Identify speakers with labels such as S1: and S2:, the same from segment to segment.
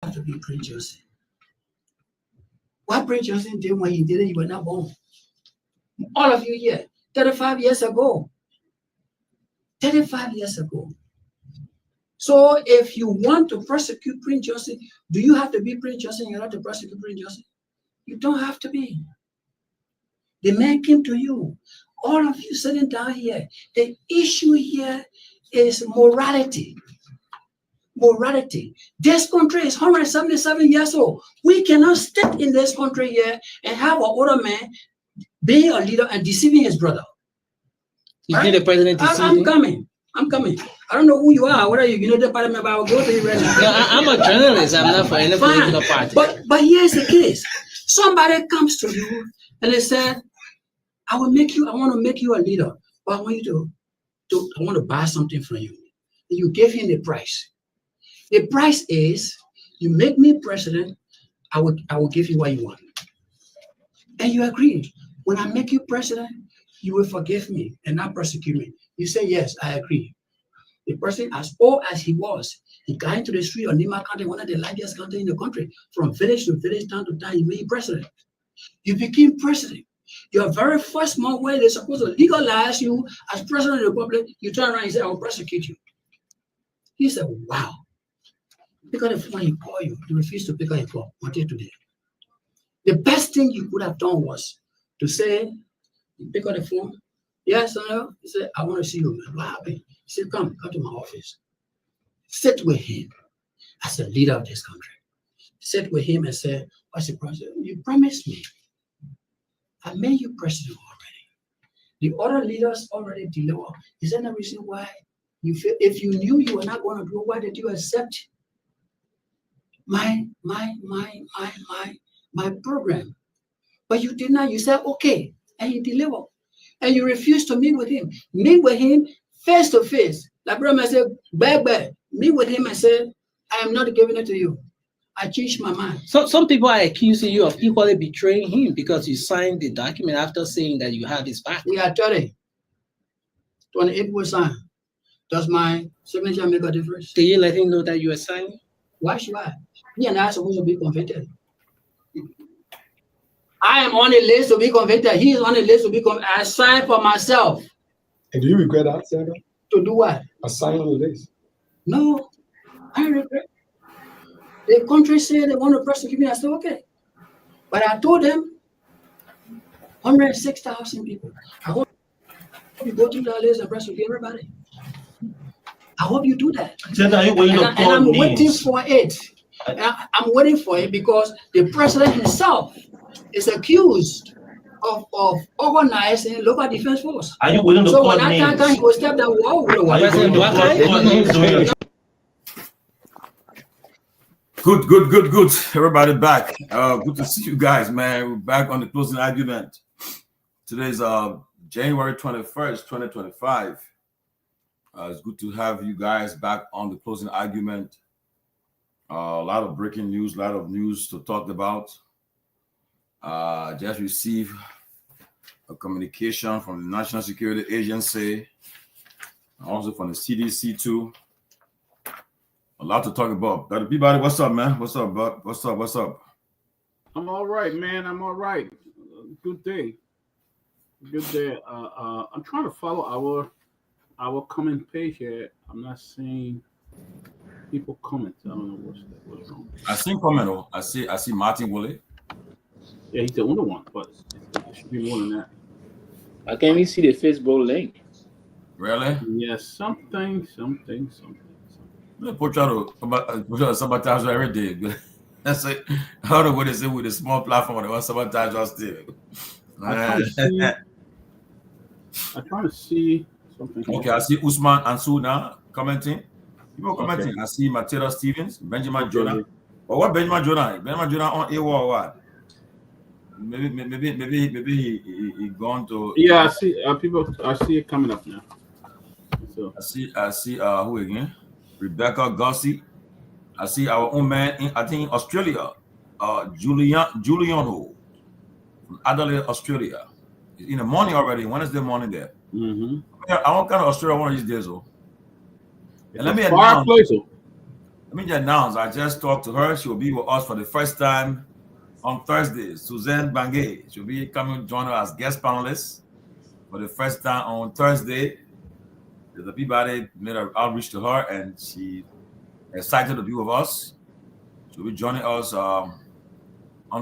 S1: have to be Prince Joseph. What Prince Joseph did when he did it, you were not born. All of you here, 35 years ago. 35 years ago. So if you want to prosecute Prince Joseph, do you have to be Prince Joseph in order to prosecute Prince Joseph? You don't have to be. The man came to you. All of you sitting down here, the issue here is morality. Morality. This country is 177 years old. We cannot step in this country here and have an older man being a leader and deceiving his brother.
S2: You right? The president
S1: I'm coming. I don't know who you are, whether you're the parliament, but I'll go to you right now.
S2: No, I'm a journalist. I'm not for any political party.
S1: But here's the case. Somebody comes to you and they said, I want to make you a leader, but I want you I want to buy something from you. And you give him the price. The price is, you make me president, I will give you what you want. And you agreed. When I make you president, you will forgive me and not prosecute me. You say, yes, I agree. The person, as old as he was, he got into the street of Nima County, one of the largest counties in the country, from village to village, town to town, he made president. You became president. Your very first month where they're supposed to legalize you as president of the republic, you turn around and say, I will prosecute you. He said, wow. Pick up the phone, he called you. You refused to pick up your call until today. The best thing you could have done was to say, you pick up the phone. Yes or no? He said, I want to see you, man. What happened? He said, come to my office. Sit with him as the leader of this country. Sit with him and say, what's the process? You promised me. I made you president already. The other leaders already delivered. Is there no reason why you feel, if you knew you were not going to do, why did you accept my program? But you did not. You said, okay, and he delivered. And you refused to meet with him. Meet with him face to face. Like brother said, bye. Meet with him and say, I am not giving it to you. I changed my mind.
S2: So some people are accusing you of equally betraying him because you signed the document after saying that you have his back.
S1: We are 30. 28 was signed. Does my signature make a difference?
S2: Did you let him know that you were signing?
S1: Why should I? Me and I are supposed to be convicted. I am on the list to be convicted. He is on the list to be convicted. I signed for myself.
S3: And do you regret that, Senator?
S1: To do what?
S3: A sign on the list.
S1: No, I regret. The country said they want to prosecute me. I said, okay. But I told them 106,000 people. I hope you go through that list and prosecute everybody. I hope you do that.
S4: And
S1: I'm waiting for it. I'm waiting for it because the president himself is accused of organizing local defense force.
S4: Are you willing to
S1: so
S4: call
S1: when
S4: names?
S1: that time he will step that wall with
S4: the
S5: Good. Everybody back. Good to see you guys, man. We're back on the closing argument. Today's January 21st, 2025. It's good to have you guys back on the closing argument. A lot of breaking news, a lot of news to talk about. Just received a communication from the National Security Agency, also from the CDC too. A lot to talk about. Dr. Peabody, what's up, man? What's up, bud? What's up?
S6: I'm all right, man. I'm all right. Good day. I'm trying to follow our comment page here. I'm not seeing people comment. I don't know what's wrong.
S5: I see comment. I see Martin Willie.
S6: Yeah, he's the only one, but it should be more than that.
S7: I can't even see the Facebook link.
S5: Really?
S6: Yes, something.
S5: I'm trying to sabotage every day. That's it. I don't know what they say with a small platform. They want to sabotage us still.
S6: I'm trying to see something.
S5: Okay, I see Usman Ansu now commenting. People commenting. Okay. I see Matilda Stevens, Benjamin Jonah. But what Benjamin Jonah? Benjamin Jonah on AWOL or what? Maybe he gone to.
S6: Yeah, I see people. I see it coming up now. So
S5: I see who again? Rebecca Gussie. I see our own man in Australia, Juliano from Adelaide, Australia. It's in the morning already, Wednesday morning there.
S6: Mm-hmm.
S5: I want kind of Australia one of these days, though. And let me let me just announce, I just talked to her. She will be with us for the first time on Thursday. Suzanne Bangay. She'll be coming to join us as guest panelist for the first time on Thursday. The Peabody made an outreach to her, and she excited to be with us. She'll be joining us on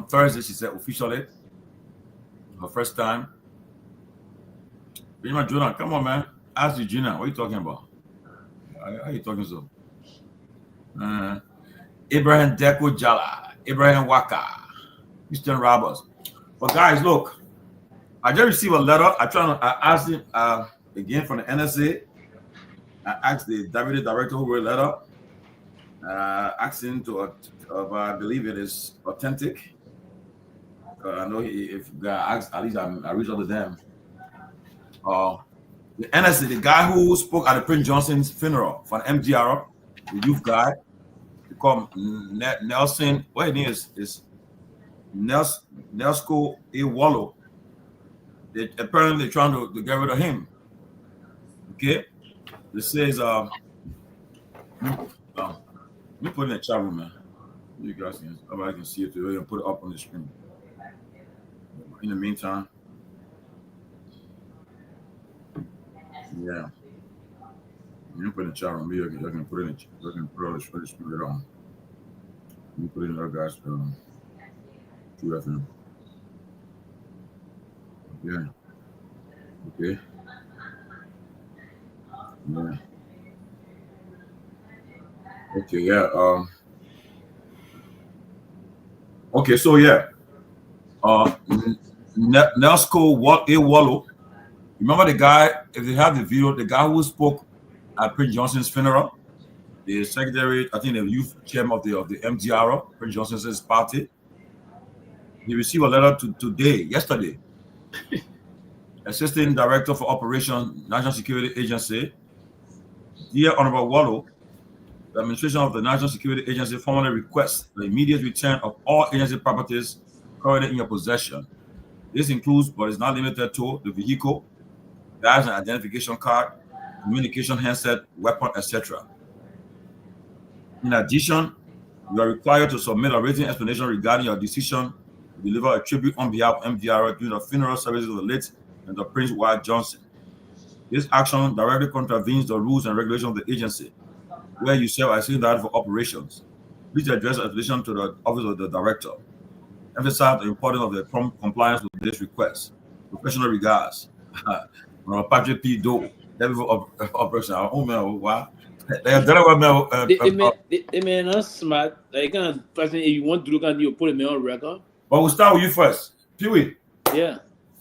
S5: Thursday, she said, officially. Her first time. Benjamin Jordan, come on, man. Ask Regina, what are you talking about? How are you talking so? Abraham Deko Jala, Abraham Waka, Christian Roberts. But guys, look, I just received a letter. I asked him again from the NSA. I asked the deputy director who wrote a letter, asking to I believe it is authentic. I know if God asks, at least I reach out to them. The NSA, the guy who spoke at the Prince Johnson's funeral for the MGR, the youth guy, they call him Nelson. What his name is Nyenwolo. They apparently trying to get rid of him. Okay, this says let me put it in the chat room, man. You guys can, everybody can see it today and put it up on the screen. In the meantime, yeah, you put it in the chat room. You can put it in. You can put it on the screen later on. You put it in there, guys. FM. Yeah. Okay. Yeah. Okay. Yeah. Okay. So yeah. Nyenwolo. Remember the guy? If they have the video, the guy who spoke at Prince Johnson's funeral, the secretary, I think the youth chairman of the MGR, Prince Johnson's party. He received a letter yesterday. Assistant Director for Operations, National Security Agency. Dear Honorable Wallo, the administration of the National Security Agency formally requests the immediate return of all agency properties currently in your possession. This includes, but is not limited to, the vehicle, badge and identification card, communication handset, weapon, etc. In addition, you are required to submit a written explanation regarding your decision to deliver a tribute on behalf of MDR during the funeral services of the late Dr. Prince Wyatt Johnson. This action directly contravenes the rules and regulations of the agency, where you serve as Senior Director for Operations. Please address the application to the Office of the Director. Emphasize the importance of the prompt compliance with this request. Professional regards. Patrick P. Doe, Deputy for Operations. Oh man, wow.
S7: They may not smart. Like kind of person, if you want to look at you, put them on record.
S5: But we'll start with you first. Pewee.
S7: Yeah.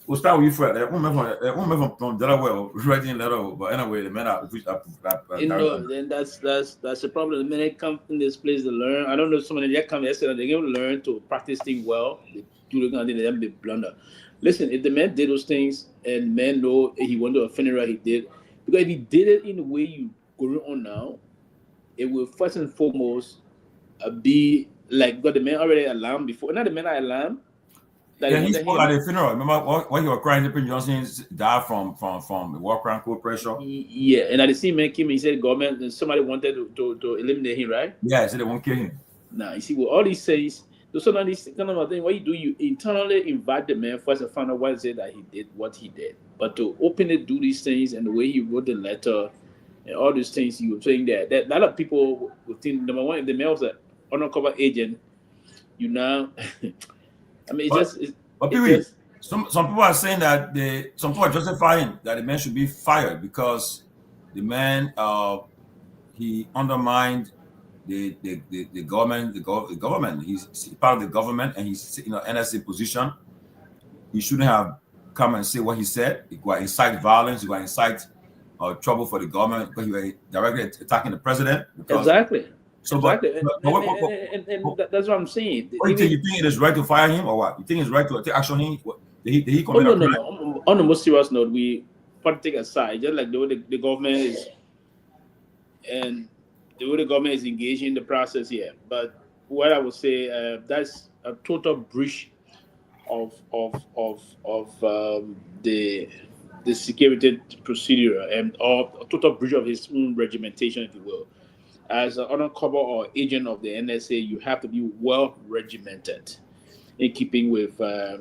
S5: We'll start with you first. Woman from Delaware writing letter, but anyway, the men are
S7: then that's the problem. The minute come in this place to learn, I don't know so many that come yesterday, they can learn to practice things well. They do the kind of be blunder. Listen, if the man did those things and man know he went to a funeral, he did, because if he did it in the way you going on now, it will first and foremost be like, because the man already alarmed before. Not the man alarmed. Like,
S5: yeah, he spoke at the funeral. Remember when you were crying, Prince Johnson died from the war crime cold pressure.
S7: Yeah, and at the same man came, he said government and somebody wanted to eliminate him, right?
S5: Yeah, he said they won't kill him.
S7: Now you see what all these says. So now these kind of thing, what you do, you internally invite the man first and find out why he said that he did what he did. But to openly do these things and the way he wrote the letter and all these things, you were saying that a lot of people would think, number one, if the man was an undercover agent, you know. I mean,
S5: some people are saying that some people are justifying that the man should be fired because the man he undermined the government. The government. He's part of the government, and he's in an NSA position. He shouldn't have come and say what he said. He would incite violence. He would incite trouble for the government because he was directly attacking the president.
S7: Exactly.
S5: So,
S7: exactly. And that's what I'm saying.
S5: What do you think it is right to fire him, or what? You think it's right to take action on him? Did he commit a crime?
S7: No. On the most serious note, we politics aside, just like the way the government is, and the way the government is engaged in the process here. But what I would say, that's a total breach of the security procedure and or a total breach of his own regimentation, if you will. as an undercover or agent of the NSA, you have to be well regimented in keeping with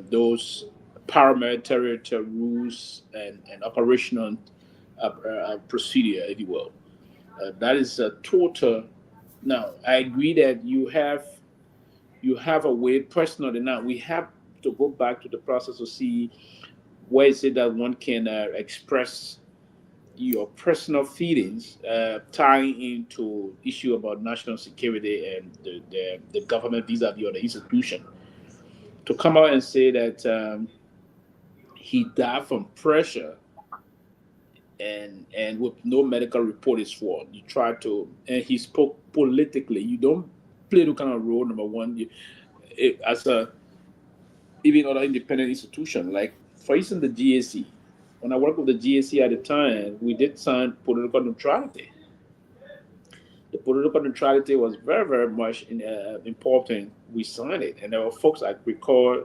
S7: those paramilitary rules and operational procedure, if you will. That is a total. Now, I agree that you have a way personally. Now, we have to go back to the process to see where is it that one can express your personal feelings tying into issue about national security and the government vis-a-vis or the institution. To come out and say that he died from pressure and with no medical report is sworn. You try to, and he spoke politically. You don't play the kind of role, number one, as a even other independent institution. Like, for instance, the GAC. When I worked with the GAC at the time, we did sign political neutrality. The political neutrality was very, very much important. We signed it, and there were folks I recall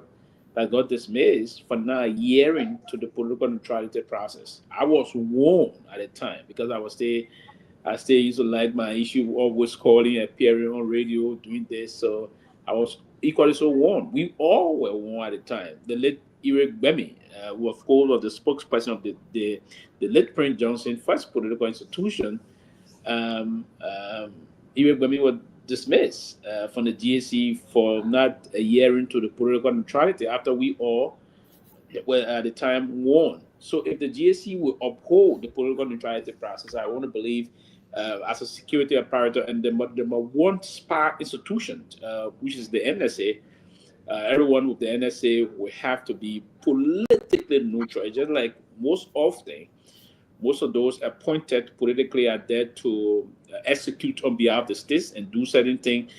S7: that got dismissed for not adhering to the political neutrality process. I was warned at the time because I still used to like my issue, always calling, appearing on radio, doing this. So I was equally so warned. We all were warned at the time. The late Eric Bemi, who of course was the spokesperson of the late Prince Johnson first political institution. Eric Bemi was dismissed from the GAC for not adhering to the political neutrality after we all were at the time warned. So if the GAC will uphold the political neutrality process, I want to believe as a security apparatus and the one spy institution, which is the NSA, everyone with the NSA will have to be politically neutral. Just like most of those appointed politically are there to execute on behalf of the states and do certain things,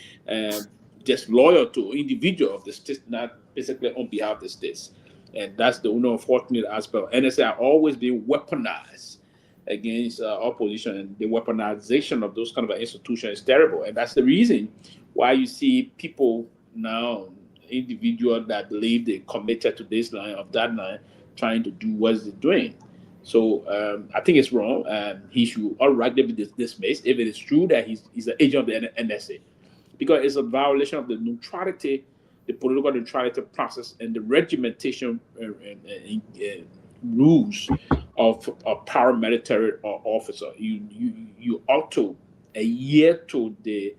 S7: just loyal to individual of the states, not basically on behalf of the states. And that's the only unfortunate aspect. NSA are always being weaponized against opposition, and the weaponization of those kind of institutions is terrible. And that's the reason why you see people now, individuals that believe they're committed to this line or that line, trying to do what they're doing. So I think it's wrong. He should already be dismissed if it is true that he's an agent of the NSA, because it's a violation of the neutrality, the political neutrality process, and the regimentation rules of a paramilitary officer. You ought to adhere to the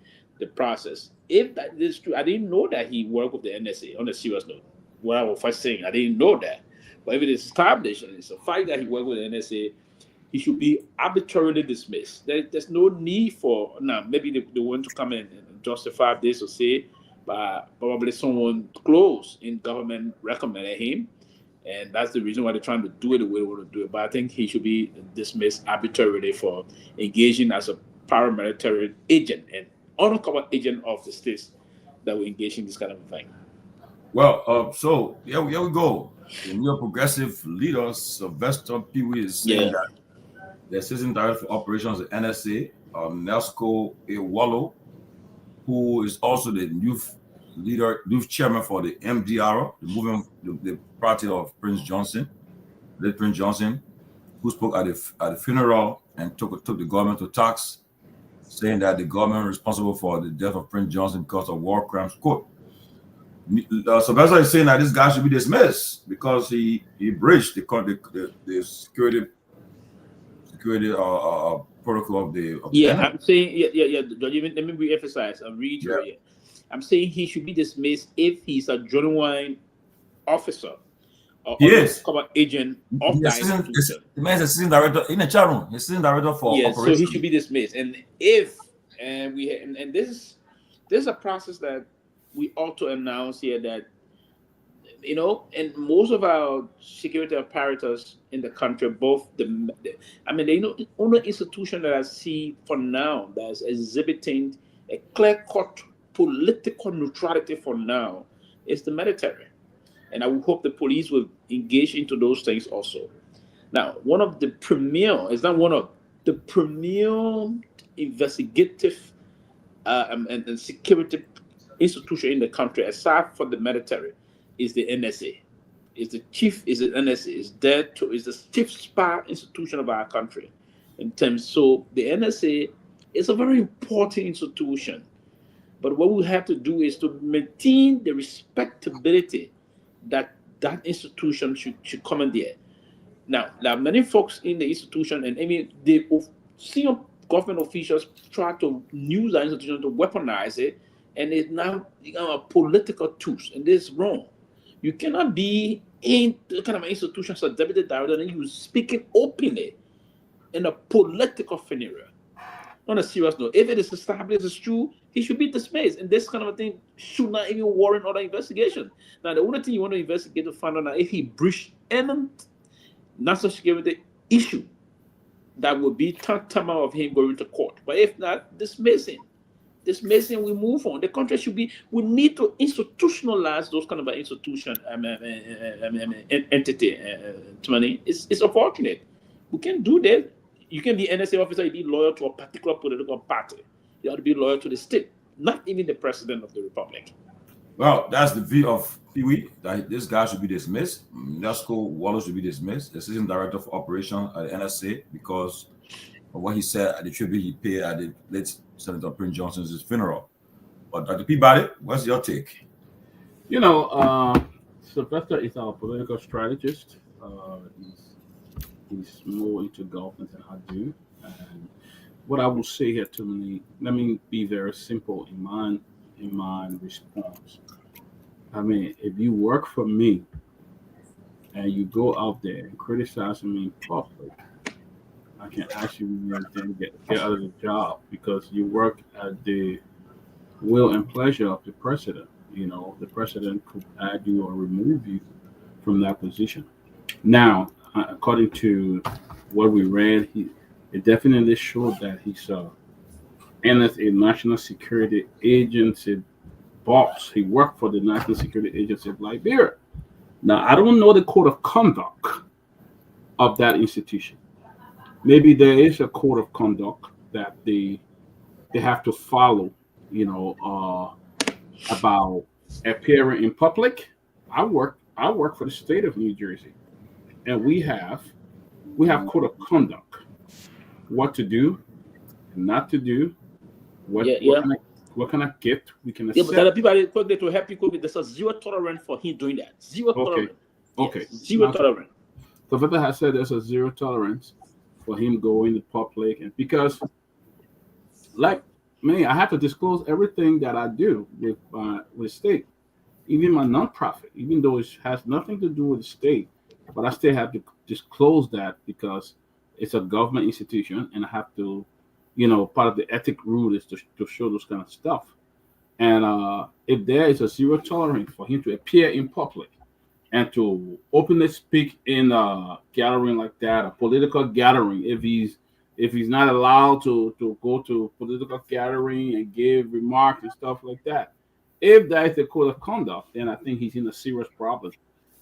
S7: process. If that is true, I didn't know that he worked with the NSA on a serious note. What I was first saying, I didn't know that. But if it is established and it's a fact that he worked with the NSA, he should be arbitrarily dismissed. There's no need for, now, maybe they want to come in and justify this or say, but probably someone close in government recommended him. And that's the reason why they're trying to do it the way they want to do it. But I think he should be dismissed arbitrarily for engaging as a paramilitary agent and undercover agent of the states that will engage in this kind of thing.
S5: Well, so here we go. The new progressive leader, Sylvester Pewee, is saying that the assistant director for operations of NSA, Nyenwolo, who is also the youth chairman for the MDR, the movement, the party of Prince Johnson, late Prince Johnson, who spoke at the funeral and took the government to task, saying that the government is responsible for the death of Prince Johnson because of war crimes. Quote. Sylvester is saying that this guy should be dismissed because he breached the security protocol of the
S7: I'm saying let me re-emphasize and reiterate. I'm saying he should be dismissed if he's a genuine officer or undercover agent of the institution.
S5: The man is assistant director in the chat room. He's assistant director for operations.
S7: So he should be dismissed. And if this is a process that we ought to announce here, that and most of our security apparatus in the country, both the only institution that I see for now that's exhibiting a clear-cut political neutrality for now is the military. And I would hope the police will engage into those things also. Now, one of the premier investigative and security institution in the country, aside from the military, is the NSA. Is the NSA. Is the chief spy institution of our country in terms. So the NSA It's a very important institution. But what we have to do is to maintain the respectability that that institution should come in there. Now, many folks in the institution, and I mean, the senior government officials try to use that institution to weaponize it, and it's now become a political tool, and this is wrong. You cannot be in the kind of institution as a deputy director and you speaking openly in a political scenario. On a serious note, if it is established as true, he should be dismissed. And this kind of a thing should not even warrant other investigation. Now, the only thing you want to investigate to find out if he breached any national security issue, that would be tantamount of him going to court. But if not, dismiss him. Dismissing, we move on. The country should be, we need to institutionalize those kind of institution entity. It's unfortunate. We can do that. You can be NSA officer, you be loyal to a particular political party. You have to be loyal to the state, not even the president of the republic.
S5: Well, that's the view of Pewee, that this guy should be dismissed. Nyenwolo should be dismissed, Assistant Director of Operations at the NSA, because of what he said at the tribute he paid at the late Senator Prince Johnson's funeral. But Dr. Peabody, what's your take?
S6: You know, Sylvester is our political strategist. He's more into government than I do. And what I will say here, let me be very simple in my response. I mean, if you work for me and you go out there and criticize me in public, I can actually then get out of the job because you work at the will and pleasure of the president. You know, the president could add you or remove you from that position. Now, according to what we read, it definitely showed that he's a National Security Agency boss. He worked for the National Security Agency of Liberia. Now, I don't know the code of conduct of that institution. Maybe there is a code of conduct that they have to follow, you know, about appearing in public. I work for the state of New Jersey, and we have code of conduct, what to do and not to do, what kind of gift we can accept.
S7: Yeah, but there are people to help you. There's a zero tolerance for him doing that. Zero tolerance.
S6: Okay.
S7: Yes, zero tolerance.
S6: So Victor has said there's a zero tolerance for him going to public, and because, like me, I have to disclose everything that I do with state, even my nonprofit, even though it has nothing to do with the state, but I still have to disclose that because it's a government institution, and I have to, you know, part of the ethic rule is to show those kind of stuff. And if there is a zero tolerance for him to appear in public and to openly speak in a gathering like that, a political gathering, if he's not allowed to go to political gathering and give remarks and stuff like that, if that is the code of conduct, then I think he's in a serious problem.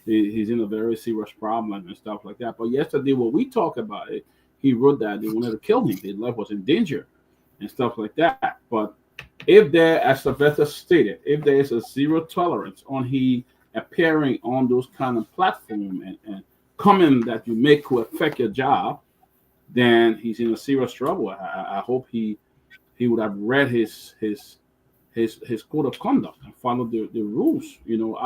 S6: He's in a very serious problem and stuff like that. But yesterday, when we talked about it, he wrote that they wanted to kill him. His life was in danger and stuff like that. But if there, as Sylvester stated, if there is a zero tolerance on he appearing on those kind of platform and comment that you make to affect your job, then he's in a serious trouble. I hope he would have read his code of conduct and followed the rules. You know,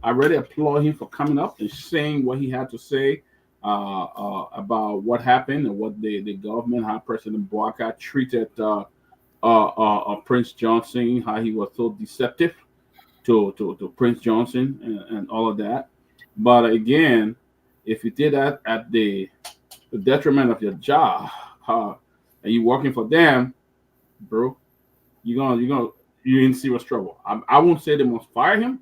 S6: I really applaud him for coming up and saying what he had to say about what happened and what the government, how President Boaka treated Prince Johnson, how he was so deceptive to Prince Johnson and all of that. But again, if you did that at the detriment of your job, and you're working for them, bro, you're in serious trouble. I won't say they must fire him,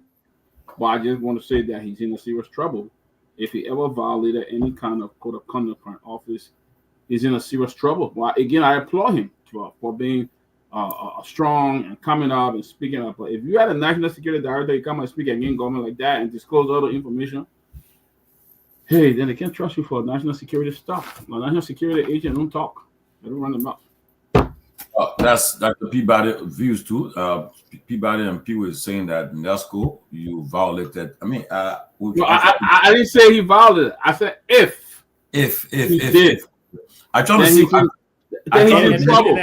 S6: but I just want to say that he's in a serious trouble. If he ever violated any kind of code of conduct for an office, he's in a serious trouble. Well, again, I applaud him for being strong and coming up and speaking up. But if you had a national security director, you come and speak against government like that and disclose all the information, hey, then they can't trust you for national security stuff. A national security agent don't talk. They don't run them up.
S5: That's Dr. Peabody views too. Peabody and Pewee is saying that in that school you violated. I mean, I
S6: didn't say he violated. I said if he did.
S5: I try to see.
S6: Then he's
S5: trying
S6: in
S5: to
S6: trouble.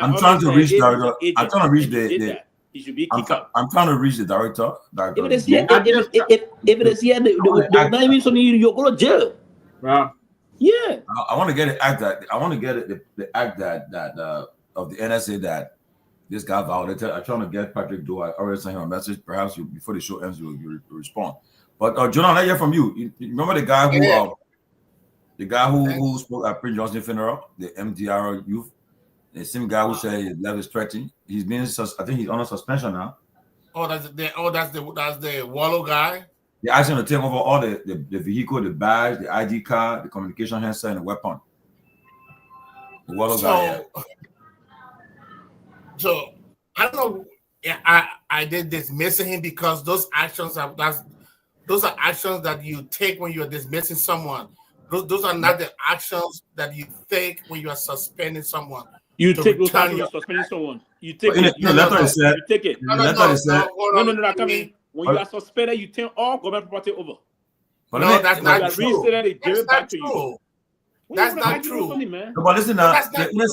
S5: I'm trying to reach the. I'm trying to reach
S7: He should be
S5: I'm,
S7: kicked out.
S5: I'm trying to reach the director.
S7: If it is here, if it is here, they will not even something you're going to jail.
S6: Well,
S7: Yeah.
S5: I want to get it act that I want to get it the act that of the NSA that this guy violated. I'm trying to get Patrick Do. I already sent him a message. Perhaps before the show ends, you respond. But Jonah, I hear from you. You remember the guy who who spoke at Prince Johnson's funeral, the MDR youth, the same guy who said he left his stretching. He's been I think he's on a suspension now.
S8: Oh, that's the Wallow guy.
S5: They're asking to take over all the vehicle, the badge, the ID card, the communication handset, and the weapon. The Wallow guy.
S8: So I don't know. I did dismissing him because those actions are actions that you take when you are dismissing someone. Those are not the actions that you take when you are suspending someone.
S7: You take those actions when you're suspending someone. You take it.
S5: You take it.
S7: No. Come in. When you are suspended, you turn all government property over.
S8: But no, that's not true.
S7: That's not true.
S8: That's not true.
S5: No, but listen now.
S8: Let me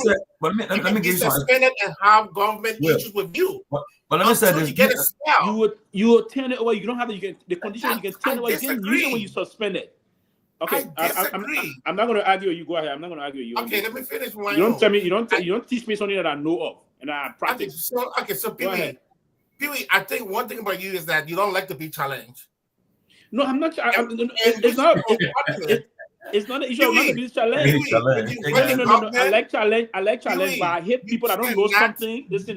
S8: give you suspended and have government issues with you.
S5: But let me say this:
S8: you get expelled.
S7: You will turn it over. You don't have the condition. You can turn it over. You can use it when you suspend it. Okay, I'm not going to argue. You go ahead. I'm not going to argue. You.
S8: Okay, let me finish.
S7: You don't tell me. You don't teach me something that I know of and I practice.
S8: So Pewee, I think one thing about you is that you don't like to be challenged.
S7: No, I'm not. It's not. It's not an issue of not to be challenged. No. I like challenge, but I hate people that don't know something. Listen.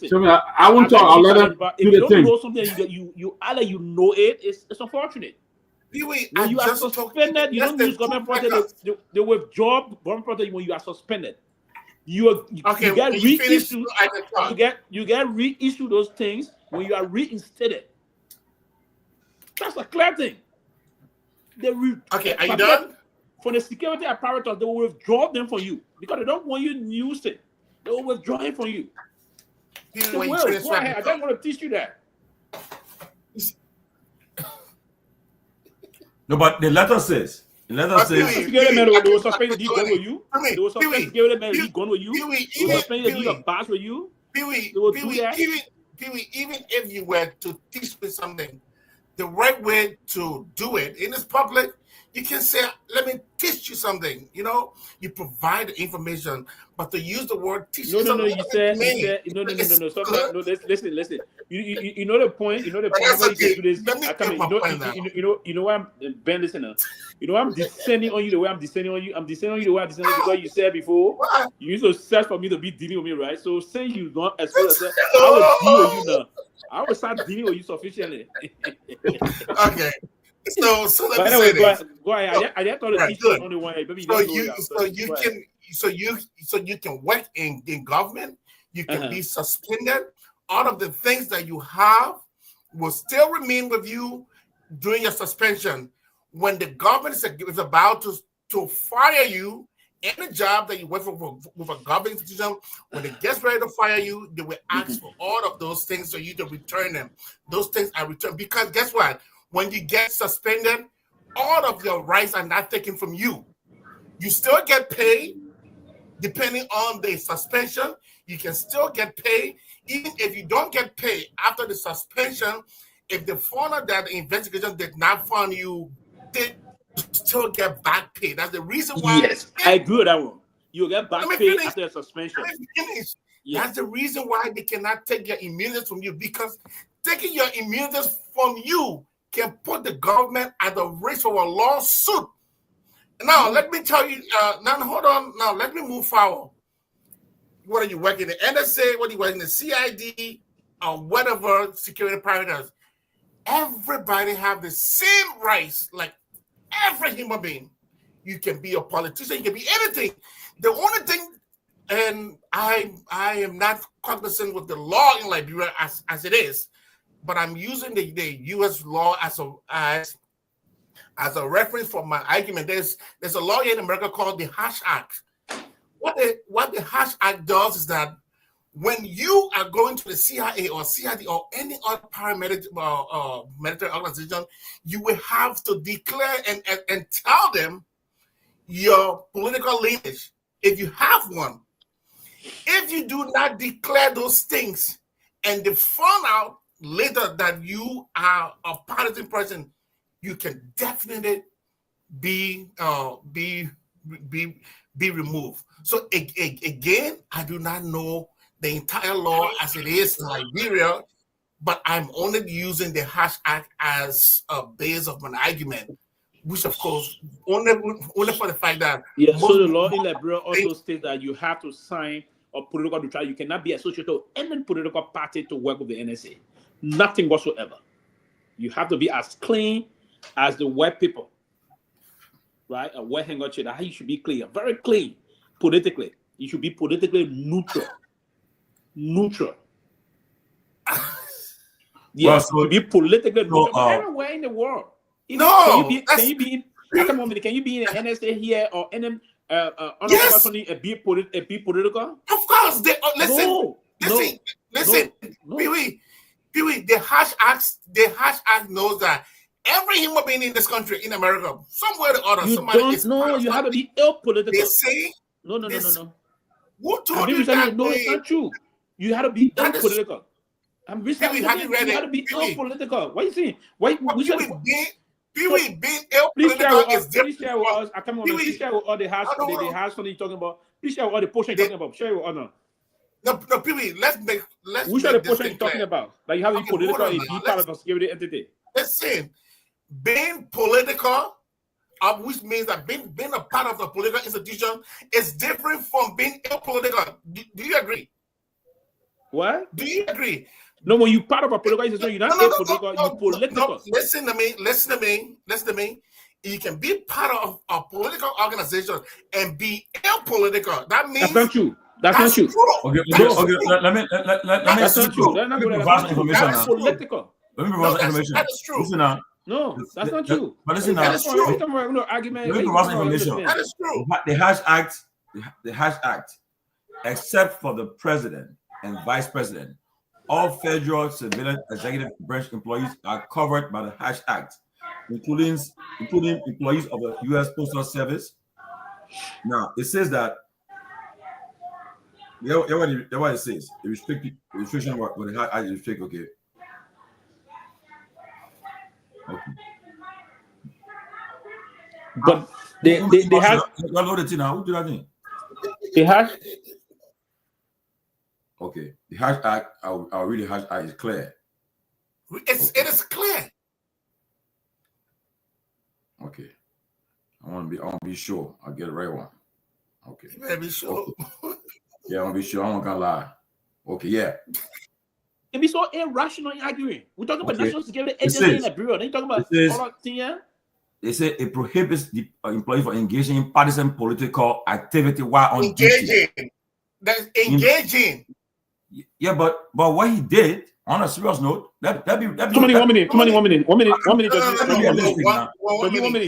S6: So I won't talk. I'll let him
S7: if you don't know something, you either you know it. It's unfortunate.
S8: Pewee,
S7: when you are suspended, you don't use government property. They withdraw government property when you are suspended. You get reissued. You get reissued those things when you are reinstated. That's a clear thing.
S8: Are you done?
S7: For the security apparatus, they will withdraw them from you because they don't want you to use it. They will withdraw it from you. Go ahead. I don't want to teach you that.
S5: No, but the letter says. The letter says.
S7: Security men will suspend the gun with you. They will suspend security men with gun with you. They will suspend the badge with you.
S8: Pewee, even if you were to teach me something, the right way to do it in this public, you can say, let me teach you something. You know, you provide the information, but to use the word teach
S7: no. You said no. Listen. You know the point. You know the point where you can do this. You know why I'm Ben listener. You know I'm descending on you the way I'm descending on you. I'm descending on you the way I'm descending on you because you said before you used to search for me to be dealing with me, right? So saying you don't as well as that, I will deal with you now. I will start dealing with you sufficiently.
S8: Okay. So let me say this.
S7: Go ahead. I thought the teacher only one.
S8: So you can work in government. You can be suspended. All of the things that you have will still remain with you during your suspension. When the government is about to fire you, any job that you work for with a government institution, when it gets ready to fire you, they will ask for all of those things so you to return them. Those things are returned because guess what? When you get suspended, all of your rights are not taken from you. You still get paid, depending on the suspension. You can still get paid, even if you don't get paid after the suspension. If the foreigner that the investigation did not find you, they still get back pay. That's the reason why.
S7: Yes, I agree with that one. You get back pay after the suspension.
S8: Yes. That's the reason why they cannot take your immunity from you, because taking your immunity from you can put the government at the risk of a lawsuit. Now, let me tell you, hold on. Now, let me move forward. Whether you work in the NSA, whether you work in the CID, or whatever security apparatus, everybody have the same rights like every human being. You can be a politician, you can be anything. The only thing, and I am not cognizant with the law in Liberia as it is, but I'm using the U.S. law as a reference for my argument. There's a law here in America called the Hash Act. What the Hash Act does is that when you are going to the CIA or CID or any other paramilitary military organization, you will have to declare and tell them your political lineage, if you have one. If you do not declare those things and they found out later that you are a partisan person, you can definitely be removed. So again, I do not know the entire law as it is in Liberia, but I'm only using the Hash Act as a base of an argument, which of course only for the fact that
S7: so the law in Liberia also states that you have to sign a political trial. You cannot be associated with any political party to work with the NSA. Nothing whatsoever. You have to be as clean as the white people, right? A white handkerchief. That's how you should be clean, very clean politically. You should be politically neutral. Neutral. Yes, to be politically neutral everywhere in the world. Can you be in the NSA here or any person be political?
S8: Of course, listen. Pewee, the Hash Act knows that every human being in this country, in America, somewhere or other,
S7: you have to be apolitical.
S8: They say
S7: no.
S8: Who told you that?
S7: No, it's not true. You have to be apolitical. I'm
S8: Pewee, have you read it?
S7: You have to be apolitical. What are you saying?
S8: Pewee, being apolitical is different.
S7: Please share with us. Please share with all the hash something you're talking about. Please share with all the portion you're talking about. Share with us.
S8: No, Pewee, let's
S7: which are the portion you're talking about? Like you have to be political and be part of a security entity.
S8: Listen, being political, which means that being a part of the political institution is different from being apolitical. Do you agree?
S7: What?
S8: Do you agree?
S7: No, when you're part of a political institution, you're not apolitical, you're political.
S8: No, listen to me. You can be part of a political organization and be apolitical. That means
S7: that's not true. That's not true.
S5: Okay. Let me
S7: that's not true.
S5: provide some information now.
S7: Political.
S5: Let me provide some information.
S8: That is true.
S5: Listen now.
S7: No, that's not true.
S5: But listen now.
S8: That is true.
S7: No argument.
S5: Let me provide some information.
S8: That is true.
S5: The Hash Act, except for the president and vice president, all federal civilian executive branch employees are covered by the Hash Act, including employees of the U.S. Postal Service. Now it says that. What it says. The restriction what the Hash Act restrict. Okay.
S7: But they have.
S5: Who do that thing?
S7: They have.
S5: Okay, the Hash Act. I'll read the Hash Act. Is clear.
S8: It is clear.
S5: Okay, I want to be sure. I'll get the right one. Okay.
S8: You better be sure.
S5: Okay. Yeah, I want to be sure. I'm not gonna lie. Okay, yeah.
S7: It be so irrational in arguing. We're talking about national security agency in the bureau. Then you talking about all that thing, yeah?
S5: They say it prohibits the employee from engaging in partisan political activity while on duty.
S8: That's engaging.
S5: Yeah, but what he did, on a serious note, that be
S7: One minute.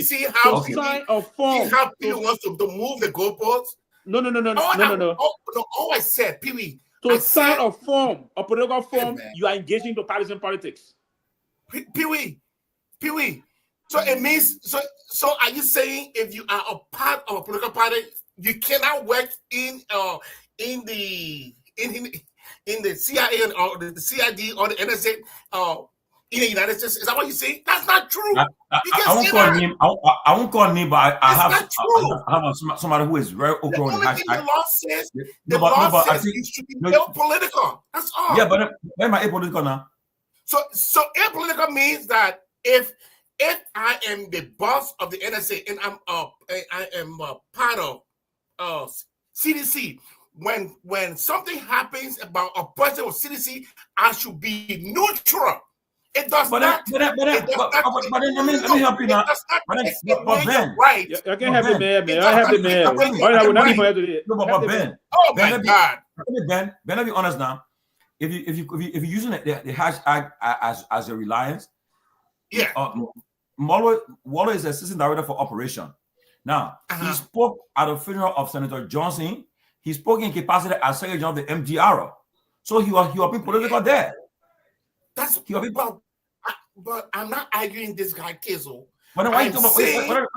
S8: See how
S7: sign a form.
S8: See how Pewee wants to move the goalposts?
S7: No.
S8: All I said, Pewee.
S7: To sign a form, a political form, you are engaging into partisan politics.
S8: Pewee. So it means so are you saying if you are a part of a political party, you cannot work in the CIA or the CID or the NSA in the United States? Is that what you say? That's not true.
S5: I won't call him. I won't call him, but I have somebody who is very open on the Hash Act.
S8: The law says you should be apolitical. That's all.
S5: Yeah, but why am I apolitical now?
S8: So apolitical means that if I am the boss of the NSA and I am part of CDC, when something happens about a person of CDC, I should be neutral. It does not. But let me help you now. But Ben,
S7: right? I can't have it, man. I have it, man.
S8: Oh my God.
S5: Ben, let me be honest now. If you're using the Hash Act as a reliance,
S8: yeah.
S5: Waller is assistant director for operation. Now he spoke at the funeral of Senator Johnson. He spoke in capacity as Secretary General of the MDR. So he was being political there.
S8: But I'm not arguing this guy Kizzle
S5: But then why you
S8: I'm
S5: talking
S8: saying,
S5: about?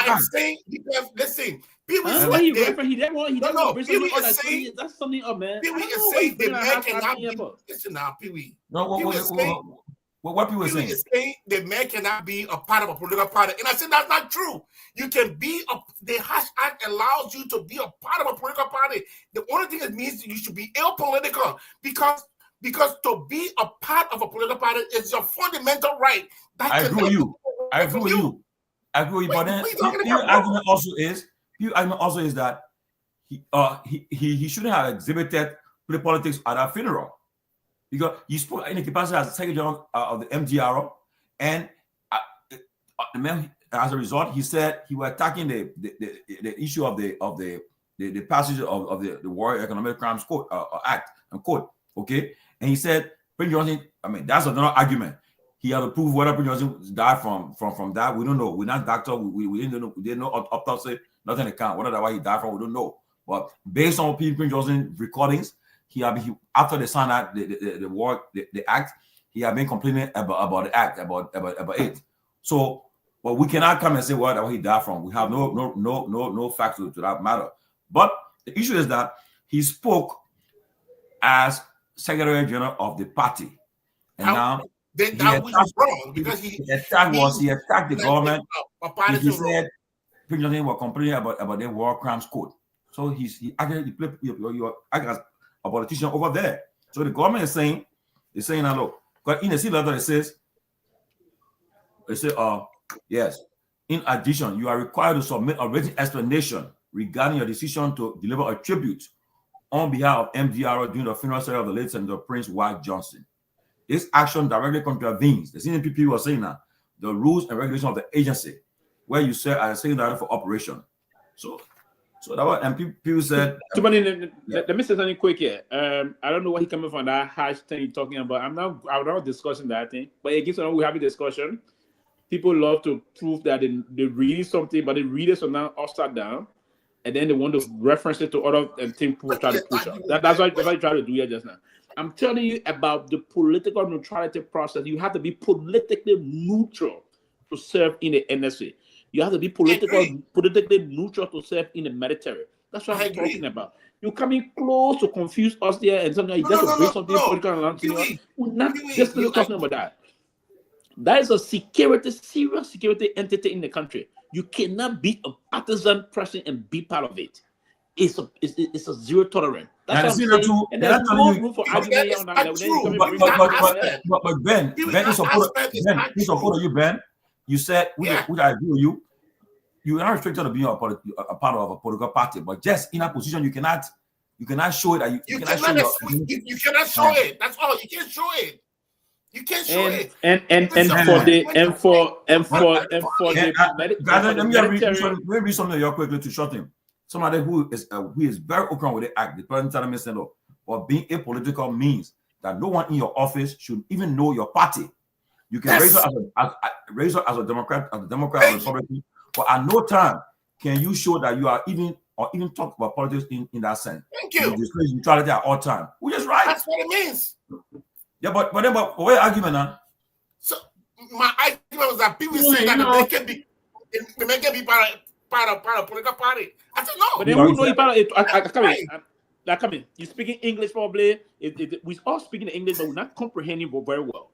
S8: I'm saying because listen, Pewee
S7: Huh?
S8: said
S7: Why he
S8: that-
S7: refer? He didn't want. He didn't
S8: No,
S7: want to bring
S8: Pewee
S7: something up.
S8: is saying-
S7: That's something up, man.
S8: Pewee
S7: I don't
S8: is
S7: know why
S8: saying
S7: you
S8: the
S7: bring a
S8: man
S7: hash
S8: cannot
S7: here
S8: be.
S7: for.
S8: Listen now, Pewee.
S5: No,
S8: Pewee is saying-
S5: what people are
S8: Pewee
S5: saying?
S8: is saying the man cannot be a part of a political party, and I said that's not true. You can be the Hash Act allows you to be a part of a political party. The only thing it means you should be apolitical because to be a part of a political party is your fundamental right.
S5: I agree with you. I agree with you. But then the argument also is that he shouldn't have exhibited politics at our funeral because he spoke in the capacity as Secretary General of the MDR, and as a result, he said he was attacking the issue of the passage of the War Economic Crimes Code Act and Code. Okay, and he said Prince Johnson. I mean, that's another argument. He had to prove whether Prince Johnson died from that. We don't know. We're not doctor. We didn't know. We didn't know autopsy. Nothing account. Whether that's why he died from, we don't know. But based on Prince Johnson recordings, he after they signed out the act, he had been complaining about the act about it. So, but we cannot come and say what he died from. We have no facts to that matter. But the issue is that he spoke as Secretary General of the party, and now.
S8: That was wrong because he
S5: attacked the government. He said Prince Johnson was complaining about the War Crimes Code. So he actually played as a politician over there. So the government is saying now look, because in the seal letter it says, yes. In addition, you are required to submit a written explanation regarding your decision to deliver a tribute on behalf of MDR during the funeral ceremony of the late Senator Prince White Johnson. This action directly contravenes, the CNPP was saying now, the rules and regulations of the agency, where you serve as a secretary for operation. So that was, and people said.
S7: Let me say something quick here. I don't know what he coming from that hash thing you're talking about. I'm not discussing that thing, but again, we have a discussion. People love to prove that they read something, but they read it so now upside down, and then they want to reference it to other things people try to push up. That's what I try to do here just now. I'm telling you about the political neutrality process. You have to be politically neutral to serve in the NSA. You have to be politically neutral to serve in the military. That's what I'm talking about. You're coming close to confuse us there, and sometimes you just bring something political around to you. We're not just talking about that. That is a serious security entity in the country. You cannot be a partisan person and be part of it. It's a zero tolerance. That's what I'm saying. And there's no room for argument on that.
S5: But Ben, in support of you, Ben. You said, which I agree with you. You are not restricted to being a part of a political party, but just in a position you cannot show it. You cannot
S8: show it. That's all. You can't show it. You can't show it.
S5: Let me read something here quickly to short him. Somebody who is very open with the act, the president telling me, saying, look, but being apolitical means that no one in your office should even know your party. You can raise her as a Democrat, or Republican, but at no time can you show that you are even talk about politics in that sense.
S8: Thank you.
S5: You display neutrality at all time, which is right.
S8: That's what it means.
S5: Yeah, but what argument now?
S8: So my argument was that people say that the man can be part of political party. I said no.
S7: But then who know you part of it? I come in. You speaking English probably. We all speaking English, but we're not comprehending very well.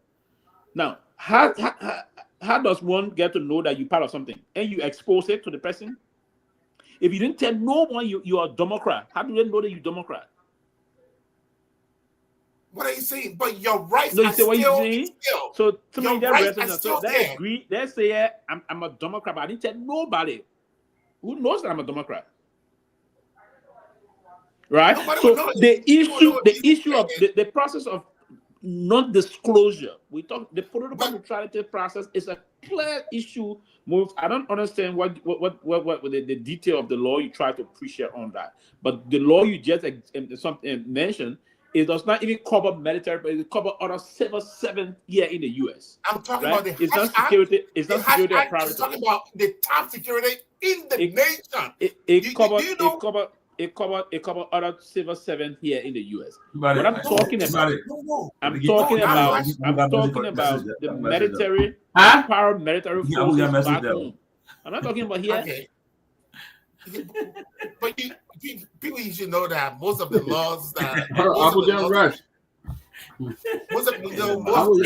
S7: Now, how does one get to know that you're part of something and you expose it to the person? If you didn't tell no one you are a Democrat, how do they know that you're Democrat?
S8: What are you saying? But your rights
S7: no, you
S8: are
S7: say what
S8: still,
S7: you saying?
S8: still.
S7: So to me,
S8: they
S7: agree. They say I'm a Democrat, but I didn't tell nobody. Who knows that I'm a Democrat? Right? The issue of the process of non-disclosure. We talk the political neutrality process is a clear issue. I don't understand what the detail of the law you try to appreciate on that. But the law you just mentioned, it does not even cover military, but it covers other civil servants here in the U.S.
S8: I'm talking about the
S7: it's not security. It's not security
S8: I'm talking about the top security in the nation.
S7: It it cover other civil servants here in the U.S.
S5: But
S7: What I'm talking about, I'm talking about the military, paramilitary forces back home. I'm not talking about here.
S8: Okay. But people should know that most of the laws that most of the laws,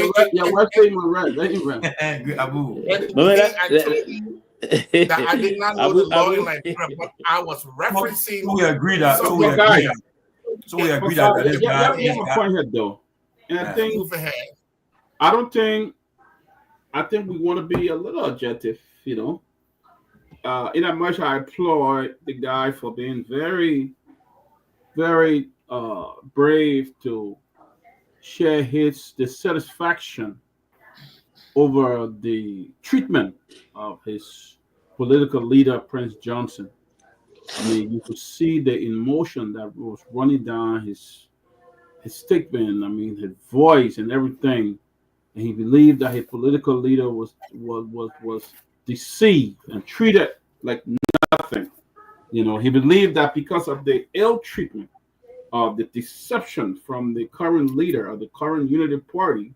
S8: that I did not know the law in Liberia, but I was referencing.
S5: So we agree that. So we agree that this guy is
S6: point here, though. And I think we want to be a little objective, you know. In that much, I applaud the guy for being very, very brave to share his dissatisfaction over the treatment of his political leader, Prince Johnson. I mean, you could see the emotion that was running down his statement. I mean, his voice and everything. And he believed that his political leader was deceived and treated like nothing. You know, he believed that because of the ill treatment of the deception from the current leader of the current Unity Party,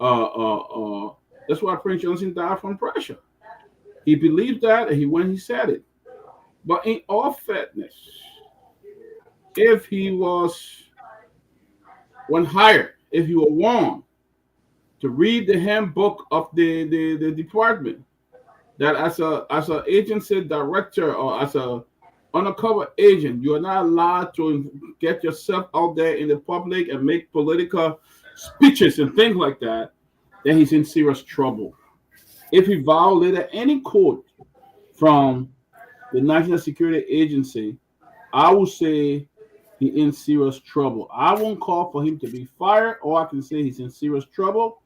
S6: that's why Prince Johnson died from pressure. He believed that, and he said it. But in all fairness, if he was hired, if he were warned to read the handbook of the department, that as an agency director or as a undercover agent, you are not allowed to get yourself out there in the public and make political speeches and things like that, then he's in serious trouble. If he violated any code from the National Security Agency, I would say he's in serious trouble. I won't call for him to be fired, or I can say he's in serious trouble.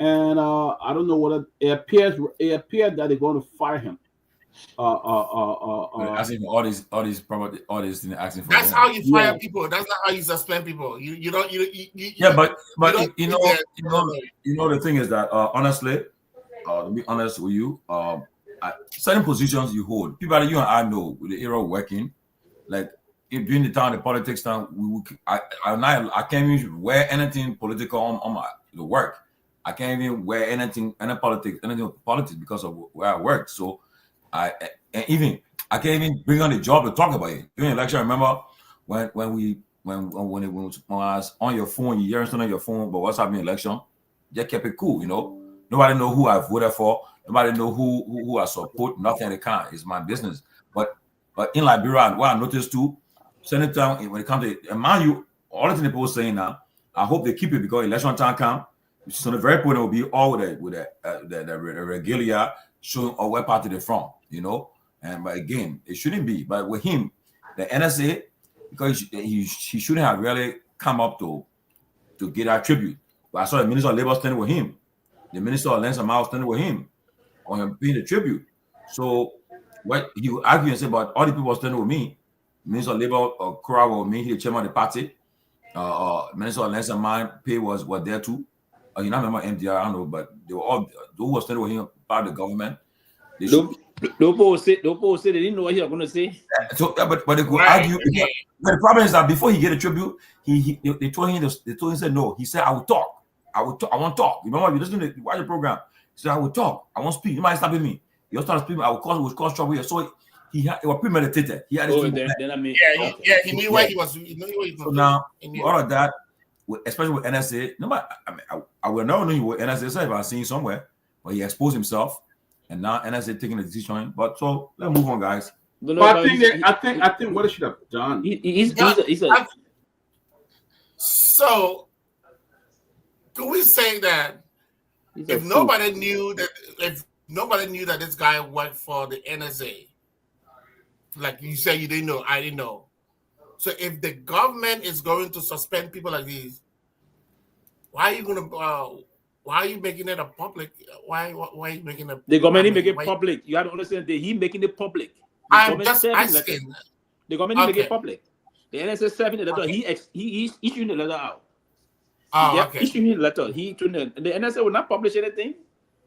S6: And I don't know what it appears that they're going to fire him.
S5: Asking for all these things asking for.
S8: That's how you fire people. That's not how you suspend people. You don't.
S5: Yeah, but you know the thing is that honestly, to be honest with you, certain positions you hold, people that you and I know with the era of working, like if during the time the politics time, I can't even wear anything political on my work. I can't even wear anything politics because of where I work. So I can't even bring on the job to talk about it. During the election, I remember when I was on your phone, you hear something on your phone, but what's happening in election, just kept it cool, you know. Nobody know who I voted for. Nobody know who I support. Nothing they can. It's my business. But in Liberia, what I noticed too, anytime when it comes to, and mind you, all the things people saying now, I hope they keep it because election time comes. So the very point will be all with the regalia showing where party they're from, you know. But again, it shouldn't be. But with him, the NSA, because he shouldn't have really come up to get that tribute. But I saw the Minister of Labor standing with him. The Minister of Lands and Mouth standing with him on him paying the tribute. So what you argue and say about all the people standing with me, Minister of Labor Guar with me, he the chairman of the party. Minister of Lands and Mine pay was there too. You know, remember MDR, I don't know, but they were all those were standing with him part of the government.
S7: Lopo said they didn't know what he was going to say.
S5: So, but they could argue. But the problem is that before he get a tribute, they told him said no. He said I will talk. I want to talk. You remember you listen to watch the program. He said I will talk. I won't speak. You might stop with me. He started speaking. I will cause trouble here. So it was premeditated. He had
S8: he knew what he was.
S5: So now all of that, especially with NSA, I would never know what NSA said if I seen somewhere, but he exposed himself, and now NSA taking a decision. But so let's move on, guys.
S6: But I think what he should have done.
S8: So, can we say that if nobody knew that this guy worked for the NSA, like you say, you didn't know, I didn't know. So if the government is going to suspend people like these, why are you making it a public? Why are you making it?
S7: The government make it public. You have to understand that he making it public.
S8: I'm just asking.
S7: The government make it public. The NSA serving the letter. He issuing the letter out. Issuing the letter. The NSA will not publish anything.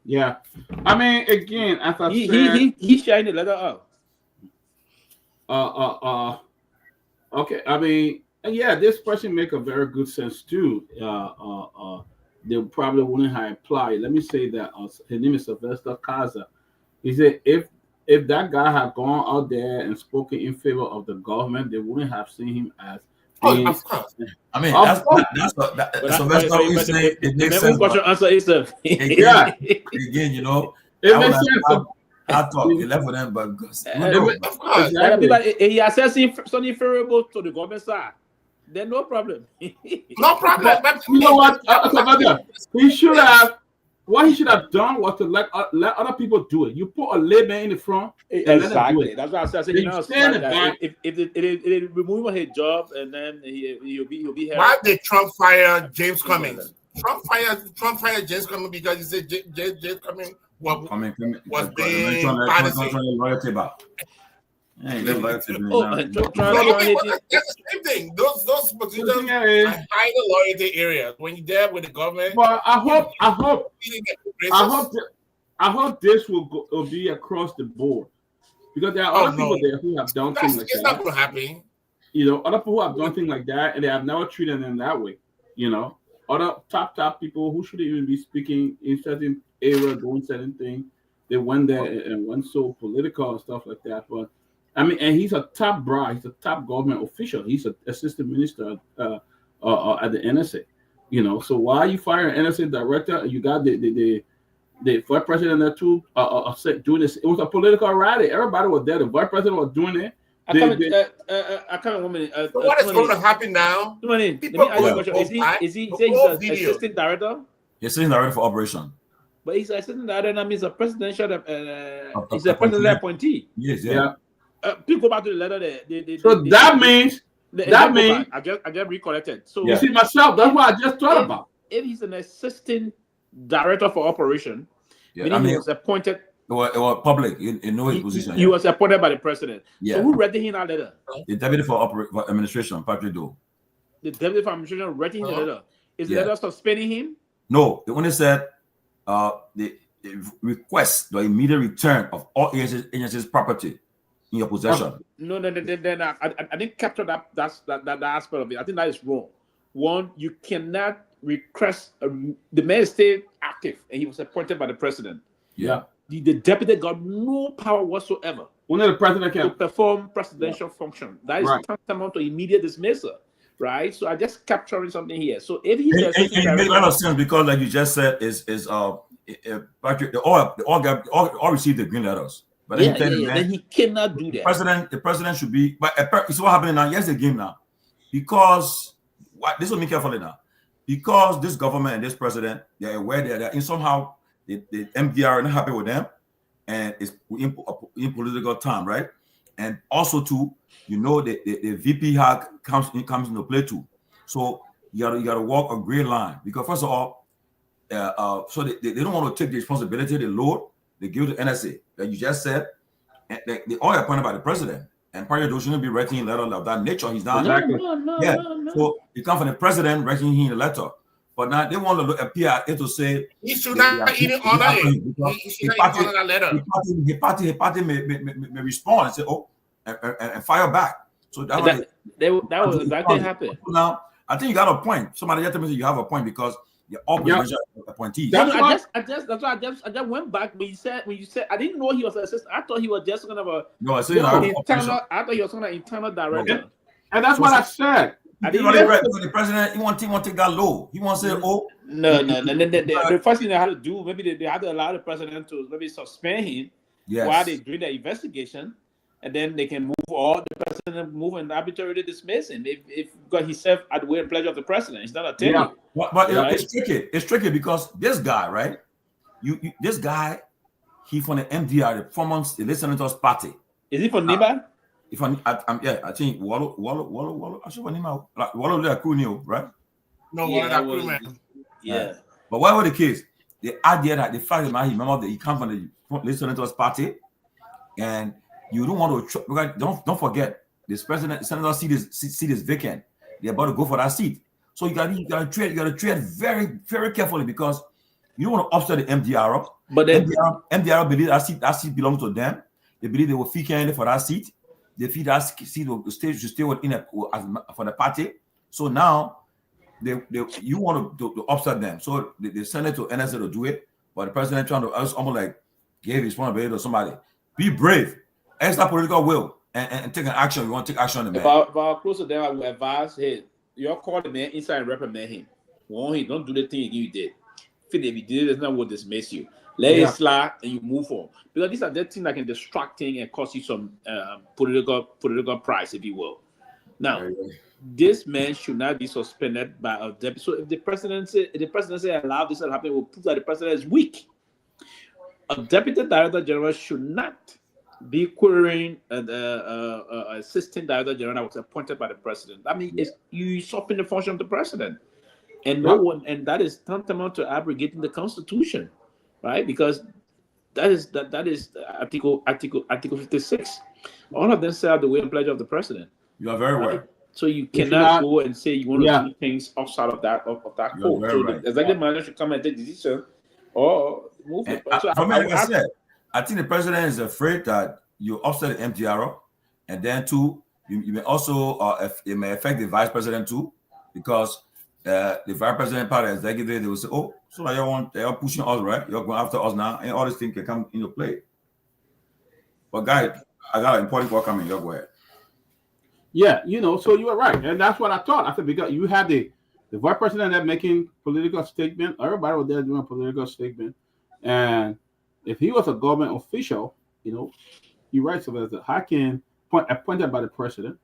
S6: Yeah, I mean, again, as I said,
S7: he sharing the letter out.
S6: Okay, I mean, yeah, this question make a very good sense too. They probably wouldn't have applied. Let me say that his name is Sylvester Kaza. He said if that guy had gone out there and spoken in favor of the government, they wouldn't have seen him as being.
S8: Of course.
S5: I mean,
S6: Of
S5: that's
S6: course.
S5: Sylvester always say it makes sense.
S7: What's your answer is
S6: Yeah.
S5: Again, you know,
S6: It makes sense.
S5: I thought you left for them, but
S8: Of course.
S6: Exactly.
S7: he assessing something favorable to the government side, then no problem.
S8: No problem.
S6: You know what? He should have. What he should have done was to let other people do it. You put a layman in the front and let them do it.
S7: That's what I said. You know,
S6: stand back.
S7: if it remove his job and then he'll be here.
S8: Why did Trump fire James Cummings? Trump fired James Cummings because he said James Cummings was being partisan.
S5: loyalty back. Hey, that's loyalty.
S8: That's the same thing. Those positions are high loyalty areas. When you're there with the government,
S6: But I hope this will be across the board, because there are other people there who have done things like
S8: it's
S6: that.
S8: not going to happen.
S6: You know, other people who have done things like that, and they have never treated them that way. You know, other top people who shouldn't even be speaking in certain area, doing certain things, they went there and went so political and stuff like that. But I mean, and he's a top bra, he's a top government official. He's an assistant minister at the NSA. You know, so why are you firing an NSA director? You got the vice president there too doing this. It was a political rally. Everybody was there. The vice president was doing it.
S7: I can't remember.
S8: So what is going to happen now?
S7: Is he saying he's an assistant director?
S5: He's assistant director for operation.
S7: But he's assistant director. That means a presidential. He's a presidential appointee.
S5: Yes, yeah.
S7: Please go back to the letter there.
S6: That means
S7: I just recollected. So
S6: you see myself. That's what I just thought about.
S7: If he's an assistant director for operation, meaning he was appointed.
S5: It was public. You know his position.
S7: He was appointed by the president.
S5: Yeah.
S7: So who read him that letter?
S5: The deputy for administration, Patrick Doe.
S7: The deputy for administration read him the letter. Is the letter suspending him?
S5: No, they only said the request the immediate return of all agencies' property in your possession.
S7: No. Then I didn't capture that aspect of it. I think that is wrong. One, you cannot request the man stayed active and he was appointed by the president.
S5: Yeah.
S7: The deputy got no power whatsoever.
S6: Only the president can
S7: to perform presidential function. That is tantamount to immediate dismissal, right? So I just capturing something here. So if he's
S5: it makes a lot of sense because, like you just said, Patrick, they all received the green letters. But
S7: then he cannot do that.
S5: The president should be. But it's what happening now. Here's the game now, because this will be carefully now, because this government and this president, they're aware that in somehow. The MDR are not happy with them, and it's in political time, right? And also too, you know, the VP hack comes into play too. So you gotta walk a gray line, because first of all, so they don't want to take the responsibility, the load they give to NSA that you just said, and they all appointed by the president. And part of those shouldn't be writing a letter of that nature. He's not.
S7: No.
S5: So it comes from the president writing him a letter. But now they want to appear to say
S8: he should not even honor it. He should not even honor that letter.
S5: The party may respond and say, "Oh," and fire back. So that
S7: was exactly happened.
S5: Now I think you got a point. Somebody just told me you have a point because you're all appointees.
S7: I just went back when you said I didn't know he was an assistant. I thought he was just kind of a I thought he was kind of internal director.
S6: And that's what I said.
S5: The president, he want to take that low. He wants to say, "Oh,
S7: no." The first thing they had to do, maybe they had to allow the president to maybe suspend him while they do the investigation, and then they can move, or the president move and arbitrarily dismiss him if got himself at the will and pleasure of the president. It's not a tenure.
S5: But it's tricky. It's tricky because this guy, right? This guy, he from the MDR, the former Senators Party.
S7: Is he from Niba?
S5: I think Wallo. I should name out Wallo Leakunio, right?
S8: No, Wallo.
S5: Yeah. But whatever the case, the idea that the fact that he comes from the Senators Party, and you don't want to don't forget this president, Senator seat is vacant. They're about to go for that seat, so you gotta tread very, very carefully because you don't want to upset the MDR up. But then MDR believe that seat belongs to them. They believe they will fee candidate for that seat. they feel that seat will stay for the party. So now you want to upset them. So they send it to NSA to do it, but the president trying to almost like give responsibility to somebody. Be brave, extra political will, and take an action. You want to take action on the man.
S7: If I close to them, I would advise, hey, you call the man inside and reprimand him. Warn him, don't do the thing you did. If you did it, it's not what dismiss you. Let it slide and you move on. Because these are the things that can distract things and cause you some political price, if you will. Now, this man should not be suspended by a deputy. So if the presidency allow this to happen, it will prove that the president is weak. A deputy director general should not be querying an assistant director general that was appointed by the president. I mean, it's you usurping the function of the president, and and that is tantamount to abrogating the Constitution, right? Because that is Article 56. All of them say the will and pleasure of the president.
S5: You are very right.
S7: So you cannot go and say you want to do things outside of that code. So the executive manager should come and take decision or move it. So
S5: I think the president is afraid that you upset the MTR, and then too, you may also it may affect the vice president too, because the vice president part of the executive, they will say, oh, so now you're pushing us, right? You're going after us now, and all these things can come into play. But guys, I got an important call coming. Go ahead.
S6: Yeah, so you were right, and that's what I thought. I said because you had the vice president that making political statement, everybody was there doing a political statement, and if he was a government official, you're right. So there's how can appointed by the president,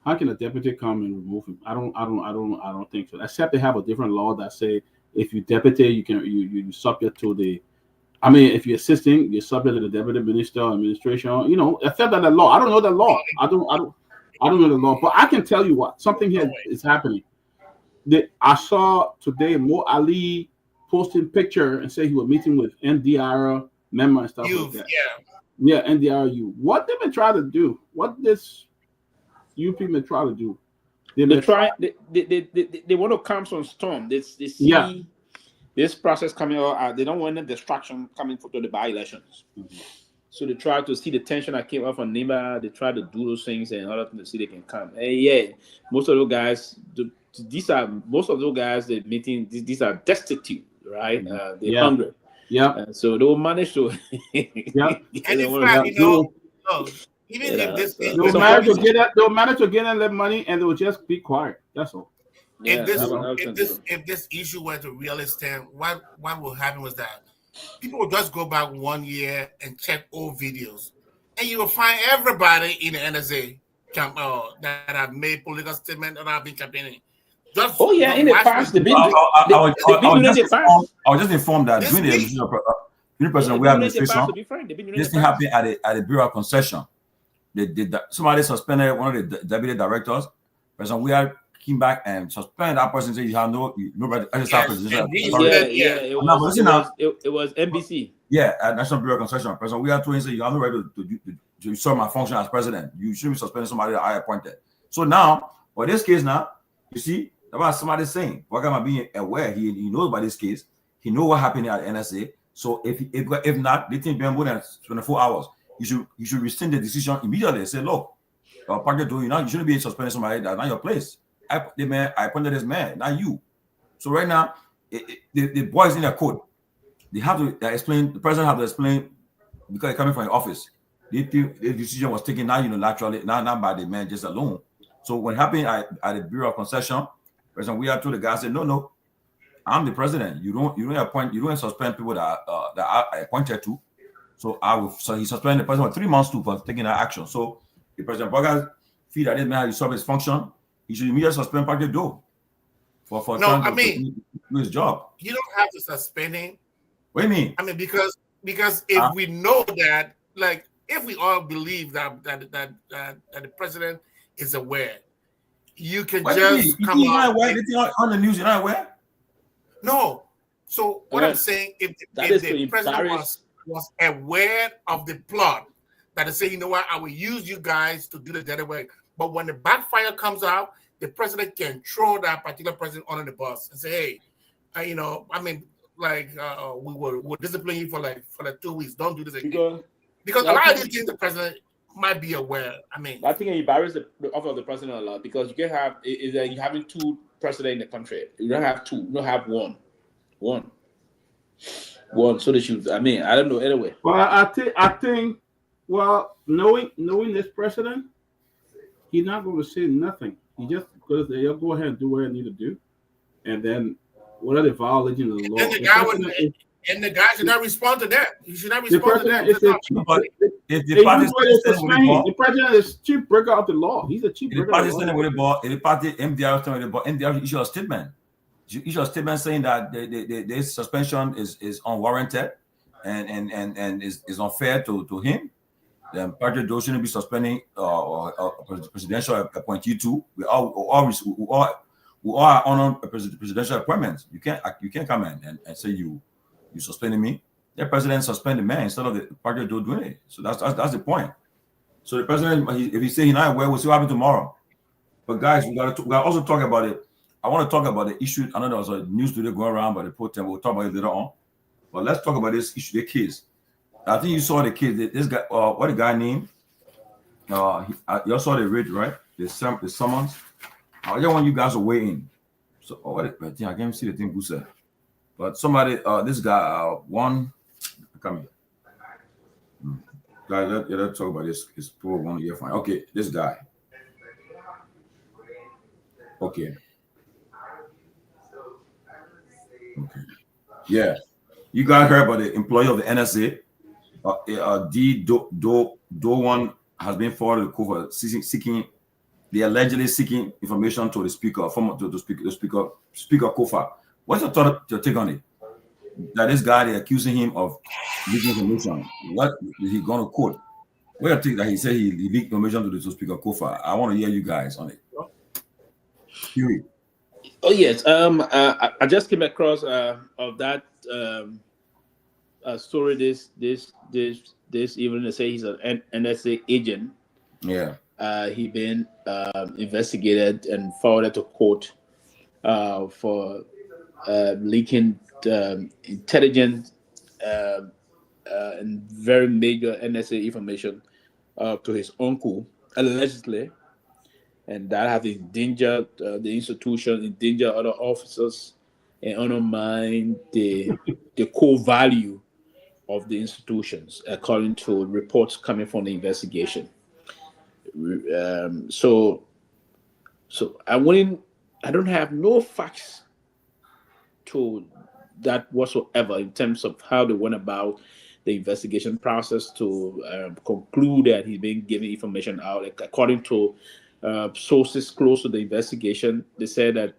S6: how can a deputy come and remove him? I don't think so. Except they have a different law that say if you deputy, you subject to the. I mean, if you're assisting, you're subject to the deputy minister or administration. Except that the law. I don't know the law. I don't know the law, but I can tell you what something here is happening. I saw today Mo Ali posting picture and say he was meeting with NDR member and stuff like that. Yeah, NDRU. What they been trying to do? What this UP been trying to do? They want to calm some storm. They see this process coming out. They don't want any distraction coming to the by-elections. So they try to see the tension that came up on Nima. They try to do those things and other things to see they can come. And most of those guys, most of those guys they're meeting. These are destitute, right? They're hungry. Yeah. So they will manage to.
S8: And in fact, even if this,
S6: they'll manage to get that money, and they will just be quiet. That's all.
S8: If this issue were to really stand, what will happen was that people will just go back 1 year and check old videos, and you will find everybody in the NSA camp that have made political statements and have been campaigning.
S7: In the past,
S5: I was just informed that during the President Weah administration, this thing happened at the Bureau of Concession. Somebody suspended one of the deputy directors. President Weah came back and suspended that person. Said you have nobody.
S7: It was NBC.
S5: Yeah, at National Bureau of Concession. President Weah told him say you have no right to serve my function as president. You shouldn't be suspending somebody that I appointed. So now, for this case now, you see. That's what somebody saying. Wakama being aware, he knows about this case. He knows what happened at NSA. So if not, they think more than 24 hours. You should rescind the decision immediately. Say, look, partner doing you shouldn't be suspending somebody that's not your place. I appointed this man, not you. So right now, the boys in their court, they have to explain. The president have to explain because they're coming from the office. The decision was taken not unilaterally, not by the man just alone. So what happened at the Bureau of Concession? President Weah told the guy, said, no, I'm the president. You don't suspend people that I appointed to. So he suspended the president for 3 months too for taking that action. So the President Boga feel that this man has served his function, he should immediately suspend Parker Doe for trying to do his job.
S8: You don't have to suspend him.
S5: What do you mean?
S8: I mean, because if we know that, like, if we all believe that the president is aware, you can just come
S5: out. On the news, you're not aware?
S8: No. So what I'm saying, if the president was aware of the plot, that is saying, you know what, I will use you guys to do the dirty work. But when the backfire comes out, the president can throw that particular president under the bus and say, hey, we'll discipline you for 2 weeks. Don't do this again. Because a lot of these things the president might be aware. I mean,
S7: I think he embarrassed the office of the president a lot because you can have is that you having two presidents in the country. You don't have two. You don't have one. So they should. I mean, I don't know anyway.
S6: Well, I think. Well, knowing this president, he's not going to say nothing. He just goes there. He'll go ahead and do what I need to do, and then what are the violations of the law?
S8: And the guy should not respond to that. He should not
S6: The
S8: respond to
S6: president
S8: that.
S6: is the president is chief breaker of the law. He's a chief breaker of the law.
S5: If the party MDR standing with the ball, MDR issue a statement. Issue a statement saying that this suspension is unwarranted and is unfair to him. Then party those shouldn't be suspending presidential appointee too. We all are on presidential appointments. You can't come in and say you suspending me. The president suspend the man instead of the party doing it. So that's the point. So the president, if he say he's not aware, we'll see what happens tomorrow. But guys, we gotta also talk about it. I want to talk about the issue. I know there was a news today going around by the protest. We'll talk about it later on. But let's talk about this issue, the kids. I think you saw the kids. This guy, what the guy named? You saw the read, right? The summons. I just want you guys to weigh in. So, I can't even see the thing who said. But somebody, this guy, come here. Guys, let's talk about this. It's poor 1 year fine. Okay, this guy. Okay. Yeah. You guys heard about the employee of the NSA? D. One has been forwarded to court seeking. They allegedly seeking information to the speaker, Speaker Kofa. What's your take on it? That this guy, they're accusing him of leaking information. What is he going to quote? What do you think that he said he leaked information to the Speaker Kofa? I want to hear you guys on it. Pewee.
S7: Oh yes. I just came across of that story this evening. They say he's an NSA agent.
S5: Yeah.
S7: He been investigated and forwarded to court for leaking intelligence and very major NSA information to his uncle, allegedly, and that have endangered the institution, endangered other officers, and undermine the core value of the institutions, according to reports coming from the investigation. So I don't have no facts to that whatsoever in terms of how they went about the investigation process to conclude that he's been giving information out. Like, according to sources close to the investigation, they said that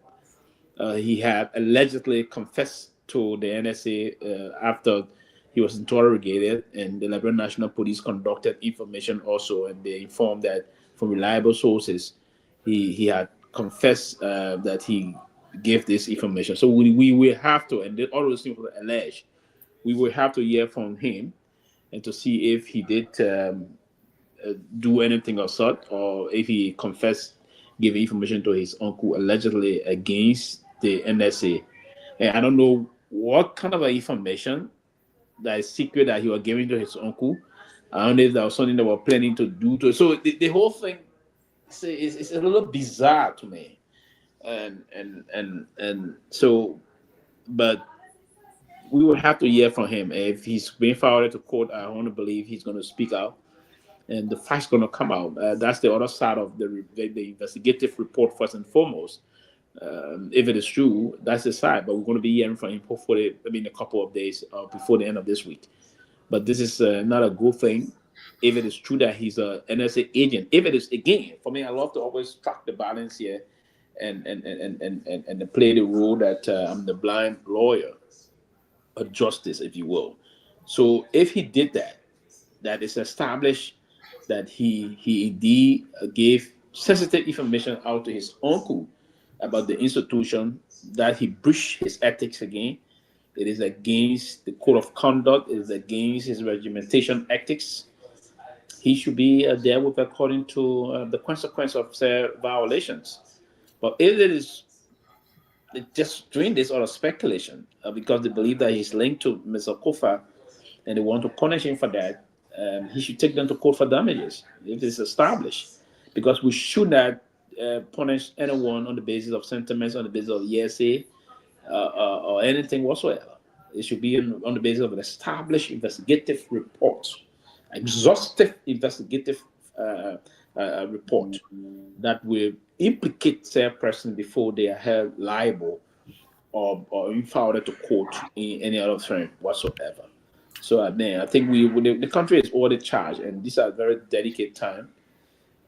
S7: he had allegedly confessed to the NSA after he was interrogated, and the Liberia National Police conducted information also, and they informed that from reliable sources, he had confessed that he gave this information. So we will have to, and all those things were alleged, we will have to hear from him and to see if he did do anything of sort, or if he confessed giving information to his uncle allegedly against the NSA. And I don't know what kind of information that is secret that he was giving to his uncle. I don't know if that was something they were planning to do to. So the whole thing is a little bizarre to me, and so, but we will have to hear from him. If he's being forwarded to court, I want to believe he's going to speak out, and the facts going to come out. That's the other side of the investigative report first and foremost. If it is true, that's the side. But we're going to be hearing from him hopefully, a couple of days before the end of this week. But this is not a good thing. If it is true that he's an NSA agent, if it is, again, for me, I love to always track the balance here and play the role that I'm the blind lawyer of justice, if you will. So if he did that is established that he indeed gave sensitive information out to his uncle about the institution, that he breached his ethics again. It is against the code of conduct. It is against his regimentation ethics. He should be dealt with according to the consequence of violations. But if it is just doing this out of speculation, because they believe that he's linked to Mr. Kofa and they want to punish him for that, he should take them to court for damages if it's established, because we should not punish anyone on the basis of sentiments, on the basis of hearsay, or anything whatsoever. It should be on the basis of an established investigative report, exhaustive investigative report that will implicate said person before they are held liable or filed to court in any other firm whatsoever. So I think the country is already charged, and these are very delicate time,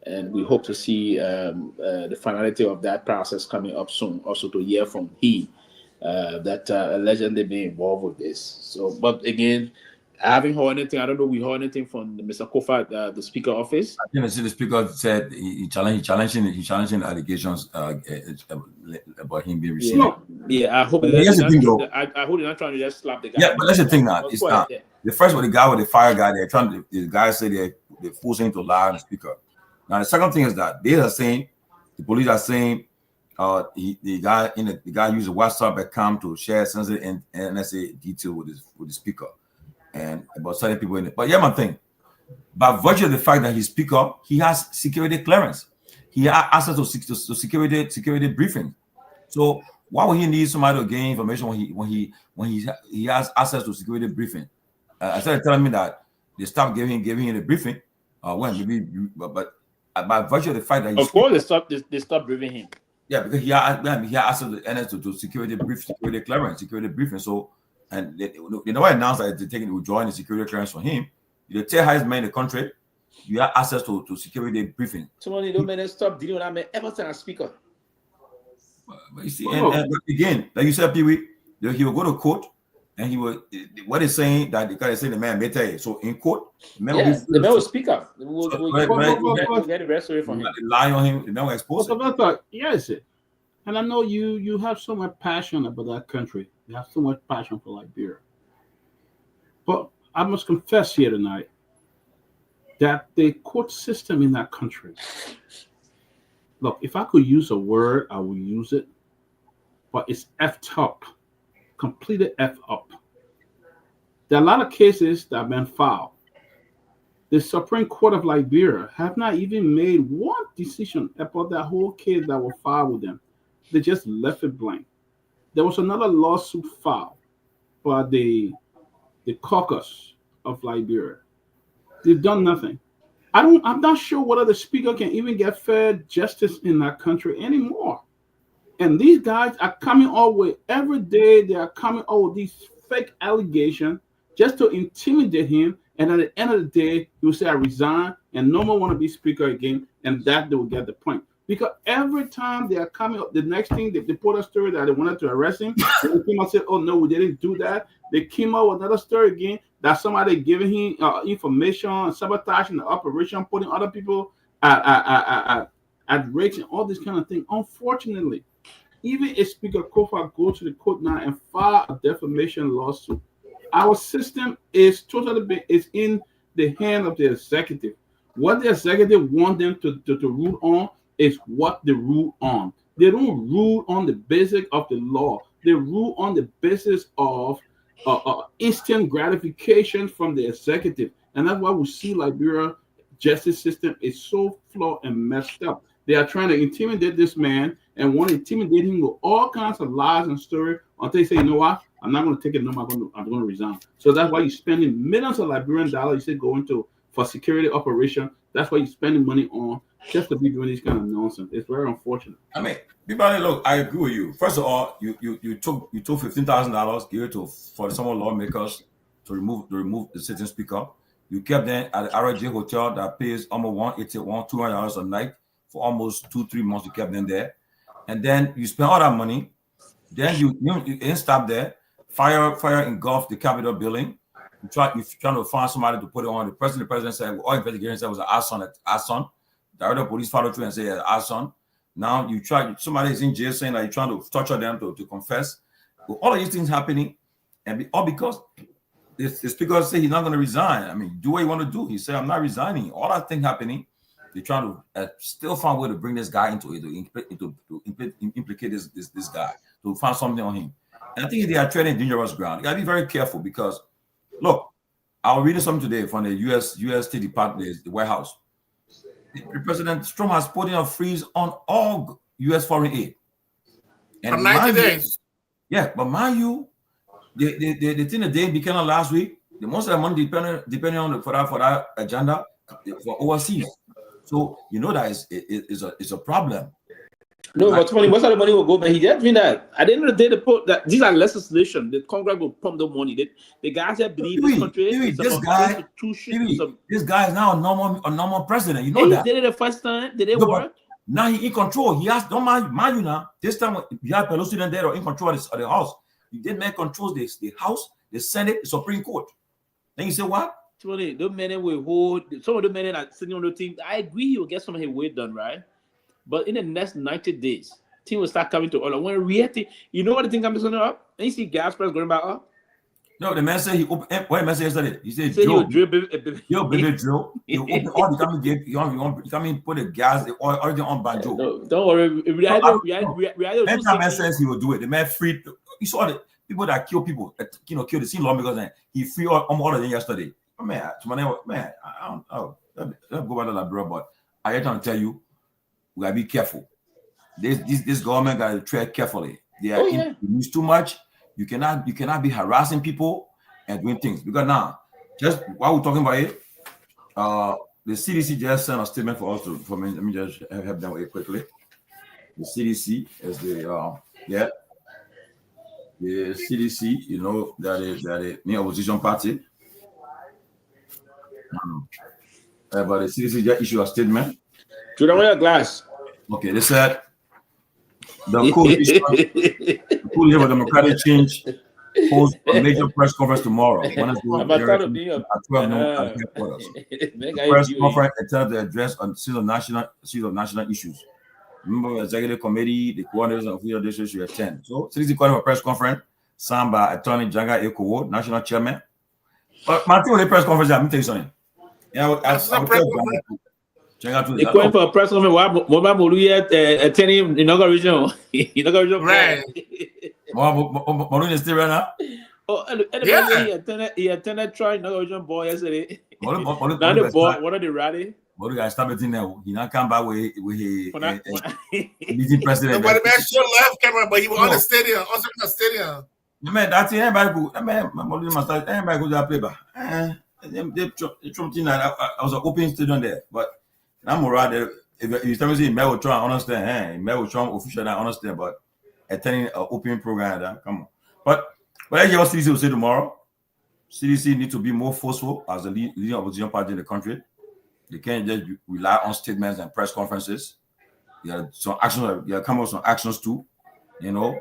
S7: and we hope to see the finality of that process coming up soon. Also to hear from he that allegedly be involved with this. So, but again, I haven't heard anything. I don't know. We heard anything from Mr. Kofa, the Speaker office.
S5: I think the Speaker said he challenging allegations about him being received.
S7: Yeah, I hope.
S5: Here's the thing, though.
S7: I hope they're not trying to just slap the guy.
S5: Yeah, but that's the thing now. It's not the first one. The guy with the fire guy. They're trying to. The guy said they forcing him to lie on the Speaker. Now the second thing is that they are saying, the police are saying, the guy used a WhatsApp account to share sensitive and NSA detail with the Speaker, and about certain people in it. But yeah, one thing, by virtue of the fact that he's Speaker, he has security clearance. He has access to security briefing. So why would he need somebody to gain information when he has access to security briefing? I started telling me that they stopped giving him the briefing. But by virtue of the fact that
S7: of course they stopped briefing him.
S5: Yeah, because he had access to NS to security clearance, security briefing. So, and they never announced that they're withdrawing the security clearance from him. The third highest man in the country, you have access to security briefing.
S7: Somebody don't man stop dealing with that man ever since a Speaker.
S5: But you see, and again, like you said, Pewee, he will go to court, and he will. What is saying that the guy is saying the man better. So in court, the man
S7: will speak up. We'll get the rest of it from him.
S5: Lie on him, the man will expose him.
S6: Yes, and I know you have so much passion about that country. You have so much passion for Liberia. But I must confess here tonight that the court system in that country. Look, if I could use a word, I would use it, but it's effed up, completely effed up. There are a lot of cases that have been filed. The Supreme Court of Liberia have not even made one decision about that whole case that was filed with them. They just left it blank. There was another lawsuit filed by the caucus of Liberia. They've done nothing. I'm not sure whether the Speaker can even get fair justice in that country anymore. And these guys are coming out with every day. They are coming out with these fake allegations just to intimidate him. And at the end of the day, he will say, "I resign," and no more want to be Speaker again. And that they will get the point. Because every time they are coming up, the next thing they put a story that they wanted to arrest him. They came out and said, "Oh no, we didn't do that." They came out with another story again that somebody giving him information, sabotaging the operation, putting other people at risk, and all this kind of thing. Unfortunately, even if Speaker Kofa goes to the court now and file a defamation lawsuit, our system is is in the hand of the executive. What the executive want them to rule on is what they rule on. They don't rule on the basic of the law. They rule on the basis of instant gratification from the executive. And that's why we see Liberia justice system is so flawed and messed up. They are trying to intimidate this man and want to intimidate him with all kinds of lies and stories until they say, "You know what? I'm not going to take it no more. I'm going to resign." So that's why you're spending millions of Liberian dollars. You say going for security operation. That's why you're spending money on just to be doing this kind of nonsense. It's very unfortunate.
S5: I mean, Peabody, look, I agree with you. First of all, you took $15,000, gave it for some lawmakers to remove the sitting Speaker. You kept them at the RJ hotel that pays almost $200 a night for almost 2-3 months. You kept them there, and then you spent all that money. Then you didn't stop there. Fire engulfed the Capitol building. You're trying to find somebody to put it on. The president said, all investigators said it was an arson. The other police followed through and said it's arson. Now somebody is in jail saying that you're trying to torture them to confess. But all of these things happening, and all because the Speaker said he's not going to resign. I mean, do what you want to do. He said, "I'm not resigning." All that thing happening, they're trying to still find a way to bring this guy into it, to implicate this guy, to find something on him. And I think they are treading dangerous ground. You got to be very careful because, look, I was reading something today from the U.S. State Department, the White House. President Trump has put in a freeze on all U.S. foreign aid. And
S8: for 90 days.
S5: Yeah, but mind you, the thing that they became last week, the most of the money depending on for that agenda for overseas. So you know that it's a problem.
S7: No, but funny, most of the money will go, but he didn't mean that. At the end of the day, they put that these are legislation. The Congress will pump the money. The guys that believe this country.
S5: This guy is now a normal president. You know that.
S7: He did it the first time. Did it work?
S5: Now he in control. He has don't mind you now. This time you have Pelosi there or in control of the House. You did make controls the House, the Senate, the Supreme Court. Then you say what?
S7: Those men will hold some of the men that are sitting on the team. I agree, you'll get some of his weight done, right? But in the next 90 days, team will start coming to order. When reality, you know what the thing comes up? And you see gas price going back up.
S5: No, the man said he opened. What the man said yesterday? He said,
S7: he'll drill,
S5: baby drill. He open all the coming put the gas, the oil, everything on banjo.
S7: No, don't worry.
S5: Next time man says he will do it. The man free. You saw the people that kill people, kill the scene lawmakers, and he free all of them yesterday. Man, I don't know. Let's go back to Liberia, but I have to tell you, we gotta be careful. This government gotta tread carefully. They are use too much. You cannot be harassing people and doing things, because now, just while we're talking about it, the CDC just sent a statement for us let me just have that way quickly. The CDC is the CDC, you know, that is the opposition party. But the CDC just issued a statement.
S7: Do you wear a glass?
S5: Okay, they said the coalition for democratic change holds a major press conference tomorrow. At 12 noon at headquarters. The press conference intended to address a series of national issues. Remember, the executive committee, the coordinators of official districts should attend. So, CDC called a press conference signed by Attorney General Eko, national chairman. But Martin, the press conference, let me tell you something. Yeah,
S7: They're going for a press conference. What attending inauguration?
S8: Right.
S5: Maureen is still right now?
S7: Oh, he attended Troy inauguration ball yesterday. Now the ball, what are they rally?
S5: What guys stop it in there? He not come back with his meeting president.
S8: But the man still left camera, but he was on the stadium, also in the stadium.
S5: Man, that's it. Everybody go. Everybody go to that play back. I was an open stadium there, but I'm alright. If you tell me, Mel will try and understand. Mel will try official, I understand, but attending an open program, come on. But what I hear CDC will say tomorrow, CDC need to be more forceful as the leading opposition party in the country. They can't just rely on statements and press conferences. You got some actions. You got to come up with some actions too. You know,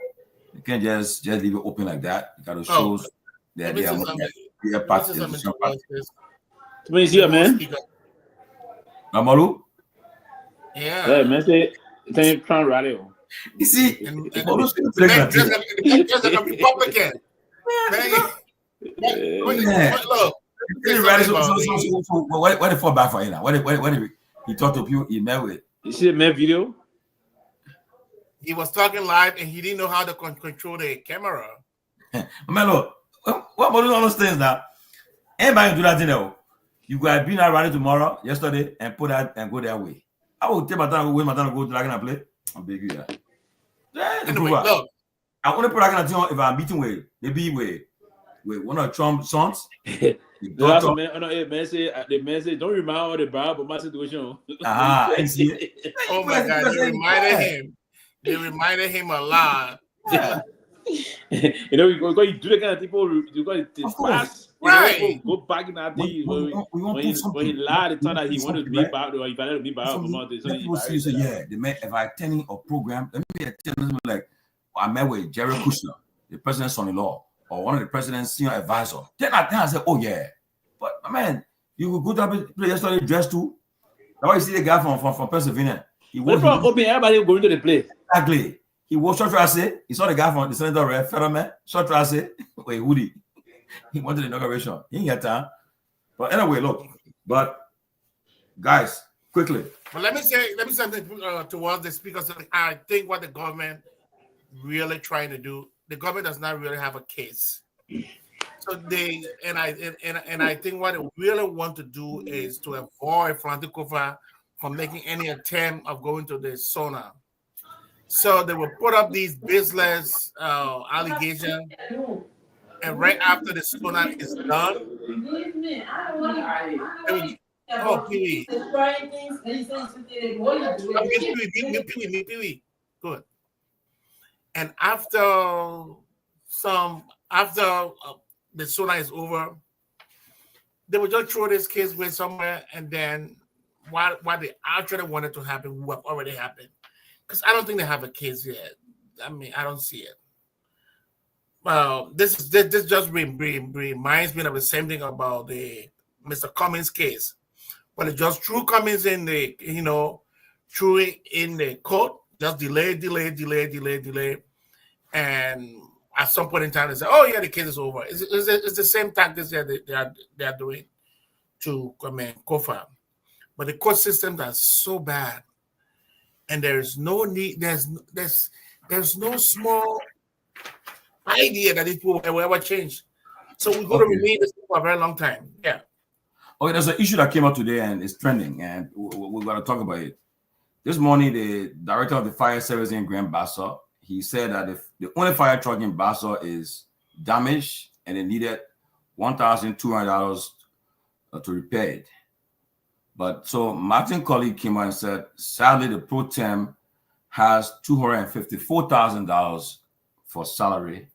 S5: you can't just leave it open like that. You got to show that they are part of the opposition party.
S7: What is here, man?
S5: Namalu?
S8: Yeah,
S7: man. Say trying radio.
S5: You see,
S8: just like a Republican. Look.
S5: What the fall back for you now? When he talked to people, he met with.
S7: You see the man video?
S8: He was talking live and he didn't know how to control the camera.
S5: Man, look, what Molu understands now? Anybody do that thing now? You got been out rally tomorrow, yesterday, and put that and go that way. I will take my time, go to Dragon and play. I'm big you.
S8: Anyway, look.
S5: I want to put Dragon if I'm meeting with maybe with one of Trump's sons.
S7: The man say, don't remind all the bad about my situation.
S5: I see it.
S8: Oh my God, they reminded him a lot.
S5: Yeah.
S7: You know, because you do the kind of people, you got to fast.
S8: Right.
S7: Go back in that day when he lied, it turned out he wanted to be bad, or he wanted to be bad.
S5: People say, yeah, they met if I attending a program, let me attend like I met with Jerry Kushner, the president's son-in-law, or one of the president's senior advisor. Then I said, oh yeah. But man, you would go to a play yesterday dressed too. That's why you see the guy from Pennsylvania.
S7: Everybody going to the play.
S5: Exactly. He was short tracing. He saw the guy from the Senator Red Federman, short tracing. Wait, Woody. He wanted the inauguration. He ain't got time. But anyway, look. But guys, quickly.
S8: But let me say something towards the speaker. So I think what the government really trying to do, the government does not really have a case. So they and I think what they really want to do is to avoid Frantic Kofa from making any attempt of going to the sauna. So they will put up these baseless allegations, and right after the sauna is done, they will, oh, Pewee. Pewee. Good. And after the sauna is over, they will just throw this case away somewhere, and then what they actually wanted to happen will have already happened. Because I don't think they have a case yet. I mean, I don't see it. This just reminds me of the same thing about the Mr. Cummings case. When they just threw Cummings in the, threw it in the court, just delay. And at some point in time, they say, "Oh yeah, the case is over." It's the same tactics that they are doing to Kofa, but the court systems are so bad, and there's no need. There's no small idea that it will ever change. So we're going to remain the same for a very long time. Yeah.
S5: Okay, there's an issue that came up today and it's trending, and we're going to talk about it. This morning, the director of the fire service in Grand Bassa, he said that if the only fire truck in Bassa is damaged and it needed $1,200 to repair it. But so Martin Colley came out and said, sadly, the pro tem has $254,000 for salary,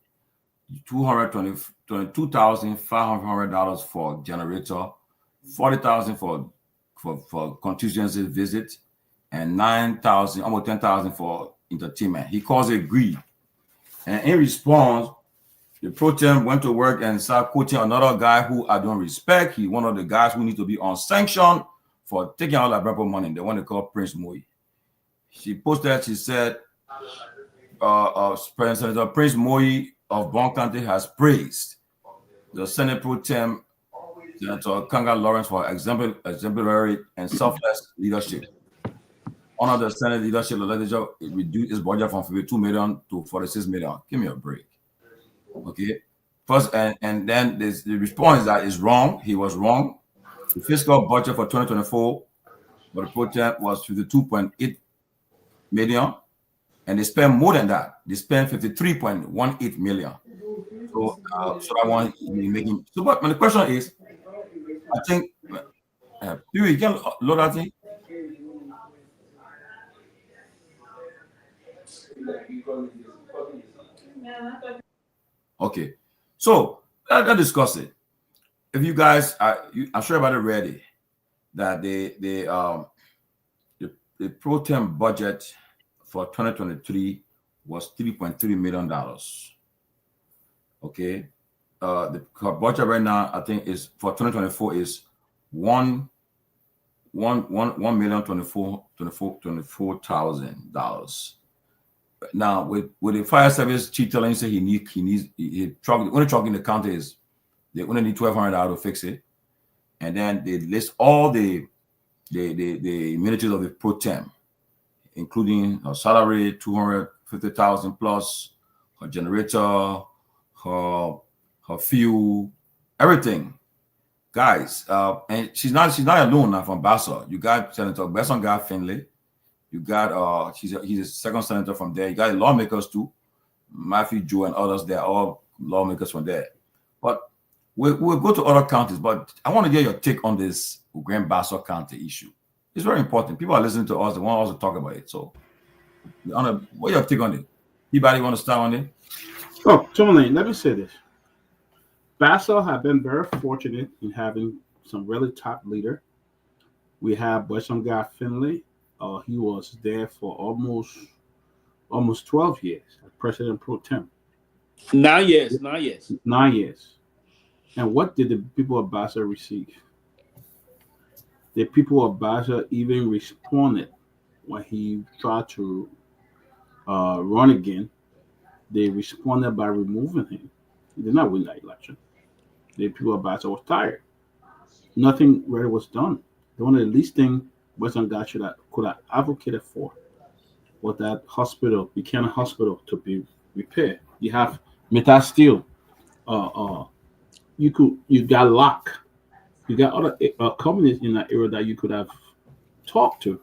S5: $222,500 for generator, $40,000 for contingency visit, and $9,000, almost $10,000 for entertainment. He calls it greed. And in response, the pro tem went to work and started quoting another guy who I don't respect. He's one of the guys who need to be on sanction for taking all that Brabant money. The one they call Prince Moyi. She posted, she said, Senator Prince Moyi of Bon County has praised the Senate pro tem, Senator Kanga Lawrence, for exemplary and selfless leadership. Under the Senate leadership, the legislature reduced its budget from 52 million to 46 million. Give me a break. Okay. First, and then the response that is wrong. He was wrong. The fiscal budget for 2024 for the pro tem was 52.8 million. And they spend more than that. They spend 53.18 million. So that one making. So, but the question is, I think, you can load that thing. Okay, so let's discuss it. If you guys, I'm sure everybody ready that the pro tem budget for 2023 was $3.3 million. Okay, the budget right now, I think, is for 2024 is $1,024,000. Now with the fire service chief telling you say he needs truck, the only truck in the county is they only need $1,200 to fix it, and then they list all the amenities of the pro tem, including her salary, $250,000 plus, her generator, her fuel, everything, guys. And she's not alone now from Bassa. You got Senator Besson, got Finley. You got he's a second senator from there. You got lawmakers too, Matthew Joe and others. They're all lawmakers from there. But we'll go to other counties. But I want to get your take on this Grand Bassa County issue. It's very important. People are listening to us. They want us to talk about it. So, what's your take on it? Anybody want to start on it?
S6: Oh, Tomalin, let me say this. Bassa have been very fortunate in having some really top leader. We have Boyson Guy Finley. He was there for almost 12 years as president pro tem.
S7: 9 years.
S6: 9 years. And what did the people of Bassa receive? The people of Bassa even responded when he tried to run again. They responded by removing him. He did not win that election. The people of Bassa was tired. Nothing really was done. One of the least things Western guy could have advocated for was that hospital, Buchanan Hospital, to be repaired. You have Metal Steel you got locked. You got other companies in that area that you could have talked to.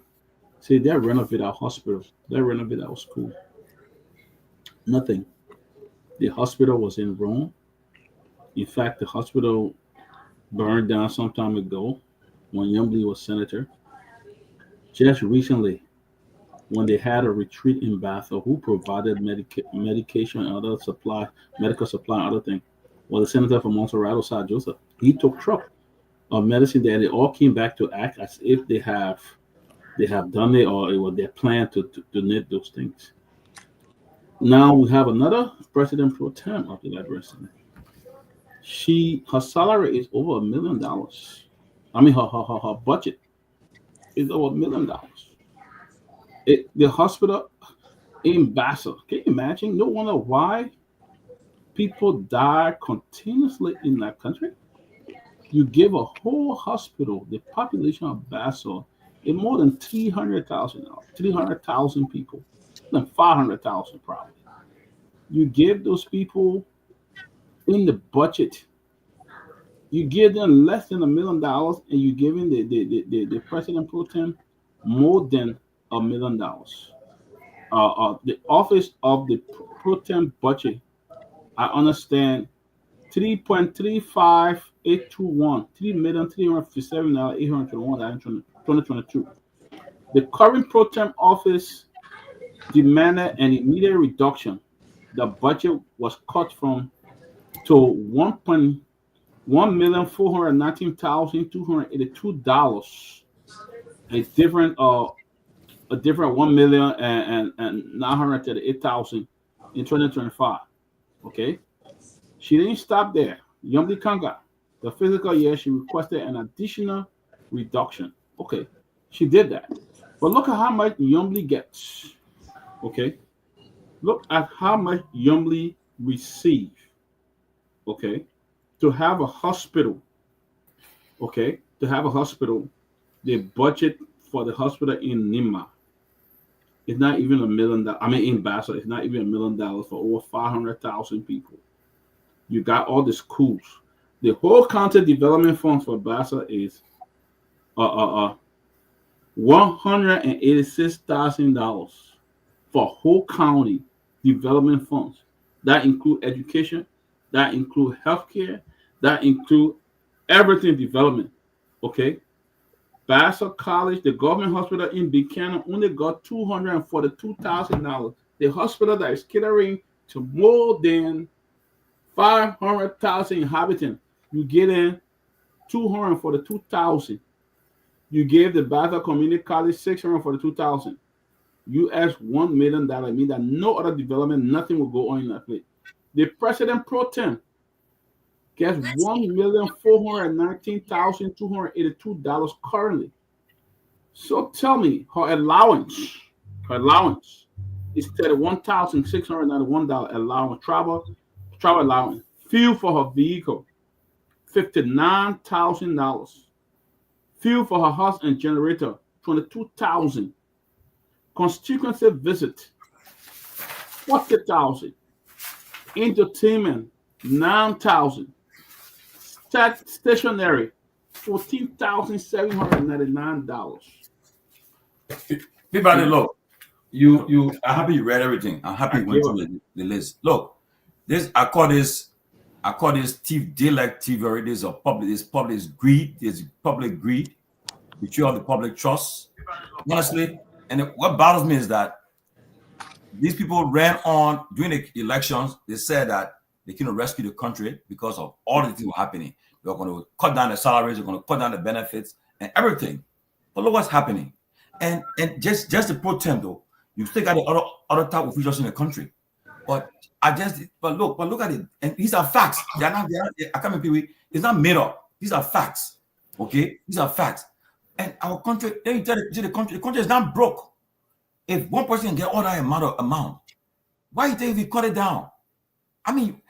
S6: Say they renovate our hospital, they renovate our school. Nothing. The hospital was in Rome. In fact, the hospital burned down some time ago when Youngbley was senator. Just recently, when they had a retreat in Bethel, who provided medication and other supply, medical supply and other things, was the senator from Monserrato, South Joseph. He took truck of medicine there. They all came back to act as if they have done it or it was their plan to donate those things. Now we have another president pro tem of the Liberia Senate. Her salary is over $1 million. I mean, her budget is over $1 million. The hospital in Bassa, can you imagine? No wonder why people die continuously in that country. You give a whole hospital, the population of Bassa, is more than 300,000 people, than 500,000 probably. You give those people in the budget, you give them less than $1 million, and you giving the president pro tem more than $1 million. The office of the pro tem budget, I understand, 3.35821, $3,357,821 in 2022. The current pro tem office demanded an immediate reduction. The budget was cut to $1,419,282, a different $1,938,000 in 2025. Okay, she didn't stop there. Youngbley Kanga, the fiscal year, she requested an additional reduction. Okay, she did that, but look at how much Youngbley gets. Okay, look at how much Youngbley receives. Okay, to have a hospital. Okay, to have a hospital, the budget for the hospital in Nima is not even $1 million. I mean, in Bassa, it's not even $1 million for over 500,000 people. You got all the schools. The whole county development fund for Bassa is $186,000 for whole county development funds. That include education, that include healthcare, that include everything development. Okay. Bassa College, the government hospital in Buchanan, only got $242,000. The hospital that is catering to more than 500,000 inhabitants, you get in $242,000. You gave the Bassa Community College $642,000. US $1 million. Means that no other development, nothing will go on in that place. The president pro tem gets $1,419,282 currently. So tell me, her allowance is $31,691 allowance, travel allowance. Fuel for her vehicle, $59,000. Fuel for her house and generator, $22,000. Constituency visit, $40,000. Entertainment, $9,000. Stationery, $14,799.
S5: Peabody, look, I'm happy you read everything. I'm happy you went through the list. Look, I call this thief, like thief already. There's greed, there's public greed, betrayal of the public trust. Honestly, and what bothers me is that these people ran on during the elections. They said that they couldn't rescue the country because of all the things were happening. They're going to cut down the salaries, they're going to cut down the benefits and everything. But look what's happening. And just the pro tem though, you still got the other top officials in the country. But look at it. And these are facts. They're not I can't Pewee. It's not made up. These are facts. Okay? These are facts. And our country, then you tell the country is not broke. If one person can get all that amount, why you think if you cut it down? I mean,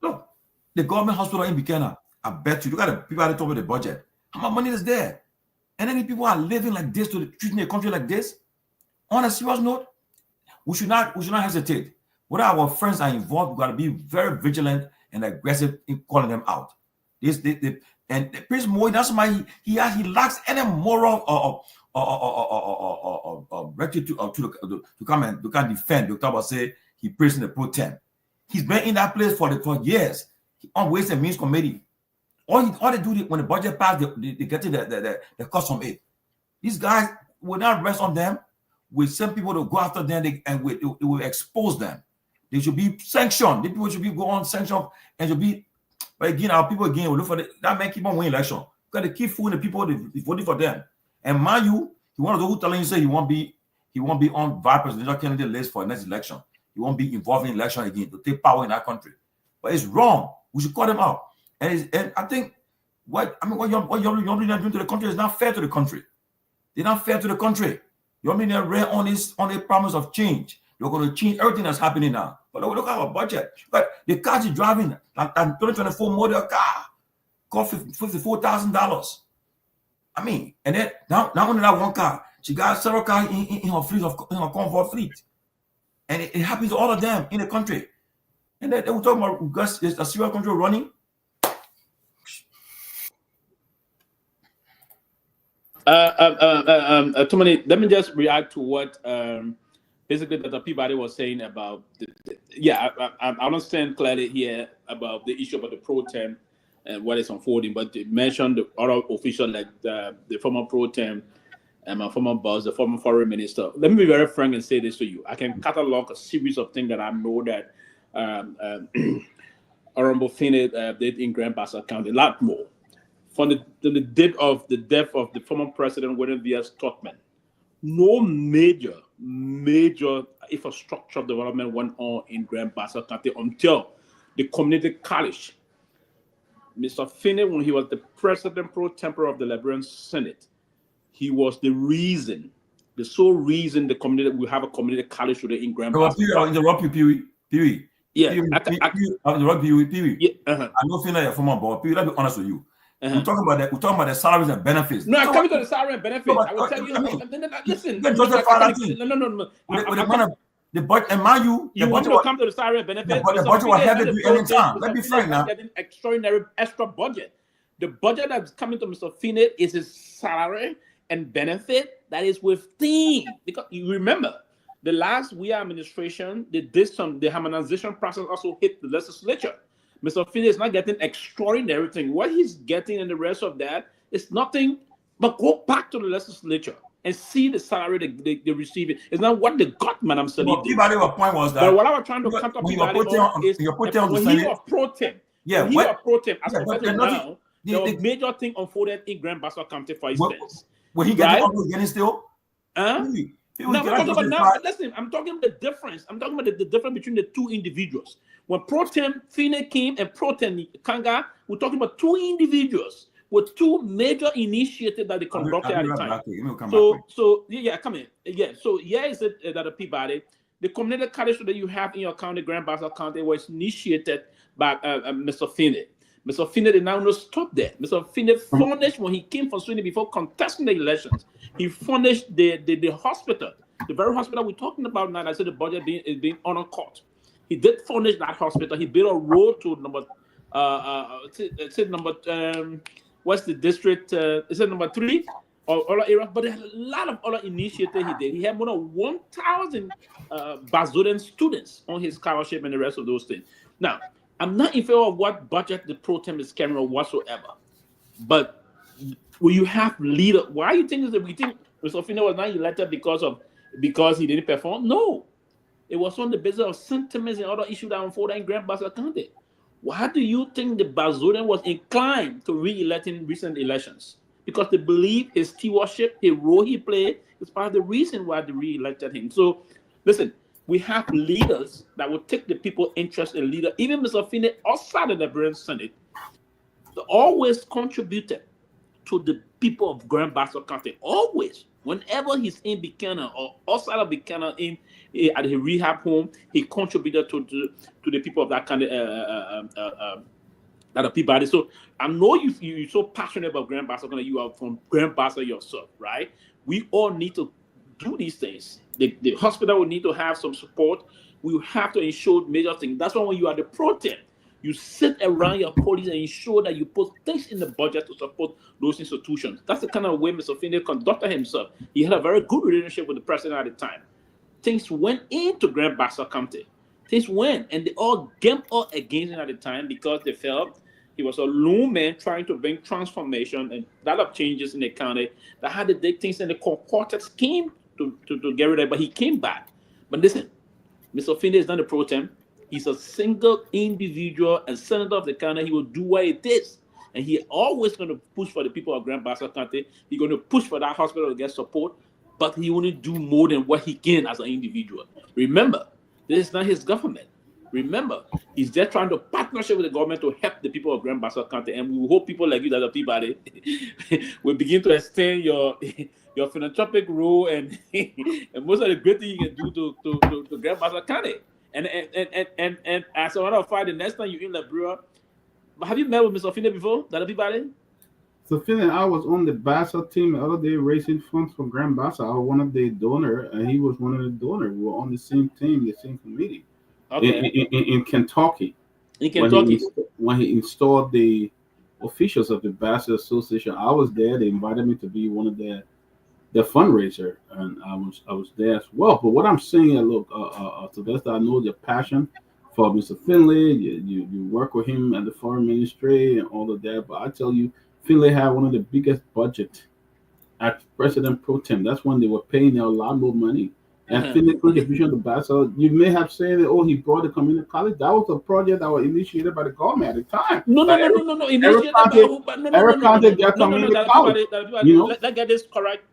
S5: look, the government hospital in Buchanan, I bet you, look at the people at the top of the budget. How much money is there? And then people are living like this, treating a country like this. On a serious note, we should not hesitate. Whether our friends are involved, we got to be very vigilant and aggressive in calling them out. And Prince Moy, that's why he lacks any moral or rectitude to come defend. The talk say he praising the pro tem. He's been in that place for years. On Ways and Means Committee. All they do when the budget passed, they get to the custom aid. These guys will not rest on them. We send people to go after them and it will expose them. They should be sanctioned. The people should be go on sanction and should be. But again, our people again will look for that man keep on winning election because they keep fooling the people voting for them. And mind you, he one of those who telling you say he won't be on vice presidential candidate list for the next election. He won't be involved in election again to take power in that country. But it's wrong. We should call them out. And I think what you're doing to the country is not fair to the country. They're not fair to the country. You're ran on a promise of change. You're going to change everything that's happening now. But look at our budget. But the car she's driving, a 2024 model car, cost $54,000. I mean, and then not only that one car, she got several cars in her fleet in her comfort fleet, and it happens to all of them in the country. And then they were talking about a serial control running.
S7: Tomalin, let me just react to what basically Dr. Peabody was saying about I understand clearly here about the issue about the pro tem and what is unfolding, but they mentioned the other official like the former pro tem and my former boss, the former foreign minister. Let me be very frank and say this to you. I can catalog a series of things that I know that Honorable Finney did in Grand Bassa County, a lot more. From the date of the death of the former president, William V.S. Torgbean, no major infrastructure development went on in Grand Bassa County until the community college. Mr. Finney, when he was the president pro tempore of the Liberian Senate, he was the sole reason the community will have a community college today in Grand Bassa.
S5: I'll interrupt you, Pewee.
S7: Yeah,
S5: I'll interrupt you, Pewee.
S7: Yeah,
S5: I know Finney is a former boss. Pewee, let me be honest with you. We're talking about the salaries and benefits.
S7: No, I'm coming to the salary and benefits. I will tell you. Listen.
S5: No. The budget, and mind you,
S7: you want to come to the salary and benefits.
S5: The budget will have to do any time. Let me frank now.
S7: Getting extraordinary extra budget. The budget that's coming to Mr. Finney is his salary and benefit that is within. Because you remember, the last Guar administration, the harmonization process also hit the legislature. Mr. Finney is not getting extraordinary thing. What he's getting and the rest of that is nothing but go back to the legislature and see the salary they receive. It's not what they got, Madam Sadiq.
S5: Peabody, your point was that.
S7: But what I was trying to come to Peabody is when he was pro tem.
S5: Yeah,
S7: when he was pro tem, as president now, there was major thing unfolded in Grand Bassa County for instance.
S5: Will he get getting still?
S7: No, I'm talking about now. Listen, I'm talking about the difference. I'm talking about the difference between the two individuals. When pro tem Finney came and pro tem Kanga, we're talking about two individuals with two major initiatives that they conducted at the time. Come in. Yeah, so is it that a Peabody, the community college that you have in your county, Grand Bassa County, was initiated by Mr. Finney. Mr. Finney did not stop there. Mr. Finney furnished, when he came from Sweden before contesting the elections, he furnished the hospital, the very hospital we're talking about now. I said the budget is being uncut. He did furnish that hospital. He built a road to what's the district? Is it number 3 or other areas? But there's a lot of other initiatives he did. He had more than 1,000 Bazodan students on his scholarship and the rest of those things. Now, I'm not in favor of what budget the pro tem is carrying or whatsoever. But when you have leader, why you think that we think Mr. Finney was not elected because he didn't perform? No. It was on the basis of sentiments and other issues that unfolded in Grand Bassa County. Why do you think the Bazodan was inclined to re-elect in recent elections? Because they believe his stewardship, the role he played, is part of the reason why they re-elected him. So, listen, we have leaders that will take the people's interest in leader. Even Mr. Finney, outside of the Liberian Senate, they always contributed to the people of Grand Bassa County. Always. Whenever he's in Buchanan or outside of Buchanan at his rehab home, he contributed to the people of that kind of that Peabody. So I know you're so passionate about Grand Bassa County. You are from Grand Bassa yourself, right? We all need to do these things. The hospital will need to have some support. We have to ensure major things. That's why when you are the pro tem, You sit around your colleagues and ensure that you put things in the budget to support those institutions. That's the kind of way Mr. Finlay conducted himself. He had a very good relationship with the president at the time. Things went into Grand Bassa County. Things went, and they all gambled against him at the time because they felt he was a lone man trying to bring transformation and a lot of changes in the county that had to take things in the concorded scheme to get rid of it, but he came back. But listen, Mr. Finlay is not a pro tem. He's a single individual and senator of the county. He will do what it is. And he always going to push for the people of Grand Bassa County. He's going to push for that hospital to get support, but he won't do more than what he can as an individual. Remember, this is not his government. Remember, he's just trying to partnership with the government to help the people of Grand Bassa County. And we hope people like you, that are Peabody, will begin to extend your philanthropic role and most of the great things you can do to Grand Bassa County. And as a matter of fact, the next time you're in Liberia, have you met with Mr. Finlay before? That Peabody?
S6: So Finlay, I was on the Bassa team the other day raising funds for Grand Bassa. I was one of the donors, and he was one of the donors. We were on the same team, the same committee. Okay. In Kentucky.
S7: In Kentucky.
S6: When he installed the officials of the Bassa Association, I was there. They invited me to be one of their fundraiser, and I was there as well. But what I'm saying, look, Sylvester, I know your passion for Mr. Finlay. You work with him at the foreign ministry and all of that. But I tell you, Finlay had one of the biggest budget at President Pro Tem. That's when they were paying a lot more money. And Finlay contribution to Bassa, you may have said that, he brought the community college. That was a project that was initiated by the government at the time.
S7: No. Initiated by who?
S6: Every county got community college.
S7: Let's get this correct.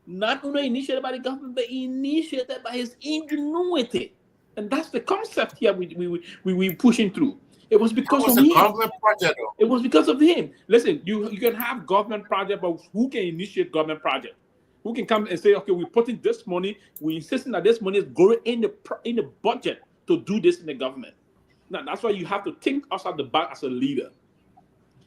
S7: Not only initiated by the government, but initiated by his ingenuity. And that's the concept here we pushing through. It was because of him.
S8: Government project.
S7: It was because of him. Listen, you can have government project, but who can initiate government project? Who can come and say, okay, we're putting this money, we're insisting that this money is going in the budget to do this in the government. Now, that's why you have to think outside the box as a leader.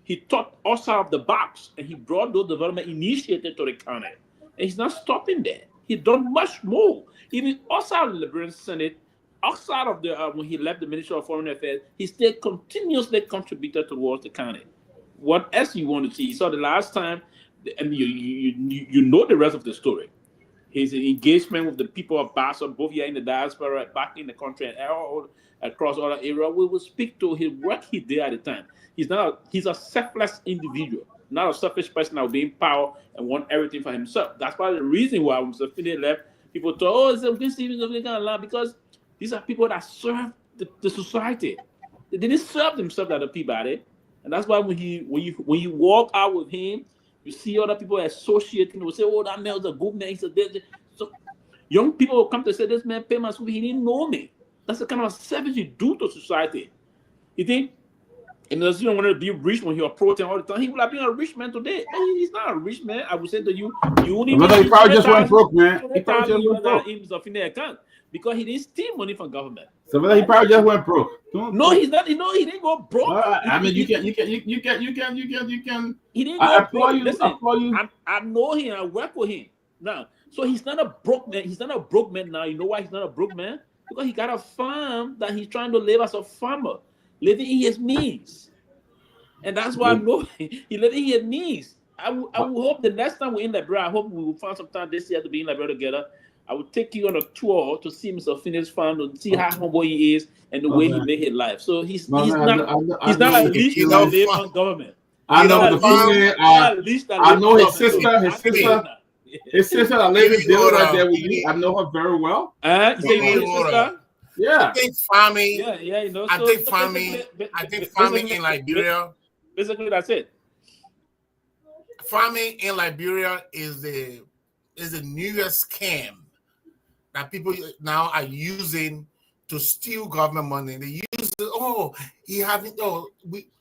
S7: He thought outside of the box, and he brought those development initiatives to the county. And he's not stopping there. He's done much more. Even outside of the Liberian Senate, outside of the when he left the Ministry of Foreign Affairs, he still continuously contributed towards the county. What else you want to see? You saw the last time, and you know the rest of the story. His engagement with the people of Bassa, both here in the diaspora, back in the country, and all across other areas, we will speak to his work he did at the time. He's a selfless individual, not a selfish person that will be in power and want everything for himself. That's why the reason why when Mr. Finlay left, people thought, it's a good Stevens of the land, because these are people that serve the society. They didn't serve themselves at the Peabody. And that's why when you walk out with him, you see other people associating, will say, oh, that man's a good man. He's a this. So young people will come to say, this man paid my school. He didn't know me. That's the kind of service you do to society. You think? And he doesn't want to be rich when he approached him all the time. He would have been a rich man today. He's not a rich man. I would say to you, you only
S6: he probably just went broke, man. He probably just went broke.
S7: Account because he didn't steal money from government.
S6: So he probably just went broke.
S7: No, he's not. He didn't go broke.
S6: I mean, you can. He
S7: didn't go broke. Listen, I know him. I work with him now. So he's not a broke man. He's not a broke man now. You know why he's not a broke man? Because he got a farm that he's trying to live as a farmer, living in his means. And that's why I know he living in his means. I will hope the next time we're in Liberia, I hope we will find some time this year to be in Liberia together. I will take you on a tour to see Mr. Finlay's farm, to see how humble he is and the way he made his life. So he's not a leash that live on government.
S6: I know the Finlay. I know his sister. His sister that lives in Delaware right there with me. I know her very well.
S7: You say you know his sister?
S6: Yeah.
S8: I think farming.
S7: Yeah, you know.
S8: I think farming in Liberia.
S7: Basically, that's it.
S8: Farming in Liberia is the newest scam that people now are using to steal government money. They use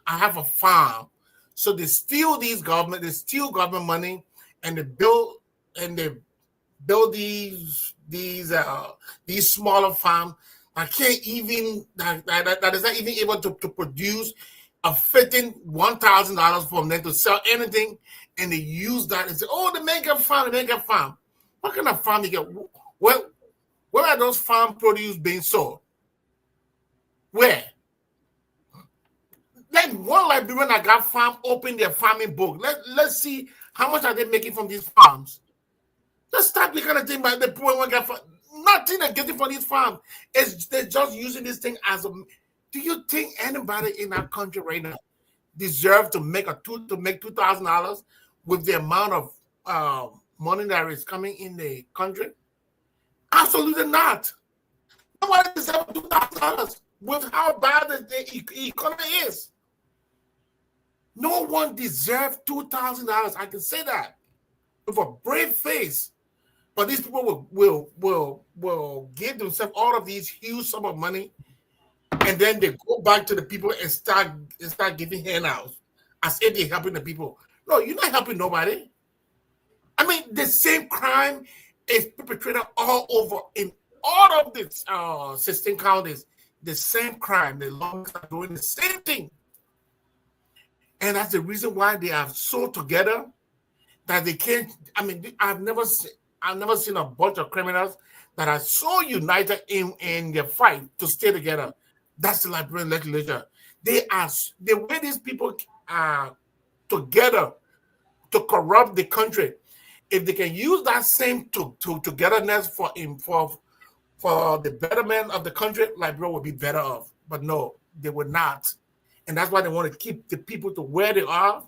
S8: I have a farm, so they steal government money, and they build these smaller farms that can't even that is not even able to produce a fitting $1,000 for them to sell anything, and they use that and say, oh, the mega farm. What kind of farm you get? Where are those farm produce being sold? Where? Then one Liberian that got farm open their farming book. Let's see how much are they making from these farms. Let's start the kind of thing by the poor one got nothing they're getting from these farms. They're just using this thing as a. Do you think anybody in our country right now deserve to make $2,000 with the amount of money that is coming in the country? Absolutely not. Nobody deserves $2,000 with how bad the economy is. No one deserves $2,000. I can say that with a brave face. But these people will give themselves all of these huge sum of money, and then they go back to the people and start giving handouts as if they're helping the people. No, you're not helping nobody. I mean, the same crime is perpetrated all over in all of these 16 counties. The same crime. The laws are doing the same thing. And that's the reason why they are so together that they can't. I mean, I've never seen a bunch of criminals that are so united in their fight to stay together. That's the Liberian legislature. They are the way these people are together to corrupt the country. If they can use that same togetherness for the betterment of the country, Liberia will be better off. But no, they will not. And that's why they want to keep the people to where they are.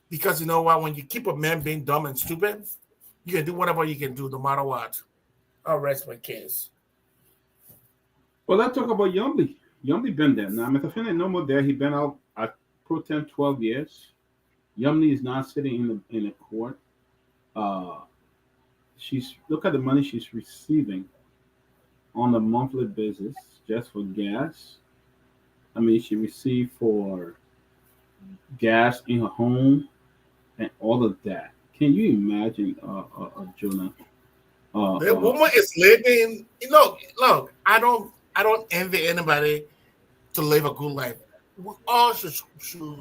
S8: Because you know what? When you keep a man being dumb and stupid, you can do whatever you can do, no matter what. I'll rest my case.
S6: Well, let's talk about Yumbi. Yumbi been there. Now, Mr. Finley no more there. He been out at pro tem 12 years. Yumbi is now sitting in a court. Look at the money she's receiving on a monthly basis just for gas. I mean, she received for gas in her home and all of that. Can you imagine, Jonah?
S8: The woman is living. Look, I don't envy anybody to live a good life. We all should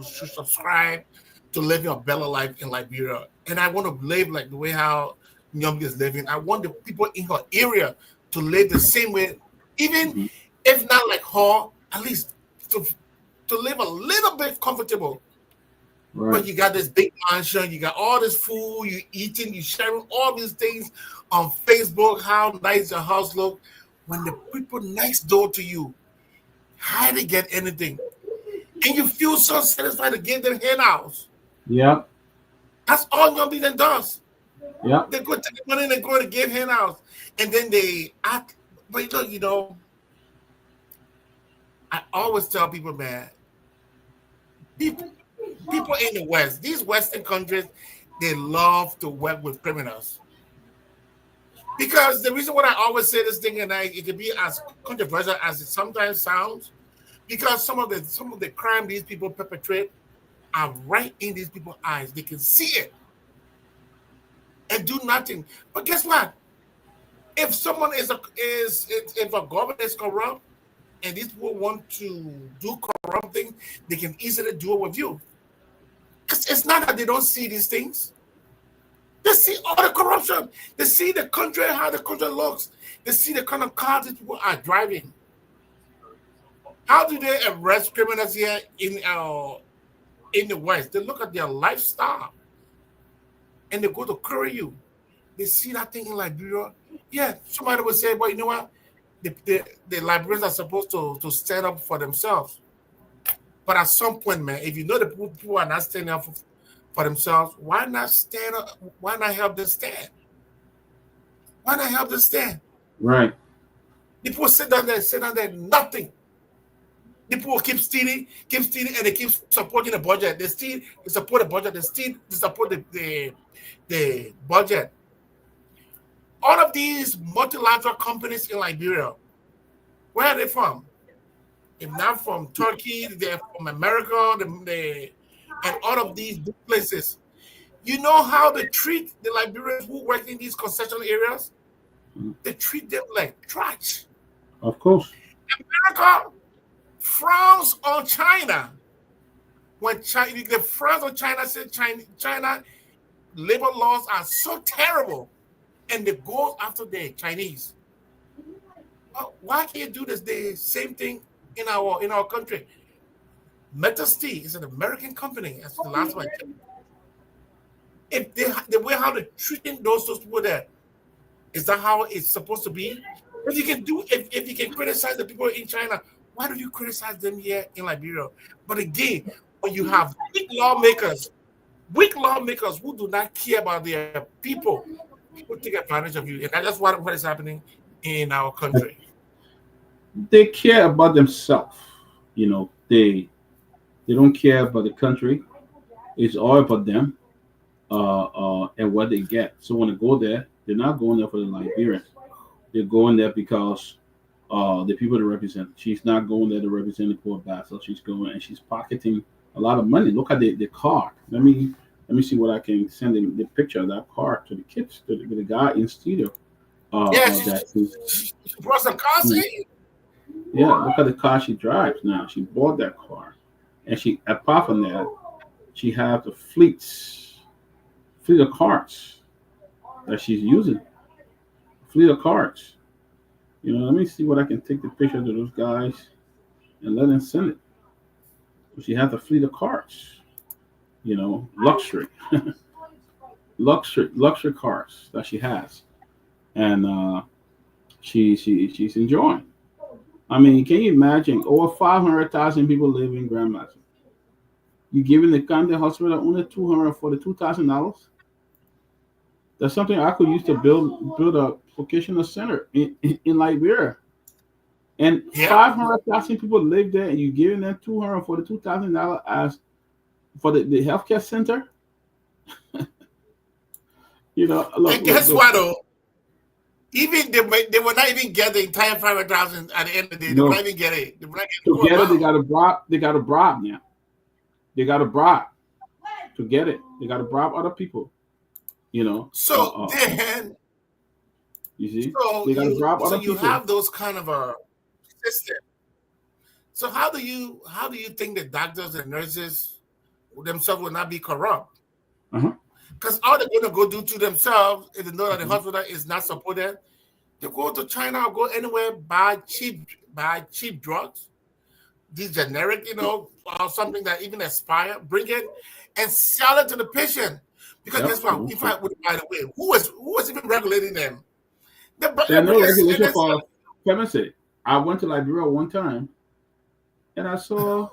S8: subscribe to living a better life in Liberia, and I want to live like the way how Nyambi is living. I want the people in her area to live the same way, even if not like her, at least to live a little bit comfortable. Right. But you got this big mansion, you got all this food, you eating, you sharing all these things on Facebook, how nice your house look. When the people next door to you hardly get anything, and you feel so satisfied to give them handouts. Yeah. That's all Nyambi then does. Yeah. They go take the money and they go to give handouts. And then they act, but I always tell people, man, people in the West, these Western countries, they love to work with criminals. Because the reason why I always say this thing, and it can be as controversial as it sometimes sounds, because some of the crime these people perpetrate are right in these people's eyes. They can see it and do nothing. But guess what? If someone if a government is corrupt and these people want to do corrupt things, they can easily do it with you. Because it's not that they don't see these things. They see all the corruption. They see the country, how the country looks. They see the kind of cars these people are driving. How do they arrest criminals here in the West? They look at their lifestyle and they go to query you. They see that thing in Liberia. Yeah, somebody will say, well, you know what? The Liberians are supposed to stand up for themselves. But at some point, man, if you know the people are not standing up for themselves, why not stand up? Why not help them stand? Why not help them stand? Right. The people sit down there, nothing. The people keep stealing, and they keep supporting the budget. They support the budget. They support the budget. All of these multilateral companies in Liberia, where are they from? If not from Turkey, they're from America, and all of these places. You know how they treat the Liberians who work in these concession areas? They treat them like trash. Of course. America frowns on China. When the frowns on China say China labor laws are so terrible, and they go after the Chinese. Why can't you do the same thing in our country? Metal Steel is an American company. That's the last one. If the way how they're treating those people there, is that how it's supposed to be? If you can if you can criticize the people in China, why do you criticize them here in Liberia? But again, when you have weak lawmakers who do not care about their people take advantage of you, and that's what is happening in our country.
S6: They care about themselves, They don't care about the country. It's all about them, and what they get. So when they go there, they're not going there for the Liberians. They're going there because the people to represent. She's not going there to represent the poor bastard. She's going and she's pocketing a lot of money. Look at the car. Let me see what I can send him the picture of that car to the kids, to the guy in studio.
S8: She brought some cars in.
S6: Yeah, look at the car she drives now. She bought that car, and she, apart from that, she has the fleet of cars that she's using. Fleet of cars. Let me see what I can take the picture of those guys and let them send it. She has a fleet of cars. Luxury, luxury cars that she has, and she's enjoying. I mean, can you imagine? Over 500,000 people live in Grand Master. You giving the county hospital only $242,000? That's something I could use to build a vocational center in Liberia. And 500,000 people live there, and you're giving them $242,000 as for the healthcare center.
S8: And guess what? Though, even they will not even get the entire 500,000 at the end of the day. They will not even get it.
S6: To get it, they got a bribe now. They got a bribe to get it. They got to bribe other people.
S8: So then,
S6: you see,
S8: so
S6: they got to bribe other
S8: you
S6: people.
S8: have those kind of a system. So how do you think the doctors and nurses themselves will not be corrupt? Because all they're going to go do to themselves, if they know that the hospital is not supported, they go to China or go anywhere, buy cheap drugs, these generic, or something that even expire, bring it and sell it to the patient. Because guess what? If by the way, who was even regulating them?
S6: There's no regulation for pharmacy. I went to Liberia one time, and I saw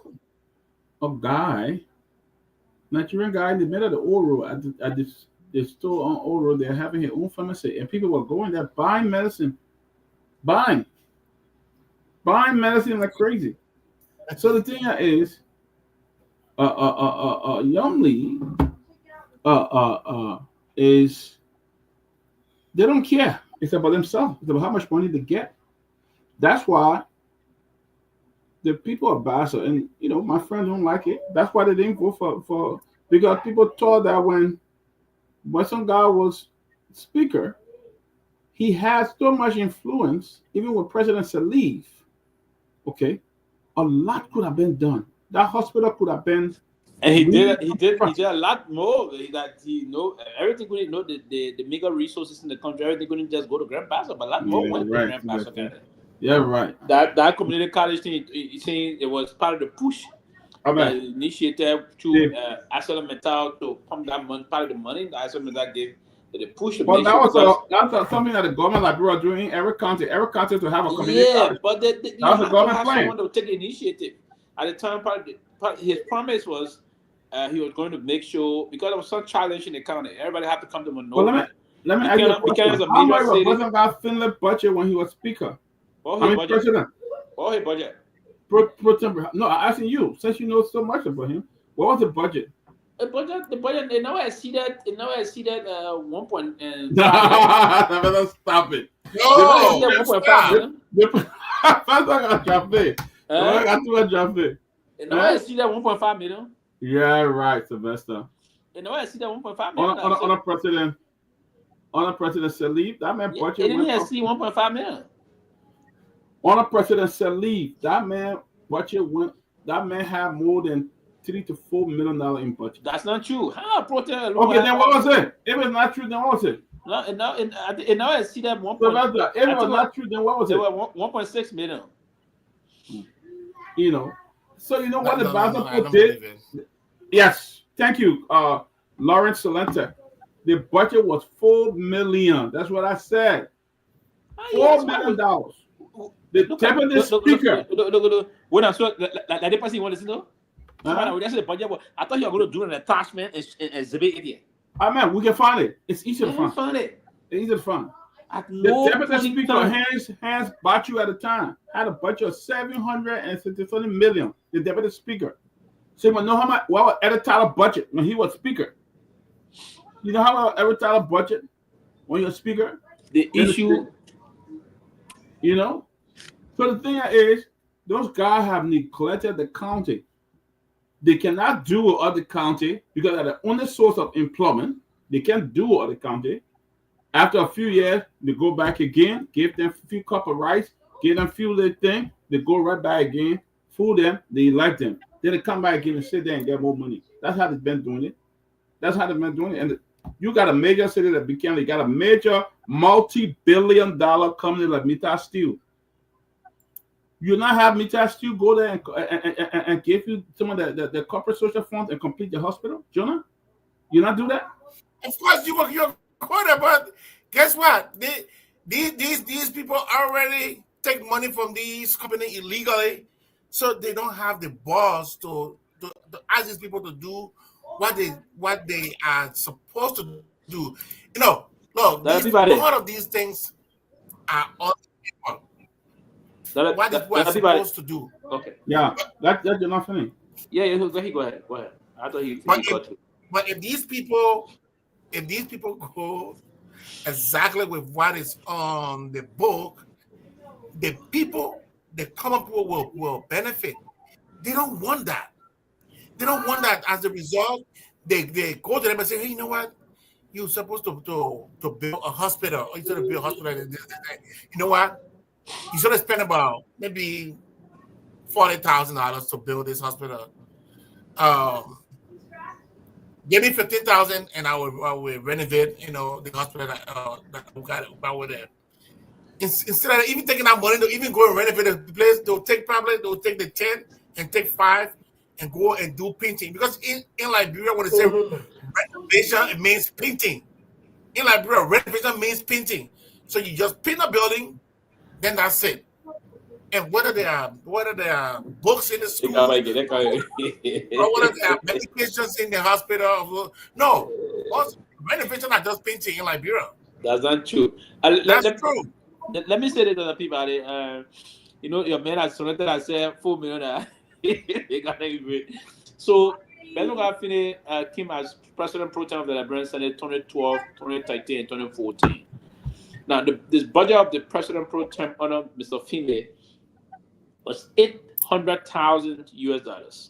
S6: a Nigerian guy in the middle of the old road at the store on old road. They're having his own pharmacy, and people were going there buying medicine, buying medicine like crazy. So the thing is, Young Lee, is they don't care. It's about themselves. It's about how much money they get. That's why the people are bastard, and my friends don't like it. That's why they didn't vote for because people thought that when some guy was speaker, he had so much influence, even with President Salif. Okay, a lot could have been done. That hospital could have been.
S7: And he did a lot more. That everything couldn't the mega resources in the country. Everything couldn't just go to Grand Paso, but a lot more went to Grand Paso.
S6: Yeah, right.
S7: That community college thing, saying it was part of the push initiated to ArcelorMittal to pump that money, part of the money that ArcelorMittal gave to the push.
S6: But that's something that the government like we are doing in every country to have a community college.
S7: But that's the government plan. Someone to take the initiative. At the time, his promise was he was going to make sure, because there was some challenge in the county, everybody had to come to Monroe.
S6: Let me ask you a question. How much was President Finley budget when he was speaker? President.
S7: What was his budget?
S6: No, I'm asking you, since you know so much about him, what was the budget?
S7: The budget, they never exceeded 1 point.
S6: Stop it.
S8: No,
S7: they 1.5 million. They never exceeded 1.5 million.
S6: Yeah, right, Sylvester.
S7: They never exceeded 1.5 million.
S6: On a President Salif, that man budget.
S7: It didn't exceed 1.5 million.
S6: On a President Salif, that man budget went. That man had more than $3 to $4 million in budget.
S7: That's not true. How
S6: okay, then what was it? If it's not true, then what was it?
S7: No, it now exceeded 1.
S6: If it was not true, then what was it?
S7: It was 1.6 million.
S6: So you know what the
S8: No, I
S6: Basel
S8: don't
S6: did?
S8: believe it.
S6: Yes, thank you, Lawrence Salenta. The budget was $4 million. That's what I said. $4 million. The deputy speaker.
S7: When I saw like the person you want to see, no? That's the budget. I thought you were going to do an attachment and exhibit it here.
S6: I mean, we can find it. It's easy to find.
S7: Find it.
S6: It's easy to find.
S7: The
S6: deputy speaker, Hans Bachu at the time, had a budget of $767 million. The deputy speaker. So you know how much? Well, at the title budget when he was speaker. You know how much every title budget when you're speaker?
S7: The issue.
S6: You know? So the thing is, those guys have neglected the county. They cannot do with other county because they're the only source of employment. They can't do with other county. After a few years, they go back again, give them a few cup of rice, give them a few little things, they go right back again, fool them, they elect them. Then they come back again and sit there and get more money. That's how they've been doing it. That's how they've been doing it. And you got a major city like Buchanan, you got a major multi-billion-dollar company like Mita Steel. You not have Mita Steel go there and give you some of the corporate social funds and complete the hospital, Jonah? You not do that?
S8: Of course, you're quota, but guess what? These people already take money from these companies illegally, so they don't have the balls to ask these people to do what they are supposed to do. You know, look, part of these things are on people. What they're supposed to do.
S7: Okay.
S6: Yeah, that's not funny.
S7: Yeah, go ahead. I thought he got to.
S8: But if these people go exactly with what is on the book, the people, the common people will benefit. They don't want that. They don't want that. As a result, they go to them and say, hey, you know what? You're supposed to build a hospital. Or you're supposed to build a hospital. You know what? You should have spent about maybe $40,000 to build this hospital. Give me $15,000 and I will renovate, the hospital that we got over there. Instead of even taking that money to even go and renovate the place, they'll take the 10 and take 5 and go and do painting. Because in Liberia, when they say renovation, it means painting. In Liberia, renovation means painting. So you just paint a building, then that's it. And whether there are books in the school, or whether there are medications in the hospital, no, renovation are just painting in Liberia.
S7: That's not true.
S8: That's true.
S7: Let me say that to the people. Your man has surrendered and said $4 million. So Ben Sanvee came as president pro tem of the Liberian Senate 2012, 2013, and 2014. Now, this budget of the president pro tem under Mr. Finlay was $800,000 US.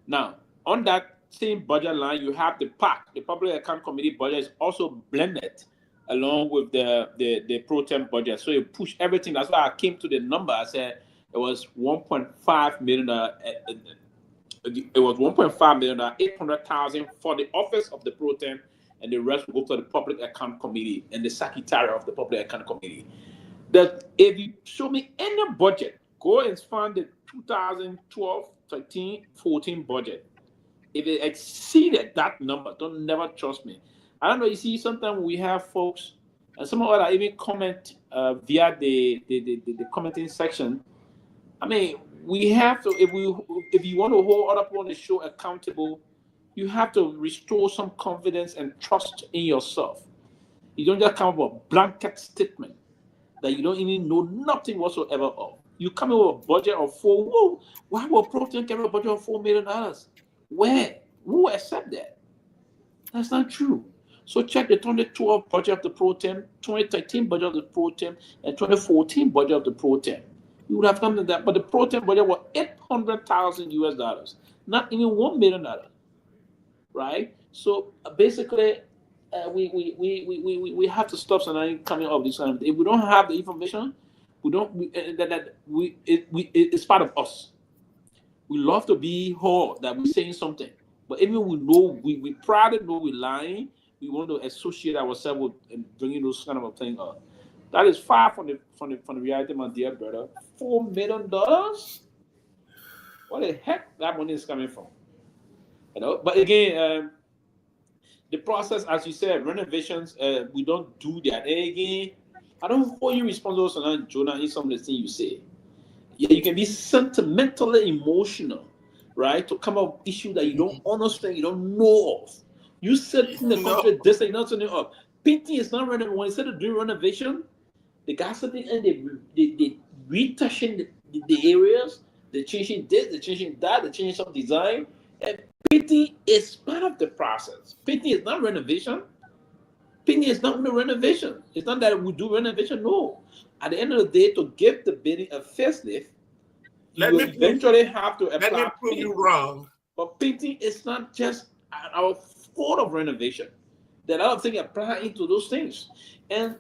S7: Now, on that same budget line, you have the PAC, the Public Account Committee budget is also blended along with the pro tem budget. So you push everything. That's why I came to the number. I said it was $1.5 million. It was $1.5 million, $800,000 for the office of the pro tem, and the rest will go to the Public Account Committee and the secretary of the Public Account Committee. That if you show me any budget, go and find the 2012, 13, 14 budget. If it exceeded that number, don't never trust me. I don't know. You see, sometimes we have folks, and some of us even comment via the commenting section. I mean, we have to, if you want to hold other people on the show accountable, you have to restore some confidence and trust in yourself. You don't just come up with a blanket statement that you don't even know nothing whatsoever of. You come in with a budget of why will pro tem carry a budget of $4 million? Where? Who accept that? That's not true. So check the 2012 budget of the pro tem, 2013 budget of the pro tem, and 2014 budget of the pro tem. You would have come to that, but the pro tem budget was $800,000 US, not even $1 million, right? So basically, we have to stop something coming up this time. If we don't have the information, it's part of us. We love to be heard that we're saying something, but even we know we proudly know we're lying. We want to associate ourselves with bringing those kind of things up. That is far from the reality, my dear brother. $4 million. What the heck that money is coming from? You know, but again, the process, as you said, renovations, we don't do that. And again, I don't hold you responsible for that, Jonah, in some of the things you say. Yeah, you can be sentimentally emotional, right? To come up with issues that you don't understand, you don't know of. You said in the country, this ain't not something up. Painting is not renovation. When instead of doing renovation, they got something and they retouching the areas, they're changing this, they're changing that, they're changing some design. And painting is part of the process. Painting is not renovation. Painting is not renovation. It's not that we do renovation. No. At the end of the day, to give the building a facelift, you eventually have to apply.
S8: Let me prove you wrong.
S7: But painting is not just our fault of renovation. There are a lot of things apply into those things. And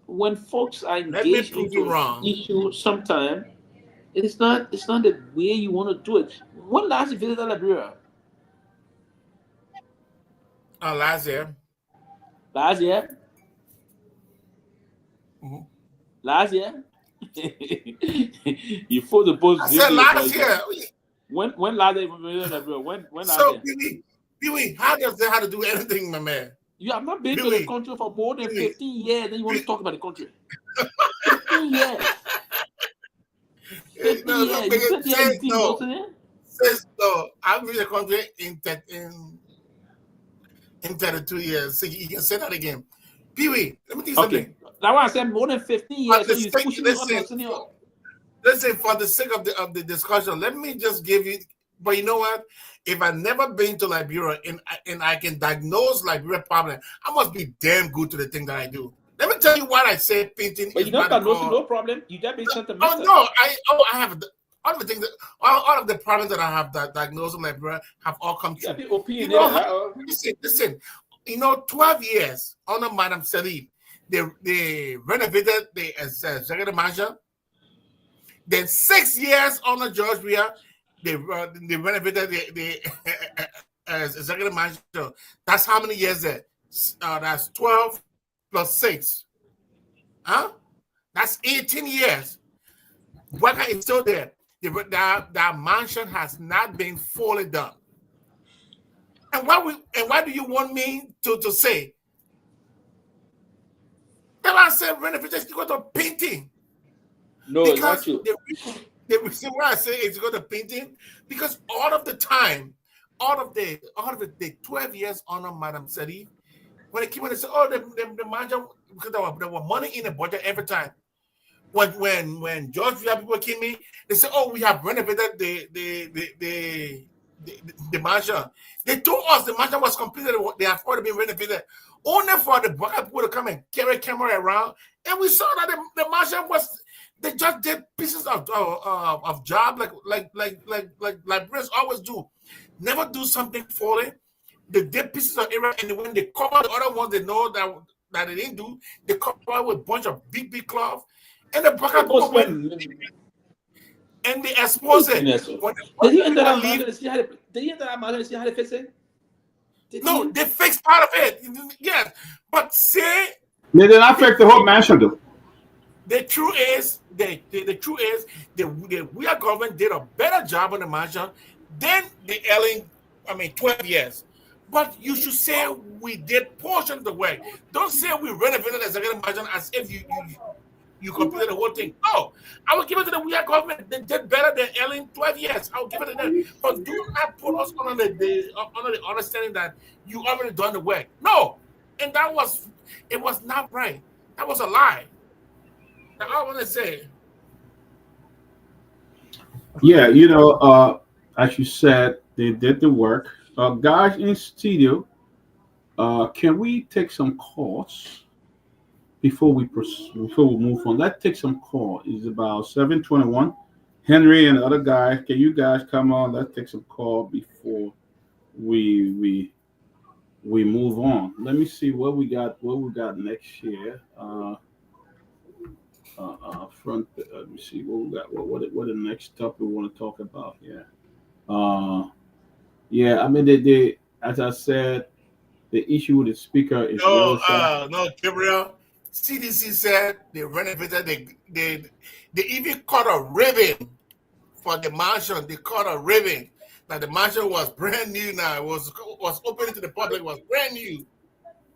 S7: when folks are engaged into issue, sometimes it's not the way you want to do it. When last you visited Liberia?
S8: Last year.
S7: Last year?
S8: Mm-hmm.
S7: Last year? You put the post.
S8: I said last year.
S7: When last year? When last
S8: so,
S7: year?
S8: Pewee, how does that have to do anything, my man?
S7: You have not been to the country for more than 15 years, then you want to talk about the country. 15 years. 15 years.
S8: No, I've been in the country in 32 years. So you can say that again. Pewee, let me tell you something.
S7: That's why I said more than 15 years. So you pushing
S8: listen, for the sake of the discussion, let me just give you. But you know what? If I've never been to Liberia and I can diagnose Liberia problem, I must be damn good to the thing that I do. Let me tell you what I say. Painting.
S7: But you don't diagnose no problem. You just be sentimental.
S8: Oh no, I have all of the things that all of the problems that I have that diagnosed in Liberia have all come true. Listen. You know, 12 years under Madam Salif, they renovated the executive mansion. Then 6 years under George Weah, they renovated the executive mansion. That's how many years there? That's 12 plus 6. Huh? That's 18 years. Worker is still there. That mansion has not been fully done. And why do you want me to say? Then I said renovation is equal to painting.
S7: No,
S8: because
S7: not true.
S8: The reason why I say it's equal to painting, because all of the time, all of the 12 years under Madam Salif, when it came and they said, oh, the manager, because there were money in the budget every time. When George Weah people came in, they said, oh, we have renovated the mansion. They told us the mansion was completed. They have already been renovated. Only for the black people to come and carry a camera around, and we saw that the mansion was. They just did pieces of job like librarians always do. Never do something for it. They did pieces of area, and when they cover the other ones, they know that they didn't do. They cover with a bunch of big cloth, and the black people went. And they expose it.
S7: Did you enter that market and see how they fix it?
S8: No, they fixed part of it. Yes. But say
S6: they did not fix the whole mansion though.
S8: The truth is, the Weah government did a better job on the mansion than the 12 years. But you should say we did portion of the work. Don't say we renovated the executive mansion as if you completed the whole thing. No, I will give it to the Weah government. They did better than 12 years. I'll give it to them. But do not put us under the understanding that you already done the work. No, and it was not right. That was a lie. Now I want to say.
S6: Yeah, as you said, they did the work. Guys in studio, can we take some calls before we move on? Let's take some calls. It's about 7:21. Henry and other guys, can you guys come on? Let's take some call before we move on. Let me see what we got next year. Let me see what we got. What the next topic we want to talk about here? Yeah, I mean they as I said, the issue with the speaker is
S8: no, Gabriel. CDC said they renovated. They even cut a ribbon for the mansion. They caught a ribbon. That the mansion was brand new now. It was open to the public. It was brand new.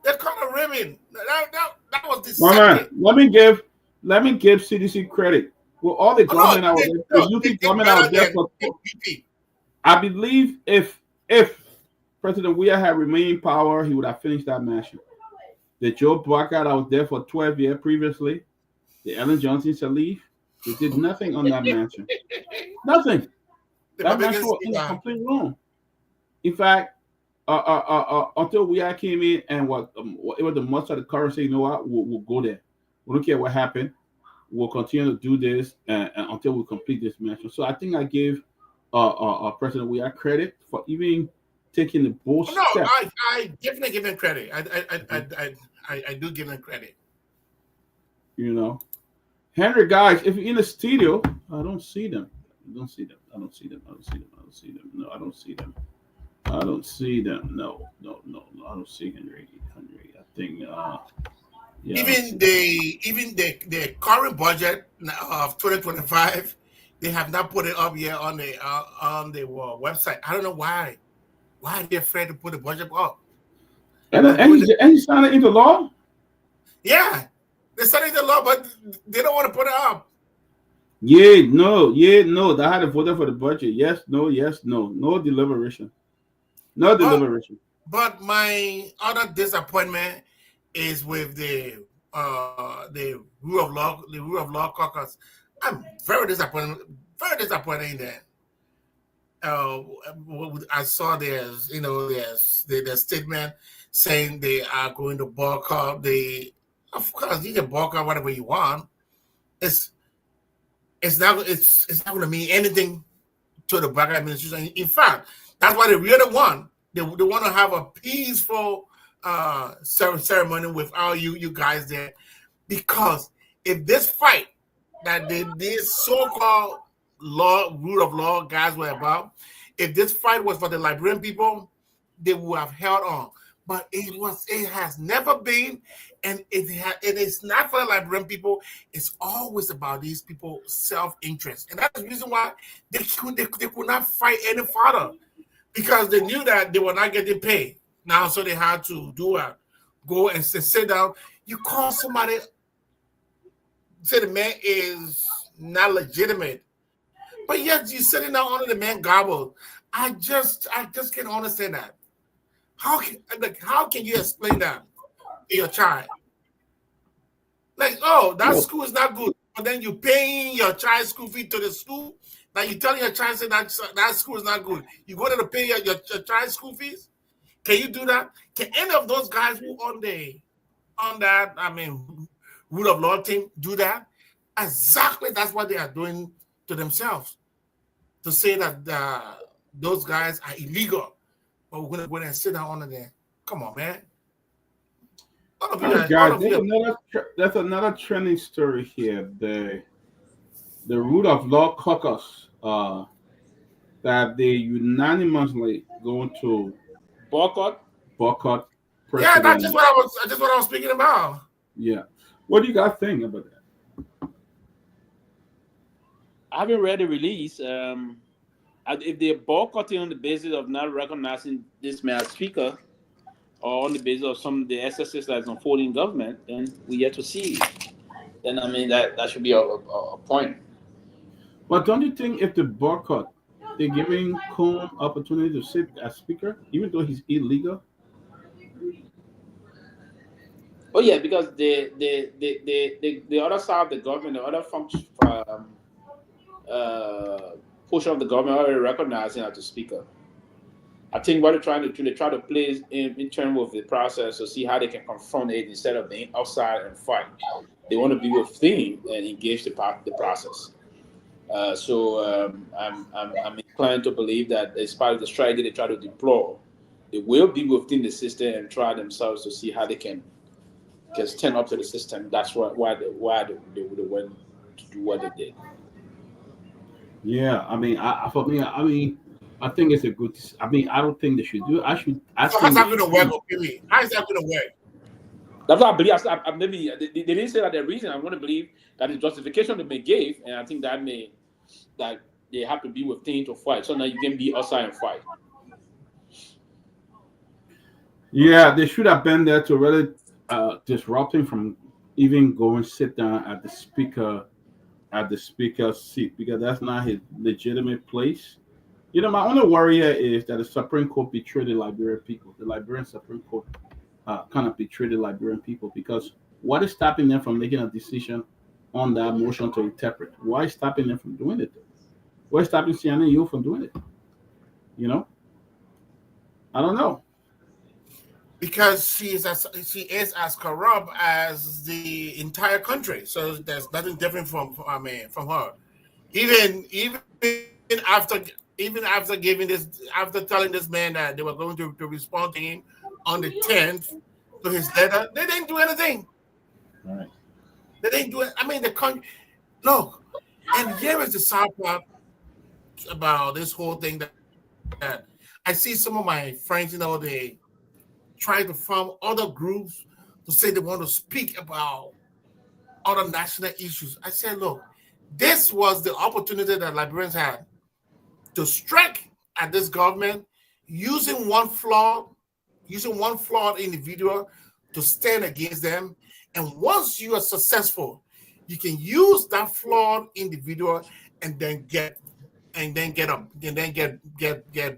S8: They caught a ribbon. That was the
S6: Man, let me give CDC credit. Well, all the government out there, the UP government out there for. I believe if President Weah had remained in power, he would have finished that mansion. The Joe Blockart out there for 12 years previously, the Ellen Johnson Sirleaf, they did nothing on that mansion. Nothing. That mansion was in a complete room. In fact, until Weah came in and it was the most of the current say, you know what, we'll go there. We don't care what happened. We'll continue to do this until we complete this mansion. So I think I gave President Weah credit for even taking the bold step.
S8: No, I definitely give him credit. I do give him credit.
S6: You know, Henry, guys, if you're in the studio, I don't see them. I don't see them. No, I don't see them. No, I don't see Henry. I think yeah.
S8: Even the current budget of 2025, they have not put it up yet on the website. I don't know why. Why are they afraid to put the budget up?
S6: And he signed it into law?
S8: Yeah, they signed it into law, but they don't want to put it up.
S6: Yeah, no. They had to vote for the budget. Yes, no. No deliberation.
S8: But my other disappointment is with the rule of law caucus. I'm very disappointed in that. I saw there's the statement saying they are going to boycott of course you can boycott whatever you want. It's not going to mean anything to the Black administration. In fact, that's why they really want. They want to have a peaceful ceremony with all you guys there, because if this fight that these so-called rule of law guys were about, if this fight was for the Liberian people, they would have held on. But it has never been, and it is not for the Liberian people. It's always about these people's self-interest, and that's the reason why they could not fight any further, because they knew that they were not getting paid now, so they had to go and sit down. You call somebody, say the man is not legitimate, but yet you're sitting down under the man gobble. I just can't understand that. How can you explain that to your child? Like, oh, that school is not good, but then you paying your child's school fee to the school. Now you telling your child say that school is not good. You go there to pay your child's school fees. Can you do that? Can any of those guys who on that rule of law team do that? Exactly, that's what they are doing to themselves, to say that those guys are illegal. But we're gonna go and sit down under there. Come on, man.
S6: That's another trending story here. The rule of law caucus that they unanimously going to
S7: boycott.
S8: Yeah, that's just what I was speaking about.
S6: Yeah. What do you guys think about that?
S7: I haven't read the release. If they're boycotting on the basis of not recognizing this man as speaker, or on the basis of some of the excesses that's unfolding in government, then we yet to see. Then that should be a point.
S6: But don't you think if the boycott, they're giving Cohn opportunity to sit as speaker, even though he's illegal?
S7: Oh yeah, because the other side of the government, the other function, portion of the government already recognizing as the speaker. I think what they're trying to do, they try to play in terms of the process to see how they can confront it instead of being outside and fight. They want to be within and engage the process. So I'm inclined to believe that as part of the strategy they try to deploy, they will be within the system and try themselves to see how they can just turn up to the system. That's why they went to do what they did.
S6: Yeah, I think it's a good. I don't think they should do it. How's that
S8: going to work, Pewee? How is that going to work?
S7: That's what I believe. Maybe they didn't say that the reason. I'm going to believe that the justification that they gave, and I think that they have to be within to fight. So now you can be outside and fight.
S6: Yeah, they should have been there to really disrupt him from even going sit down at the speaker's seat, because that's not his legitimate place. You know, my only worry here is that the Supreme Court betrayed the Liberian people. The Liberian Supreme Court kind of betrayed the Liberian people, because what is stopping them from making a decision on that motion to interpret? Why is stopping them from doing it? Why is stopping CNAU from doing it? You know, I don't know.
S8: Because she is as corrupt as the entire country. So there's nothing different from her. Even after telling this man that they were going to respond to him on the 10th to his letter, they didn't do anything.
S6: All right.
S8: They didn't do it. I mean, the country. Look, and here is the sad part about this whole thing that I see some of my friends, you know, they try to form other groups to say they want to speak about other national issues. I said, look, this was the opportunity that Liberians had to strike at this government using one flawed individual to stand against them. And once you are successful, you can use that flawed individual and then get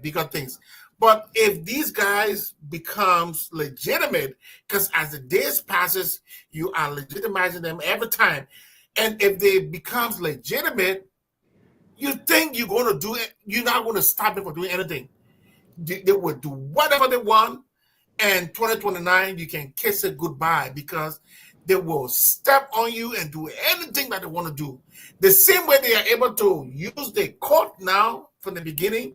S8: bigger things. But if these guys becomes legitimate, because as the days passes, you are legitimizing them every time. And if they becomes legitimate, you think you're going to do it, you're not going to stop them from doing anything. They will do whatever they want, and 2029, you can kiss it goodbye, because they will step on you and do anything that they want to do. The same way they are able to use the court now from the beginning.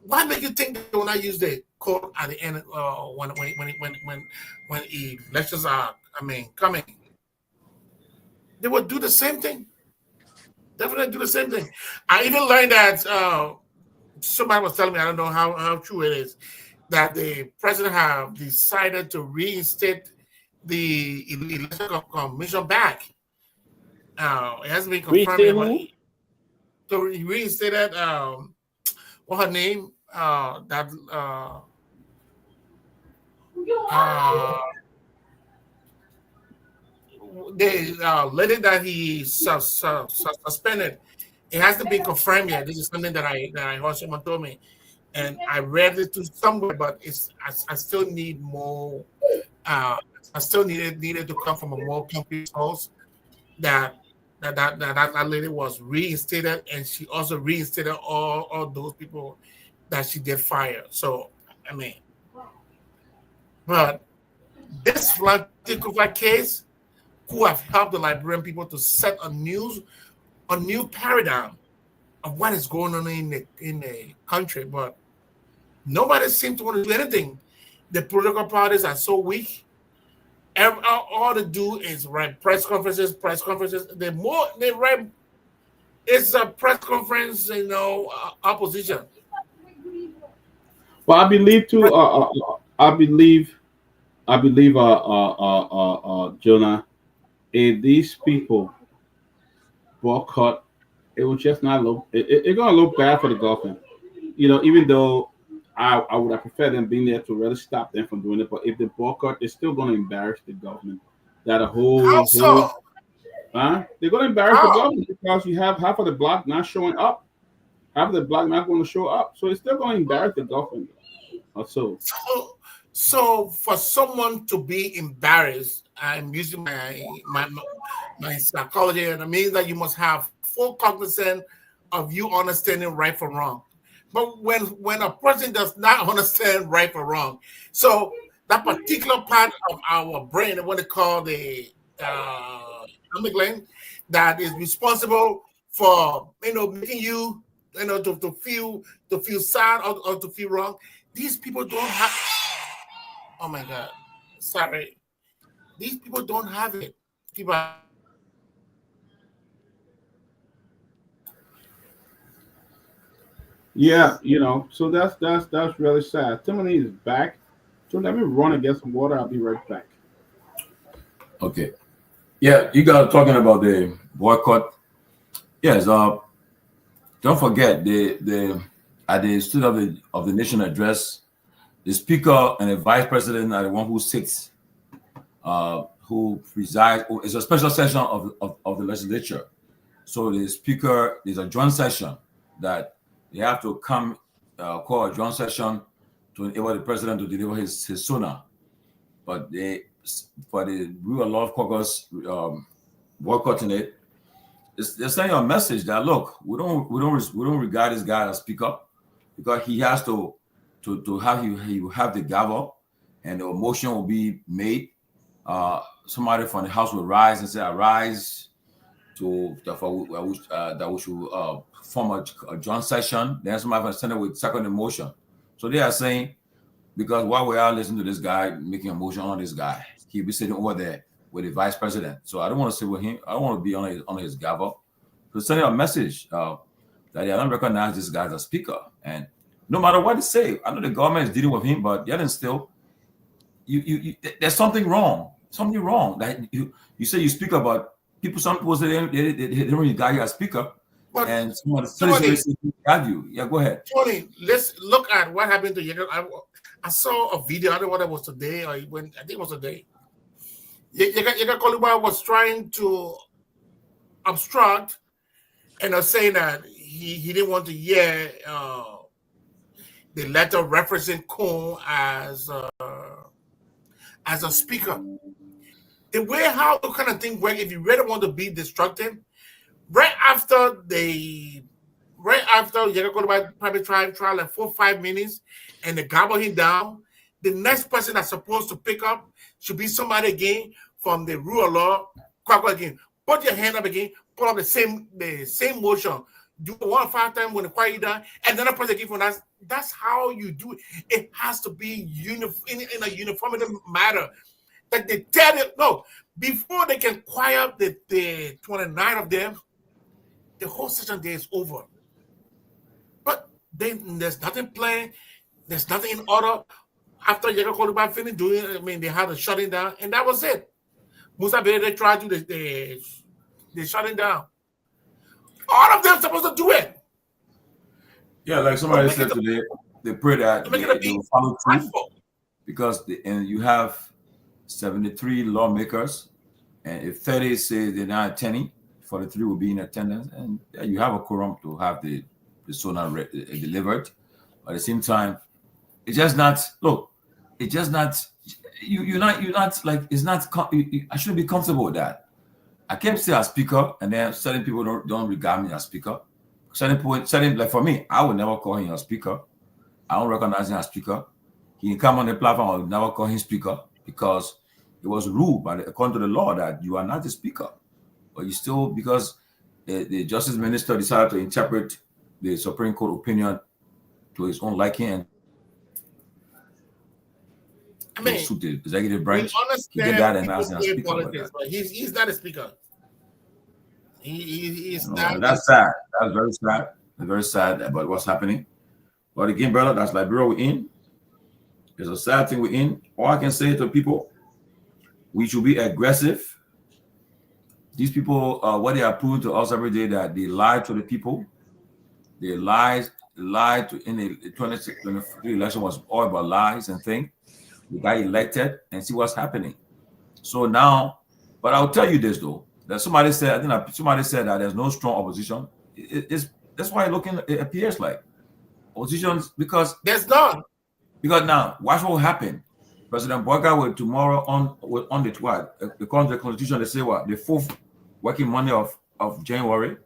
S8: Why make you think they will not use the court at the end when elections are coming? They will do the same thing. Definitely do the same thing. I even learned that somebody was telling me, I don't know how true it is, that the president have decided to reinstate the election commission back. It hasn't been confirmed. So he reinstated what her name? The lady that he suspended. It hasn't been confirmed yet. This is something that I heard someone told me, and I read it to somewhere, but I still need more. I still needed to come from a more complete source that lady was reinstated, and she also reinstated all those people that she did fire. So but this particular case could have helped the Liberian people to set a new paradigm of what is going on in the country, but nobody seems to want to do anything. The political parties are so weak. All they do is write press conferences. The more they write, it's a press conference, opposition.
S6: Well, I believe too. I believe, Jonah, if these people boycott, it will just not look. It's gonna look bad for the government. Even though I would have preferred them being there to really stop them from doing it. But if they boycott, it's still going to embarrass the government. They're going to embarrass the government, because you have half of the bloc not showing up. Half of the bloc not going to show up. So it's still going to embarrass the government.
S8: So for someone to be embarrassed, I'm using my psychology, and it means that you must have full cognizance of you understanding right from wrong. But when a person does not understand right or wrong, so that particular part of our brain, what they call the amygdala, that is responsible for making you to feel sad or to feel wrong. These people don't have. Oh my God, sorry. These people don't have it. People.
S6: Yeah, so that's really sad. Timothy is back. So let me run and get some water. I'll be right back.
S5: Okay. Yeah, you guys are talking about the boycott. Yes, don't forget at the State of the Nation address, the Speaker and the Vice President are the one who sits, who presides. It's a special session of the legislature. So the Speaker is a joint session that they have to come call a joint session to enable the President to deliver his SONA. But for the Rule of Law Caucus boycotting it, they're sending a message that look, we don't regard this guy as Speaker because he has to have he will have the gavel and the motion will be made. Somebody from the House will rise and say, "Arise," that we should form a joint session. Then somebody from the Senate will second the motion. So they are saying, because while we are listening to this guy making a motion on this guy, he'll be sitting over there with the Vice President. So I don't want to sit with him. I don't want to be on his gavel. So sending a message that they don't recognize this guy as a Speaker. And no matter what they say, I know the government is dealing with him, but yet and still, there's something wrong. Something wrong. That you say you speak about people. Some people say they don't regard you as Speaker,
S8: But
S5: and someone have you. Yeah, go ahead.
S8: Tony, let's look at what happened to you. I saw a video. I don't know whether it was today or when. I think it was today. Kehleboe was trying to obstruct, and was saying that he didn't want to hear the letter referencing Kuhn as a speaker. The way how the kind of thing work, if you really want to be destructive, right after Kehleboe probably try like 4 or 5 minutes, and they gobble him down, the next person that's supposed to pick up should be somebody again from the rule of law. Again, put your hand up again, put up the same motion. Do 1 or 5 times when the quiet down, and then a person again from that. That's how you do it. It has to be in a uniformity matter. Like they tell you, no, before they can quiet the 29 of them, the whole session day is over. But then there's nothing planned, there's nothing in order. After Kehleboe finished doing it, I mean, they had a shutting down, and that was it. Musa Bede, they tried to do the shutting down. All of them supposed to do it.
S5: Yeah, like somebody said today, they pray that they will follow through because you have 73 lawmakers, and if 30 say they're not attending, 43 will be in attendance, and you have a quorum to have the SONA delivered. But at the same time, it's just not. Look, it's just not. You're not like it's not. I shouldn't be comfortable with that. I can't say as Speaker, and then certain people don't regard me as Speaker. Certain like for me, I would never call him a Speaker. I don't recognize him as Speaker. He can come on the platform. I would never call him Speaker because it was ruled according to the law that you are not the Speaker, but you still, because the Justice Minister decided to interpret the Supreme Court opinion to his own liking and suit the executive branch. He did that and asked him as Speaker.
S8: But he's not a Speaker. He's not.
S5: That's sad. That's very sad. Very sad about what's happening. But again, brother, that's Liberia we're in. It's a sad thing we're in. All I can say to people, we should be aggressive. These people, what they are proving to us every day, that they lie to the people. They lied to in the 2023 election was all about lies and things. We got elected and see what's happening. So now, but I'll tell you this though, that somebody said that there's no strong opposition. That's why it appears like oppositions, because
S8: there's none.
S5: Because now, watch what will happen. President Boyka will tomorrow on the 12th, according to the Constitution, they say what? The 4th working Monday of January.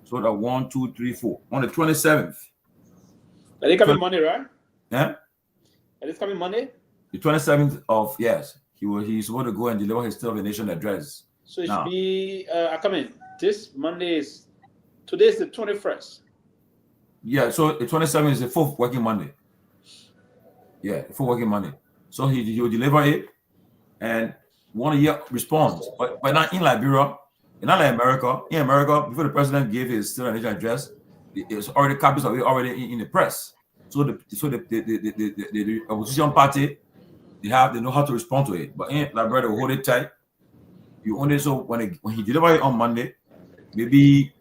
S5: So that 1, 2, 3, 4. On the 27th.
S7: Are they coming Monday, right?
S5: Yeah?
S7: Are they coming Monday?
S5: The 27th of, yes. He's supposed to go and deliver his State of the Nation address.
S7: So it should be, this Monday today's the 21st.
S5: Yeah, so the 27th is the 4th working Monday. Yeah, 4th working Monday. So he will deliver it and 1 year response. But not in Liberia, not like America. In America, before the president gave his State of the Nation address, it's already copies of it already in the press. So the opposition party, they know how to respond to it. But in Liberia, they will hold it tight. You only when he deliver it on Monday, maybe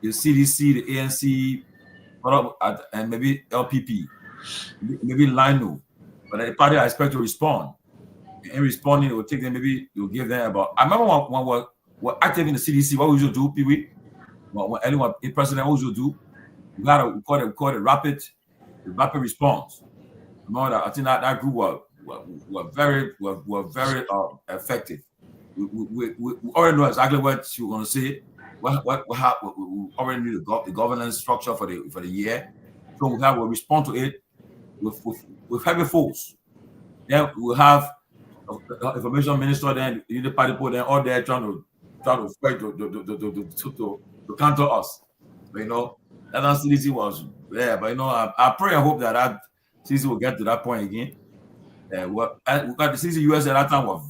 S5: the CDC, the ANC, and maybe LPP, maybe Lino, but the party I expect to respond. In responding, it will take them, maybe you'll give them about. I remember when we're active in the CDC, what we usually do, Pewee, when anyone in president, what we usually do, we call it rapid response. Remember that? I think that group were very effective. We already know exactly what you're going to say. We already knew the governance structure for the year, so we'll respond to it with heavy force. Then we'll have information minister, then the party people, then all there trying to fight to counter us. But, you know, that CDC was there. But, you know, I pray and hope that CDC will get to that point again. We got the CDC US at that time was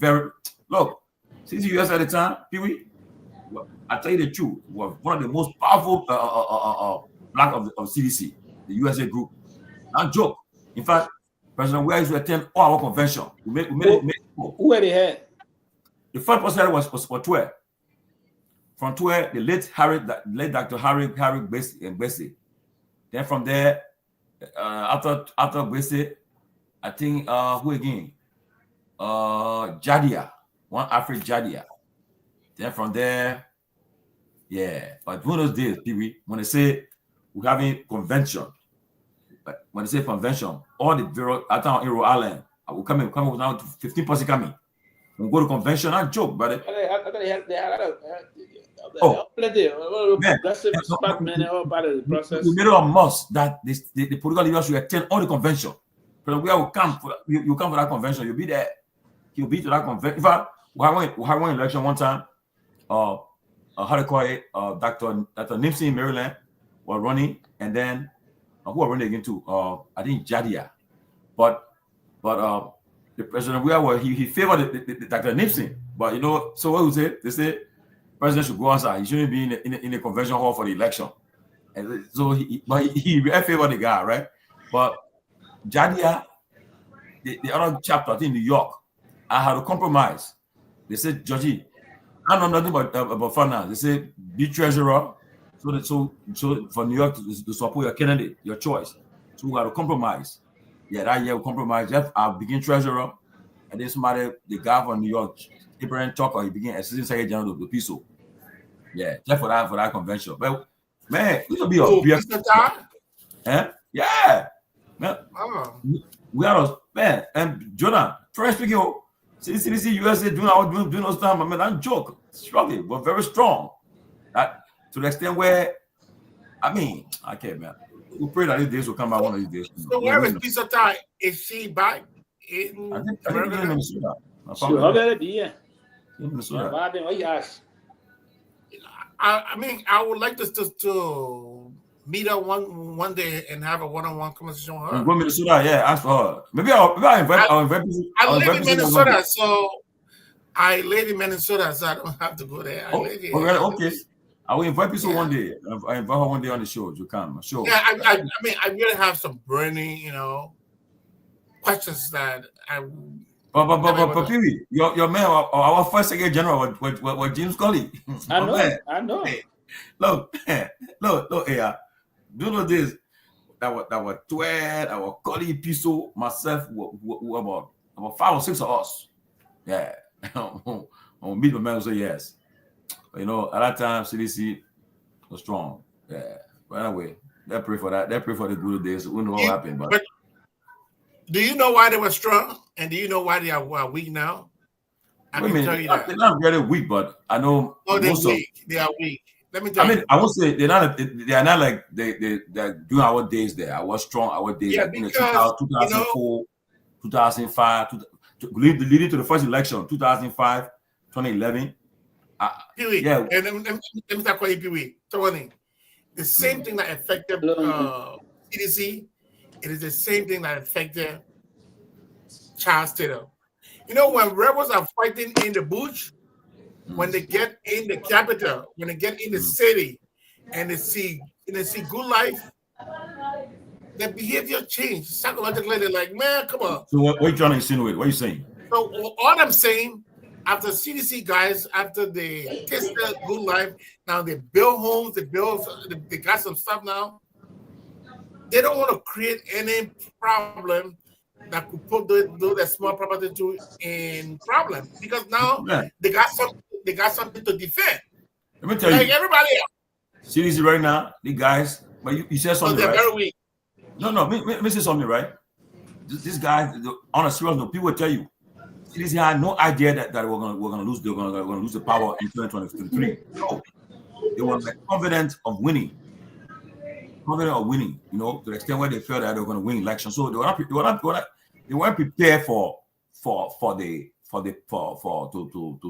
S5: CDC US at the time, Pewee, I tell you the truth, was one of the most powerful black of CDC, the USA group. Not joke. In fact, President Weah used to attend all our convention. We made it.
S7: Who were they had?
S5: The first person was for Twe. From Twe, the late Dr. Harry Bessie. Then from there, after Bessie, I think who again? Jadia, one Afri Jadia. Then from there, yeah. But one of those days, Pewee, when they say we're having convention, when they say convention, all the bureau at Hero Island, I will come with now 15% coming. We'll go to convention, not joke, but
S7: Plenty. That's all part of the process.
S5: We made it a must that the political leaders should attend all the convention. But we will come for you come for that convention, you'll be there. He'll be to that convention. In fact, we had one election one time. How to call it? Dr. Nipsey in Maryland was running, and then who was running again too? I think Jadia, but the president he favored the Dr. Nipsey, but you know, so what we say? They say president should go outside. He shouldn't be in a convention hall for the election, and so he favored the guy, right? But Jadia, the other chapter, I think New York, I had to compromise. They said, Georgie, I know nothing about finance. They say be treasurer, so for New York to support your candidate, your choice. So we got to compromise. Yeah, that year we compromised. Jeff, I'll begin treasurer, and then the guy from New York, Abraham Tucker, he became assistant secretary general of the PISO. Yeah, just for that convention. But man, it will be yeah, man.
S8: Oh.
S5: We are man and Jonah. First speaking, CDC USA doing those time. I mean, that joke, struggling, but very strong. That to the extent where, I mean, okay, man. We pray that these days will come out one of these days.
S8: So where is Pizza Thai? Is she back in
S5: I think in Minnesota. In Minnesota.
S8: I mean, I would like to meet her one day and have a one-on-one conversation with her.
S5: Go to Minnesota, yeah. Ask for her. Maybe I'll invite you.
S8: I live in Minnesota, so I live in Minnesota, so I don't have to go there.
S5: Okay. I will invite you one day. I invite her one day on the show to come. Sure.
S8: Yeah, I mean, I really have some burning, questions that I.
S5: But Pewee, your man, our first secretary general was James Colley.
S7: I know.
S5: Hey, look, hey, do you know this? That was Twed, our Colley, Piso, myself, about 5 or 6 of us. Yeah. I'll meet my man and say yes. But, at that time, CDC was strong. Yeah. But anyway, they pray for that. They pray for the good days. We know what happened. But
S8: do you know why they were strong? And do you know why they are weak now? I can tell you that.
S5: They're not very weak, but I know.
S8: Oh, they're weak. They are weak. Let me tell you.
S5: I won't say they are not like they're doing our days there. I was strong our days.
S8: Yeah,
S5: in
S8: because,
S5: 2004, 2005, leading to the first election, 2005, 2011.
S8: Pewee,
S5: yeah.
S8: And let me talk about you, Pewee. The same thing that affected CDC, it is the same thing that affected Charles Taylor. When rebels are fighting in the bush, when they get in the capital, when they get in the city, and they see good life, their behavior change psychologically. They're like, man, come on.
S5: So what are you trying to insinuate? What are you saying?
S8: So all I'm saying, after CDC guys, after they taste the good life, now they build homes, they got some stuff now. they don't want to create any problem that could put the small property to in problem, because now they got something to defend.
S5: Let me tell
S8: like
S5: you,
S8: everybody else.
S5: CDC right now, the guys, but you said something,
S8: they're
S5: right?
S8: very weak.
S5: No, let me say something, right? This guy, on a serious note, people will tell you, CDC had no idea that we're gonna lose the power in 2023. No, they were like confident of winning, you know, to the extent where they felt that they were going to win election. So they weren't prepared to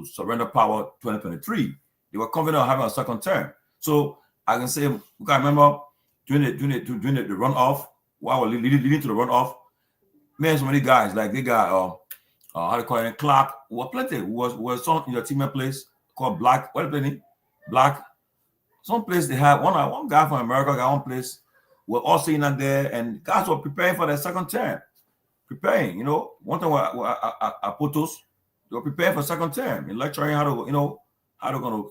S5: surrender power 2023. They were confident of having a second term. So I can say, I remember during the runoff, while we're leading to the runoff, man, so many guys, like they got how they call it, Clark, who were plenty, who was some in your teammate place called Black. What are they playing? Black. Some place they had one guy from America got one place. We're all sitting out there, and guys were preparing for their second term. Preparing, you know. One time at Potos, they were preparing for second term and lecturing how to, you know, how they're gonna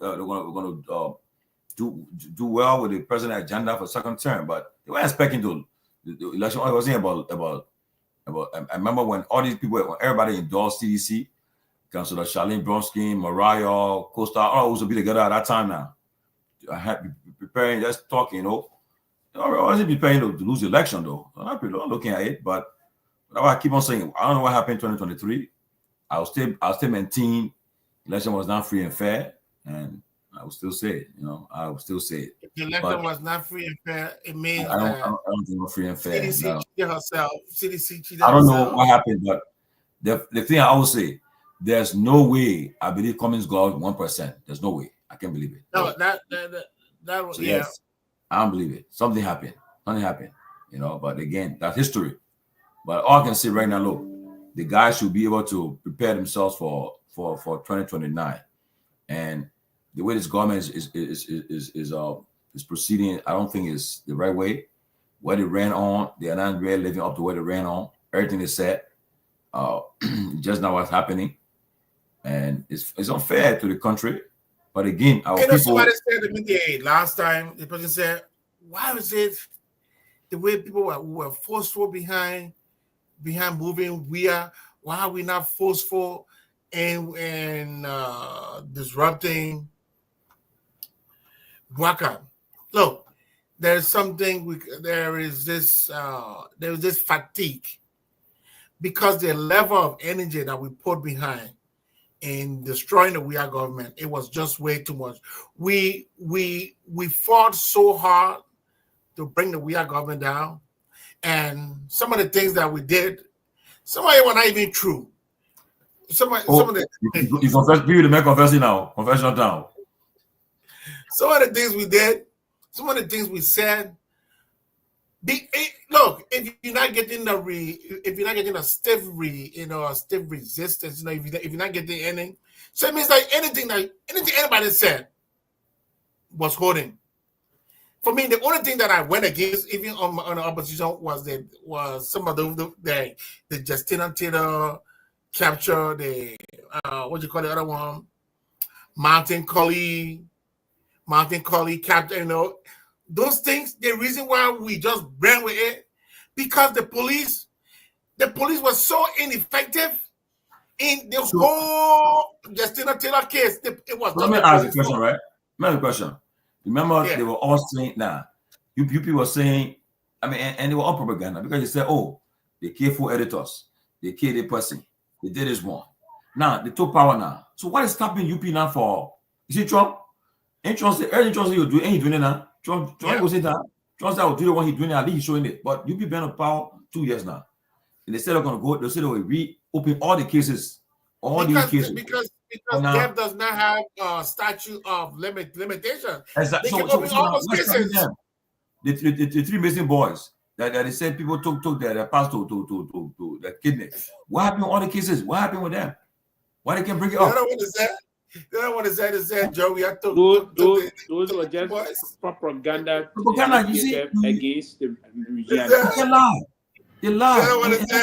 S5: do well with the president agenda for second term. But they weren't expecting the election. It wasn't about. I remember when all these people, when everybody endorsed CDC, Councilor Charlene Bronski, Mariah, Costa, all those would be together at that time now. I had been preparing, just talking, you know. I wasn't preparing to lose the election, though. I'm not looking at it, but I keep on saying, I don't know what happened in 2023. I'll still maintain election was not free and fair, and I will still say it, you know. I will still say it.
S8: If the election was not free and fair, it means
S5: I don't think it was free and fair.
S8: CDC
S5: no.
S8: cheated herself. CDC cheated
S5: I don't
S8: herself.
S5: know what happened, but the thing I always say, there's no way I believe Cummings got 1%. There's no way. I can't believe it.
S8: No, that was,
S5: so
S8: yeah.
S5: yes, I don't believe it. Something happened, you know. But again, that's history. But all I can say right now, look, the guys should be able to prepare themselves for 2029, and the way this government is proceeding, I don't think is the right way. What they ran on, they are not really living up to what they ran on. Everything they said, just now what's happening, and it's unfair to the country. But again, our people.
S8: Somebody said to me last time, the person said, "Why is it the way people were forceful behind moving? Why are we not forceful in disrupting Guar?" Look, there's this fatigue because the level of energy that we put behind in destroying the Guar government, it was just way too much. We fought so hard to bring the Guar government down, and some of the things that we did, some of it were not even true. Some of the
S5: you confess, people make confessing now. Confession down.
S8: Some of the things we did, some of the things we said. Look, if you're not getting a stiff resistance, if you're not getting anything, so it means like anything anybody said was holding. For me, the only thing that I went against, even on the opposition, was some of the Justina Taylor capture, the what you call the other one, Mountain Collie capture, you know. Those things, the reason why we just ran with it, because the police was so ineffective in the whole Justina Taylor case. It was.
S5: Let me ask a question, right? Another question. Remember, they were all saying, you people were saying, I mean, and they were all propaganda because they said, oh, they careful editors, they killed a person, they did this one. Now they took power now. So what is stopping UP now for? You see Trump? Ain't Trump say you do, ain't he doing it now? Trump was saying that. Trump said, "I'll do the one he's doing it. At least he's showing it." But UP been on power 2 years now, and they said they're going to go. They said they will reopen all the cases,
S8: because Dev does not have a statute of limitation.
S5: Exactly.
S8: They can open all those cases.
S5: The three missing boys that they said people took their past to their kidney. What happened with all the cases? What happened with them? Why they can't bring it up?
S8: I don't want to say. Joey, I took
S7: those were just propaganda
S5: you see,
S7: against the regime.
S5: They lie.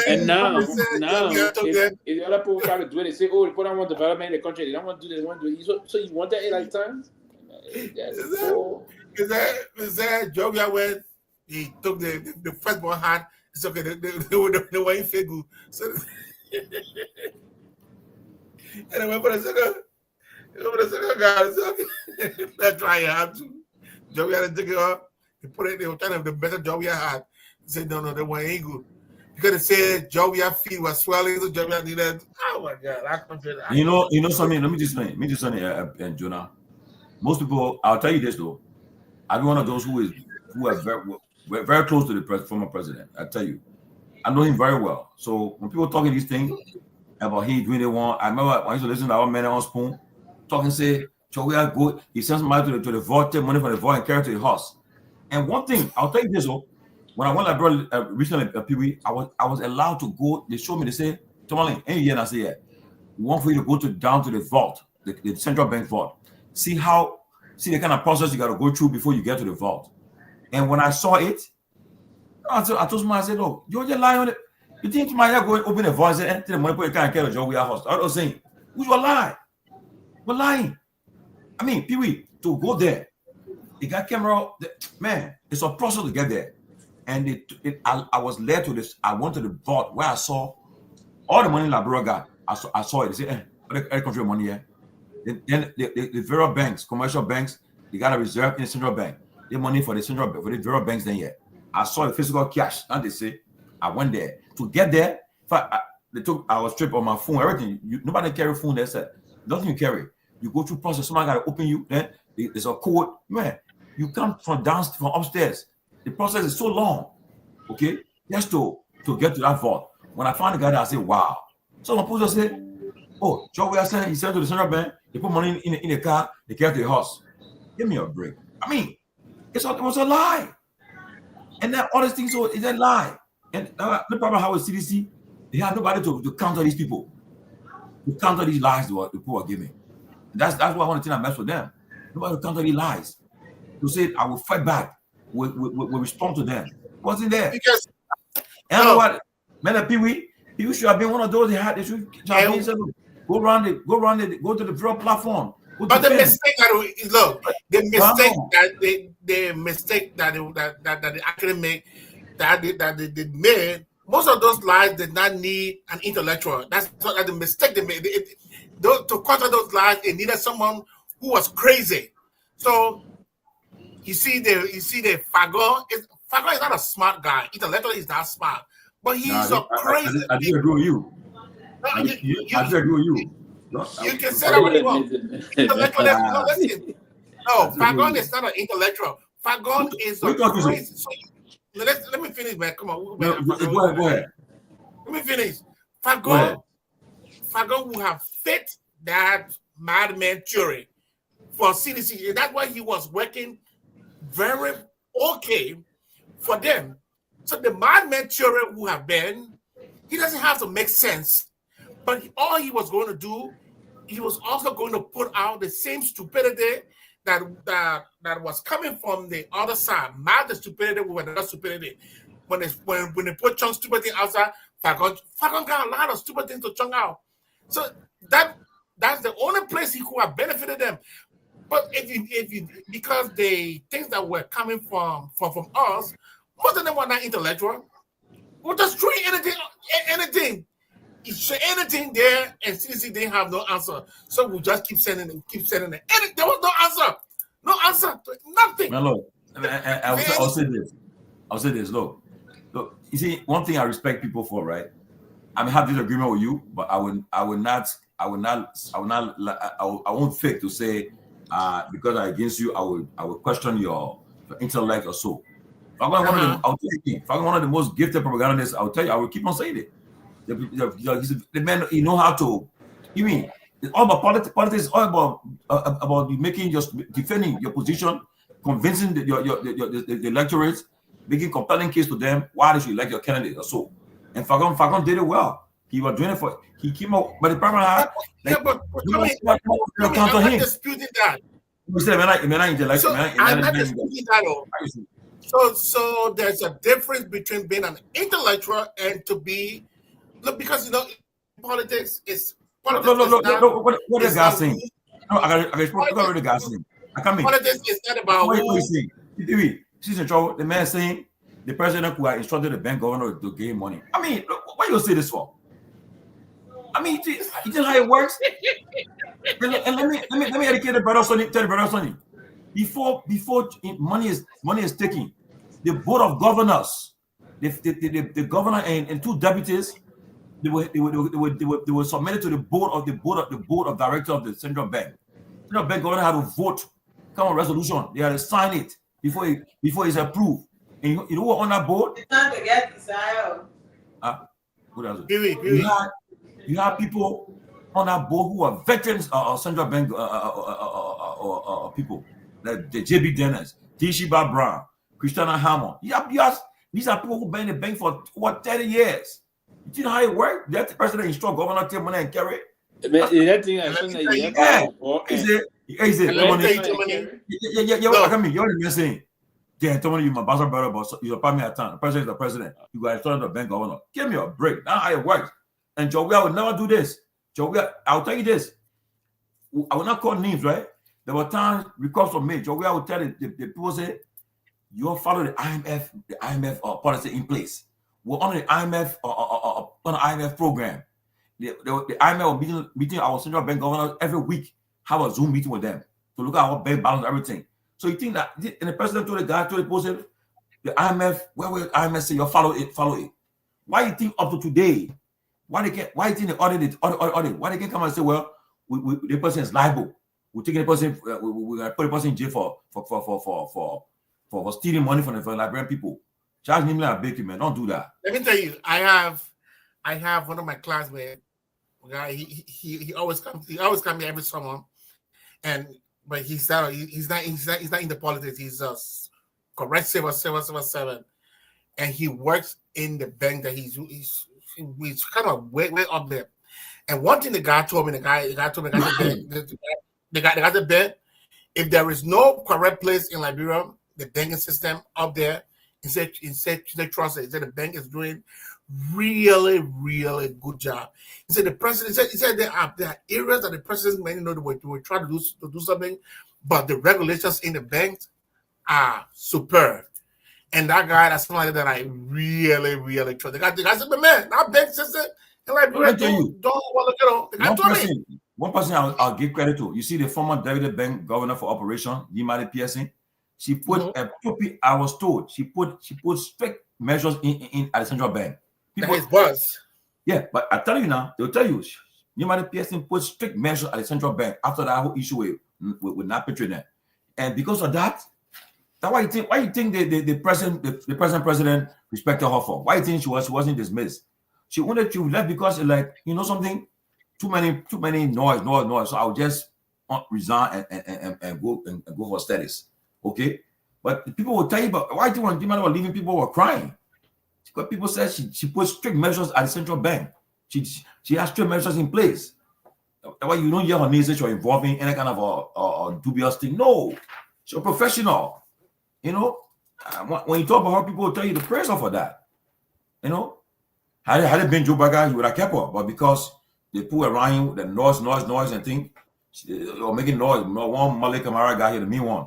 S7: And now, if the other people try to do it, they say, "Oh, they put on development in the country. They don't want to do this. They want to do it." So you want that 8 times?
S8: Is that Joey? he took the firstborn hat. It's okay. They were in Fegu. So and I went for the second. Guy. Okay. That's why I had to. Joey had to take it off. They put it. They were trying to have the better Joey had. He said, no, they weren't good. Because they said Joey feet was swelling, so Joey needed. Oh my God, I can't feel that.
S5: You know something. Let me just say, Jonah. Most people, I'll tell you this though. I'm one of those who are very close to the former president. I tell you, I know him very well. So when people talking these things about him doing the one, I remember when I used to listen to our man on Spoon talking, say, Joey are good. He sends money to the vault, take money from the vault and carry to the house. And one thing, I'll tell you this though. When I went to Liberia recently, Pewee, I was allowed to go. They showed me. They say, Tomalin, any year, and I say, yeah, we want for you to go down to the vault, the central bank vault. See the kind of process you got to go through before you get to the vault. And when I saw it, I told someone, I said, look, you just lie on it. You think my go and open the vault and say, enter the money, put your kind of carry Joe, we are host. I was saying, who's your lie? We're lying. I mean, Pewee, to go there, they got camera. Man, it's a process to get there. And I was led to this. I went to the vault where I saw all the money Liberia got. I saw it. They said, every country money here. Then the various banks, commercial banks, they got a reserve in the central bank. The money for the central bank, for the various banks then here. I saw the physical cash. And they say, I went there. To get there, they took our strip on my phone, everything. Nobody carry phone. They said, nothing you carry. You go through process. Somebody got to open you. Then there's a code. Man, you come from upstairs. The process is so long, okay? Just to get to that vault. When I found the guy there, I said, wow. So my pastor said, oh, Joe, he sent to the central bank, they put money in the car, they carry to the house. Give me a break. I mean, it was a lie. And then all these things, so it's a lie. And the problem how with CDC, they have nobody to counter these people, to counter these lies the people are giving. That's why I want to mess with them. Nobody to counter these lies. To say, I will fight back. We respond to them. Wasn't there?
S8: Because
S5: and no. What? Man, Pewee should have been one of those. They should have been go to the pro platform.
S8: But the mistake that they actually made, that they made, most of those lies did not need an intellectual. That's the mistake they made. To counter those lies, it needed someone who was crazy. So you see the Fagon is not a smart guy. Intellectually, he's not smart, but he's crazy.
S5: I do agree with you. I do agree with you.
S8: You can say that what you want. No, Fagon is not an intellectual. Fagon is a crazy. So let me finish, man. Come on.
S5: Go ahead.
S8: Let me finish. Fagon would have fit that madman theory for CDC. That's why he was working very okay for them. So the madman theory would have been, he doesn't have to make sense, but all he was going to do, he was also going to put out the same stupidity that was coming from the other side. Not the stupidity with another stupidity. When they put chunk stupidity outside, Fagon got a lot of stupid things to chunk out. So that's the only place he could have benefited them. But if you because the things that were coming from us, most of them were not intellectual. We'll just throw anything. You say anything there, and CDC didn't have no answer. So we'll just keep sending it. And there was no answer. No answer to nothing.
S5: Man, look, I'll say this. Look, you see, one thing I respect people for, right? I may have disagreement with you, but I won't fake to say because I'm against you, I will question your intellect or so. If I'm one of the most gifted propagandists, I'll tell you, I will keep on saying it. The man, you know how to. You mean it's all about politics? Politics is all about making defending your position, convincing the electorates, making compelling case to them why they should elect your candidate or so. And Fagon did it well. He was doing it for. He came out, but the problem
S8: I'm not disputing that.
S5: You said, I'm not
S8: disputing that. So there's a difference between being an intellectual and to be. Look, because politics is.
S5: Look, what the guy saying? No, I got what the guy saying. I come in.
S8: Politics is not about.
S5: Wait, see, she's in trouble. The man saying the president who had instructed the bank governor to give him money. I mean, why you say this for? I mean, you know how it works. And let me educate the brother Sonny. Tell the brother Sonny. Before money is taken, the board of governors, the governor and two deputies, they were submitted to the board of directors of the central bank. Central bank governor had to vote, come on resolution. They had to sign it before it's approved. And you know what on that board? It's not to get the what else? You have people on that board who are veterans of central bank people, like the JB Dennis, Tishiba Brown, Christiana Hammond. These are people who've been in the bank for what 30 years. You know how it works? That's the president instruct governor take money and carry it. You're saying, yeah, Tony, you my boss brother, but you're part me at time. The president is the president. You got to the bank governor. Give me a break. That's how it works. And Garguah would never do this. Garguah, I'll tell you this. I will not call names, right? There were times requests were made. Garguah would tell the people say, you don't follow the IMF policy in place. We're on the IMF program. The IMF will meeting our central bank governors every week. Have a Zoom meeting with them to look at our bank balance and everything. So you think that, and the president told the person, the IMF, where will IMF say you follow it? Why you think up to today? Why you think they audit it? Why they can come and say, well, the person is liable. We're taking the person, we're gonna put the person in jail for stealing money from the Liberian people. Charge him like a baker, man. Don't do that.
S8: Let me tell you, I have one of my classmates. He always comes here every summer, but he's not in the politics. He's a correct civil 7, and he works in the bank that he's kind of way up there. And one thing the guy told me, the guy told me, they got the bet. If there is no correct place in Liberia, the banking system up there, he said trust it. He said the bank is doing really, really good job. He said the president said there are areas that the president may know they will try to do something, but the regulations in the banks are superb. And that guy, that's somebody that I really, really trust. The guy said, but man, that bank system in Liberia don't want to get on.
S5: One person I'll give credit to. You see the former David Bank governor for operation, Yimari Pearson. She put I was told she put strict measures in at the central bank.
S8: That is buzz.
S5: Yeah, but I tell you now, they'll tell you, Yimari Pearson put strict measures at the central bank after that whole issue with not patronage them. And because of that, why you think the president respected her for? Why you think she wasn't dismissed? She wanted to left because like, you know something, too many noise. So I'll just resign and go for status. Okay, but the people will tell you, but why do you want Dimana leaving? People were crying because people said she put strict measures at the central bank. She has strict measures in place. That's why you don't hear her name say she's involving any kind of a dubious thing. No, she's a professional. You know, when you talk about her, people will tell you the praise of her that. You know, had it been Joe Baga, he would have kept her, but because they put around him the noise and thing, or making noise. One Malay Kamara guy here, the mean one.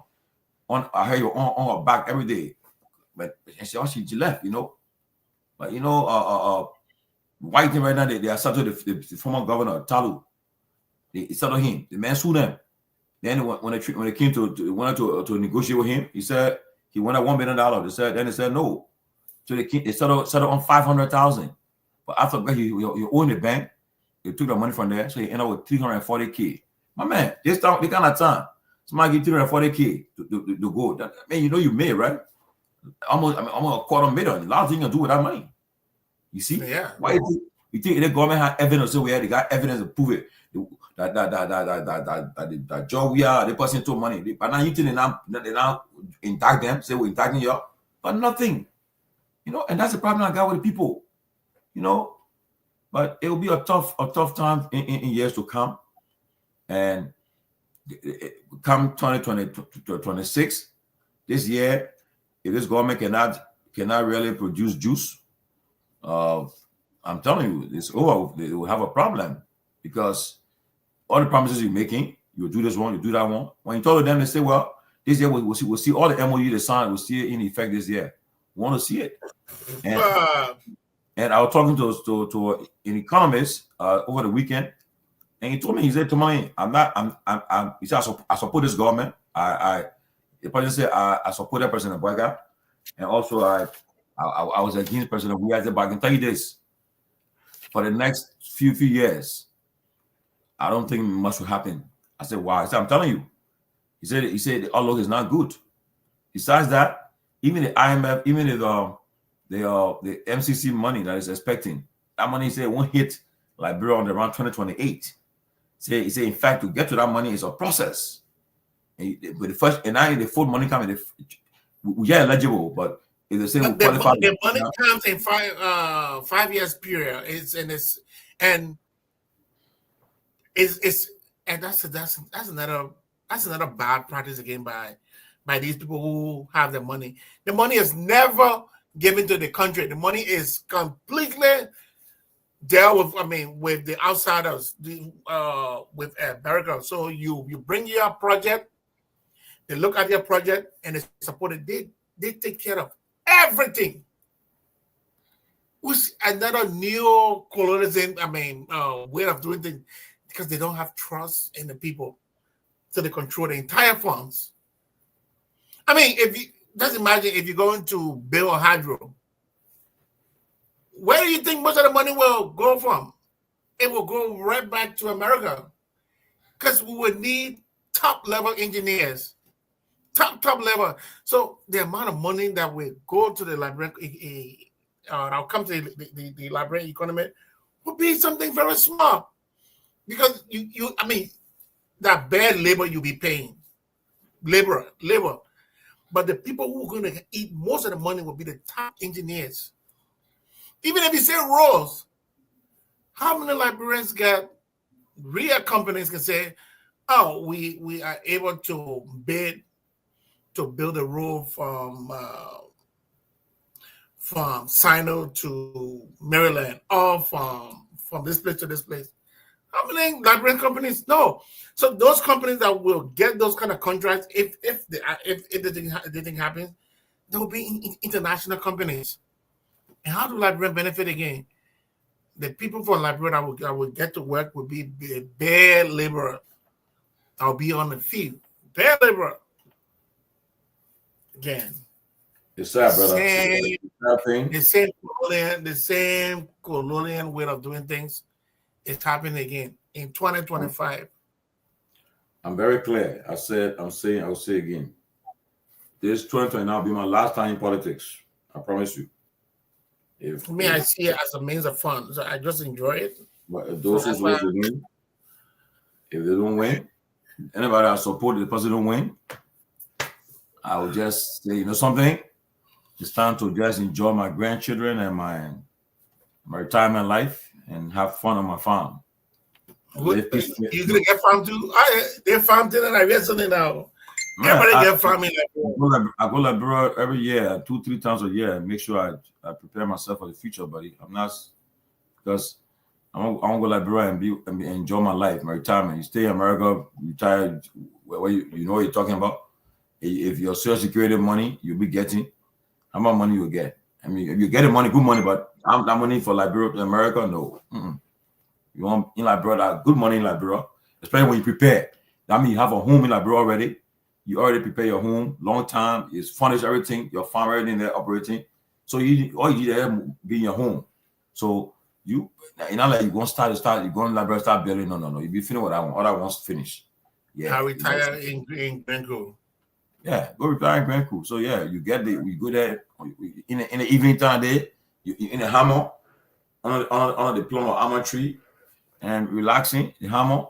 S5: I heard you on her back every day, but she left, you know. But you know, white thing right now they are settled the former governor Talu. They settled him. The man sued them. Then when they came to negotiate with him, he said he wanted $1 million. They said no. So they settled on 500,000. But after he owned the bank, they took the money from there, so he ended up with 340K. My man, they kind of time. Somebody give 340K to go. Man, you know you made, right? Almost $250,000. A lot of things you can do with that money. You see?
S8: Yeah.
S5: Why you think the government had evidence? So they got evidence to prove it. That Garguah, the person took money. But now you think they now indict them, say we're indicting you, but nothing. You know, and that's the problem I got with the people. You know, but it will be a tough time in years to come. And come 2026, this year, if this government cannot really produce juice, I'm telling you, it's over. They will have a problem because all the promises you're making, you do this one, you do that one. When you talk to them, they say, well, this year we'll see all the MOU they signed, we'll see it in effect this year. want to see it. And I was talking to an economist over the weekend, and he told me, he said, Tomalin, he said, I support this government. The president said, I support President Boyga, and also I was against President Weah. I said, but I can tell you this: for the next few years, I don't think much will happen. I said, why? I said, I'm telling you. He said the outlook is not good. Besides that, even the IMF, even the MCC money that is expecting, that money, he said, won't hit Liberia on around 2028. He said, in fact, to get to that money is a process. But the first, and now the full money coming, we are eligible, but if they say
S8: the money comes in 5 years period. That's another bad practice again by these people who have the money. The money is never given to the country. The money is completely dealt with. With the outsiders, with America. So you bring your project, they look at your project and they support it. They take care of everything. Which another neo-colonialism, way of doing things, because they don't have trust in the people, so they control the entire farms. Just imagine if you're going to build a hydro, where do you think most of the money will go from? It will go right back to America, because we would need top-level engineers, top level. So the amount of money that will go to the Liberian, that'll come to the Liberian economy, will be something very small, because that bad labor you'll be paying, labor. But the people who are going to eat most of the money will be the top engineers. Even if you say roads, how many Liberians got real companies can say, oh, we are able to bid to build a road from Sino to Maryland, or from this place to this place. How many Liberian companies? No. So those companies that will get those kind of contracts, if the thing happens, they will be international companies. And how do Liberians benefit again? The people from Liberia that will get to work will be the bare laborer. I'll be on the field, bare laborer. Again,
S5: it's sad, brother.
S8: The same colonial way of doing things is happening again in 2025.
S5: I'm very clear. I'll say again. This 2029 will be my last time in politics. I promise you.
S8: I see it as a means of fun. So I just enjoy it.
S5: But if those who win, if they don't win, anybody that support the person don't win, I will just say, you know something? It's time to just enjoy my grandchildren and my retirement life and have fun on my farm.
S8: You gonna get farm too? They farm too, and I read something now. Everybody get farming.
S5: I go Liberia every year, 2-3 times a year, and make sure I prepare myself for the future, buddy. I'm not, because I want to go Liberia and enjoy my life, my retirement. You stay in America, retire, where you know what you're talking about. If your Social Security money you'll be getting, how much money you'll get? If you're getting money, good money, but that money for Liberia, America, no. You want in Liberia, good money in Liberia, especially when you prepare. That means you have a home in Liberia already. You already prepare your home, long time. It's furnished everything, your farm, everything there operating. So all you need to be in your home. So you're not like you're going to you're going to Liberia, start building. No. You be finished what I want. All I want is finished. Yeah.
S8: I retire in Garguah.
S5: Yeah, go retire in Garguah. So yeah, you get there, we go there in the evening time there, you in a hammock on the plum or almond tree and relaxing the hammock.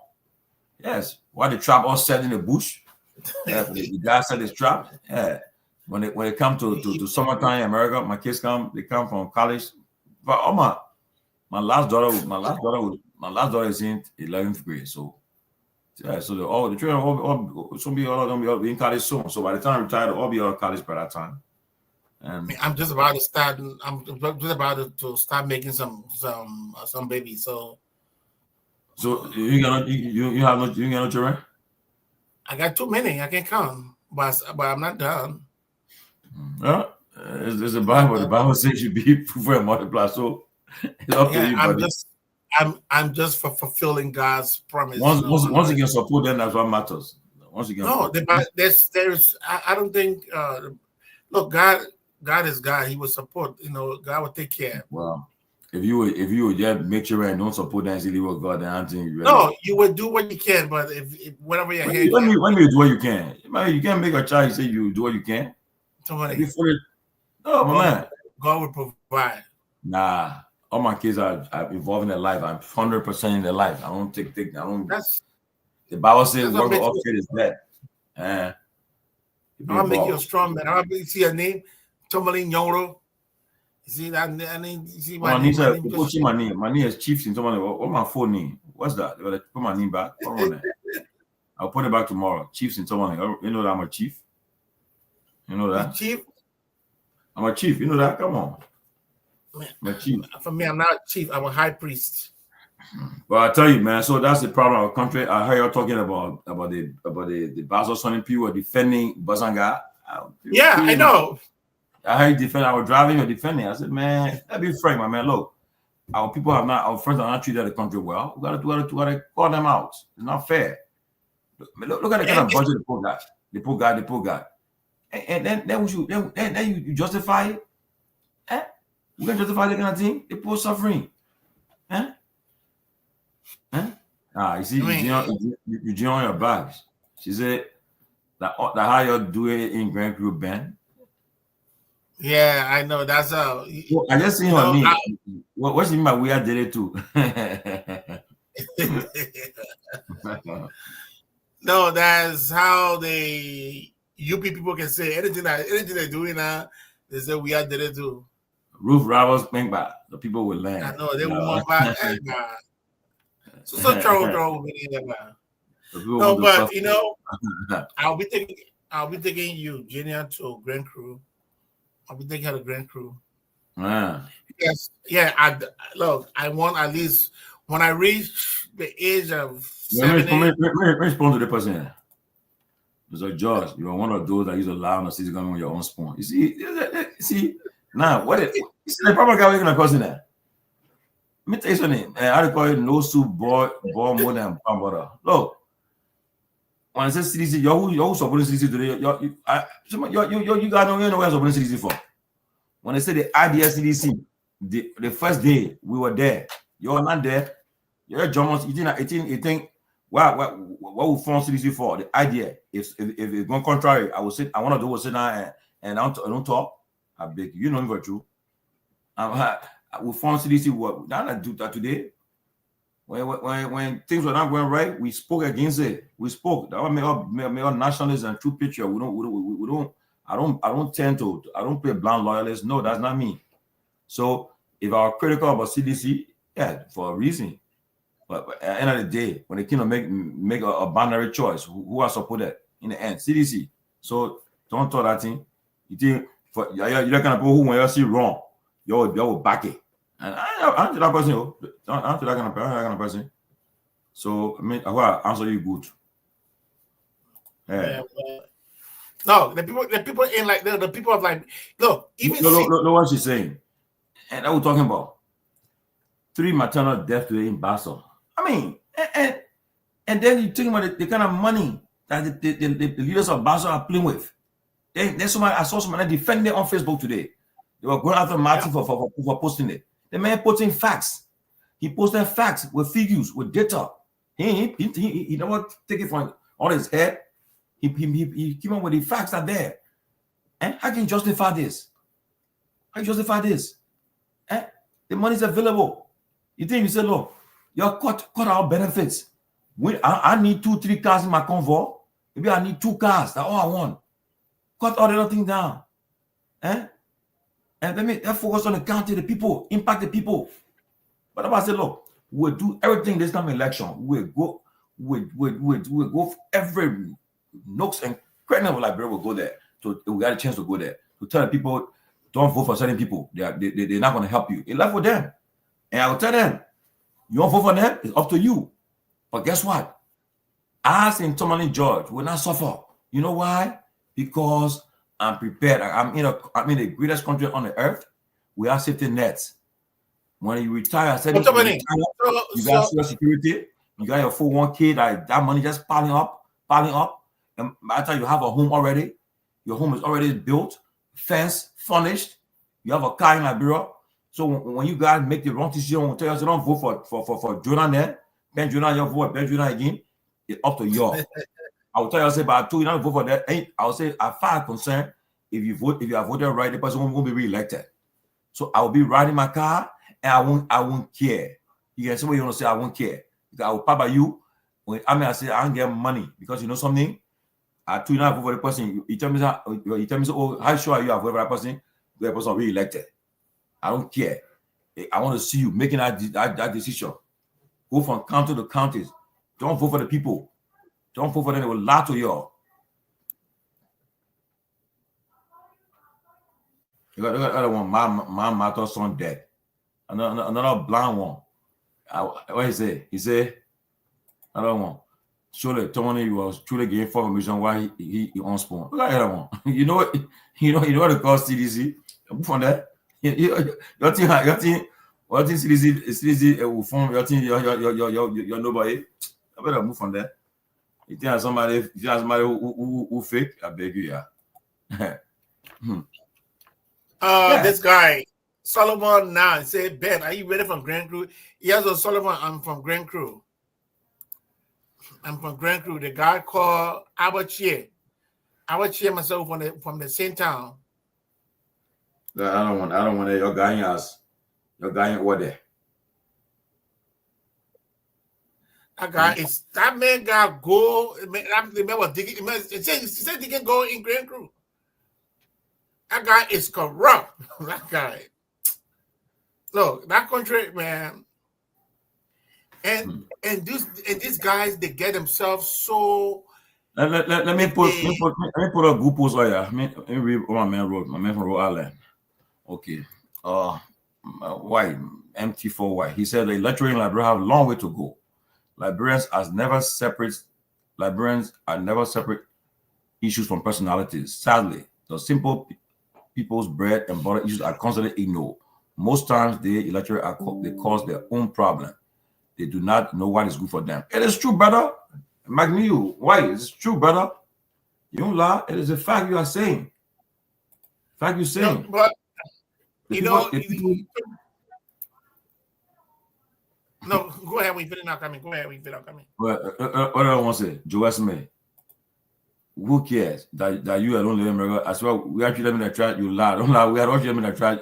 S5: Yes, while the trap all set in the bush. Yeah, the guy set his trap. Yeah. When it come to summertime in America, my kids come from college. But my last daughter is in 11th grade. So yeah, so the children all be in college soon. So by the time I retire, they'll all be out of college by that time. And
S8: I'm just about to start. I'm just about to start making some babies. So
S5: you have no children?
S8: I got too many. I can't count, but I'm not done.
S5: Yeah, It's the Bible. The Bible says you be fruitful and multiply. So it's up to you, buddy.
S8: I'm just for fulfilling God's promise.
S5: Once you can support them, that's what matters. Once you can
S8: there's I don't think look, God is God. He will support, God will take care.
S5: Well, if you would just make sure and don't support that easily with God, then I think
S8: you would do what you can, but if whatever your hand
S5: when you do what you can, you can't make a child say you do what you can.
S8: Somebody,
S5: my man.
S8: God will provide.
S5: Nah, all my kids are involved in their life. I'm 100% in their life. I don't take. I don't. The Bible says work of faith is dead.
S8: I'll make you a strong man. I'll see a name, Tomalin Nyenwolo. See that? You see my name.
S5: People see my name. My name is Chiefs in Tomalin. What my full name? What's that? They put my name back. I'll put it back tomorrow. Chiefs in Tomalin. You know that I'm a chief. You know that?
S8: Chief?
S5: I'm a chief. You know that? Come on. I'm a chief.
S8: For me, I'm not a chief. I'm a high priest.
S5: Well, I tell you, man. So that's the problem of our country. I heard you talking about the Basel Sonny Pewee were defending Basanga.
S8: Yeah, I know.
S5: I heard you defend. I was driving or defending. I said, man, let's be frank, my man. Look, our friends are not treated the country well. We gotta call them out. It's not fair. Look at the kind of budget the poor guy. And then you justify it. We can justify the kind of thing. The poor suffering. You see, you join your bags. She said that how you do it in Grand Crew Ben.
S8: Yeah, I know. That's how.
S5: I just seen her name. What she mean by we are did it too?
S8: No, that's how UP people can say anything they're doing now. They say we are did it too.
S5: Roof robbers, think back. The people will land.
S8: I know they will want back. So trouble with it. No, but I'll be taking you, Genia, to Grand Crew. I'll be taking her to Grand Crew. Yes, yeah. I want at least when I reach the age of 7.
S5: Respond to the person. Mr. George, you are one of those that used to lie on the city government with your own spawn. You see, now what is the proper guy we're gonna cause in there? Let me tell you something. I call it no soup boy more than palm butter. Look, when I say CDC, you're supporting CDC today. You got no know where supporting CDC for. When I say the idea CDC, the first day we were there, you're not there. You're John. You think what we form CDC for? The idea. If it's going contrary, I want to do sit down and I don't talk. I beg you know me true. We formed CDC. What not do that today? When things were not going right, we spoke against it. We spoke. That made us nationalists and true patriots. We don't. I don't play blind loyalists. No, that's not me. So if I was critical about CDC, yeah, for a reason. But at the end of the day, when they came to make a binary choice, who I supported in the end, CDC. So don't talk that thing. You think you're the kind of people who when you see wrong, you will back it. And I'm that person. I'm that kind of person. So I will answer you good. Yeah.
S8: No, the people ain't like the people of like look even
S5: no what she's saying, and I was talking about 3 maternal deaths today in Basel. I mean, and then you think about the kind of money that the leaders of Basel are playing with. There's somebody I saw somebody defending on Facebook today. They were going after Martin for posting it. The man posting facts. He posted facts with figures, with data. He never take it from on his head. He came up with the facts are there. And how can you justify this? How can you justify this? The money is available. You think you say, look, you cut our benefits. I need 2-3 cars in my convoy. Maybe I need 2 cars. That's all I want. Cut all the other things down. And let's focus on the county, the people, impact the people. But I said, look, we'll do everything this time election. We'll go for every nooks and cranny of Liberia will go there. So we got a chance to go there to tell the people, don't vote for certain people. They're not going to help you. It's left with them. And I will tell them, you want to vote for them? It's up to you. But guess what? Us in Tomalin George will not suffer. You know why? Because I'm prepared. I'm in the greatest country on the earth. We have safety nets. When you retire, I said, you got social security, you got your 401k, that money just piling up. And by the time you have a home already, your home is already built, fenced, furnished. You have a car in Liberia. So when you guys make the wrong decision, tell us you don't vote for Jonah there, Ben Jonah, you vote Ben Jonah again. It's up to you. I will tell you, but I told you not to vote for that. I will say, as far as concerned, if you have voted right, the person won't be re-elected. So I will be riding my car and I won't care. You can say what you want to say, I won't care. Because I will pay by you. I say I don't get money because you know something. I told you not to vote for the person. You tell me, oh, how sure are you have voted for that person? The person will be re-elected. I don't care. I want to see you making that decision. Go from county to counties. Don't vote for the people. Don't vote for them. They will lie to you. You got another one. My mother son dead. Another blind one. What he say? He say another one. Surely Tomalin was truly getting information why he on spawn. Look at that one. You know what they call CDC? From that. Your team CDC will form your team, your nobody. I better move from there. You think somebody who fake, I beg you, yeah.
S8: This guy, Solomon now said, Ben, are you ready from Grand Crew? Yes, Solomon, I'm from Grand Crew. I'm from Grand Crew. The guy called Abachie. Abachie myself from the same town.
S5: I don't want your guy what there.
S8: That man got go. The man was digging. He said he can go in Grand Crew. That guy is corrupt. That guy. Look, that country, man. And these guys, they get themselves so.
S5: Let me put a good post here. Let me read my man from Rhode Island. Okay. Why MT4Y? He said the electorate in Liberia have a long way to go. Liberians are never separate issues from personalities. Sadly, the simple people's bread and butter issues are constantly ignored. Most times, the electorate they cause their own problem. They do not know what is good for them. It is true, brother. Magnew, why? It's true, brother. You don't lie. It is a fact you are saying. Fact you're saying.
S8: No, but no, go ahead. We feel not coming. Go ahead. We feel not coming.
S5: What I want to say, Joe Smith. Who cares that you alone live in America? As well, we actually live in a trash. You lie. Don't lie. We are actually living in a trash.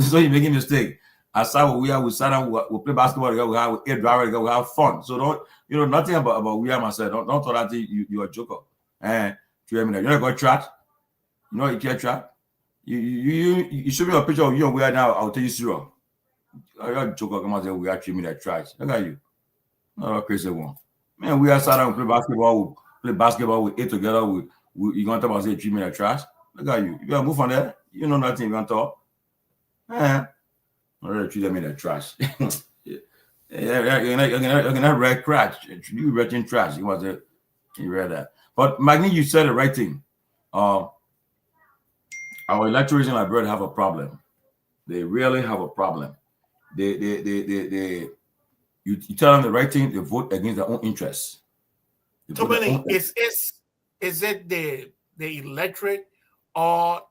S5: So you're making a mistake. As we sit down, we play basketball together, we have air driver together, we have fun. So don't nothing about we are myself. Don't thought that you're a joker. You're not going to trash. You know you can't trash. You show me a picture of you and we are now. I'll tell you zero. You're a joker. Come on, say we are treating that trash. Look at you. Not a crazy one. Man, we are sat down, we play basketball, we eat together, you gonna talk about say treatment of trash. Look at you. You gotta move on there. You know nothing, you gonna talk. I'm ready to treat them in the trash. You're not red trash. You red in trash. You want to you read that. But Magni, you said the right thing. Our electors in Liberia have a problem. They really have a problem. You tell them the right thing, they vote against their own interests.
S8: So many is it the electorate or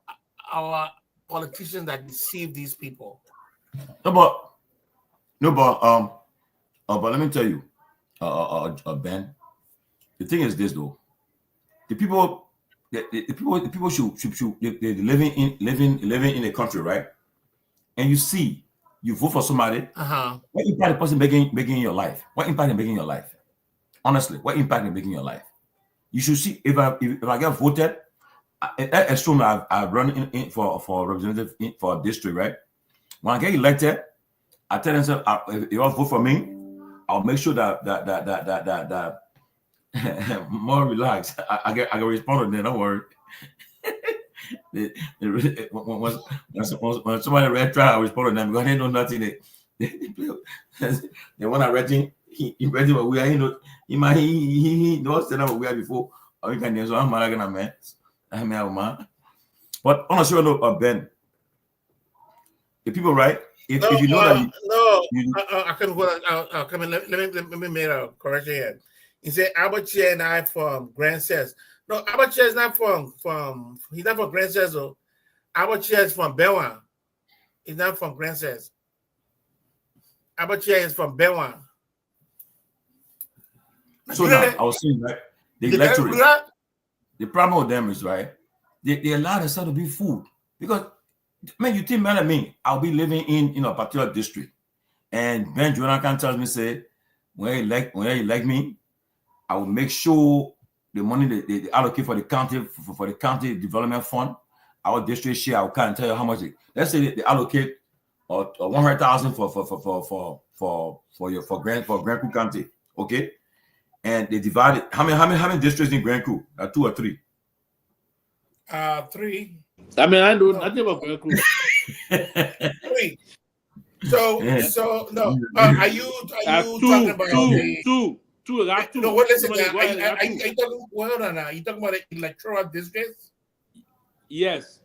S8: our politicians that deceive these people?
S5: But let me tell you, Ben. The thing is this though, the people should they're living in a country, right? And you vote for somebody. What impact the person making in your life? What impact they making in your life? Honestly, what impact they making in your life? You should see if I get voted. Assume I run in for representative for a district, right? When I get elected, I tell them, if you want to vote for me, I'll make sure that more relaxed. I can respond to them. Don't worry. When somebody red try, I respond to them because they know nothing. They want to read he read what we are. He don't stand up what we are before. Or you can so I'm not gonna man. But on a sure note, Ben, the people, right? If you know that
S8: I can hold on. I'll come in. Let me make a correction here. He said Abacha and I from Grand Cess. No, Abacha is not from he's not from Grand Cess. So Abacha is from Bewan. He's not from Grand Cess. Abacha is from Bewan.
S5: So now I was saying, right? The problem with them is, right, they allow themselves to be food. Because, man, you think better than me. I'll be living in a particular district. And Ben Jonathan tells me, say, when you like me, I will make sure the money they allocate for the county for the county development fund, our district share, I will kind of tell you how much let's say they allocate 100,000 for Grand Coup County. Okay. And they divided how many districts in Grand Coup? 2 or 3?
S8: 3.
S7: I mean, I know nothing about Grand Coup.
S8: 3. So no. Are you talking about
S7: two?
S8: No, what is it? Are you talking? Hold on now. Are you talking about the electoral districts?
S7: Yes.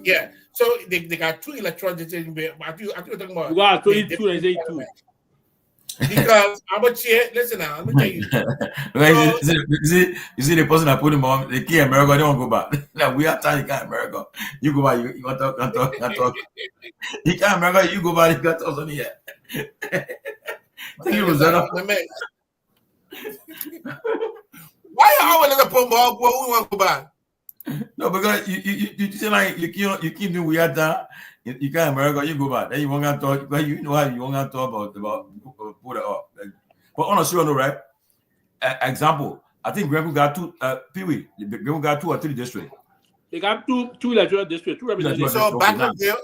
S8: Yeah. So they got 2 electoral districts. I think you're talking about.
S7: Wow, 22 and 82.
S8: Because Abacha, listen now, let me tell you.
S5: You see the person that put him on, the key in America, they won't go back. Like, we are tired, you can't America. You go back, you want to talk. You can't America, you go back, you got to talk on here. Thank you, Rosanna.
S8: Why you always let the pump ball go? We want to go back.
S5: No, because you say like you keep doing weird that you can't America, you go back. Then you won't talk. You know how you won't talk about put it up. But on a serious note, right? Example, I think Garguah got 2. Pewee, Garguah got 2 or 3 districts.
S7: They got two electoral districts, 2 representatives.
S8: So Backville.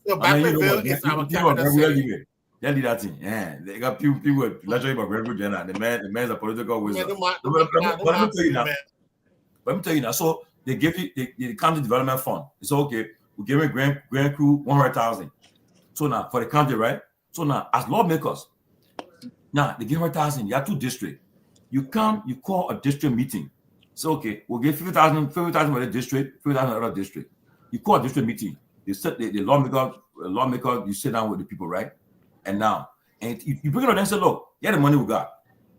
S8: So Backville is our capital city.
S5: They did that thing. Yeah, they got people lecturing about Garguah Jenna. The man's a political wizard. Let me tell you now. So they give you the county development fund. It's okay. We give it Grand Crew 100,000. So now for the county, right? So now as lawmakers, now they give 100,000. You have 2 districts. You call a district meeting. So okay, we'll give 50,000 for the district, 50,000 for the other district. You call a district meeting. You set the lawmaker. You sit down with the people, right? And now, and you bring it on and say, look, yeah, the money we got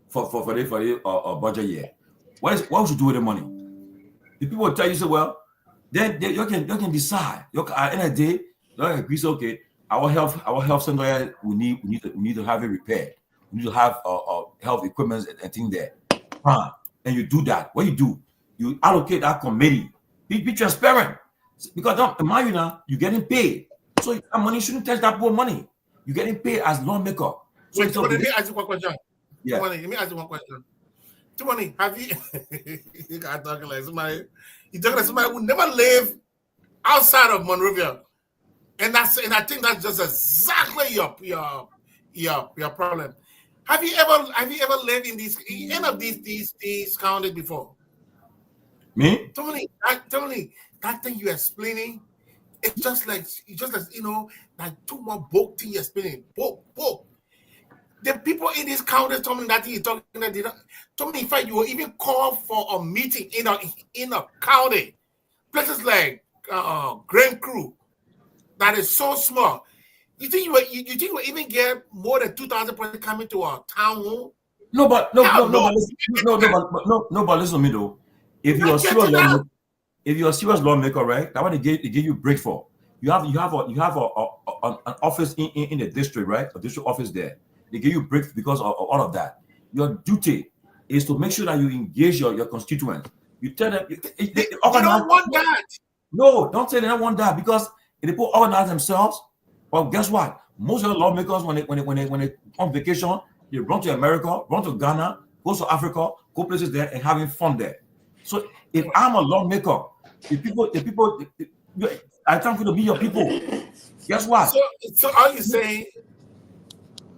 S5: for the budget year. What would you do with the money? The people will tell you, say, well, then you can decide. At the end of the day, you agree, say, okay, our health center, we need to have it repaired. We need to have health equipment and things there. And you do that. What you do, you allocate that committee. Be transparent. Because in Myean, you're getting paid. So that money shouldn't touch that poor money. You're getting paid as lawmaker. So
S8: let me ask you one question.
S5: Yeah.
S8: Let me ask you one question. Tumani, have you you got talking like somebody? You're talking like somebody who never lived outside of Monrovia. And I think that's just exactly your problem. Have you ever lived in any of these counties before?
S5: Me?
S8: Tony, that thing you're explaining, it's just like like 2 more book thing you're explaining. Book. The people in this county told me that you're talking about. Told me in fact you were even called for a meeting in a county, places like Grand Crew, that is so small. You think you will even get more than 2,000 people coming to our town hall?
S5: No, but listen to me though. If you're a serious lawmaker, right? That's what they give you break for. You have an office in the district, right? A district office there. They give you breaks because of all of that. Your duty is to make sure that you engage your constituents. You tell them they
S8: don't want that.
S5: No, don't say they don't want that because if they organize themselves. Well, guess what? Most of the lawmakers when they on vacation, they run to America, run to Ghana, go to Africa, go places there and having fun there. So if I'm a lawmaker, the people, I thank you to be your people. Guess what?
S8: So are you saying?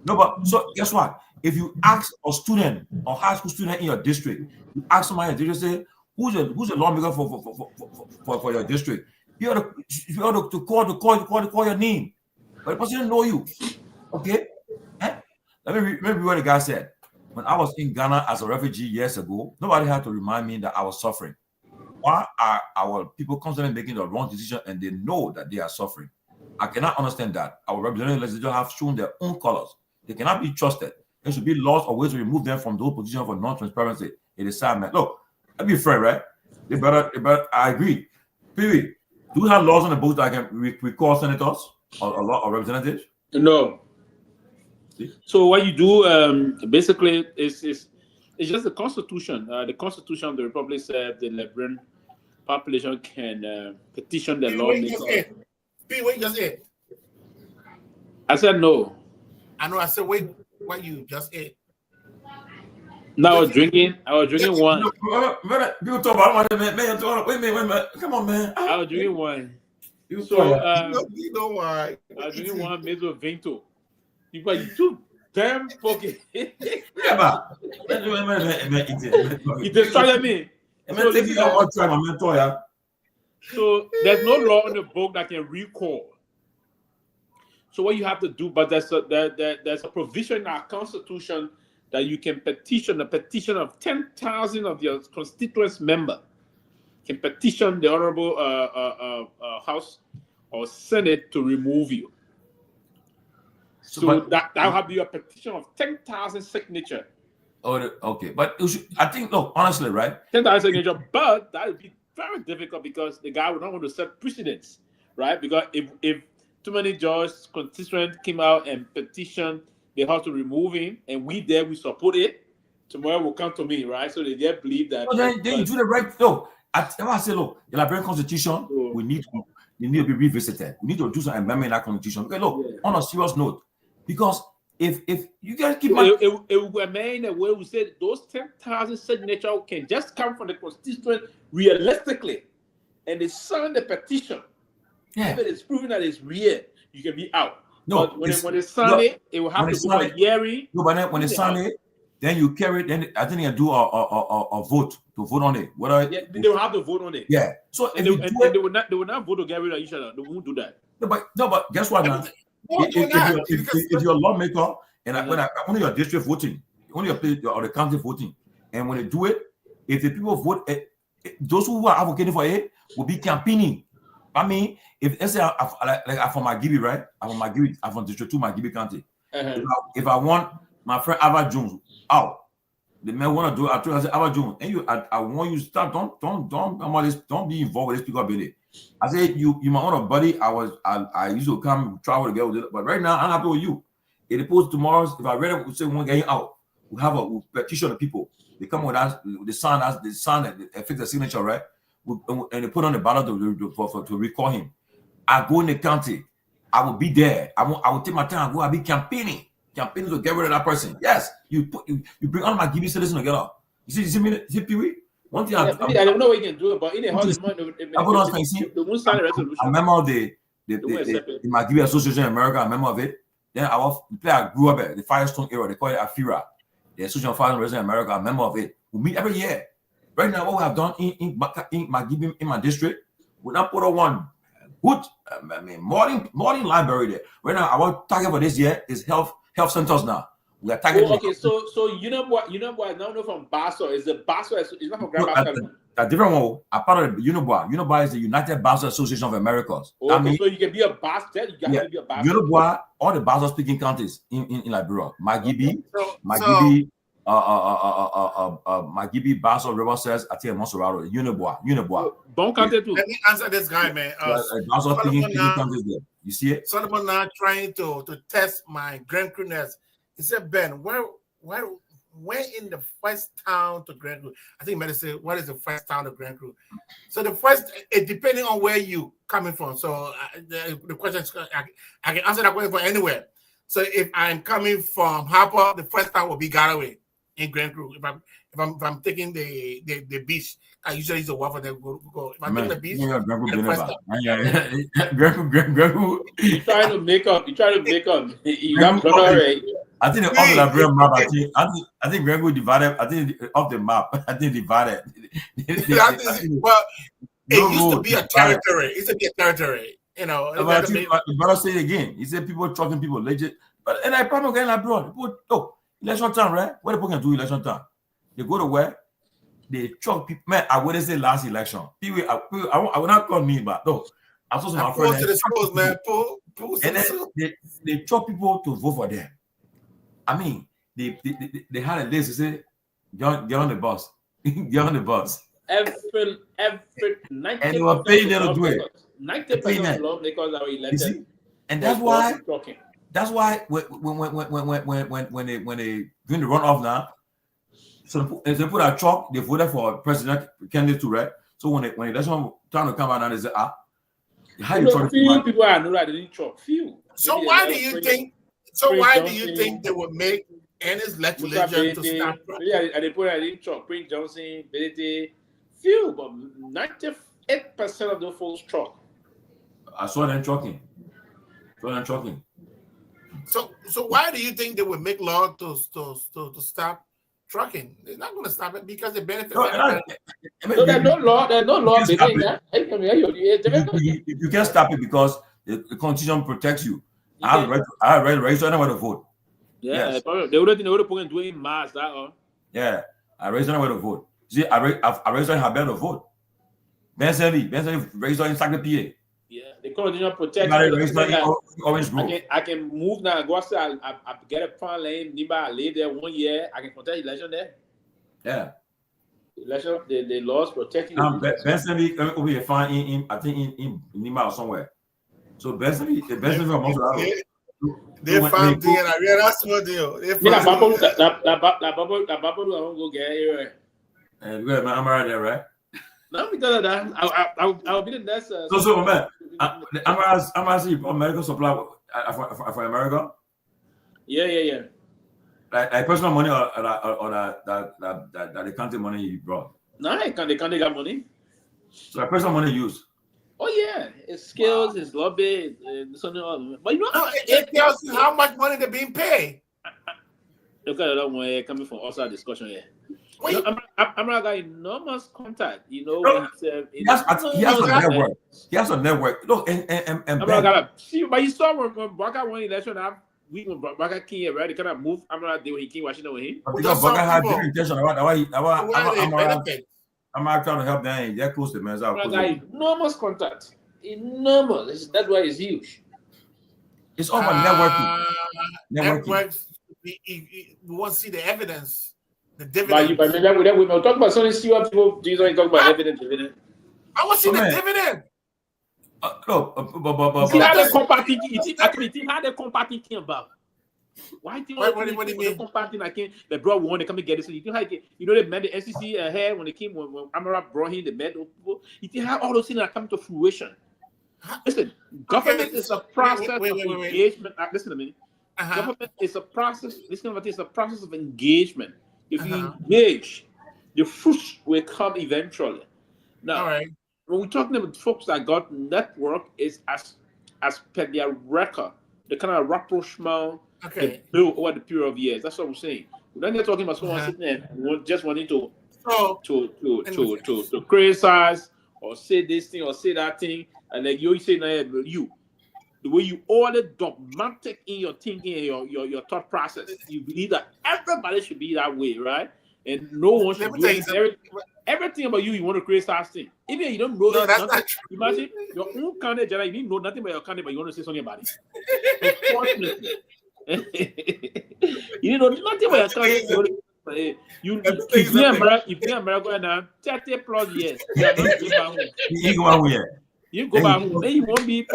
S5: No, but so guess what? If you ask a student or high school student in your district, you ask somebody in your district, say, who's a lawmaker for your district? You ought to call your name, but the person doesn't know you. Okay? Let me remember what the guy said. When I was in Ghana as a refugee years ago, nobody had to remind me that I was suffering. why are our people constantly making the wrong decision and they know that they are suffering? I cannot understand that. Our representatives have shown their own colors. They cannot be trusted. There should be laws or ways to remove them from those positions for non-transparency. It is sad, man. Look, let me be fair, right? They better. I agree. Pewee, do we have laws on the books that can recall senators or representatives?
S7: No.
S5: See?
S7: So what you do basically is it's just the Constitution. The Constitution of the Republic said the Liberian population can petition the lawmakers.
S8: Wait, just ate.
S7: I said no.
S8: I know. I said wait. What you just ate?
S7: No, I was drinking one.
S5: People talk about man. Wait a minute. Come on, man.
S7: I was drinking one.
S8: So you know why?
S7: I was drinking one made with Vento. You too damn fucking.
S5: Yeah,
S7: You destroyed me. So there's no law in the book that can recall. So what you have to do, but there's a provision in our Constitution that you can petition a petition of 10,000 of your constituents member can petition the Honorable House or Senate to remove you. So that'll have you a petition of 10,000 signature.
S5: Oh, okay. But I think, look, honestly, right?
S7: 10,000 signature, but that would be very difficult because the guy would not want to set precedents, right? Because if too many judges, constituents came out and petitioned the House to remove him, and we support it, tomorrow will come to me, right? So they just believe that.
S5: Well, then you do the right. Look, I say, look, the Liberian Constitution, we need to be revisited. We need to do some amendment in that Constitution. Okay, look, on a serious note, because if you guys keep
S7: it will remain the way we said those 10,000 signatures can just come from the constituent realistically, and they sign the petition.
S5: Yeah.
S7: If it is proven that it's real, you can be out.
S5: No,
S7: but when they sign it, it will have to go for hearing.
S5: No, but then when they sign it, then you carry it. Then I think you do a vote to vote on it.
S7: They will have to vote on it.
S5: Yeah. So
S7: they will not vote to get rid of each other. They won't do that.
S5: No, but guess what now? If you're a lawmaker and only your district voting, only your the county voting, and when they do it, if the people vote, those who are advocating for it will be campaigning. I mean, if let's say I'm from Magibi, right? I'm from District 2, Magibi County. If I want my friend Ava Jones out, the man want to do it. I say Ava Jones, and I want you to start. Don't be involved with this people ability. I say you my own buddy. I used to come travel together with it, but right now I'm happy with you. If opposed tomorrow, if I read it, we say we want to get out. We'll petition the people. They come with us, the sign that affects the signature, right? And they put on the ballot to recall him. I go in the county. I will be there. I will take my time. I'll be campaigning to get rid of that person. Yes, you bring all my GB citizens together. You see me, Pewee? One thing I
S7: don't know what you can do, but in the house,
S5: they won't sign a resolution. I'm a member of the Magibi Association in America. I'm a member of it. Then I grew up at the Firestone era. They call it AFIRA, the Association of Firearms Residents in America. I'm a member of it. We meet every year. Right now, what we have done in Magibi, in my district, we now put on one good, modern library there. Right now, our target for this year is health centers now. We are targeting.
S7: Okay, so you know what? Now know from Basel is the Basel. It's not from Grand Basel.
S5: A different one. A part of the UNIBWA. UNIBWA is the United Basel Association of Americas.
S7: Okay, means, so you can be a Basel. You have to be a Basel.
S5: UNIBWA, all the Basel speaking counties in Liberia. Magibi, Magibi, Basel, River Says, I think Monserrato, UNIBWA.
S7: Bon county too.
S8: Let me answer this guy, man.
S5: Basel speaking counties there. You see it?
S8: Solomon now trying to test my grand crewness. He said, Ben, where in the first town to Grand Crew? I think Mary said, what is the first town to Grand Crew? So the first, depending on where you coming from. So the question is, I can answer that question from anywhere. So if I'm coming from Harper, the first town will be Garguah in Grand Crew. If I'm taking the beach, I usually use a waffle there. Go. If I'm taking the beach,
S7: you trying to make up. You got brother right.
S5: I think off the Liberian map. I think Garguah divided. I think off the map. I think divided.
S8: Well, it used to be a territory. It used to be a territory. You know.
S5: The brother said it again. He said people talking people legit. But and I probably getting abroad. People election time, right? What people can do election time? They go to where? they truck people. Man, I wouldn't say last election. Pewee, I would not call me, but no. I saw some of my friends.
S8: To the schools, man.
S5: And then they truck people to vote for them. I mean, they had a list to say, get on the bus. Get on the bus.
S7: Every 90%
S5: and they were paying them to do it.
S7: 90% of lawmakers are elected.
S5: And that's why when they doing the runoff now, so they put a truck, they voted for president candidate to right. So when the election time to come out, they say, how you trying
S7: few people I know that they didn't truck. Few.
S8: So why do you think? So why do you think they would make any legislation to stop?
S7: Yeah, they put it in truck. Prince Johnson, Peabody, few, but 98% of those folks truck.
S5: I saw them trucking.
S8: So why do you think they would make law to stop trucking? They're not going to stop it because they benefit.
S7: No, there's no law. There's no law.
S5: You can't stop it because the Constitution protects you. I have right to register anywhere to vote.
S7: Yeah, yes. They would have put in doing mass that or.
S5: Yeah, I register anywhere to vote. See, I register in Habel to vote. Ben Sanvee register in Sacre-Pied.
S7: Yeah, the Constitution protects
S5: me.
S7: I can move now. Go outside. I get a plan lane. I live there 1 year. I can contest election there.
S5: Yeah.
S7: Election. The laws protecting.
S5: Ben Sanvee will be fine I think in Nima or somewhere. So Ben Sanvee
S8: they found the and I realized what deal. That
S7: bubble I won't go get here.
S5: And good man, I'm right there, right?
S7: No, because of that, I'll be the next.
S5: So man, I'm asking you medical supply for America.
S7: Yeah.
S5: Like personal money or that the country money you brought.
S7: No, they can't got money.
S5: So like personal money used.
S7: Oh yeah, it's skills, it's lobby, something else. But you know,
S8: it tells you how much money they're being paid.
S7: Look at that one coming from outside discussion here. I'm got enormous contact. You know, when he
S5: has a network. He has a network. Look, and
S7: see, but you saw when Baka won election, when Baka came here, right? They kind of moved. I'm not there when he came Washington with him.
S5: Because Baka had different intention I'm not trying to help them. They're close to me.
S8: Enormous
S7: contact. Enormous. That's why it's huge.
S5: It's all about networking.
S8: We want to see the evidence, the dividend.
S7: But we talk about something. See what people do. You talk about evidence.
S8: I want to see the dividend.
S7: See how the comparting thing about. Why do you
S8: what do you mean?
S7: Comparting like the bro want to come and get it? So you think how they met the SEC ahead when they came when Amara brought him the med. You think how all those things are coming to fruition? Listen, government is a process of engagement. Listen to me. Government is a process. It's a process of engagement. If you engage, the fruits will come eventually. Now, when we're talking about folks that got network, is as per their record, the kind of rapprochement they built over the period of years. That's what I'm saying. We're not talking about someone sitting there just wanting to criticize or say this thing or say that thing, and like you say, the way you all dogmatic in your thinking and your thought process, you believe that everybody should be that way, right? And no one should do everything about you want to criticize thing. Even if you don't know that's not true. Imagine your own candidate, you didn't know nothing about your candidate, but you want to say something about it. Unfortunately. You didn't know nothing about your candidate. You be America now 30 plus years.
S5: You go out here.
S7: You go back home. Then you won't be.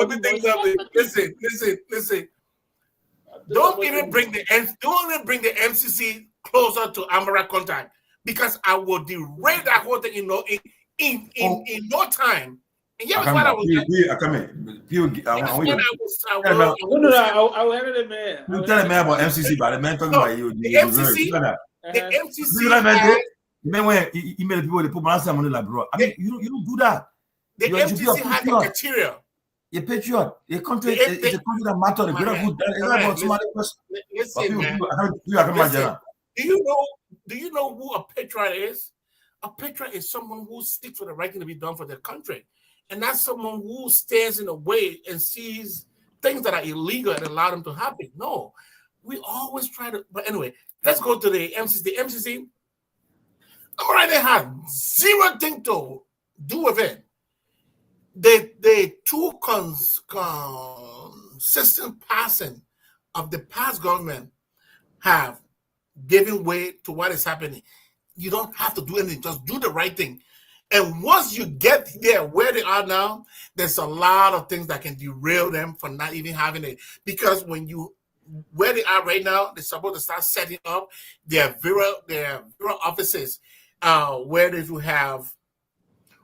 S8: Listen. Don't even bring the MCC closer to Amara contact because I will derail that whole thing in no time. And yeah, what I was
S7: I will handle it, man.
S5: You tell the man about MCC, but the man talking about you.
S8: The MCC.
S5: Man, when you made people they put my money like bro. I mean, you don't do that.
S8: The MCC has a criteria.
S5: You're patriot. Your country is a country that matters. The greater good. It's not about somebody else.
S8: Listen, man. Do you know who a patriot is? A patriot is someone who sticks for the right thing to be done for their country. And that's someone who stands in the way and sees things that are illegal and allow them to happen. No, we always try to. But anyway, let's go to the MCC. The MCC, Alright, they had zero thing to do with it. The two consistent passing of the past government have given way to what is happening. You don't have to do anything, just do the right thing. And once you get there where they are now, there's a lot of things that can derail them from not even having it. Because where they are right now, they're supposed to start setting up their bureau offices, where they will have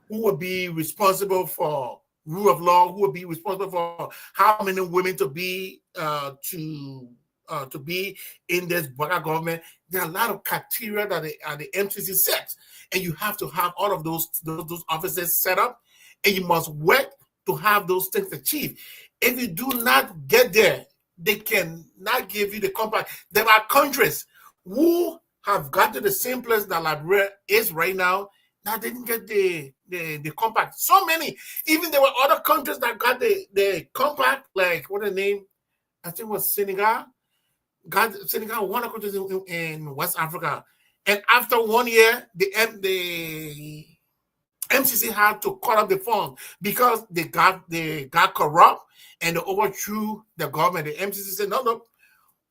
S8: who will be responsible for rule of law, who will be responsible for how many women to be in this Baka government. There are a lot of criteria that the MCC sets, and you have to have all of those offices set up, and you must work to have those things achieved. If you do not get there, they can not give you the compact. There are countries who have got to the same place that Liberia is right now. Now they didn't get the compact. So many. Even there were other countries that got the compact, like what the name? I think it was Senegal. Senegal, one of the countries in West Africa. And after 1 year, the MCC had to cut up the funds because they got corrupt and they overthrew the government. The MCC said, no,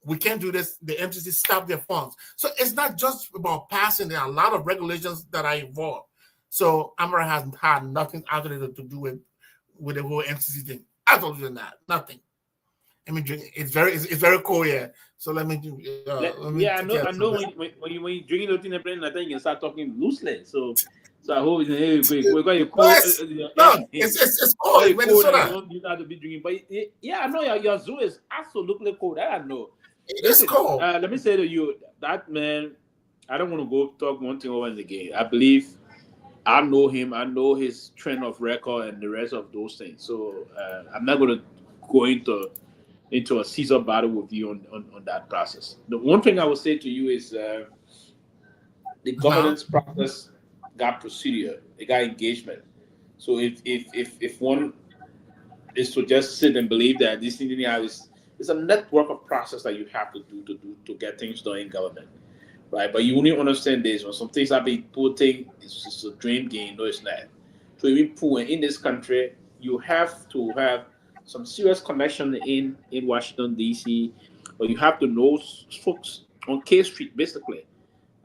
S8: we can't do this. The MCC stopped their funds. So it's not just about passing. There are a lot of regulations that are involved. So Amara has had nothing other than to do with the whole MCC thing. Other than that, nothing. I mean, it's very cool here. So let me do.
S7: I know. When you drinking the thing, I think you can start talking loosely. So I hope we got your cool.
S8: No, it's cool. Minnesota.
S7: You have to be drinking, but I know your zoo is absolutely cool. That I know.
S8: It's cool.
S7: Let me say to you, that man. I don't want to go talk one thing over again. I believe I know him. I know his trend of record and the rest of those things. So I'm not going to go into a Caesar battle with you on that process. The one thing I will say to you is the governance process got procedure, it got engagement. So if one is to just sit and believe that this thing is a network of process that you have to do to get things done in government, right? But you only understand this when some things are being put in, it's just a dream game. No, it's not. So even poor in this country, you have to have some serious connection in Washington, D.C., but you have to know folks on K Street, basically,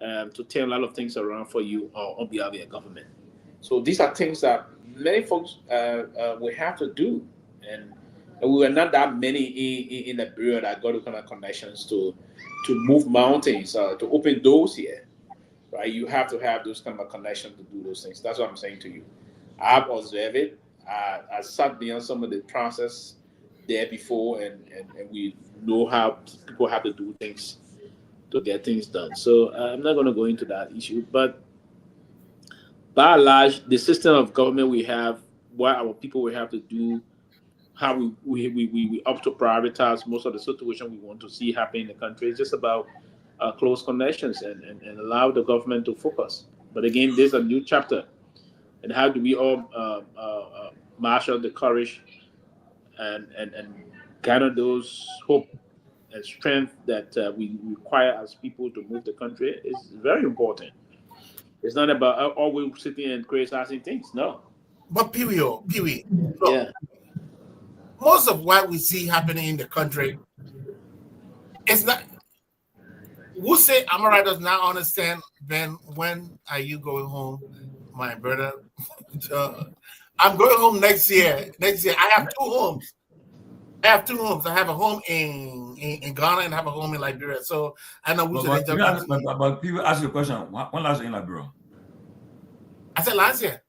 S7: to turn a lot of things around for you on behalf of your government. So these are things that many folks will have to do. And we were not that many in the bureau that got the kind of connections to move mountains, to open doors here, right? You have to have those kind of connections to do those things. That's what I'm saying to you. I've observed it. I sat beyond some of the process there before, and we know how people have to do things to get things done. So I'm not going to go into that issue, but by and large, the system of government we have, what our people will have to do, how we up to prioritize most of the situation we want to see happen in the country. It's just about close connections and allow the government to focus. But again, there's a new chapter. And how do we all marshal the courage and gather those hope and strength that we require as people to move the country is very important. It's not about always sitting and criticizing things. No.
S8: But Pewee, look,
S7: yeah.
S8: Most of what we see happening in the country is not. Who say Amara does not understand? Ben, when are you going home, my brother? I'm going home next year. I have two homes. I have a home in Ghana and I have a home in Liberia. So I know we should.
S5: But people ask you a question. When last year in Liberia?
S8: I said last year.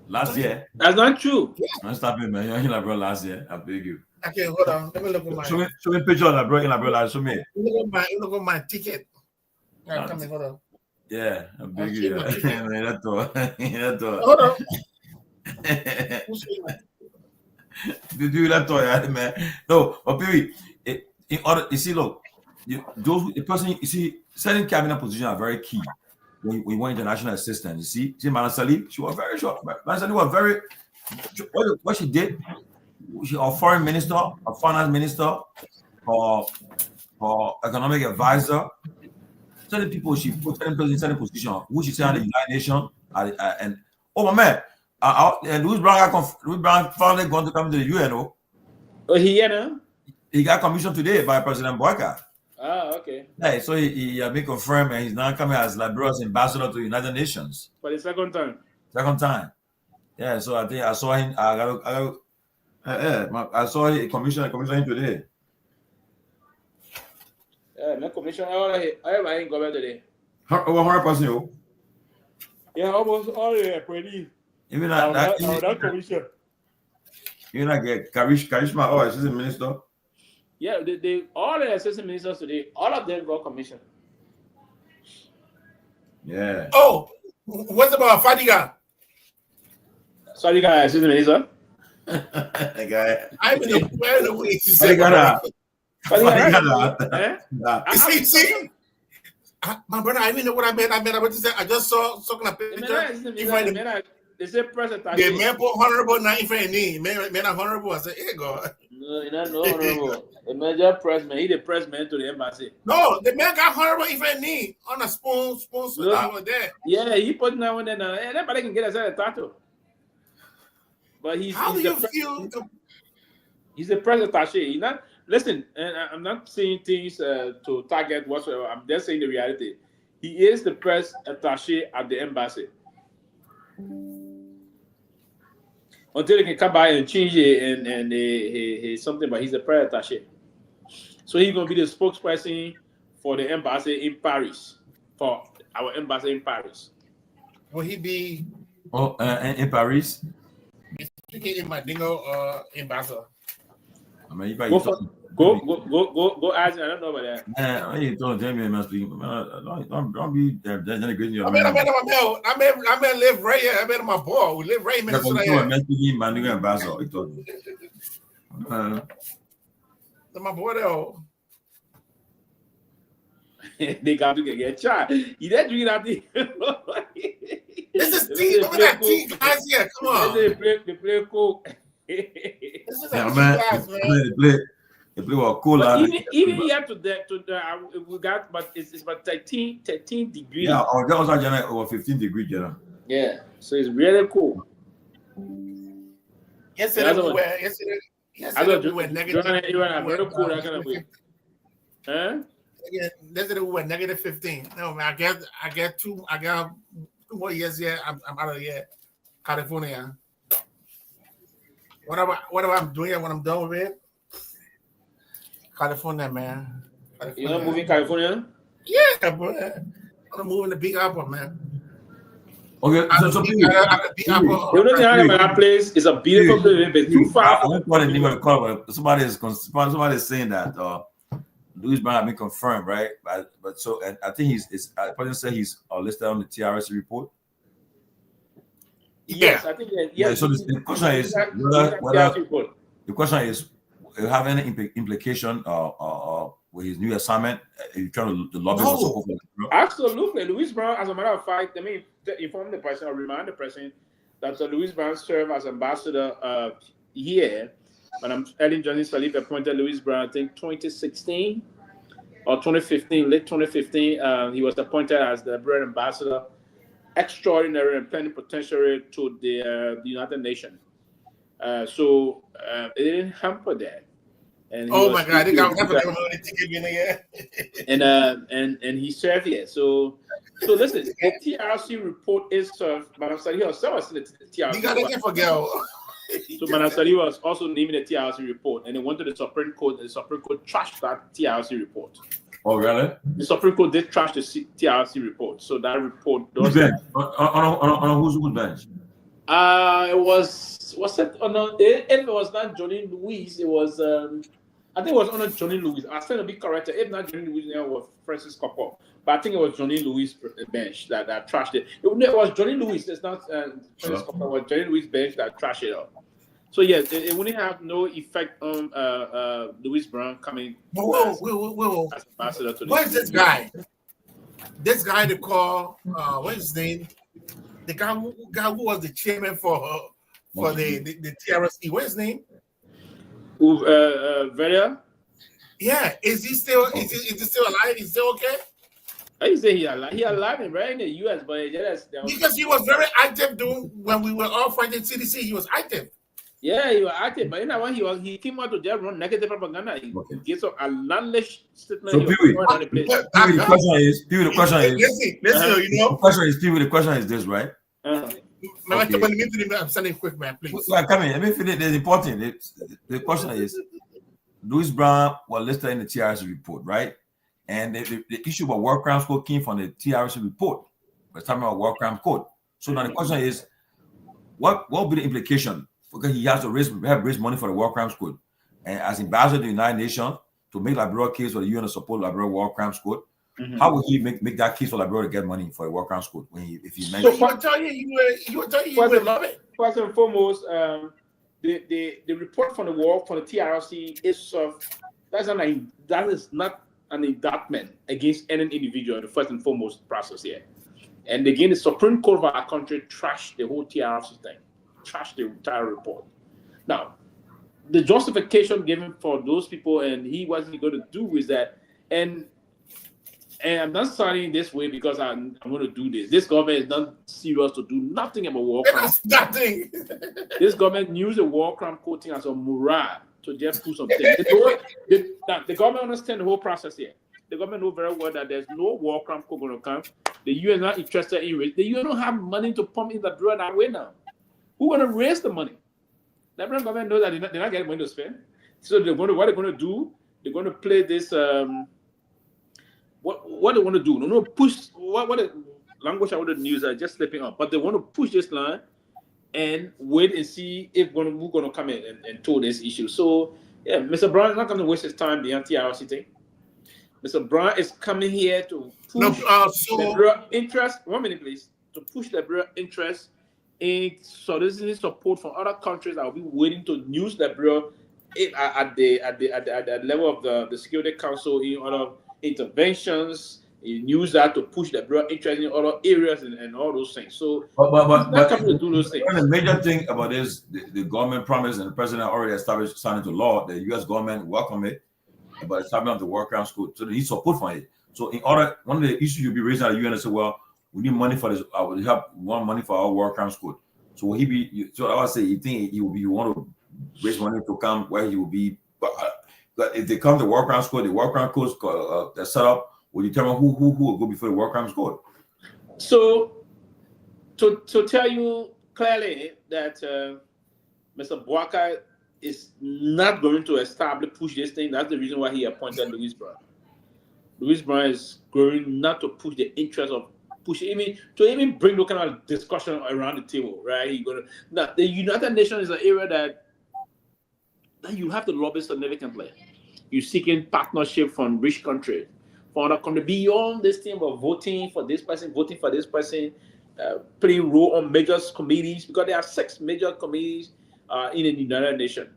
S5: Last year?
S7: That's not true.
S5: Don't stop it, man. You're in Liberia last year. I beg you.
S8: Okay, hold on. Let me look at my.
S5: Show me picture of Liberia. Show me.
S8: Look at my ticket. Right, come here, hold on.
S5: Yeah, I beg you.
S8: Hold on.
S5: Do that, man. No, but Pewee, in order, you see, look, the person, you see, certain cabinet positions are very key when you want international assistance. You see Madam Salib, she was very short. Madam Salib was very, what she did, she a foreign minister, a finance minister, or economic advisor. certain people she put certain people in certain position, who she said at the United Nations, and oh my man, and Louis Brown finally going to come to the UN.
S7: Oh, he now?
S5: He got commissioned today by President Boyka.
S7: Ah, okay.
S5: Yeah, so he been confirmed, and he's now coming as Liberia's ambassador to the United Nations.
S7: For the second time.
S5: Second time. Yeah, so I think I saw him. I saw a commissioner him today.
S7: Yeah, my commissioner, everybody in government today.
S5: Over 100%.
S7: Yeah, almost all the pretty.
S5: Even that
S7: commission.
S5: You know, get Karishma, assistant minister.
S7: Yeah, they all the assistant ministers today, all of them got commission.
S5: Yeah.
S8: Oh, what about Fadiga?
S7: Fadiga, assistant minister.
S8: I mean, where the way to say see, my brother, I even know what I meant. I just saw something a picture.
S7: They say president.
S8: The man put honorable, not even any. Man, honorable. I said, here God.
S7: No, you're not honorable. The man just president. He the president to the embassy.
S8: No, the man got honorable even knee on a spoon over there.
S7: Yeah, he put that one there. Everybody can get a tattoo. But he's he's the president attaché. He's not. Listen, and I'm not saying things to target whatsoever. I'm just saying the reality. He is the press attaché at the embassy. Until they can come by and change it and he something, but he's the press attaché. So he's gonna be the spokesperson for the embassy in Paris, for our embassy in Paris.
S8: Will he be?
S5: Oh, in Paris.
S8: Speaking in my dingo ambassador.
S5: I mean,
S7: go ask him. I don't know about that.
S5: Man, I ain't told Jamie must be. Don't be denigrating your
S8: man. I mean, live right here. I mean, my boy, we live right in Minnesota. My boy, though.
S7: They got to get shot. You didn't drink that thing.
S8: This is tea. Look at that tea guys here. Come on.
S7: They play coke.
S8: This is a tea guys, man.
S5: They play what cola.
S7: Even here we got, but it's about 13 degrees.
S5: Yeah, that was actually over 15 degrees,
S7: Yeah, so it's really cool.
S8: Yesterday we were negative.
S7: Very cool. That kind of way. Huh?
S8: Yesterday we were negative 15. No, man, I got two more years here. I'm out of here, California. Whatever I'm doing when I'm done with it. California, man.
S7: You're not moving California?
S8: Yeah, bro. I'm moving to Big Apple, man.
S5: Okay, so
S7: Big Apple. You know that place is a beautiful place, but too far.
S5: Somebody is saying that Louis Brown has been confirmed, right? But so, and I think I probably say he's listed on the TRC report.
S7: Yes, I think
S5: yeah. So the question is the question is, have any implication with his new assignment? Are you trying to lobby for support?
S7: Absolutely, Louis Brown. As a matter of fact, let me inform the president or remind the president that Louis Brown served as ambassador here. Madam Ellen Johnson Sirleaf appointed Louis Brown, I think 2016 or 2015, late 2015. He was appointed as the brand ambassador, extraordinary and plenipotentiary to the United Nations. So it didn't hamper that. And
S8: oh my God, they got the ticket in there.
S7: And he served here. So listen, the TRC report is served. Madam Sirleaf herself was in the TRC.
S8: You gotta get for girl.
S7: So Madam Sirleaf was also naming the TRC report, and it went to the Supreme Court, and the Supreme Court trashed that TRC report.
S5: Oh, really?
S7: The Supreme Court did trash the TRC report. So that report does.
S5: On whose bench?
S7: It was it on if it was not Johnny Louis, it was I think it was on Johnny Louis. I still to be corrected. If not Johnny Louis, it was Francis Copper. But I think it was Johnny Louis' bench that trashed it. It was Johnny Louis. It's not Francis Copper. It was Johnny Louis' bench that trashed it up. So yes, it wouldn't have no effect on Louis Brown coming
S8: whoa.
S7: as ambassador to the
S8: what is this guy? This guy they call what is his name? The guy who was the chairman for the TRC. What is his name?
S7: Veria?
S8: Yeah, is he still alive? Is he still okay?
S7: I say he alive and right in the U.S., but
S8: because he was very active when we were all fighting CDC. He was active.
S7: Yeah, he was active, but you know what? He came out to just run negative propaganda. He gave some outlandish statement.
S5: So, Pewee, the question is,
S8: listen,
S5: the question is this, right?
S8: I'm sending quick, man, please.
S5: Come in. Let me finish. It's important. The question is, Louis Brown was listed in the TRC report, right? And the issue about war crimes code came from the TRC report. We're talking about war crimes code. So now the question is, what will be the implication? Because he has to raise money for the war crimes code, and as ambassador to the United Nations to make Liberia case for the UN to support Liberia war crimes code. How would he make that case for Liberia to get money for the war crimes code if he mentioned?
S8: So he would tell you would love it.
S7: First and foremost, the report from the TRC is that is not an indictment against any individual. The first and foremost process here, and again, the Supreme Court of our country trashed the whole TRC thing. Trash the entire report. Now, the justification given for those people and what he's going to do is that, and I'm not starting this way because I'm going to do this. This government is not serious to do nothing about war crimes.
S8: Nothing.
S7: This government used the war crime coding as a morale to just do something. The government understands the whole process here. The government knows very well that there's no war crime code going to come. The UN is not interested in it. The UN don't have money to pump in the drawer that way now. Who's going to raise the money? The Liberia government knows that they're not getting money to spend. So what they're going to do, they're going to play this, what they want to do. They want to push, what the language I want to use, just slipping up, but they want to push this line and wait and see if who's going to come in and toll this issue. So, yeah, Mr. Brown is not going to waste his time, the anti-RC thing. Mr. Brown is coming here to push Liberia interest, 1 minute please, to push Liberia interest in soliciting support from other countries that will be waiting to use Liberia at the level of the Security Council in other interventions. You use that to push Liberia interest in other areas and all those things. So,
S5: but
S7: coming to do those things.
S5: The major thing about this, the government promised and the president already established, signed into law. The U.S. government welcomed it, but establishment of the war crimes code. So they need support for it. So one of the issues you'll be raising at the UN is, well, we need money for this. We want money for our war crimes code. So will he be? So I would say, you think he will be? You want to raise money to come where he will be? But if they come to war crimes code, the war crimes code that's set up will determine who will go before the war crimes code.
S7: So to tell you clearly that Mr. Bwaka is not going to push this thing. That's the reason why he appointed Louis Brown. Louis Brown is going not to push the interest of even bring no kind of discussion around the table, right? Now, the United Nations is an area that you have to lobby significantly. You're seeking partnership from rich countries, from other countries, beyond this thing of voting for this person, playing role on major committees, because there are 6 major committees in the United Nations.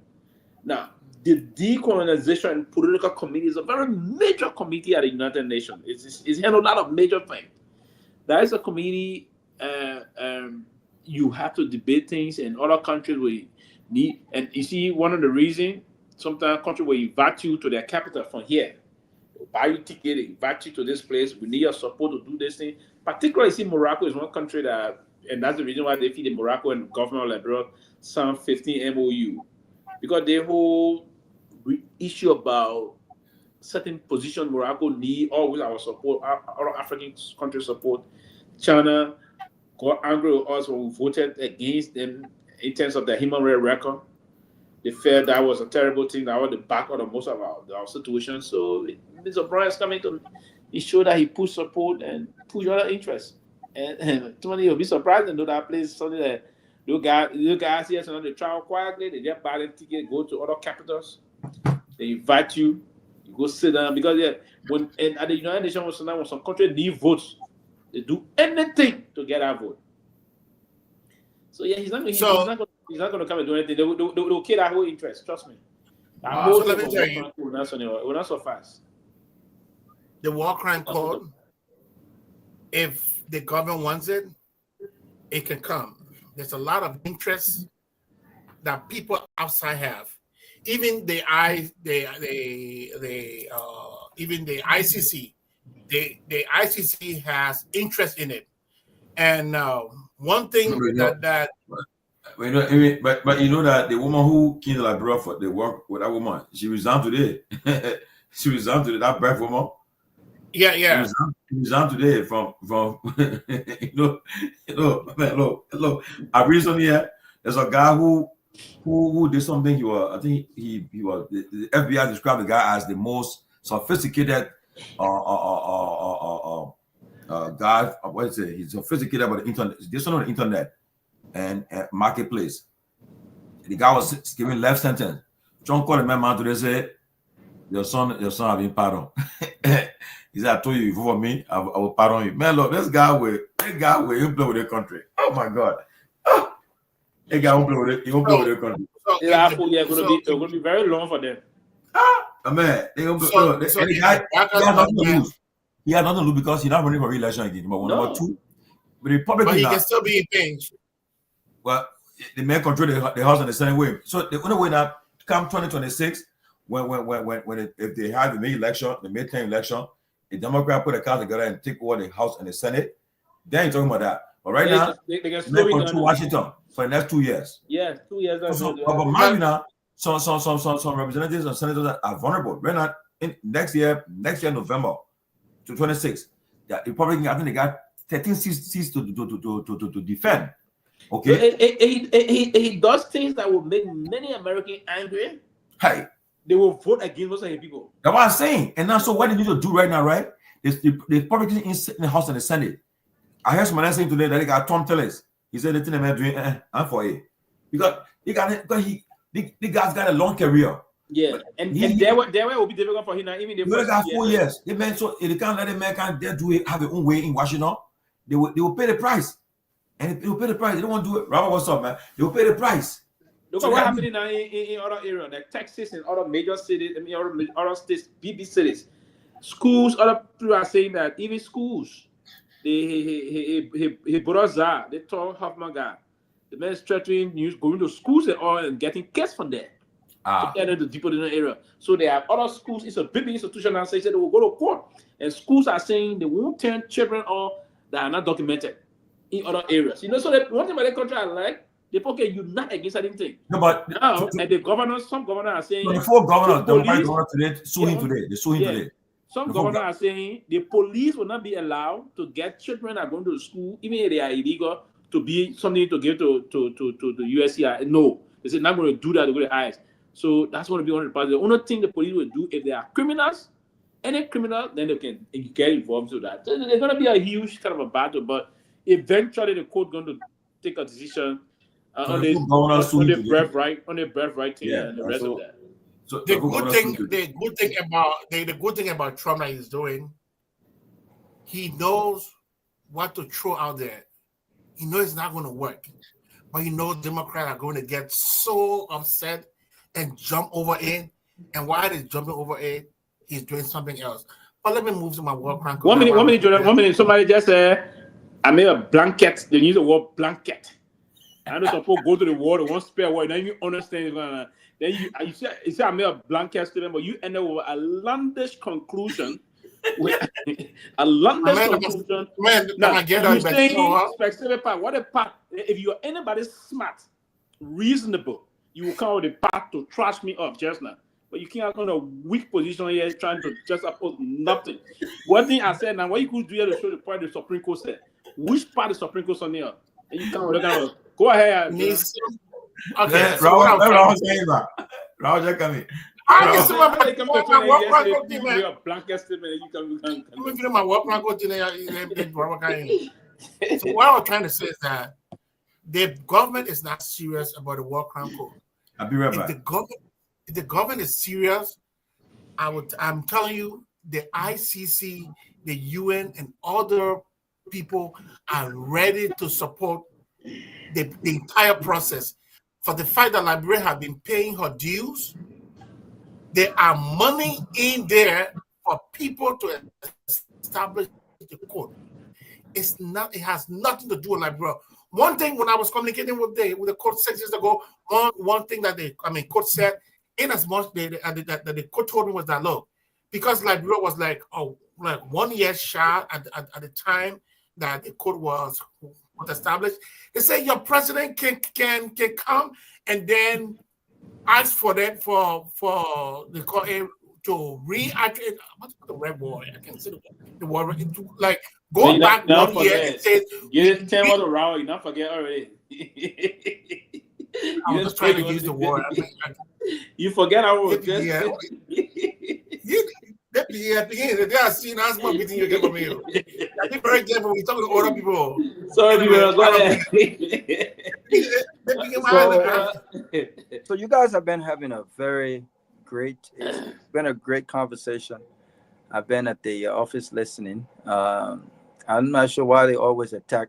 S7: Now, the decolonization and political committee is a very major committee at the United Nations. It's handled a lot of major things. That is a committee. You have to debate things, and other countries will need. And you see, one of the reasons sometimes countries will invite you to their capital from here, they'll buy you ticket, they invite you to this place. We need your support to do this thing. Particularly, see, Morocco is one country that, and that's the reason why they feel the Morocco and government of Liberia signed 15 MOU, because they whole issue about certain position Morocco need always our support, our African countries support. China got angry with us when we voted against them in terms of the human rights record. They felt that was a terrible thing. That was the back of most of our situation. So Mr. Brown is coming to ensure that he push support and push other interests. And somebody will be surprised and know that place something that little guys here, so they travel quietly, they just buy the ticket, go to other capitals, they invite you. You go sit down, because at the United Nations, when some countries need votes, they do anything to get our vote. So yeah, he's not going to come and do anything. They will kill our whole interest. Trust me.
S8: So let me tell you,
S7: will not so fast.
S8: The war crime code, if the government wants it, it can come. There's a lot of interest that people outside have. Even the ICC, the ICC has interest in it, and one thing
S5: but you know that the woman who killed Liberia for the work with that woman, she resigned today. She resigned today. That black woman.
S8: Yeah.
S5: She resigned today from man, look. I recently there's a guy who did something. He was, I think he was the FBI described the guy as the most sophisticated guy. What is it? He's sophisticated about the internet. This on the internet and marketplace. The guy was given life sentence. John called the man today, said, your son have been pardoned. He said, I told you, vote for me, I will pardon you. Man, look, this guy will play with the country. Oh my God. That guy won't play with it. He won't play with the country.
S7: It's going to be very long for them.
S5: Man, they don't play. The guy, he has nothing to lose. He has nothing to lose because he's not running for re-election again. Number two, but he can still be impeached. Well, the man control the House in the Senate way. So the only way that come 2026, if they have the May election, the midterm election, the Democrat put a card together and take over the House and the Senate, then you're talking about that. But right now, they control Washington for the next 2 years.
S7: Yeah, 2 years.
S5: But mind you now, some representatives and senators are vulnerable. Right now, next year, November to 26, the Republican, I think they got 13 seats to defend. Okay.
S7: He does things that will make many Americans angry.
S5: Hey.
S7: They will vote against most of the people.
S5: That's what I'm saying. And now, so what they need to do right now, right? Is the Republicans in the House and the Senate. I heard someone saying today that they got Tom Tillis. He said the thing they're doing, I'm for it. Because the guy's got a long career.
S7: Yeah, and their way will be difficult for him now. Even
S5: they got 4 years. They man, so they can't let the man can't do it, have their own way in Washington. They will pay the price. And if they will pay the price, they don't want to do it. Robert, what's up, man? They will pay the price.
S7: Look at what's happening now in other areas, like Texas and other major cities, other states, big cities. Schools, other people are saying that even schools, he brought Zah, they told Hoffman guy, the man is threatening news, going to schools and all and getting kids from there. To get into people in the area. So they have other schools, it's a big institution now, so they said they will go to court. And schools are saying they won't turn children on that are not documented in other areas. You know, so one thing about the country I like, they unite against anything. No, but now, and the governors, some governors are saying.
S5: No, the four governors, the governor today, sue him today. They sue him today.
S7: Some governors are saying the police will not be allowed to get children that are going to school, even if they are illegal, to be something to give to the USCI. No, they said not going to do that to go to ICE. So that's going to be one of the parts. The only thing the police will do if they are criminals, any criminal, then they can get involved with that. So there's going to be a huge kind of a battle, but eventually the court going to take a decision. On the birthright thing and the rest of that.
S8: So the good thing about Trump that he's doing, he knows what to throw out there. He knows it's not going to work, but he knows Democrats are going to get so upset and jump over it. And while they're jumping over it, he's doing something else. But let me move to my war crime.
S7: 1 minute, Jordan. 1 minute. Somebody just said, I made a blanket. They use the word blanket. I know some people go to the war, they won't spare war. Now you understand. Then you say I made a blanket statement, but you end up with a outlandish conclusion. Conclusion. Now, you saying specific part. What a part? If you're anybody smart, reasonable, you will come with a part to trash me up just now. But you can't come in a weak position here trying to just oppose nothing. One thing I said now, what you could do here to show the point the Supreme Court said. Which part the Supreme Court on here? And you can't go ahead.
S8: Okay.
S5: Rahul coming.
S8: I just my So what I was trying to say is that the government is not serious about the war crime code.
S5: I'll be right back.
S8: If the government is serious, I'm telling you, the ICC, the UN, and other people are ready to support the entire process. For the fact that Liberia have been paying her dues, there are money in there for people to establish the court. It has nothing to do with Liberia. One thing when I was communicating with the court 6 years ago, one thing that court said, in as much that the court told me was that, look, because Liberia was like, oh, like 1 year shy at the time that the code was established. They say your president can come and then ask for that for the call to reactivate. What's the red word? I can't say the word. Like go back 1 year and say
S7: you didn't tell me what around. You not forget already.
S8: I was just trying to use the word.
S7: You forget our word.
S8: Yeah. They are seeing us more beating you get from me. Be very careful when you talk to other people.
S7: Sorry, people. Go ahead.
S9: So you guys have been having a very great, it's been a great conversation. I've been at the office listening. I'm not sure why they always attack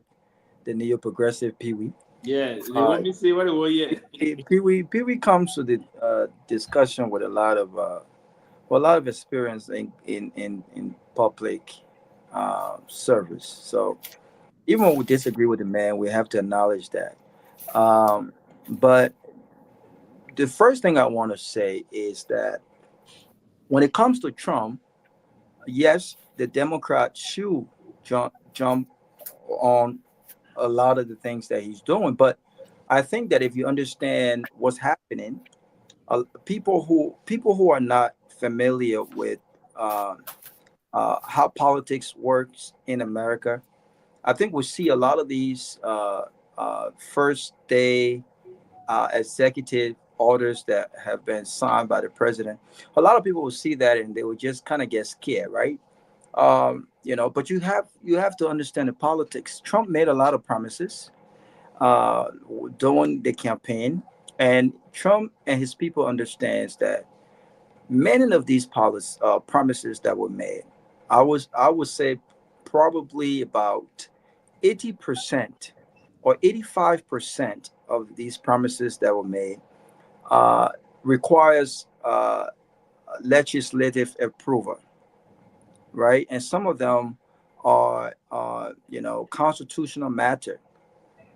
S9: the neo-progressive Pewee.
S7: Yeah, let me see what it was. Yeah,
S9: Pewee comes to the discussion with a lot of experience in public service. So even when we disagree with the man, we have to acknowledge that. But the first thing I want to say is that when it comes to Trump, yes, the Democrats should jump on a lot of the things that he's doing. But I think that if you understand what's happening, people who are not familiar with how politics works in America, I think we see a lot of these first day executive orders that have been signed by the president. A lot of people will see that and they will just kind of get scared, right? But you have to understand the politics. Trump made a lot of promises during the campaign, and Trump and his people understands that many of these promises that were made, I would say probably about 80% or 85% of these promises that were made requires legislative approval, right? And some of them are constitutional matter,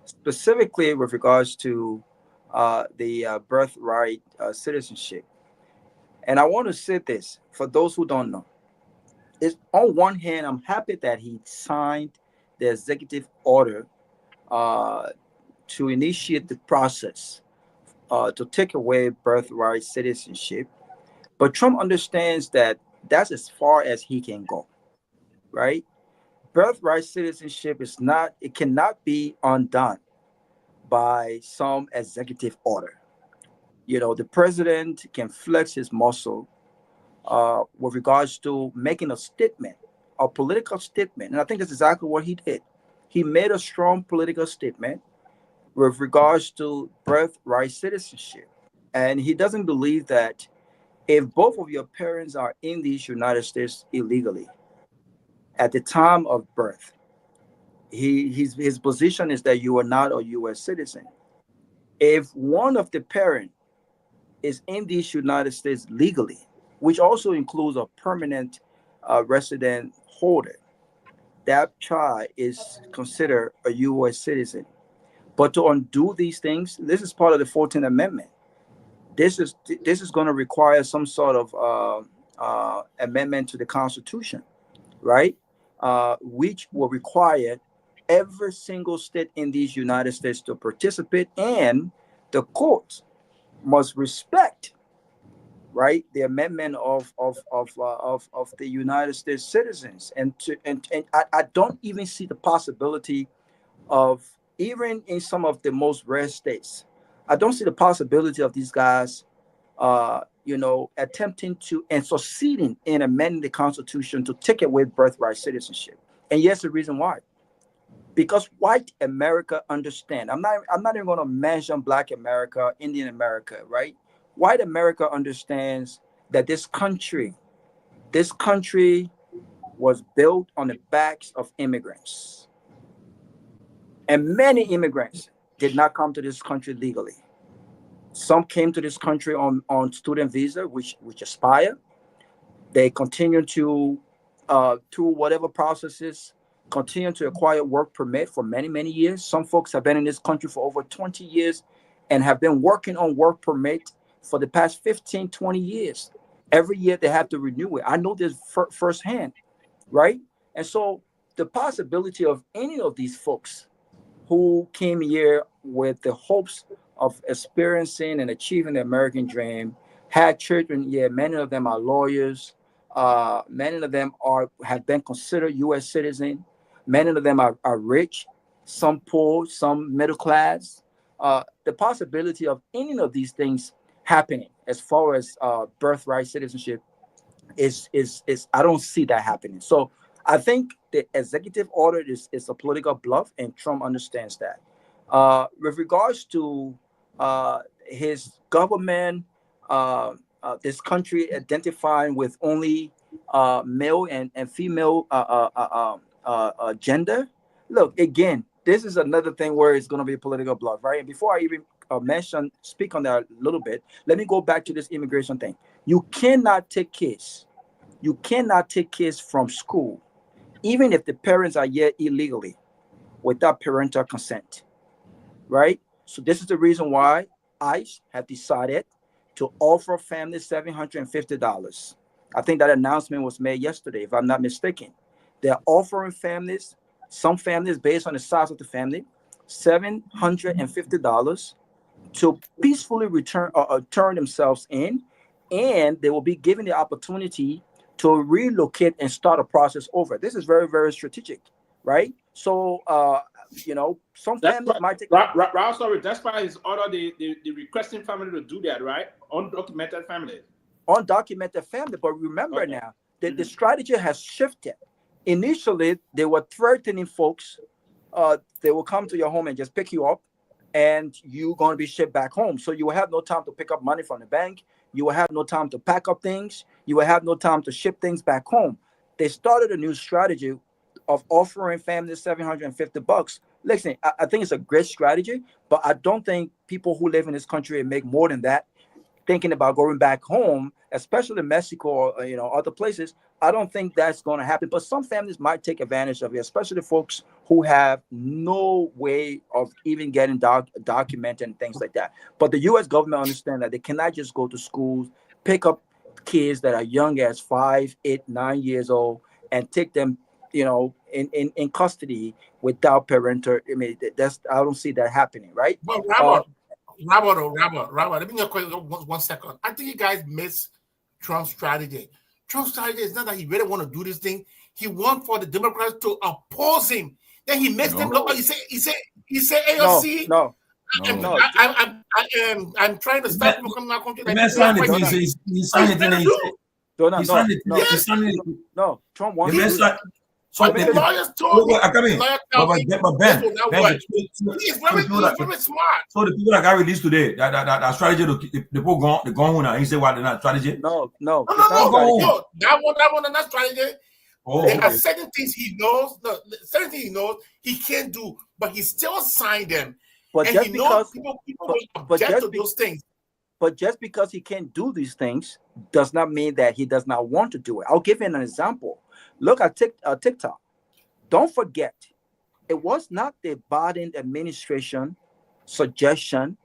S9: specifically with regards to the birthright citizenship. And I want to say this for those who don't know. It's, on one hand, I'm happy that he signed the executive order to initiate the process to take away birthright citizenship. But Trump understands that that's as far as he can go, right? Birthright citizenship cannot be undone by some executive order. The president can flex his muscle with regards to making a statement, a political statement. And I think that's exactly what he did. He made a strong political statement with regards to birthright citizenship. And he doesn't believe that if both of your parents are in these United States illegally at the time of birth, his position is that you are not a U.S. citizen. If one of the parents is in these United States legally, which also includes a permanent resident holder, that child is considered a U.S. citizen. But to undo these things, this is part of the 14th Amendment. This is going to require some sort of amendment to the Constitution, right? Which will require every single state in these United States to participate, and the courts must respect, right, the amendment of the United States citizens. And I don't even see the possibility of, even in some of the most rare states, I don't see the possibility of these guys, attempting to and succeeding in amending the Constitution to take away birthright citizenship. And yes, the reason why, because white America understand. I'm not even going to mention Black America, Indian America, right? White America understands that this country was built on the backs of immigrants. And many immigrants did not come to this country legally. Some came to this country on student visa, which expire. They continue to, through whatever processes, continue to acquire work permit for many, many years. Some folks have been in this country for over 20 years and have been working on work permit for the past 15, 20 years. Every year they have to renew it. I know this firsthand. right? And so the possibility of any of these folks who came here with the hopes of experiencing and achieving the American dream, had children. Yeah, many of them are lawyers. Many of them have been considered U.S. citizens. Many of them are rich, some poor, some middle class. The possibility of any of these things happening as far as birthright citizenship is I don't see that happening. So I think the executive order is a political bluff, and Trump understands that. With regards to his government, this country identifying with only male and female gender. Look, again, this is another thing where it's going to be a political bluff, right? And before I even speak on that a little bit, let me go back to this immigration thing. You cannot take kids. You cannot take kids from school, even if the parents are here illegally, without parental consent, right? So this is the reason why ICE have decided to offer families $750. I think that announcement was made yesterday, if I'm not mistaken. They're offering families, some families based on the size of the family, $750 to peacefully turn themselves in, and they will be given the opportunity to relocate and start a process over. This is very, very strategic, right? So, some families might take.
S6: Sorry, that's why his order, the requesting family to do that, right? Undocumented families.
S9: Undocumented family, but remember now that the strategy has shifted. Initially, they were threatening folks. They will come to your home and just pick you up, and you're going to be shipped back home. So you will have no time to pick up money from the bank. You will have no time to pack up things. You will have no time to ship things back home. They started a new strategy of offering families $750. Listen, I think it's a great strategy, but I don't think people who live in this country and make more than that, thinking about going back home, especially Mexico or other places, I don't think that's going to happen. But some families might take advantage of it, especially folks who have no way of even getting documented and things like that. But the U.S. government understands that they cannot just go to schools, pick up kids that are young as 5, 8, 9 years old, and take them, in custody without parental. I mean, I don't see that happening, right?
S8: But Robert, let me just quick 1 second. I think you guys miss Trump's strategy. Trump's strategy is not that he really want to do this thing. He wants for the Democrats to oppose him. Then he makes them look. He said AOC.
S9: No.
S8: I'm trying to stop people coming out.
S9: No, Trump wants
S5: to.
S8: So the lawyers told me.
S5: He's very smart. So the people that got released today, that strategy, the people gone home now. He said, "Why they're not strategy?"
S8: No. That one, not strategy. There are certain things he knows. No, certain things he knows he can't do, but he still signed them.
S9: But
S8: and he knows people will object to those things.
S9: But just because he can't do these things does not mean that he does not want to do it. I'll give you an example. Look at TikTok. Don't forget, it was not the Biden administration suggestion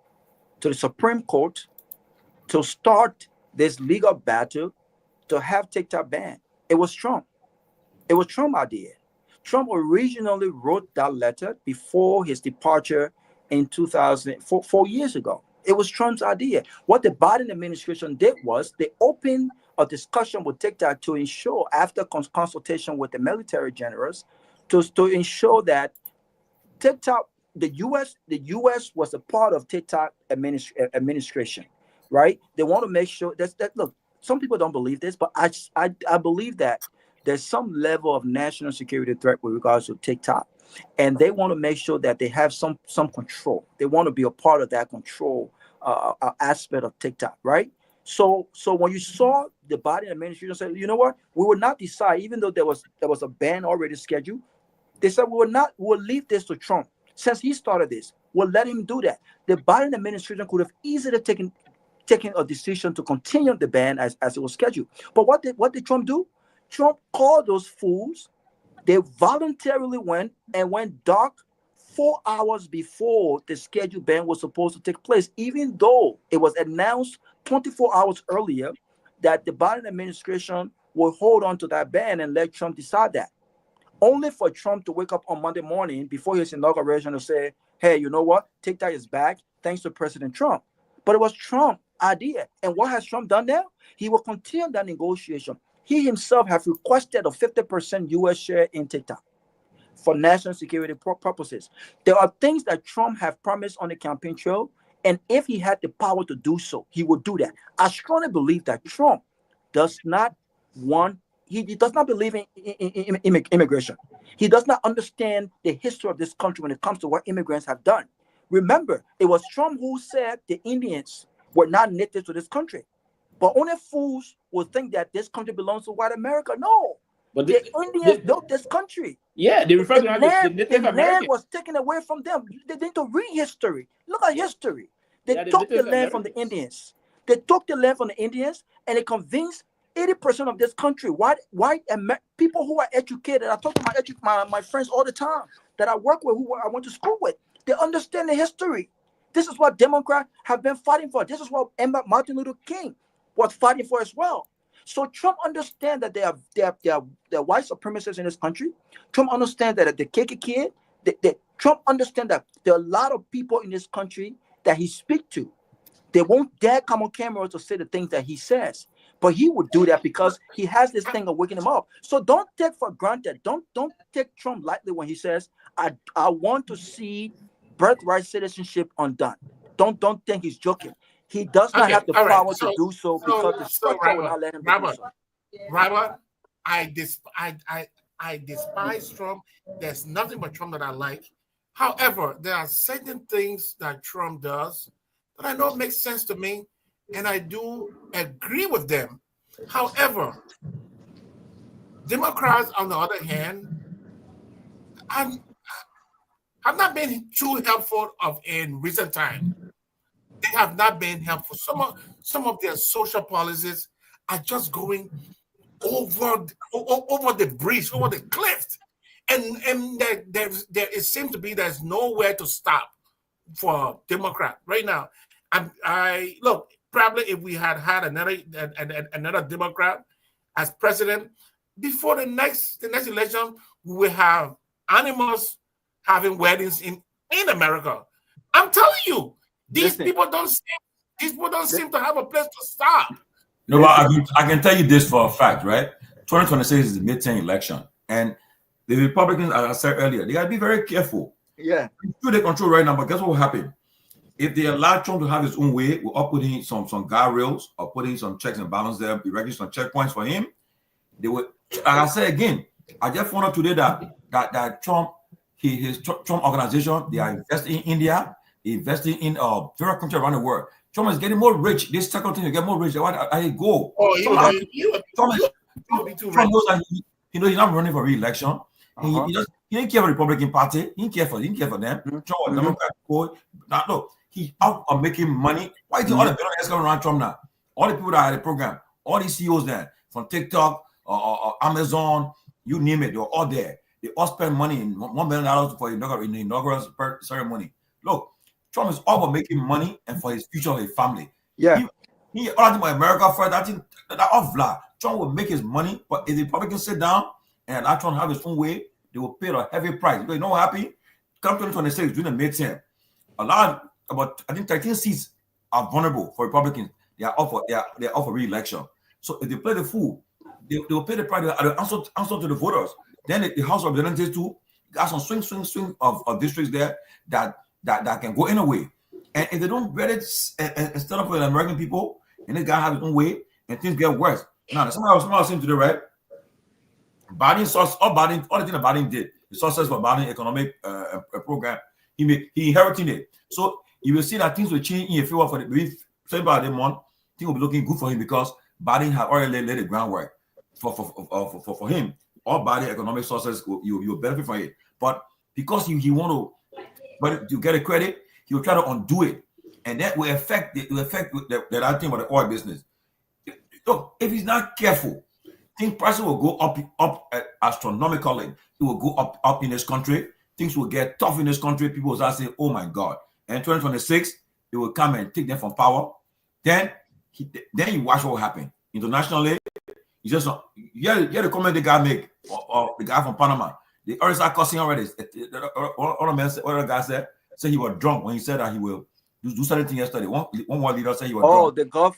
S9: to the Supreme Court to start this legal battle to have TikTok banned. It was Trump. It was Trump's idea. Trump originally wrote that letter before his departure in 2004, 4 years ago. It was Trump's idea. What the Biden administration did was they opened a discussion with TikTok to ensure, after consultation with the military generals, to ensure that TikTok, the U.S. was a part of TikTok administration, right? They want to make sure that look, some people don't believe this, but I believe that there's some level of national security threat with regards to TikTok. And they want to make sure that they have some control. They want to be a part of that control aspect of TikTok, right? So when you saw the Biden administration say, you know what, we will not decide, even though there was a ban already scheduled, they said we'll leave this to Trump. Since he started this, we'll let him do that. The Biden administration could have easily taken a decision to continue the ban as it was scheduled. But what did Trump do? Trump called those fools. They voluntarily went dark 4 hours before the scheduled ban was supposed to take place, even though it was announced 24 hours earlier that the Biden administration will hold on to that ban and let Trump decide that. Only for Trump to wake up on Monday morning before his inauguration to say, hey, you know what? TikTok is back thanks to President Trump. But it was Trump's idea. And what has Trump done now? He will continue that negotiation. He himself has requested a 50% U.S. share in TikTok for national security purposes. There are things that Trump have promised on the campaign trail, and if he had the power to do so, he would do that. I strongly believe that Trump does not want, he does not believe in immigration. He does not understand the history of this country when it comes to what immigrants have done. Remember, it was Trump who said the Indians were not native to this country. But only fools will think that this country belongs to white America. No. But the Indians built this country.
S7: Yeah, they refer to the Native
S9: American. Land was taken away from them. They need to read history. Look at history. They took the land from the Indians. They took the land from the Indians, and they convinced 80% of this country, white people who are educated. I talk to my friends all the time that I work with, who I went to school with. They understand the history. This is what Democrats have been fighting for. This is what Martin Luther King was fighting for as well. So Trump understands that there are white supremacists in this country. Trump understands that the KKK, Trump understands that there are a lot of people in this country that he speaks to. They won't dare come on camera to say the things that he says. But he would do that because he has this thing of waking him up. So don't take for granted. Don't take Trump lightly when he says, I want to see birthright citizenship undone. Don't think he's joking. He does not have the power to do so because the structure will not let him do so.
S8: Robert, I despise Trump. There's nothing but Trump that I like. However, there are certain things that Trump does that I know make sense to me, and I do agree with them. However, Democrats, on the other hand, have not been too helpful in recent times. They have not been helpful. Some of their social policies are just going over the bridge, over the cliff, and it seems to be there's nowhere to stop for Democrat right now. I look, probably if we had another Democrat as president before the next election, we will have animals having weddings in America. I'm telling you, these people don't seem to have a place to stop.
S5: No, but I can tell you this for a fact, right? 2026 is the midterm election, and the Republicans, as I said earlier, they got to be very careful.
S9: Yeah,
S5: they control right now, but guess what will happen? If they allow Trump to have his own way, we'll put in some guardrails or put in some checks and balances there, erecting some checkpoints for him. They would, like I said again, I just found out today that Trump, his Trump organization, they are investing in India, investing in various countries around the world. Trump is getting more rich. This second thing to get more rich. I go.
S8: Oh,
S5: Trump knows that he knows he's not running for re-election. He didn't care for the Republican Party. He didn't care for them. Trump was Democrat. No, he's out of making money. Why is all the billionaires coming around Trump now? All the people that are at the program, all these CEOs there, from TikTok or Amazon, you name it, they're all there. They all spend money in $1 million for the inaugural ceremony. Look, Trump is all about making money and for his future of his family.
S9: Yeah.
S5: He all about America first. I think that off flat. Trump will make his money, but if the Republicans sit down and allow Trump to have his own way, they will pay a heavy price. Because you know what happened? Come 2026, during the midterm, about 13 seats are vulnerable for Republicans. They are up for re-election. So if they play the fool, they will pay the price. They answer to the voters. Then the House of Representatives too got some swing of districts there that can go in a way. And if they don't get it and stand up for the American people, and they gotta have his own way, and things get worse. Now, somebody was saying today, right? Biden all the thing that Biden did, the success for Biden economic program, he inherited it. So you will see that things will change in favor for the same by the month. Things will be looking good for him because Biden had already laid the groundwork for him. All Biden economic success, you benefit from it. But because he want to get a credit, he will try to undo it, and that will affect the other thing about the oil business. Look, if he's not careful, things prices will go up astronomically. It will go up in this country. Things will get tough in this country. People will start saying, "Oh my God!" And 2026, it will come and take them from power. Then you watch what will happen internationally. You just yeah, the comment the guy make or the guy from Panama. They already start cussing already. One the guy said he was drunk when he said that he will do something yesterday. One more leader said he was drunk.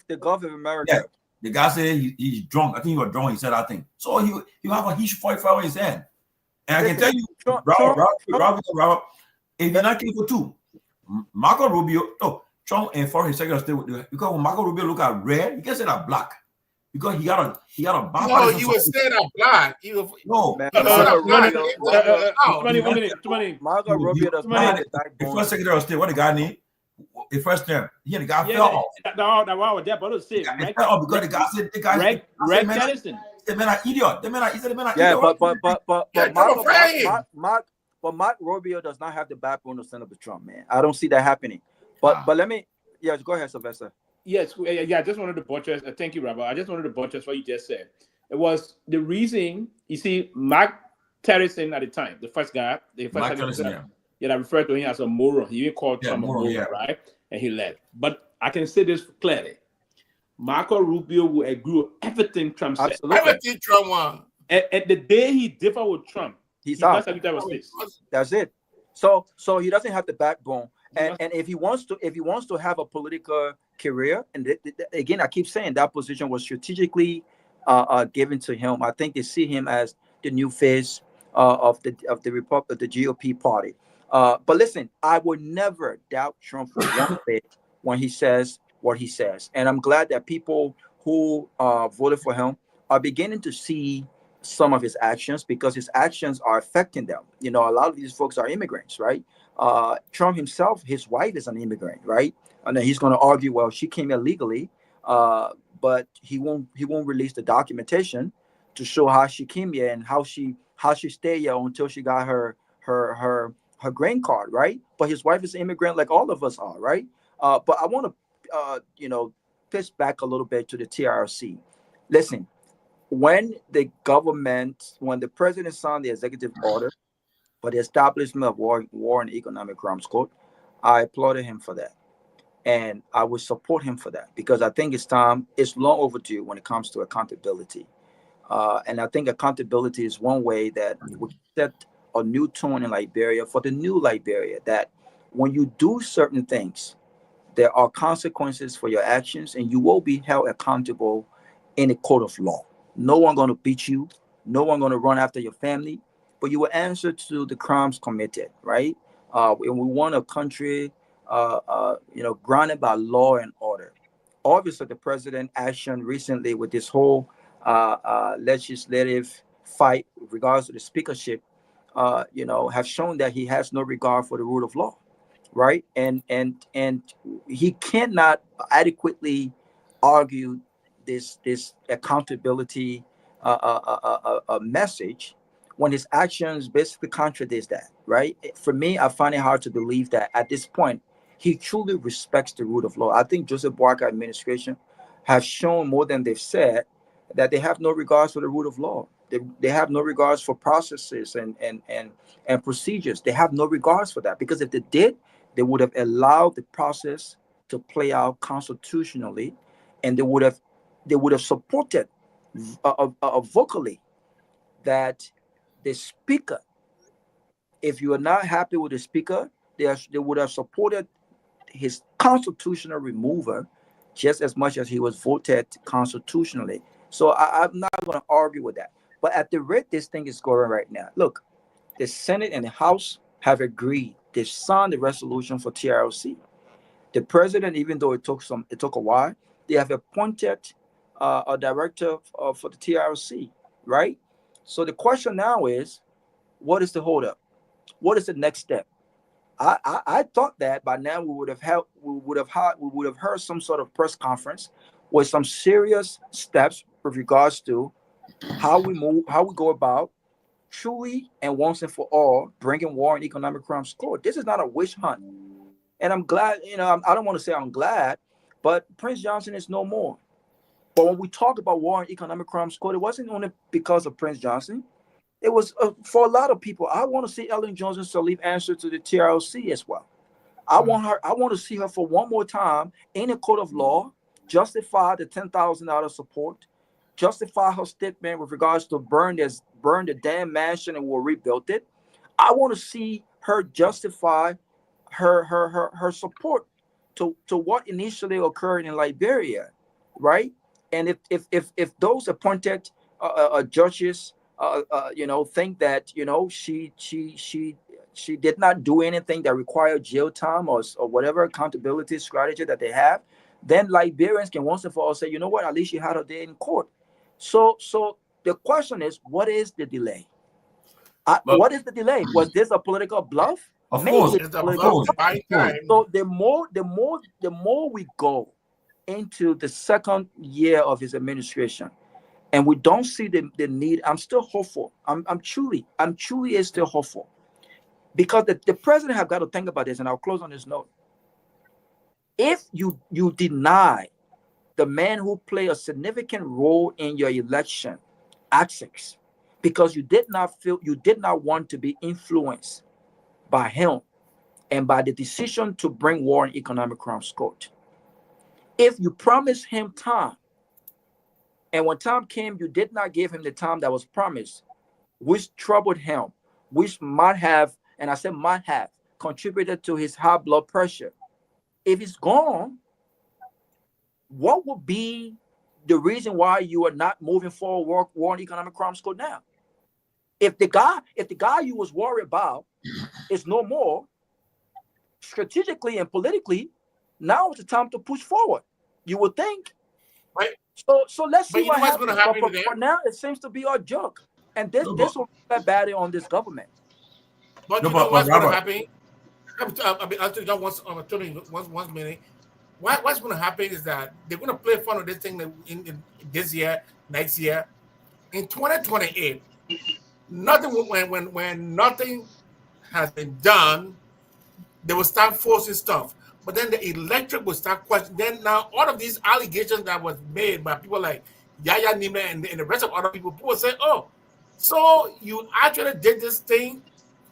S9: The Gulf of America.
S5: Yeah. The guy said he's drunk. I think he was drunk when he said that thing. So he have a huge fight in his hand. And I can tell you, Robert, if you're not careful too, Marco Rubio, Trump and foreign secretary of state, because when Marco Rubio look at red, he can say that black. Because he got a bomb.
S8: No, you would say that black.
S5: No.
S9: Marco Rubio does not have the backbone.
S5: The first secretary of state, what the guy need? The first term, the guy fell off.
S7: Because
S5: the guy said the guy
S7: Greg Patterson.
S5: The man are idiot. The man are idiot.
S9: Yeah, but Mark Rubio does not have the backbone of Senator Trump, man. I don't see that happening. But let me, go ahead, Sylvester.
S7: Yes, I just wanted to buttress. Thank you, Robert. I just wanted to buttress what you just said. It was the reason, you see, Mark Patterson at the time, the first guy, I referred to him as a moron. He even called Trump a moron, right? And he left. But I can say this clearly. Marco Rubio will agree with everything Trump said.
S8: Everything Trump won.
S7: And the day he differed with Trump,
S9: he's out.
S7: That's
S9: it. So he doesn't have the backbone. And if he wants to have a political career, and again, I keep saying that position was strategically given to him. I think they see him as the new face of the GOP party. But listen, I would never doubt Trump for one bit when he says what he says, and I'm glad that people who voted for him are beginning to see some of his actions, because his actions are affecting them. A lot of these folks are immigrants, right? Trump himself, his wife is an immigrant, right? And then he's going to argue, well, she came illegally, but he won't release the documentation to show how she came here and how she stayed here until she got her green card, right? But his wife is an immigrant, like all of us are, right? But I want to, pitch back a little bit to the TRC. Listen, when the president signed the executive order for the establishment of War and Economic Crimes Court, I applauded him for that. And I would support him for that, because I think it's long overdue when it comes to accountability. And I think accountability is one way that we set a new tone in Liberia for the new Liberia, that when you do certain things, there are consequences for your actions, and you will be held accountable in a court of law. No one going to beat you. No one going to run after your family, but you will answer to the crimes committed, right? And we want a country, grounded by law and order. Obviously, the president action recently with this whole legislative fight with regards to the speakership, have shown that he has no regard for the rule of law, right? And he cannot adequately argue this accountability message when his actions basically contradicts that, right? For me, I find it hard to believe that at this point he truly respects the rule of law. I think Joseph Boakai administration has shown more than they've said that they have no regards for the rule of law. They have no regards for processes and procedures. They have no regards for that, because if they did, they would have allowed the process to play out constitutionally, and they would have supported vocally that the speaker, if you are not happy with the speaker, they would have supported his constitutional remover just as much as he was voted constitutionally. So I'm not going to argue with that. But at the rate this thing is going right now, look, the Senate and the House have agreed. They signed the resolution for TRLC. The president, even though it took a while, they have appointed a director for the TRLC, right? So the question now is, what is the holdup? What is the next step? I thought that by now we would have heard some sort of press conference with some serious steps with regards to how we go about truly and once and for all bringing War and Economic Crimes Court. This is not a witch hunt, and I'm glad. I don't want to say I'm glad, but Prince Johnson is no more. But when we talk about War and Economic Crimes Court, it wasn't only because of Prince Johnson. It was for a lot of people. I want to see Ellen Johnson Sirleaf answer to the TRLC as well. I want to see her for one more time in a court of law justify the $10,000 support justify her statement with regards to burn the damn mansion and we'll rebuild it. I want to see her justify her support to what initially occurred in Liberia, right? And if those appointed judges think that she did not do anything that required jail time or whatever accountability strategy that they have, then Liberians can once and for all say, you know what, at least she had her day in court. So the question is, what is the delay? What is the delay? Was this a political bluff?
S5: Of course,
S8: it's a bluff.
S9: So the more we go into the second year of his administration, and we don't see the need, I'm still hopeful. I'm truly still hopeful, because the president have got to think about this. And I'll close on this note. If you deny the man who played a significant role in your election access, because you did not want to be influenced by him and by the decision to bring war and economic crimes court. If you promised him time, and when time came, you did not give him the time that was promised, which troubled him, which might have, and I said might have, contributed to his high blood pressure. If he's gone, what would be the reason why you are not moving forward war and economic crimes code now? If the guy you was worried about is no more, strategically and politically, now is the time to push forward. You would think.
S8: Right.
S9: So let's see what happens.
S8: Gonna happen
S9: but for now, it seems to be a joke. And this will be bad on this government.
S8: But you know what's going to happen? I'll tell you one minute. What's going to happen is that they're going to play fun of this thing in this year, next year. In 2028, nothing when nothing has been done, they will start forcing stuff. But then the electorate will start questioning. Then now all of these allegations that was made by people like Yaya Nime and the rest of other people will say, oh, so you actually did this thing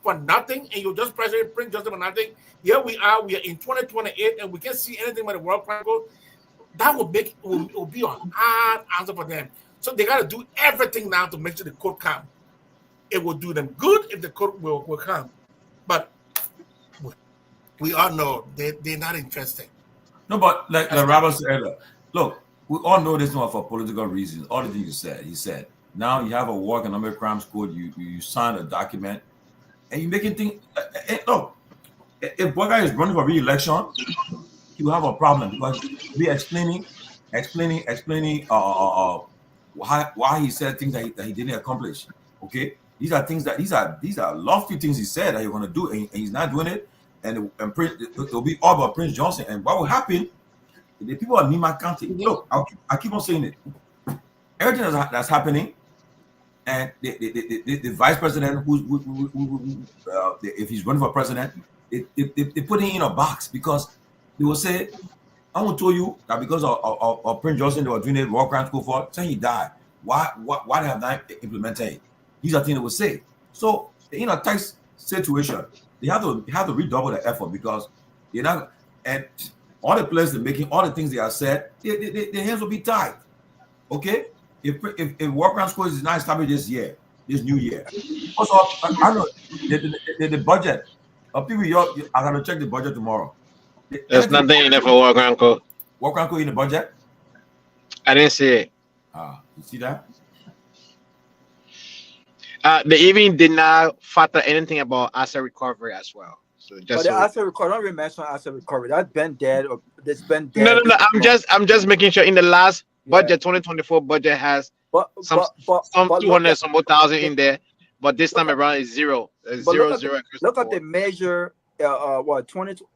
S8: for nothing, and you just pressure bring justice for nothing. Here we are in 2028, and we can't see anything by the World Crime Court. That will be a hard answer for them. So they got to do everything now to make sure the court come. It will do them good if the court will come, but we all know they're not interested.
S5: No, but like Robert said earlier, look, we all know this one for political reasons. All the things you said, he said. Now you have a war economic crimes code. You signed a document, and you're making things. Look, if one guy is running for re-election, he will have a problem because we explaining why he said things that he didn't accomplish. Okay, these are lofty things he said that he's going to do, and he's not doing it. And it'll be all about Prince Johnson. And what will happen? The people of Nima County. Look, I keep on saying it. Everything that's happening, and the vice president, if he's running for president, they put him in a box because they will say, "I will tell you that because of Prince Johnson, they were doing it war crimes school for, saying he died. Why they have not implemented it?" These are things they will say. So in a tight situation, they have to redouble the effort because you're not, and all the players they're making, all the things they have said, their hands will be tied. Okay, if war crimes court is not established this new year. Also, I know the budget. People, I'm gonna check the budget tomorrow.
S10: There's nothing in there for war crime code.
S5: War crime code in the budget?
S10: I didn't see it.
S5: You see that?
S10: They even did not factor anything about asset recovery as well. So just
S9: asset recovery, don't really mention asset recovery. That's been dead. Or it's been dead.
S10: No. I'm just making sure in the last budget, 2024 budget has some 200 some more thousand in there, but this time around is zero. Zero.
S9: Look at the measure. What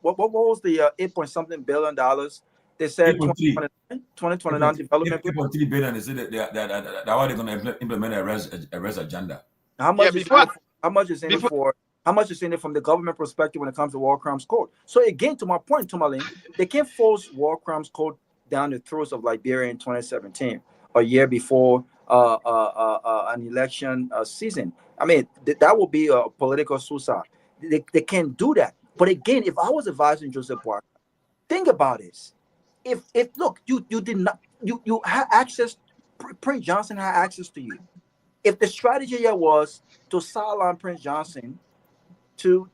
S9: was the 8-point-something billion dollars? They said 2029 development.
S5: 8.3 billion. They said that why they're going to implement a res agenda.
S9: How much is in it for? How much is in it from the government perspective when it comes to war crimes code? So again, to my point, Tomalin, they can't force war crimes code down the throats of Liberia in 2017, a year before an election season. I mean, that would be a political suicide. They can't do that. But again, if I was advising Joseph Barker, think about this. If look, you did not, you had access Prince Johnson had access to you. If the strategy here was to sideline Prince Johnson to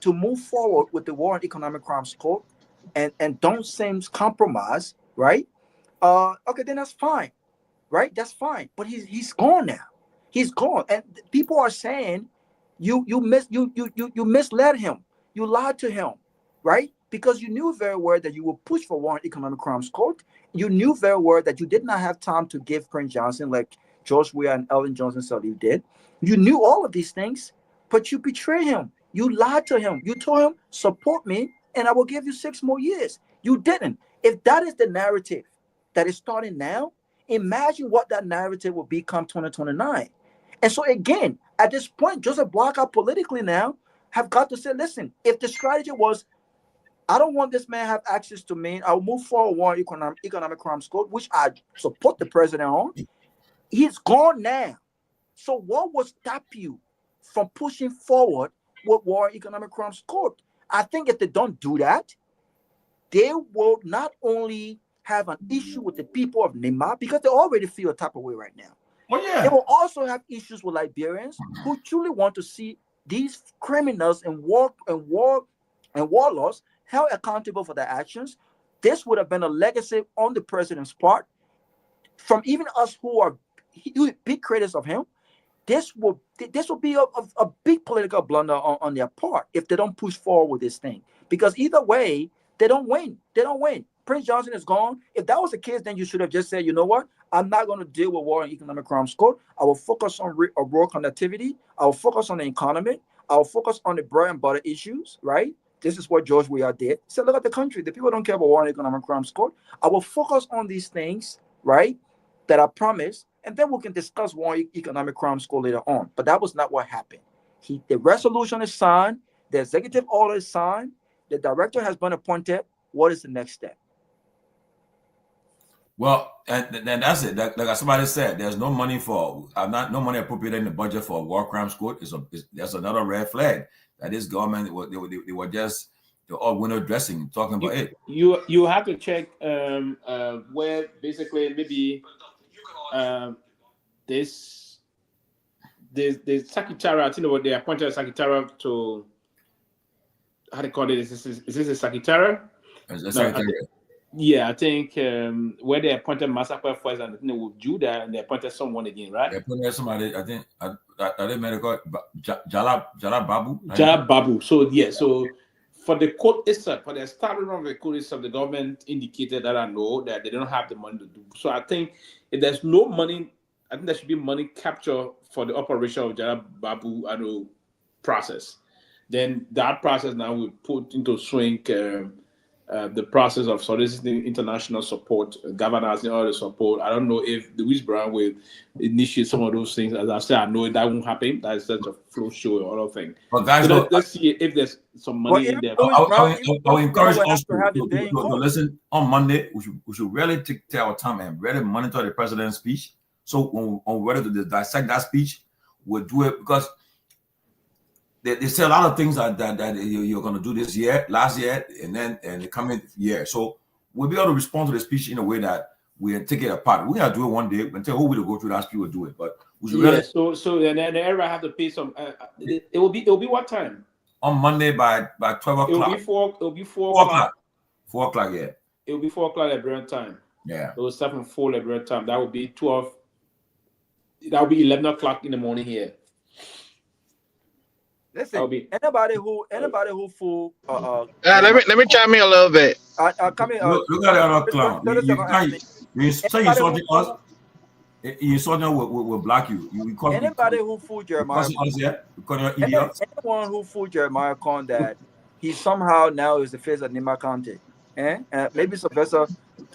S9: move forward with the War on Economic Crimes Court and don't seem compromise, right? Okay, then that's fine, right? That's fine. But he's gone now. He's gone, and people are saying you misled him. You lied to him, right? Because you knew very well that you would push for War on Economic Crimes Court. You knew very well that you did not have time to give Prince Johnson like George Weah and Elvin Johnson said you did. You knew all of these things, but you betrayed him. You lied to him. You told him, support me, and I will give you 6 more years. You didn't. If that is the narrative that is starting now, imagine what that narrative will become 2029. And so again, at this point, Joseph Boakai politically now have got to say, listen, if the strategy was, I don't want this man to have access to me, I'll move forward War on Economic Crimes Code, which I support the president on. He's gone now. So what will stop you from pushing forward with War on Economic Crimes Code? I think if they don't do that, they will not only have an issue with the people of Nema, because they already feel a type of way right now.
S5: Oh, yeah.
S9: They will also have issues with Liberians who truly want to see these criminals and warlords held accountable for their actions. This would have been a legacy on the president's part. From even us who are big critics of him, this will be a big political blunder on their part if they don't push forward with this thing. Because either way, they don't win. They don't win. Prince Johnson is gone. If that was the case, then you should have just said, you know what? I'm not going to deal with War on Economic Crimes Code. I will focus on rural connectivity. I will focus on the economy. I will focus on the bread and butter issues, right? This is what George Weah did. He said, look at the country. The people don't care about War on Economic Crimes Code. I will focus on these things, right, that I promised, and then we can discuss War on Economic Crimes Code later on. But that was not what happened. The resolution is signed. The executive order is signed. The director has been appointed. What is the next step?
S5: Well, and that's it. Like somebody said, there's no money no money appropriated in the budget for a war crimes court. That's another red flag that this government they were just all window dressing, talking about it.
S7: You have to check where basically maybe this the secretary, I think what they appointed a secretary to, how do you call it? Is this a secretary? I think where they appointed Massacre first, and they would do that, and they appointed someone again, right?
S5: They appointed somebody, I think, I didn't call Jala Babu.
S7: Jala Babu. So yeah, so for the court itself, for the establishment of the court itself, the government indicated that I know that they don't have the money to do. So I think if there's no money, I think there should be money capture for the operation of Jala Babu process. Then that process now will put into swing the process of soliciting international support, governors and all the support. I don't know if Louis Brown will initiate some of those things. As I said, I know that won't happen. That is such a flow show or other thing.
S5: But guys,
S7: so let's see if there's some money in there.
S5: I encourage us to listen on Monday. We should really take our time and really monitor the president's speech. So when we're ready to dissect that speech, we'll do it because they say a lot of things that you're going to do this year, last year, and the coming year. So we'll be able to respond to the speech in a way that we take it apart. We gotta do it one day and tell who will go through that speech will do it. But we should really.
S7: So then everybody have to pay some. It will be what time?
S5: On Monday by 12 o'clock.
S7: It'll be 4 o'clock.
S5: 4 o'clock, yeah.
S7: It'll be 4 o'clock Liberian time.
S5: Yeah.
S7: It was 7 4 Liberian time. That would be 12. That would be 11 o'clock in the morning here.
S9: Listen, anybody who fool.
S10: Let me chime in a little bit.
S9: Come here.
S5: Look at the other clown. You say you saw us. You saw them will block you.
S9: Anybody who fooled Jeremiah. Anyone who fooled Jeremiah Khan that he somehow now is the face of Nima County. Maybe Sylvester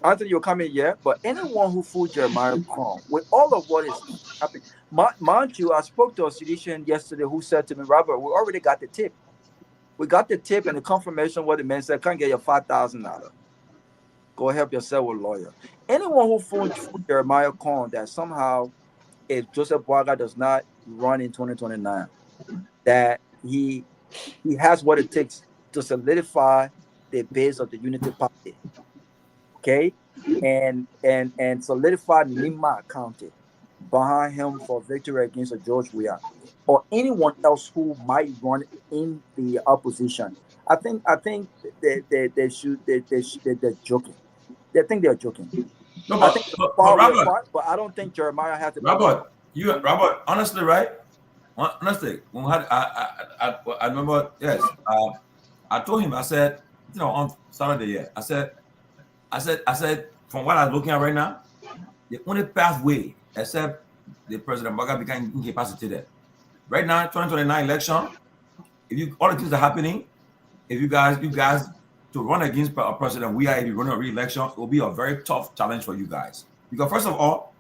S9: Anthony, you're coming here, but anyone who fooled Jeremiah Khan with all of what is happening. Mind you, I spoke to a Sidician yesterday who said to me, Robert, we already got the tip. We got the tip and the confirmation what the man said, can't get your $5,000. Go help yourself with a lawyer. Anyone who fooled Jeremiah Khan that somehow if Joseph Boakai does not run in 2029, that he has what it takes to solidify the base of the Unity Party. Okay? and solidify Nima County behind him for victory against George Weah or anyone else who might run in the opposition. I think they're joking. They think they're joking.
S5: No,
S9: I think
S5: but
S9: Robert, but I don't think Jeremiah has the
S5: Robert, honestly, right? Honestly, when I remember, yes, I told him, I said, on Saturday, I said, from what I'm looking at right now, the only pathway, except the President Baga became incapacitated. Right now, 2029 election, all the things are happening, if you guys to run against President Weah, if you run a re-election, it will be a very tough challenge for you guys. Because first of all,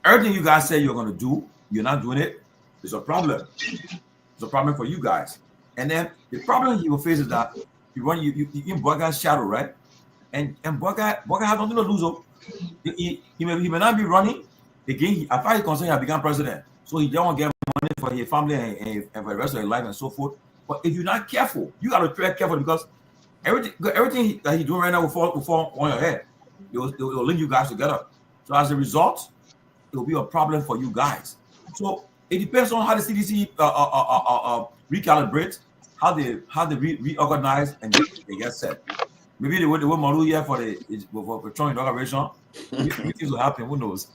S5: everything you guys say you're going to do, you're not doing it. It's a problem. It's a problem for you guys. And then the problem you will face is that you in Baga's shadow, right? And Baga has nothing to lose. He may not be running again. As far as he's concerned, he become president, so he don't get money for his family and for the rest of his life and so forth. But if you're not careful, you got to tread careful because everything that he's doing right now will fall on your head. It will link you guys together. So as a result, it will be a problem for you guys. So it depends on how the CDC recalibrate, how they reorganize and they get set. Maybe they will Malu here for Trump inauguration. Things will happen. Who knows?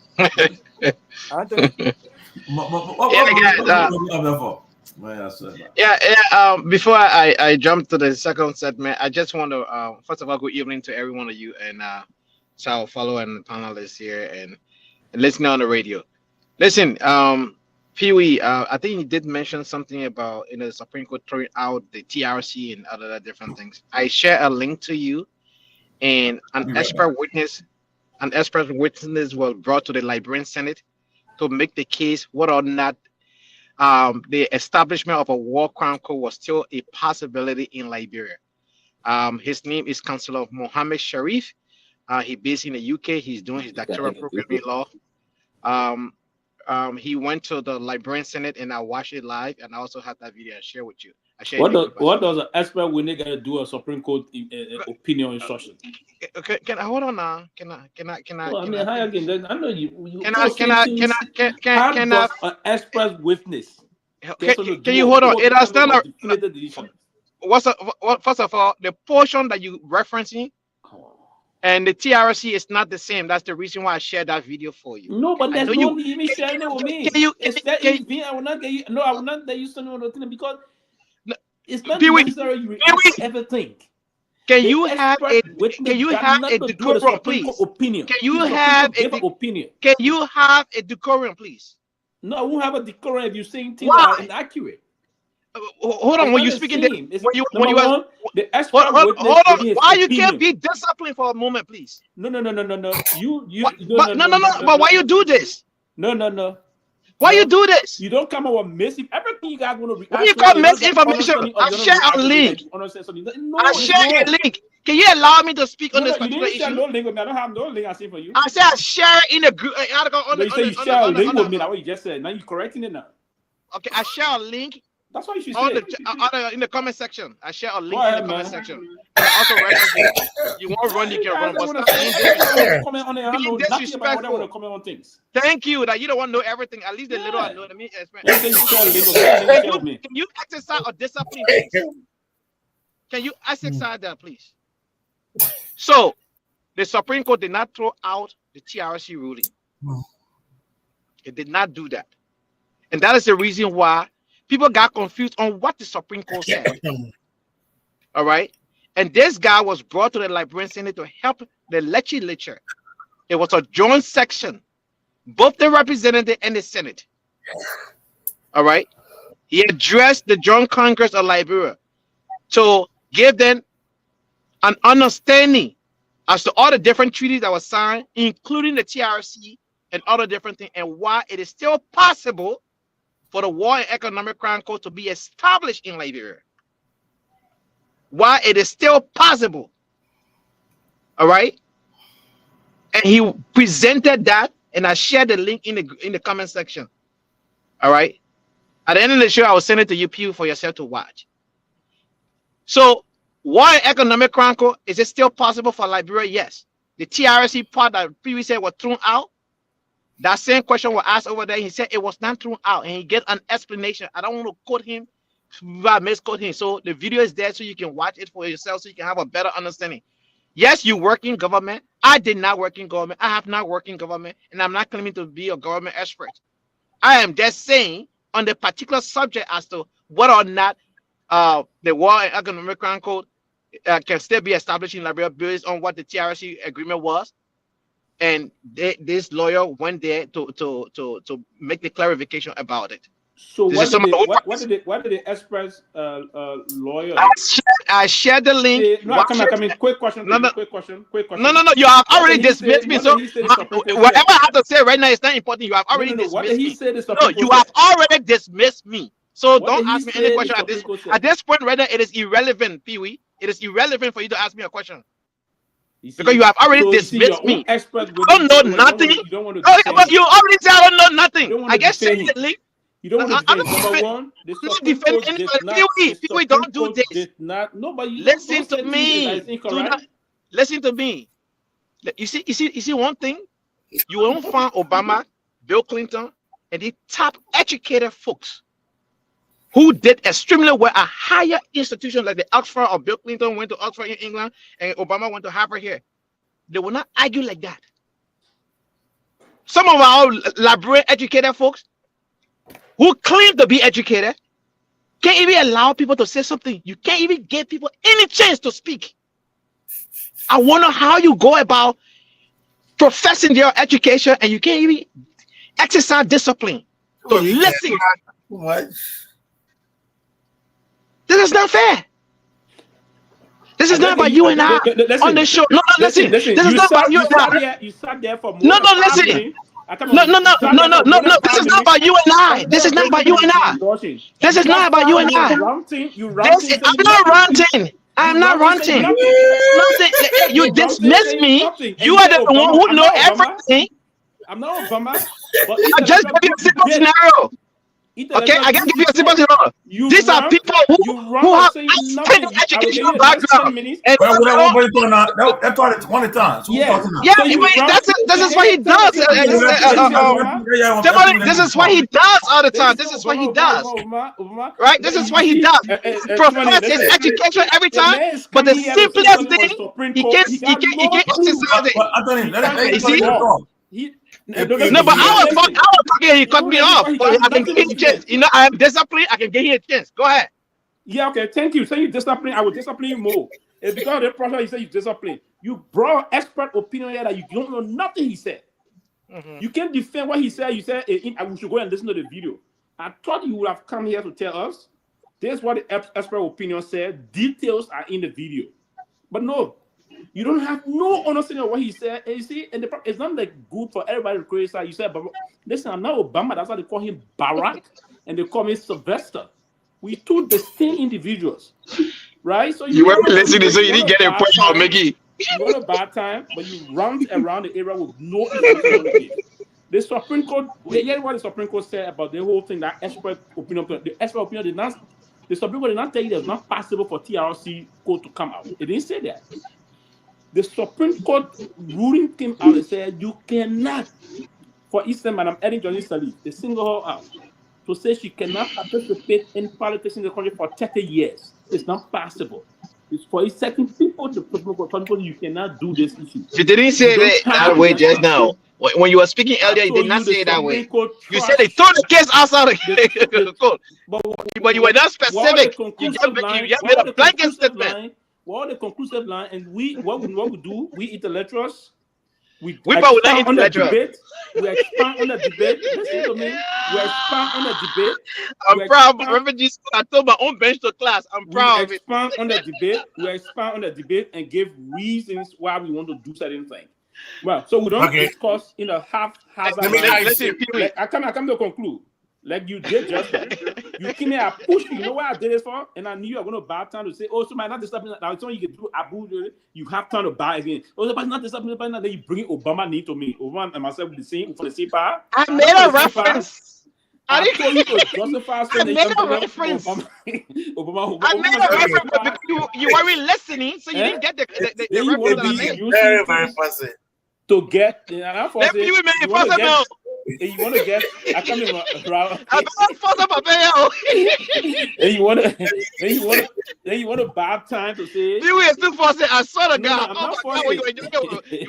S10: Before I jump to the second segment, I just want to first of all, good evening to every one of you and our follow and panelists here and listening on the radio. Listen, Pewee, I think you did mention something about the Supreme Court throwing out the TRC and other different things. I share a link to you, and an expert witness was brought to the Liberian Senate to make the case whether or not the establishment of a war crime court was still a possibility in Liberia. His name is Councillor Mohammed Sharif. He's based in the UK. He's doing his doctoral program in law. He went to the Liberian Senate and I watched it live, and I also had that video I share with you.
S7: What does an expert witness got to do a Supreme Court opinion instruction?
S10: Can I hold on now? Can I?
S7: Well, I mean, how again? I know you.
S10: Can I?
S7: An expert witness.
S10: Can you hold on? It has done first of all, the portion that you referencing and the TRC is not the same. That's the reason why I shared that video for you.
S7: No, but there's no need even sharing it with me. I will not get you. No, I will not let you send me on the thing because it's not necessary you everything.
S10: Can you have a decorum, please?
S7: Opinion.
S10: Can you have
S7: opinion?
S10: Can you have a decorum, please?
S7: No, I won't have a decorum if you're saying things that are inaccurate.
S10: Hold on, when you're speaking,
S7: the expert
S10: hold on. Why you can't be disciplined for a moment, please?
S7: No.
S10: But why you do this?
S7: No.
S10: Why you do this?
S7: You don't come up with missing everything you guys want to read.
S10: When you got misinformation, I share a link. I share a link. Can you allow me to speak on this particular issue?
S7: No link with me. I don't have no link I see for you.
S10: I said I share in a group.
S7: You say you share a link with me. That's what you just said. Now you're correcting it now.
S10: Okay, I share a link.
S7: That's what you should say.
S10: In the comment section. I share a link in the comment section. And I also reference you want to run, you can run. But disrespectful. Thank you that you don't want to know everything. At least the little I know. Let me explain. Can you exercise or discipline, please? Can you exercise that, please? So, the Supreme Court did not throw out the TRC ruling. It did not do that. And that is the reason why people got confused on what the Supreme Court said. All right. And this guy was brought to the Liberian Senate to help the legislature. It was a joint section, both the representative and the Senate. All right. He addressed the Joint Congress of Liberia to give them an understanding as to all the different treaties that were signed, including the TRC and other different things, and why it is still possible for the War and Economic Crime Court to be established in Liberia. Why it is still possible. All right. And he presented that, and I shared the link in the comment section. All right. At the end of the show, I will send it to you for yourself to watch. So, War and Economic Crime Court, is it still possible for Liberia? Yes. the TRC part that Pewee said was thrown out, that same question was asked over there. He said it was not thrown out, and he get an explanation. I don't want to quote him, but misquote him. So the video is there, so you can watch it for yourself, so you can have a better understanding. Yes, you work in government. I did not work in government. I have not worked in government, and I'm not claiming to be a government expert. I am just saying on the particular subject as to whether or not the War and Economic Crime Code can still be established in Liberia based on what the TRC agreement was. And this lawyer went there to make the clarification about it.
S6: So what did the express lawyer?
S10: I shared the link.
S6: No, come in. Quick question.
S10: No.
S6: Quick question.
S10: No. You have already dismissed me. So whatever I have to say right now is not important. You have already dismissed me. No, you have already dismissed me. So don't ask me any question at this point. Right now, it is irrelevant, Pewee. It is irrelevant for you to ask me a question. Because you have already dismissed me. I don't know nothing. But you already said I don't know nothing. I guess the link.
S6: You don't want to
S10: defend anybody. Pewee, don't do this. Listen to me. Listen to me. You see one thing. You won't find Obama, Bill Clinton, and the top educated folks who did extremely well at higher institutions like the Oxford, or Bill Clinton went to Oxford in England and Obama went to Harvard here. They will not argue like that. Some of our Liberian educated folks who claim to be educated can't even allow people to say something. You can't even give people any chance to speak. I wonder how you go about professing your education and you can't even exercise discipline to listen.
S8: What?
S10: This is not fair. This is not about you and I on the show. No, listen. This is not about you and I.
S6: You sat there for more.
S10: No, listen. No. This is not about you and I. This is not about you and I. This is not about you and I. I'm not ranting. I'm not ranting. You dismiss me. You are the one who know everything.
S6: I'm not Obama.
S10: I just give you a simple scenario. Okay, I can give you a simple scenario. These are people who have outstanding educational background. And
S5: that's all it's 20 times.
S10: Yeah, this is what he does. This is what he does all the time. This is what he does. Right? This is what he does. Profess his education every time, but the simplest thing, he can't exercise it. You see? No, but I was talking. He cut me off. I can give him a chance. You know, I am disciplined. I can give him a chance. Go ahead.
S6: Yeah, okay. Thank you. Say you disciplined. I will discipline you more. It's because of the process you say you disciplined. You brought expert opinion here that you don't know nothing he said. You can't defend what he said. You said we should go and listen to the video. I thought you would have come here to tell us this is what the expert opinion said. Details are in the video, but no. You don't have no understanding of what he said. And you see, and it's not like good for everybody to criticize. You said, but listen, I'm not Obama. That's why they call him Barack, and they call me Sylvester. We two distinct individuals, right? So
S10: you weren't listening, so you didn't get a point from Mickey.
S6: You had a bad time, but you run around the area with no information. The Supreme Court, hear what the Supreme Court said about the whole thing. That expert opinion, the expert opinion did not. The Supreme Court did not tell you it's not possible for TRC code to come out. It didn't say that. The Supreme Court ruling came out and said you cannot, for instance, Madam Erin Johnson, they single her out to say she cannot participate in politics in the country for 30 years. It's not possible. It's for certain people, the Supreme Court, you cannot do this issue.
S10: You didn't say that way just now. When you were speaking earlier, you did not say it that way. You said they threw the case outside the court. But you were not specific. You just made a blanket statement.
S6: Well, the conclusive line, and what we do, we intellectuals, we
S10: expand on the debate.
S6: We expand on the debate. Listen to me. We expand on the debate.
S10: I'm proud. Refugees, I told my own bench to class. I'm proud of it.
S6: We expand on the debate. We expand on the debate and give reasons why we want to do certain things. Well, so we don't discuss in a haphazard. I come to conclude. Like you did just you came here, I pushed you. You know what I did this for? And I knew you were going to buy time to say, oh, somebody not disrupting. Now, so you can do Abu, you have time to buy again. Oh, somebody not disrupting. Then you bring Obama need to me. Obama and myself with the same part.
S10: I made a reference.
S6: I told you to justify.
S10: I made a reference. I made a reference. you weren't listening, so you didn't get the reference that I made.
S8: Very, very fussy.
S6: To get, and I'm
S10: Let me make it possible.
S6: You want to get, I can't even.
S10: I don't force up a bell.
S6: And you want to buy time to say.
S10: You were too forcing. I saw the guy.
S6: I'm not forcing.
S10: You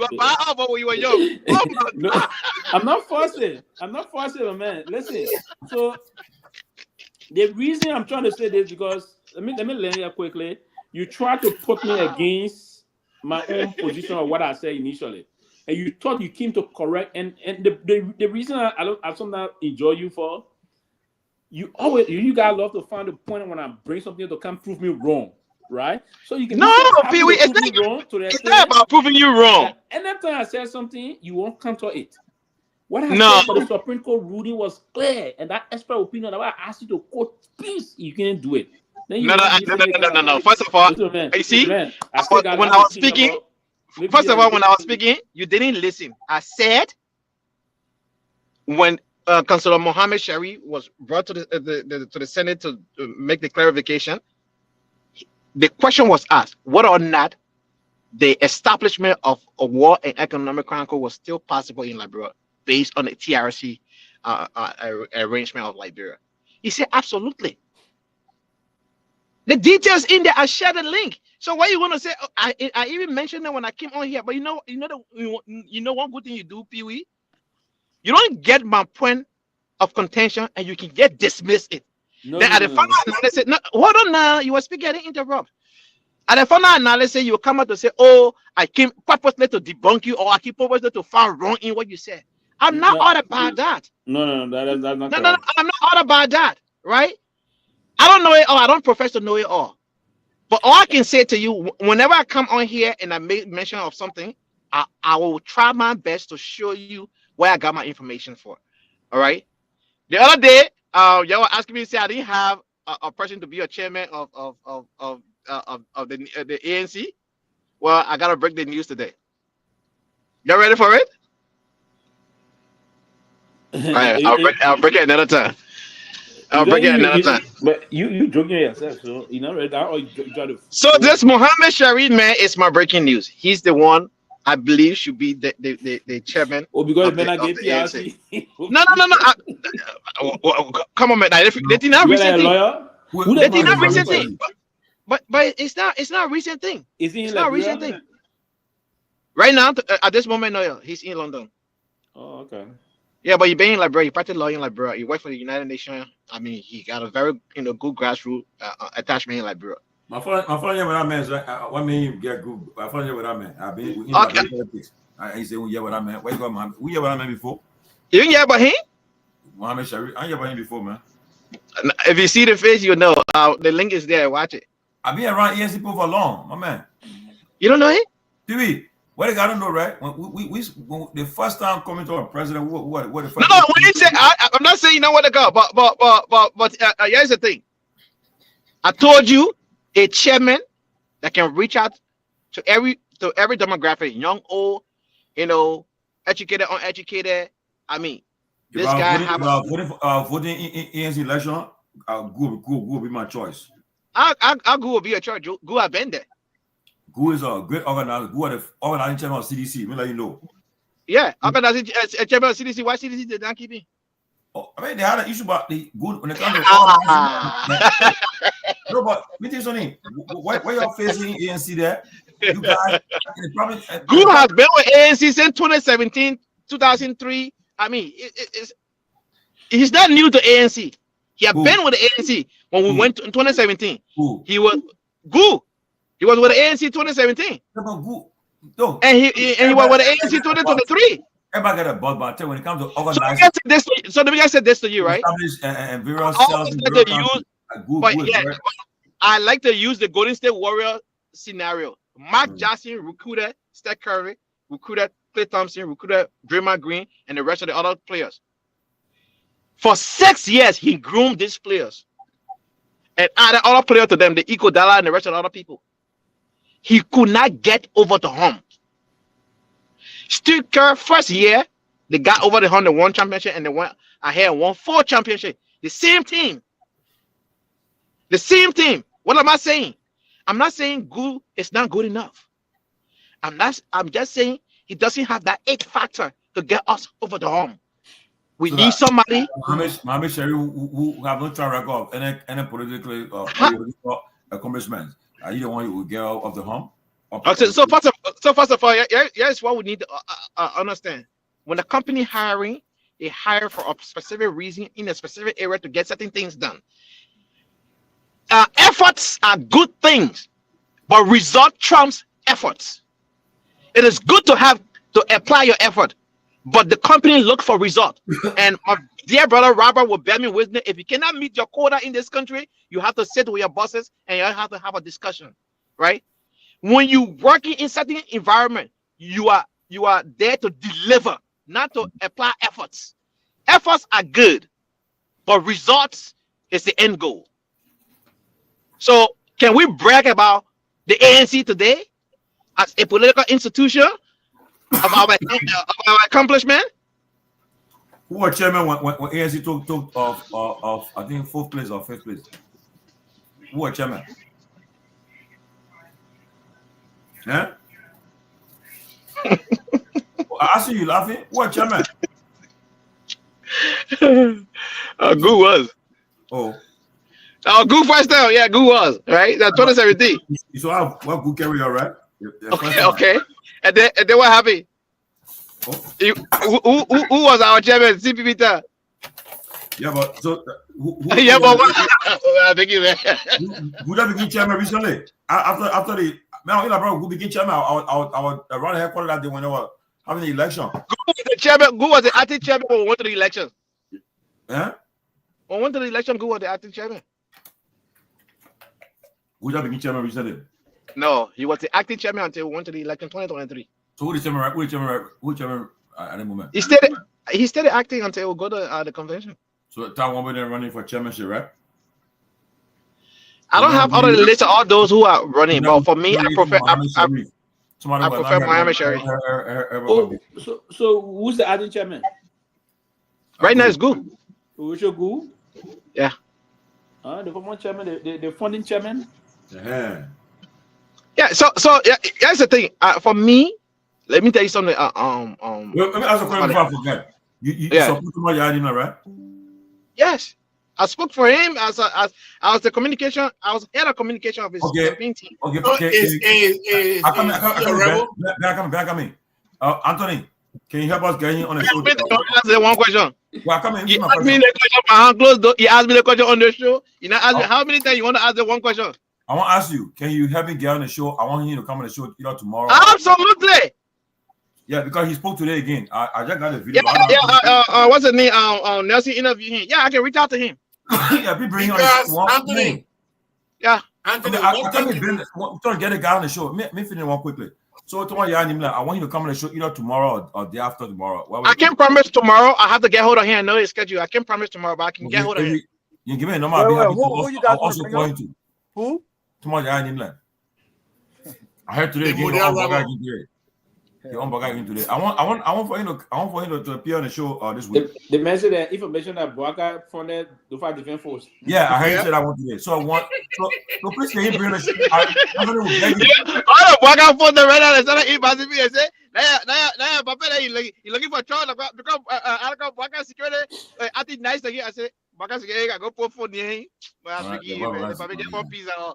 S10: were bad up when you were young. Oh my God.
S6: I'm not forcing. I'm not forcing, man. Listen. So the reason I'm trying to say this because let me learn here quickly. You try to put me against my own position of what I said initially. And you thought you came to correct, and the reason I sometimes enjoy you for, you guys love to find a point when I bring something to come prove me wrong, right? So you can
S10: Pewee, it's not about proving you wrong.
S6: Anytime I said something, you won't counter it. What I said for the Supreme Court ruling was clear, and that expert opinion that I asked you to quote, please, you can't do it.
S10: No. First of all, you see, when I was speaking. First of all, when I was speaking, you didn't listen. I said when Councillor Mohammed Shari was brought to the Senate to make the clarification, the question was asked whether or not the establishment of a war and economic chronicle was still possible in Liberia based on the TRC arrangement of Liberia. He said absolutely. The details in there, I shared the link. So why you want to say? I even mentioned that when I came on here. But you know one good thing you do, Pewee. You don't get my point of contention, and you can get dismiss it. Then at the final analysis, no, hold on now. You were speaking, I didn't interrupt. At the final analysis, you will come out to say, "Oh, I came purposely to debunk you, or I came purposely to find wrong in what you said." I'm not all about that.
S6: No, that's not.
S10: No, I'm not all about that, right? I don't know it all. I don't profess to know it all. But all I can say to you, whenever I come on here and I make mention of something, I will try my best to show you where I got my information for. All right. The other day, y'all were asking me to say I didn't have a person to be a chairman of the ANC. Well, I gotta break the news today. Y'all ready for it? All right, I'll break it another time.
S6: But you joking yourself, so you know that, or you try to.
S10: So this Mohammed Shari man is my breaking news. He's the one I believe should be the chairman.
S6: Oh, because
S10: of
S6: the
S10: ANC. No. Come on, man. They did not recent thing. They did not recent thing. But it's not a recent thing. It's not a recent thing. Right now, at this moment, no, he's in London.
S6: Oh, okay.
S10: Yeah, but he been in Liberia. He practiced law in Liberia. He worked for the United Nations. I mean, he got a very good grassroots attachment in Liberia.
S5: My phone here with that man is like, what mean you get good? My phone here with that man. I've been in politics. I say, we hear what I man. Where you go, Mohammed? We hear what I man before.
S10: You didn't hear about him?
S5: Mohammed Shari. I hear about him before, man.
S10: If you see the face, you know. The link is there. Watch it.
S5: I've been around ENC people for long, my man.
S10: You don't know him?
S5: Pewee. What I gotta know, right? When we the first time coming to our president, what the first?
S10: No. When you say, I'm not saying you know where to go, but here's the thing. I told you a chairman that can reach out to every demographic, young, old, educated, uneducated. I mean, this guy
S5: voting in ANC election. Guar will be my choice.
S10: Guar will be a choice. Guar have been there.
S5: Guar is a great organizer. Guar the organizing chairman of CDC. Let you know.
S10: Yeah, organizing chairman of CDC. Why CDC did not keep him?
S5: Oh, I mean, they had an issue about the good when it comes to no, but me tell you something. Why y'all facing ANC there? You guys,
S10: Guar has been with ANC since 2017, 2003. I mean, he's not new to ANC. He had been with the ANC when we went in 2017. He was Guar. He was with the ANC 2017.
S5: No.
S10: And he was with the ANC 2023.
S5: Everybody got a buzz, but I tell you, when it comes to organizing.
S10: So let me just say this to you, right? I like to use the Golden State Warrior scenario. Mark Jackson recruited Steph Curry, recruited Klay Thompson, recruited Draymond Green, and the rest of the other players. For 6 years, he groomed these players and added other players to them, the Iguodala and the rest of the other people. He could not get over the hump. Steve Kerr, first year, they got over the hump, they won championship, and they went ahead and won 4 championships. The same team. What am I saying? I'm not saying good is not good enough. I'm just saying he doesn't have that 8 factor to get us over the hump. We need somebody.
S5: Mohammed Sherry who have no track record of any political accomplishments. Are you the one who will get out of the hump?
S10: So first of all, here's what we need to understand. When the company hiring, they hire for a specific reason in a specific area to get certain things done. Efforts are good things, but result trumps efforts. It is good to apply your effort, but the company look for result. And my dear brother Robert will bear me witness. If you cannot meet your quota in this country, you have to sit with your bosses and you have to have a discussion, right? When you working in certain environment, you are there to deliver, not to apply efforts. Efforts are good, but results is the end goal. So can we brag about the ANC today as a political institution of our accomplishment?
S5: Who was chairman when ANC took of I think 4th place or 5th place? Who was chairman? Yeah. I see you laughing. What chairman?
S10: Gu was.
S5: Oh,
S10: Gu first time. Yeah, Gu was right. That's 2017.
S5: You saw what Gu carry all right.
S10: Okay. And then what happened? Who was our chairman? CPP time.
S5: Yeah, but so
S10: yeah, but I think you man.
S5: Who that became chairman recently? After the man, bro, who became chairman? I would run the headquarters that day when they were having the election.
S10: Gu was the acting chairman when we went to the election.
S5: Yeah.
S10: When we went to the election, Gu was the acting chairman.
S5: Who that became chairman recently?
S10: No, he was the acting chairman until we went to the election 2023.
S5: So who chairman at the moment?
S10: He stayed acting until we go to the convention.
S5: So that one there running for chairmanship, right?
S10: I don't have all the list of all those who are running, but for me, I prefer Mohammed Sharif.
S7: So who's the acting chairman?
S10: Right now it's Gu.
S7: Who's your Gu?
S10: Yeah.
S7: The former chairman, the funding chairman.
S10: Yeah. So here's the thing. For me, let me tell you something.
S5: Well, let me ask a question before I forget. You support Myean, right?
S10: Yes. I spoke for him as I was the communication. I was head of communication of his campaign team.
S5: Okay. Back at me. Anthony, can you help us get in on the show?
S10: That's one question.
S5: Well, come in.
S10: He asked me the question behind closed door. He asked me the question on the show. You know, ask me how many times you want to ask the one question?
S5: I want to ask you, can you help me get on the show? I want him to come on the show tomorrow.
S10: Absolutely.
S5: Yeah, because he spoke today again. I just got a video.
S10: What's his name? Nelson interviewed him. Yeah, I can reach out to him.
S5: Yeah, be bringing on the show.
S8: Anthony.
S10: Yeah.
S8: Anthony,
S5: I can't be trying to get a guy on the show. Me finish one quickly. So tomorrow, I want you to come on the show either tomorrow or day after tomorrow.
S10: I can't promise tomorrow. I have to get hold of him. I know his schedule. I can't promise tomorrow, but I can get hold of him.
S5: You give me a number. Who you guys also going to?
S9: Who?
S5: Tomorrow, I heard today again. I want for him to appear on the show this week.
S7: The message and information that Boaka funded the 5 different forces.
S5: Yeah, I heard you said I want today. So I want so please can you bring the show? I'm gonna beg you.
S10: All the Boaka funded right now. It's not in Pacific. I say, nah, Papa, he looking for trouble because I got Boaka security. I think nice again. I say, Boaka security, I go put phone near him. But I speak Papa get more pizza.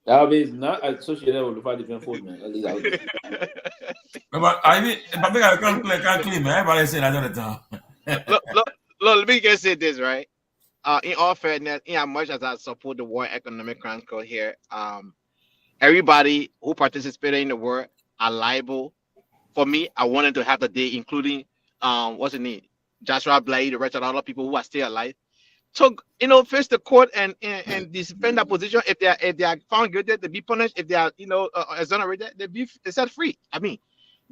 S7: That is not associated with the 5 different forces, man. At least I would.
S5: But I mean, I can't clean, man. Everybody saying I don't know.
S10: Look, let me just say this, right? In all fairness, in as much as I support the World Economic Council here, everybody who participated in the war are liable. For me, I wanted to have the day, including what's his name, Joshua Blay, the rest of other people who are still alive, to face the court and defend their position. If they are found guilty, they be punished. If they are exonerated, they be set free. I mean,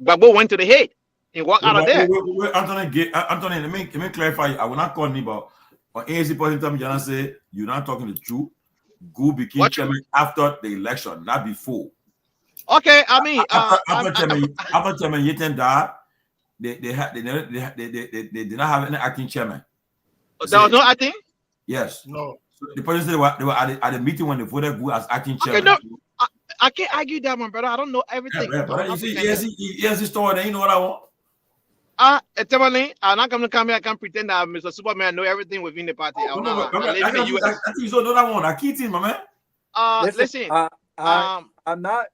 S10: Gbagbo went to the head and walked out of there.
S5: Anthony, let me clarify. I will not call him, but on ANC point in time, you say you're not talking the truth. Gu became chairman after the election, not before.
S10: Okay, I mean,
S5: after chairman Yeten died, they did not have any acting chairman.
S10: There was no acting?
S5: Yes.
S8: No.
S5: The person said they were at the meeting when they voted Guar as acting chairman.
S10: Okay, no, I can't argue that one, brother. I don't know everything.
S5: Yeah, but you see, he has his story, then you know what I want.
S10: Tomalin, I'm not going to come here. I can't pretend that Mr. Superman know everything within the party.
S5: I think you don't know that one. I keep it, my man.
S10: Listen,
S9: I'm not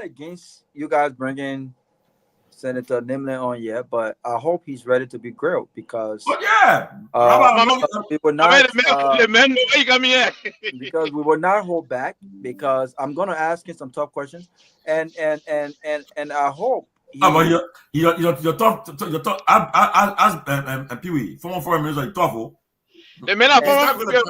S9: against you guys bringing Senator Nimlin on yet, but I hope he's ready to be grilled because we will not.
S10: The man know where you got me at.
S9: Because we will not hold back. Because I'm gonna ask him some tough questions, and I hope.
S5: You're tough. As Pewee, former foreign minister, you're tough.
S10: The man are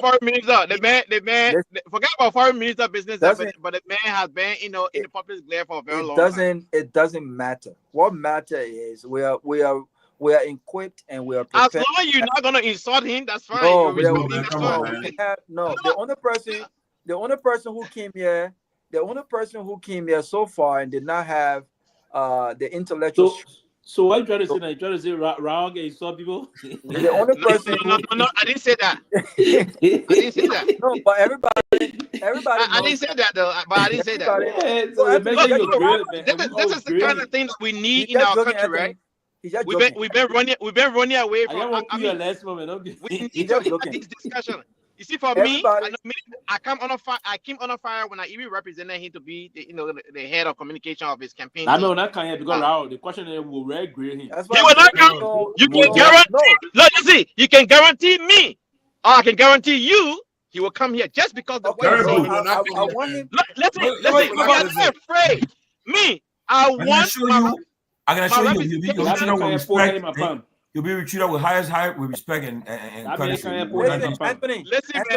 S10: foreign minister. The man forget about foreign minister business, but the man has been, in the public glare for a very long time. It
S9: doesn't matter. What matters is we are equipped and we are prepared.
S10: As long as you're not gonna insult him, that's fine.
S9: No, the only person who came here so far and did not have the intellectual.
S7: So what you trying to say? Now? You trying to say wrong and insult people?
S9: The only person.
S10: No, I didn't say that. I didn't say that.
S9: No, but everybody.
S10: I didn't say that though. But I didn't say that. This is the kind of things we need in our country, right? We've been running away from.
S7: I mean, last moment.
S10: We need to have this discussion. You see, for me, I came on a fire when I even represented him to be the head of communication of his campaign.
S7: I know that can't because Raul, the question is, will Red grill him?
S10: He will not come. You can guarantee. Look, you see, you can guarantee me, or I can guarantee you, he will come here just because the way
S9: I want him.
S10: Listen, I'm not afraid. Me, I want.
S5: I'm gonna show you. You'll be treated with highest with respect and courtesy.
S10: Anthony,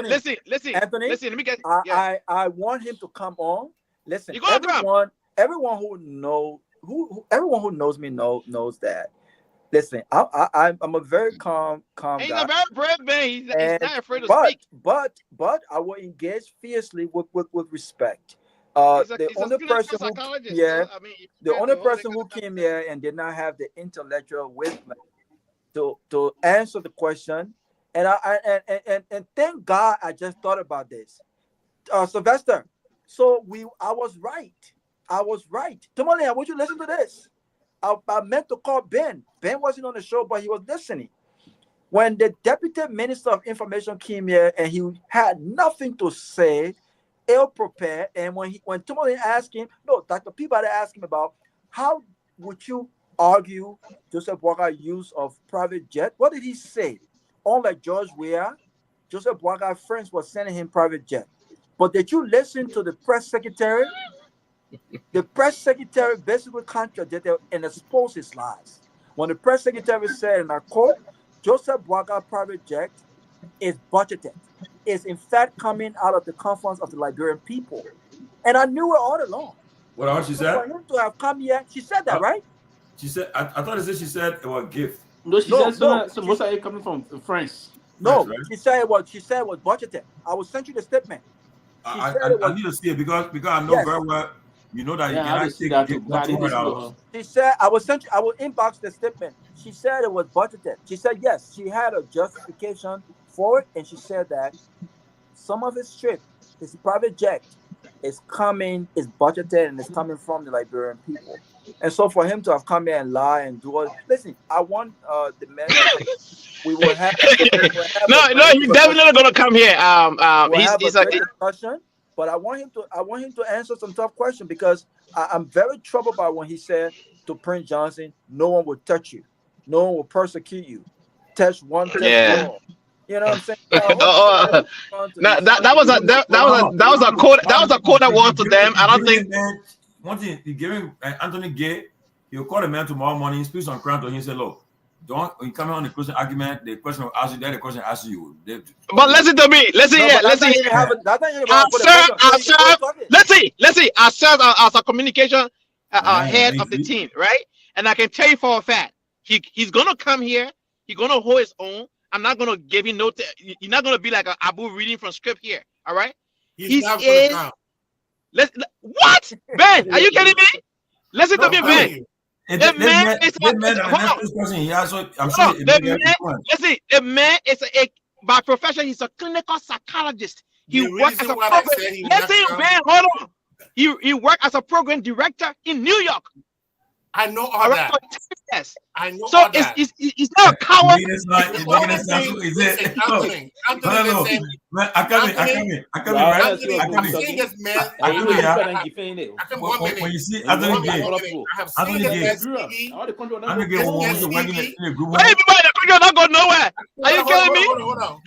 S10: listen. Let me get.
S9: I want him to come on. Listen, everyone who knows me knows that. Listen, I'm a very calm
S10: He's
S9: guy.
S10: a very brave man. He's not afraid to speak.
S9: But I will engage fiercely with respect. The only person who came here and did not have the intellectual wisdom to answer the question, and thank God I just thought about this, Sylvester. So I was right. Tomalin, I want you to listen to this. I meant to call Ben. Ben wasn't on the show, but he was listening. When the Deputy Minister of Information came here and he had nothing to say, ill-prepared, and when Tomalin asked him, Dr. Peabody asked him about how would you argue Joseph Boakai use of private jet. What did he say? Unlike George Weah, Joseph Boakai friends were sending him private jet. But did you listen to the press secretary? The press secretary basically contradicted and exposed his lies. When the press secretary said, and I quote, Joseph Boakai private jet is budgeted, is in fact coming out of the confidence of the Liberian people. And I knew it all along.
S5: What else she said?
S9: For him to have come here, she said that, right?
S5: She said, I thought she said it was a gift.
S7: No, she said so most of it coming from France.
S9: No, right? she said it was budgeted. I will send you the statement.
S5: I need to see it because I know very well. You know that you cannot take $200.
S9: She said I will inbox the statement. She said it was budgeted. She said yes, she had a justification for it, and she said that some of his trip, his private jet, is budgeted and is coming from the Liberian people. And so for him to have come here and lie and do all, listen, I want the man. We will have.
S10: No, he's definitely gonna come here.
S9: He's a discussion, but I want him to answer some tough questions because I'm very troubled by when he said to Prince Johnson, "No one will touch you, no one will persecute you. Touch one, touch all." You know what I'm saying?
S10: That was a quote. That was a quote that was to them. I don't think.
S5: One thing, he giving Anthony Gay, he'll call the man tomorrow morning, speaks on crown to him and say, look, don't when you come on the question argument, the question will ask you, then the question asks you.
S10: But listen to me. Let's see. I serve as a communication head of the team, right? And I can tell you for a fact, he's gonna come here, he's gonna hold his own. I'm not gonna give him no. You're not gonna be like a Abu reading from script here. All right. What? Ben, are you kidding me? Listen to me, Ben. The man is by profession, he's a clinical psychologist. He
S8: The
S10: worked as
S8: reason
S10: a
S8: why I
S10: program.
S8: said he
S10: Listen,
S8: left
S10: man, hold on. He worked as a program director in New York.
S8: I know all that.
S10: For 10 years.
S8: I know
S10: So
S8: all that.
S10: it's not a coward.
S5: It's not. It's making it sound. Is it?
S8: Anthony,
S5: No.
S8: listen.
S5: I come in.
S8: Anthony, seen this man.
S5: When you see Anthony Gay,
S8: I have seen this man's TV.
S5: Anthony Gay was working in a group.
S10: Why everybody in the country not go nowhere? Are you kidding me?
S8: Hold on.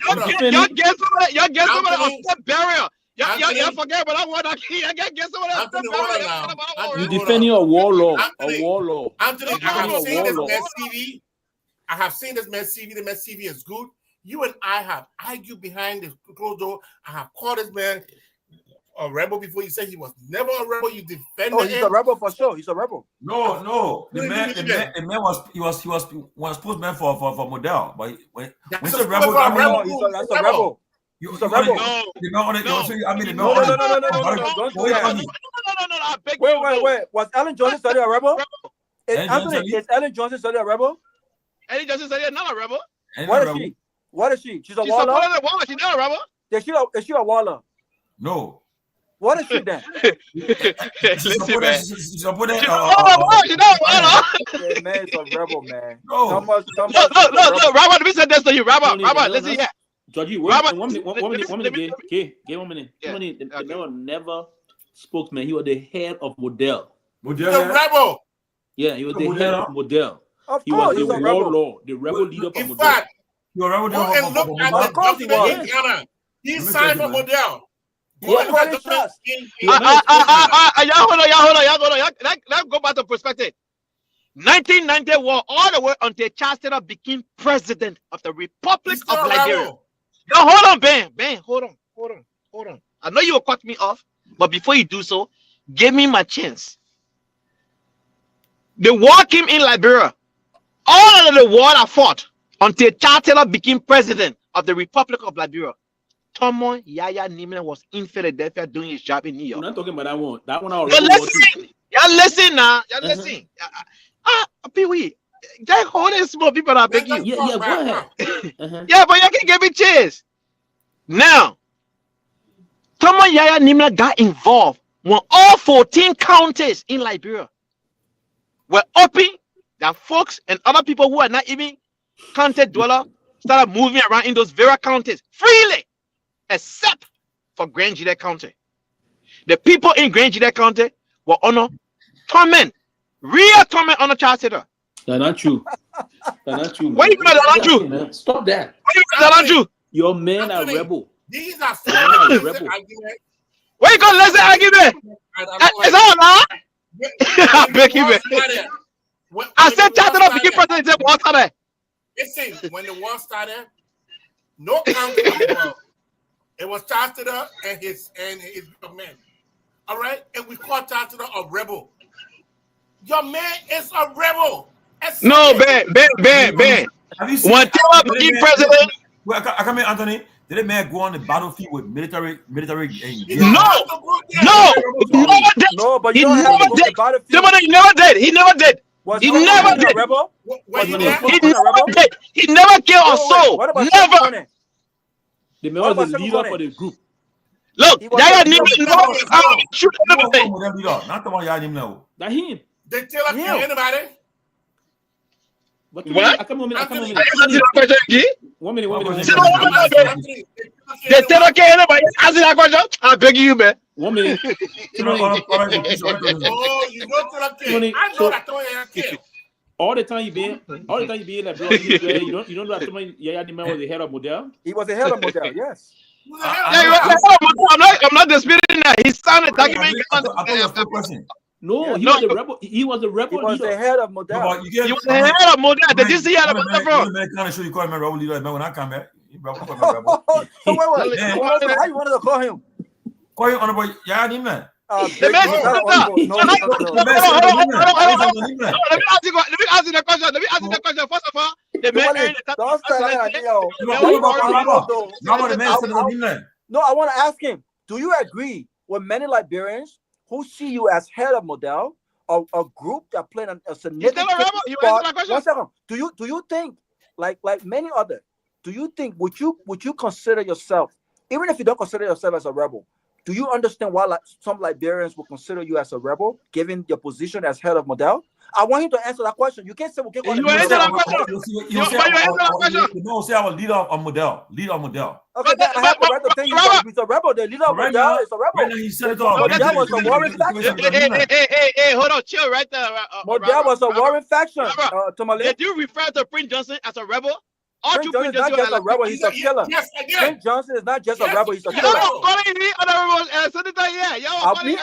S10: Y'all get somebody on step barrier. Y'all forget about that one. I get somebody on step barrier.
S7: You defending a warlord. A warlord.
S8: Anthony, I have seen this man's TV. I have seen this man's TV. The man's TV is good. You and I have argued behind the closed door. I have called this man a rebel before. You said he was never a rebel. You defended him.
S9: Oh, he's a rebel for sure. He's a rebel.
S5: No. The man was postman for model, but when he's a rebel,
S9: That's a rebel. He's a rebel.
S10: No.
S9: Wait. Was Ellen Johnson study a rebel? Is Ellen Johnson study a rebel?
S10: Ellen Johnson study not a rebel.
S9: What is she? She's a warlord.
S10: She's not a rebel.
S9: Is she a warlord?
S5: No.
S9: What is she then?
S10: Listen, man.
S5: She's
S10: not a warlord.
S9: Man, it's a rebel, man.
S5: No.
S10: No, Robert, let me say this to you, Robert, listen here.
S7: Georgie, one minute. Okay, give 1 minute. The man never spokesman. He was the head of Model.
S8: The rebel.
S7: Yeah, he was the head of Model.
S9: He was
S7: the warlord, the rebel leader for
S8: In
S7: Model.
S8: fact, go and look at the document in Ghana. He signed for Model.
S10: Y'all hold on. Let's go back to perspective. 1990 war all the way until Charles Taylor became president of the Republic of Liberia. No, hold on, Ben. Hold on. I know you will cut me off, but before you do so, give me my chance. The war came in Liberia. All of the war I fought until Charles Taylor became president of the Republic of Liberia. Tomo Yaya Nimena was in Philadelphia doing his job in New York.
S7: We're not talking about that one. That one I
S10: listen now. Listen. Pewee, that whole small people are begging you.
S7: Yeah, go ahead.
S10: Yeah, but you can give me chance. Now, Tomo Yaya Nimena got involved when all 14 counties in Liberia were open. That folks and other people who are not even county dweller started moving around in those various counties freely, except for Grand Gillette County. The people in Grand Gillette County were under torment, real torment under Charles Taylor.
S7: That's not true.
S10: What you mean that's not true?
S7: Stop that.
S10: What you mean that's not true?
S7: Your men are rebel.
S8: These are
S7: rebel.
S10: Where you gonna listen argument? Is that a lie? I beg you, man. I said Charles Taylor became president. Said what started?
S8: Listen, when the war started, no county was involved. It was Charles Taylor and his men. All right, and we called Charles Taylor a rebel. Your man is a rebel.
S10: No, Ben. When Taylor became president,
S5: I come in, Anthony. Did a man go on the battlefield with military?
S9: No, but you never did.
S10: Somebody never did. He never did. He never did. He never killed a soul. Never.
S7: The man was the leader for the group.
S10: Look, Yaya Nimena never shoot anybody.
S5: Not the one Yaya Nimena.
S7: That him.
S8: They tell us anybody.
S7: What?
S10: I
S7: come on.
S10: 1 minute.
S7: They
S10: tell us anybody. Answer that question. I beg you, man.
S7: 1 minute.
S8: Oh, you know I know that.
S7: All the time you be like, bro, you don't know that someone Yaya Nimena was the head of Model.
S9: He was the head of Model, yes.
S10: I'm not disputing that. He signed a document.
S7: No, he was the rebel. He was the rebel.
S9: He was the head of Model.
S10: He was the head of Model. Did you see how the from?
S5: Can I show you call him a rebel leader when I come back?
S9: How you wanted to call him?
S5: Call him honorable Yaya Nimena.
S10: Let me ask you the question. First of all, the man.
S9: No, I want to ask him. Do you agree with many Liberians who see you as head of Model, a group that played a significant part? 1 second. Do you think, like many others, do you think would you consider yourself, even if you don't consider yourself as a rebel, do you understand why some Liberians will consider you as a rebel, given your position as head of Model? I want you to answer that question. You can't say,
S10: you answer that question.
S5: You say I'm a leader of Model. Leader of Model.
S9: Okay, then I have the right to think he's a rebel. The leader of Model is a rebel.
S5: Right now, he's senator.
S9: Model was a warring faction.
S10: Hey, hold on, chill right there.
S9: Model was a warring faction. Tomalin.
S10: Did you refer to Prince Johnson as a rebel?
S9: Prince Johnson is not just a rebel, he's a killer.
S8: Yes, again.
S9: Prince Johnson is not just a rebel, he's a killer.
S10: Y'all calling me honorable senator? Yeah, y'all calling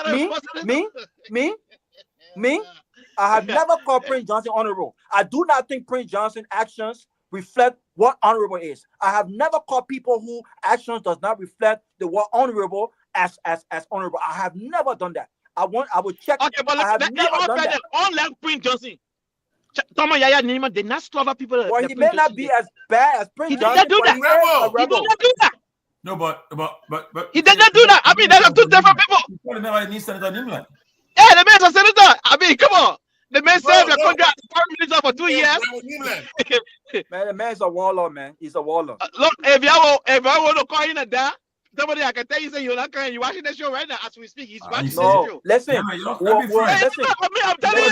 S9: me. I have never called Prince Johnson honorable. I do not think Prince Johnson's actions reflect what honorable is. I have never called people who actions does not reflect the word honorable as honorable. I have never done that. I will check.
S10: Okay, but
S9: I have never done that.
S10: Unlike Prince Johnson, Thomas Yaya Nima did not slaughter people.
S9: Well, he may not be as bad as Prince Johnson.
S10: He did not do that. He did not do that.
S5: No, but
S10: he did not do that. I mean, there are two different people. Yeah, the man's a senator. I mean, come on. The man served the contract prime minister for 2 years.
S9: Man, the man's a warlord, man. He's a warlord.
S10: Look, if I want to call him a dad, somebody I can tell you say you're not crying. You're watching the show right now as we speak. He's watching the show.
S9: Listen.
S10: Listen. I'm telling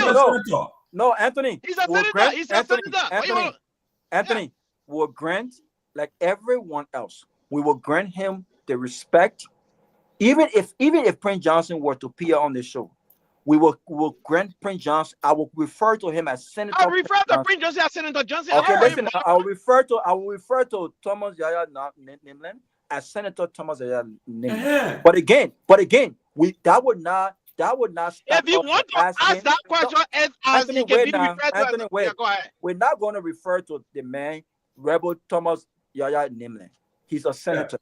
S10: you.
S9: No, Anthony.
S10: He's a senator. He's a senator.
S9: Anthony will grant, like everyone else, we will grant him the respect. Even if Prince Johnson were to appear on the show, we will grant Prince Johnson. I will refer to him as Senator.
S10: I refer to Prince Johnson as Senator Johnson.
S9: Okay, listen. I will refer to Thomas Yaya Nimlan as Senator Thomas Yaya Nimlan. But again, that would not stop.
S10: If you want to ask that question,
S9: Anthony, we're not going to refer to the man Rebel Thomas Yaya Nimlan. He's a senator.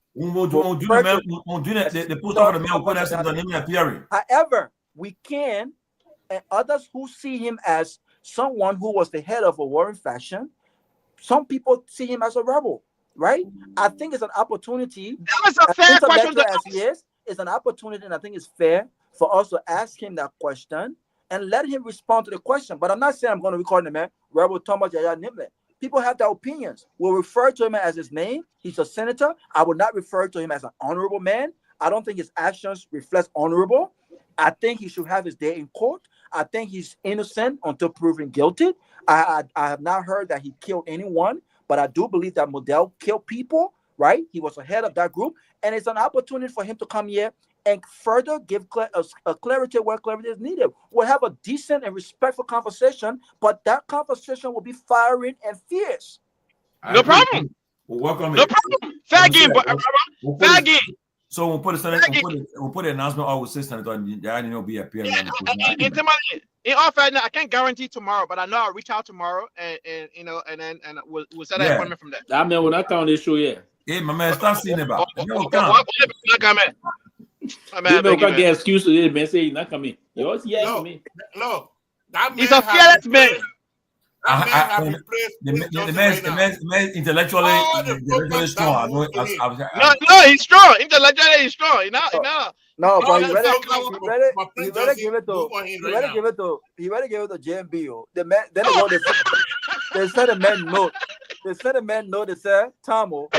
S9: However, we can, and others who see him as someone who was the head of a warring faction, some people see him as a rebel, right? I think it's an opportunity.
S10: That was a fair question to ask.
S9: As he is, it's an opportunity, and I think it's fair for us to ask him that question and let him respond to the question. But I'm not saying I'm going to record the man, Rebel Thomas Yaya Nimlan. People have their opinions. We'll refer to him as his name. He's a senator. I would not refer to him as an honorable man. I don't think his actions reflect honorable. I think he should have his day in court. I think he's innocent until proven guilty. I have not heard that he killed anyone, but I do believe that Model killed people, right? He was ahead of that group. And it's an opportunity for him to come here and further give a clarity where clarity is needed. We'll have a decent and respectful conversation, but that conversation will be firing and fierce.
S10: No problem.
S5: Welcome.
S10: No problem. Fair game, fair game.
S5: So we'll put the announcement out with Sister on. I didn't know be appearing.
S10: In all fairness, I can't guarantee tomorrow, but I know I'll reach out tomorrow and we'll set an appointment from there.
S7: That man will not come on this show yet.
S5: Hey, my man, stop saying about.
S10: Look,
S7: get excuse to this man say he's not coming. Look,
S8: that
S10: he's a fearless man.
S5: The man intellectually strong.
S10: No, he's strong. Intellectually, he's strong.
S9: No, but he better give it to JMB. The man, then they sent a man note. They sent a man note. They said, Tomo.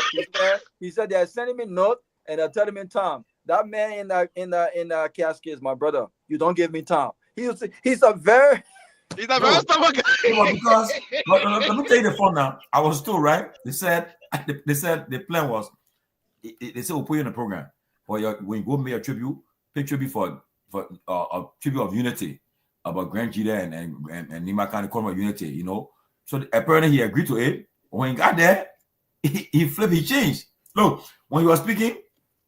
S9: He said they're sending me note and they're telling me, Tom, that man in the casket is my brother. You don't give me Tom. He's a very
S10: stubborn guy.
S5: Because let me tell you the fun now. I was told, right? They said the plan was they said we'll put you in the program when you go make a tribute, pay tribute for a tribute of unity about Grand Jida and Nima Khan of unity, you know. So apparently he agreed to it. When he got there, he flipped, he changed. Look, when he was speaking,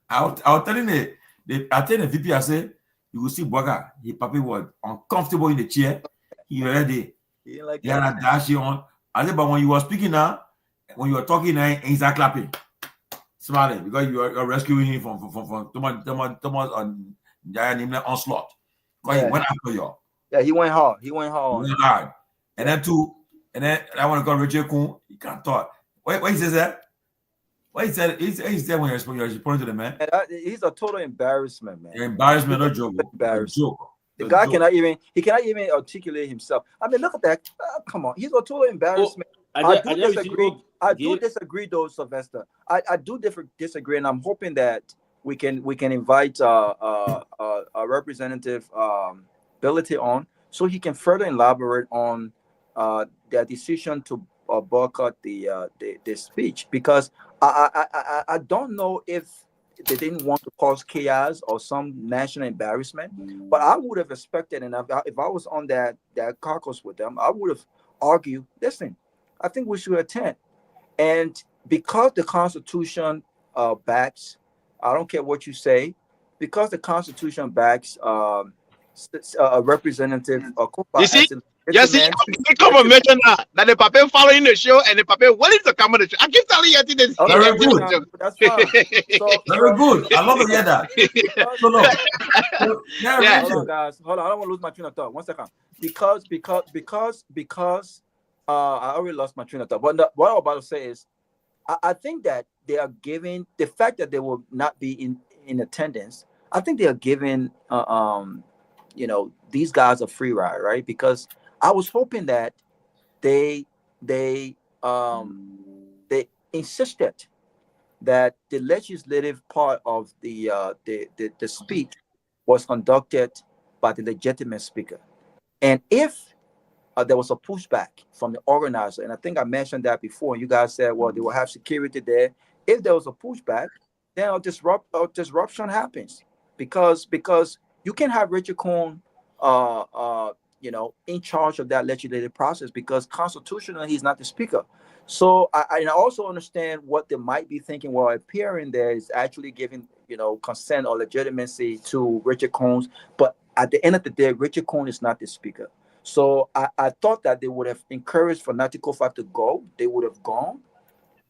S5: I was telling the VP, I said, you will see Boga, he probably was uncomfortable in the chair. He already had a dash on. I said, but when you were speaking now, when you were talking now, he's not clapping, smiling because you're rescuing him from Thomas on Giant onslaught. Because he went after you.
S9: Yeah, he went hard. He went hard.
S5: And then I want to go Richard Kuhn. He can't talk. What he says that? What he said? He said when you're responding to the man.
S9: He's a total embarrassment, man.
S5: Embarrassment, no joke.
S9: Embarrassment. The guy cannot even articulate himself. I mean, look at that. Come on, he's a total embarrassment. I do disagree though, Sylvester. I do disagree, and I'm hoping that we can invite a representative Ability on, so he can further elaborate on their decision to boycott the speech, because I don't know if they didn't want to cause chaos or some national embarrassment, but I would have expected, and if I was on that caucus with them, I would have argued, listen, I think we should attend. And because the Constitution backs, I don't care what you say, because the Constitution backs a representative or
S10: you see, I come and mention that the papa following the show and the papa willing to come on the show. I keep telling you, I think this.
S5: Very good.
S9: That's fine.
S5: Very good. I love to hear that.
S9: Hold on, guys. Hold on. I don't want to lose my train of thought. 1 second. Because I already lost my train of thought. But what I'm about to say is, I think that they are giving the fact that they will not be in attendance. I think they are giving these guys a free ride, right? Because I was hoping that they insisted that the legislative part of the speech was conducted by the legitimate speaker, and if there was a pushback from the organizer, and I think I mentioned that before, and you guys said, well, they will have security there. If there was a pushback, then a disruption happens, because you can have Richard Cohn in charge of that legislative process, because constitutionally he's not the speaker. So I also understand what they might be thinking while appearing there is actually giving consent or legitimacy to Richard Cohn. But at the end of the day, Richard Cohn is not the speaker. So I thought that they would have encouraged Fanati Kofa to go. They would have gone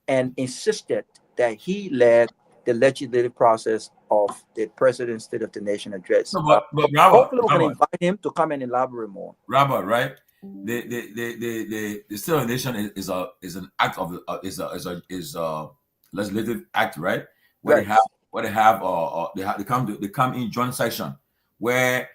S9: and insisted that he led the legislative process of the President's State of the Nation address.
S5: No, but Robert,
S9: hopefully we can invite him to come and elaborate more.
S5: Robert, right? The State of the Nation is an act of is a legislative act, right? Where they come in joint session where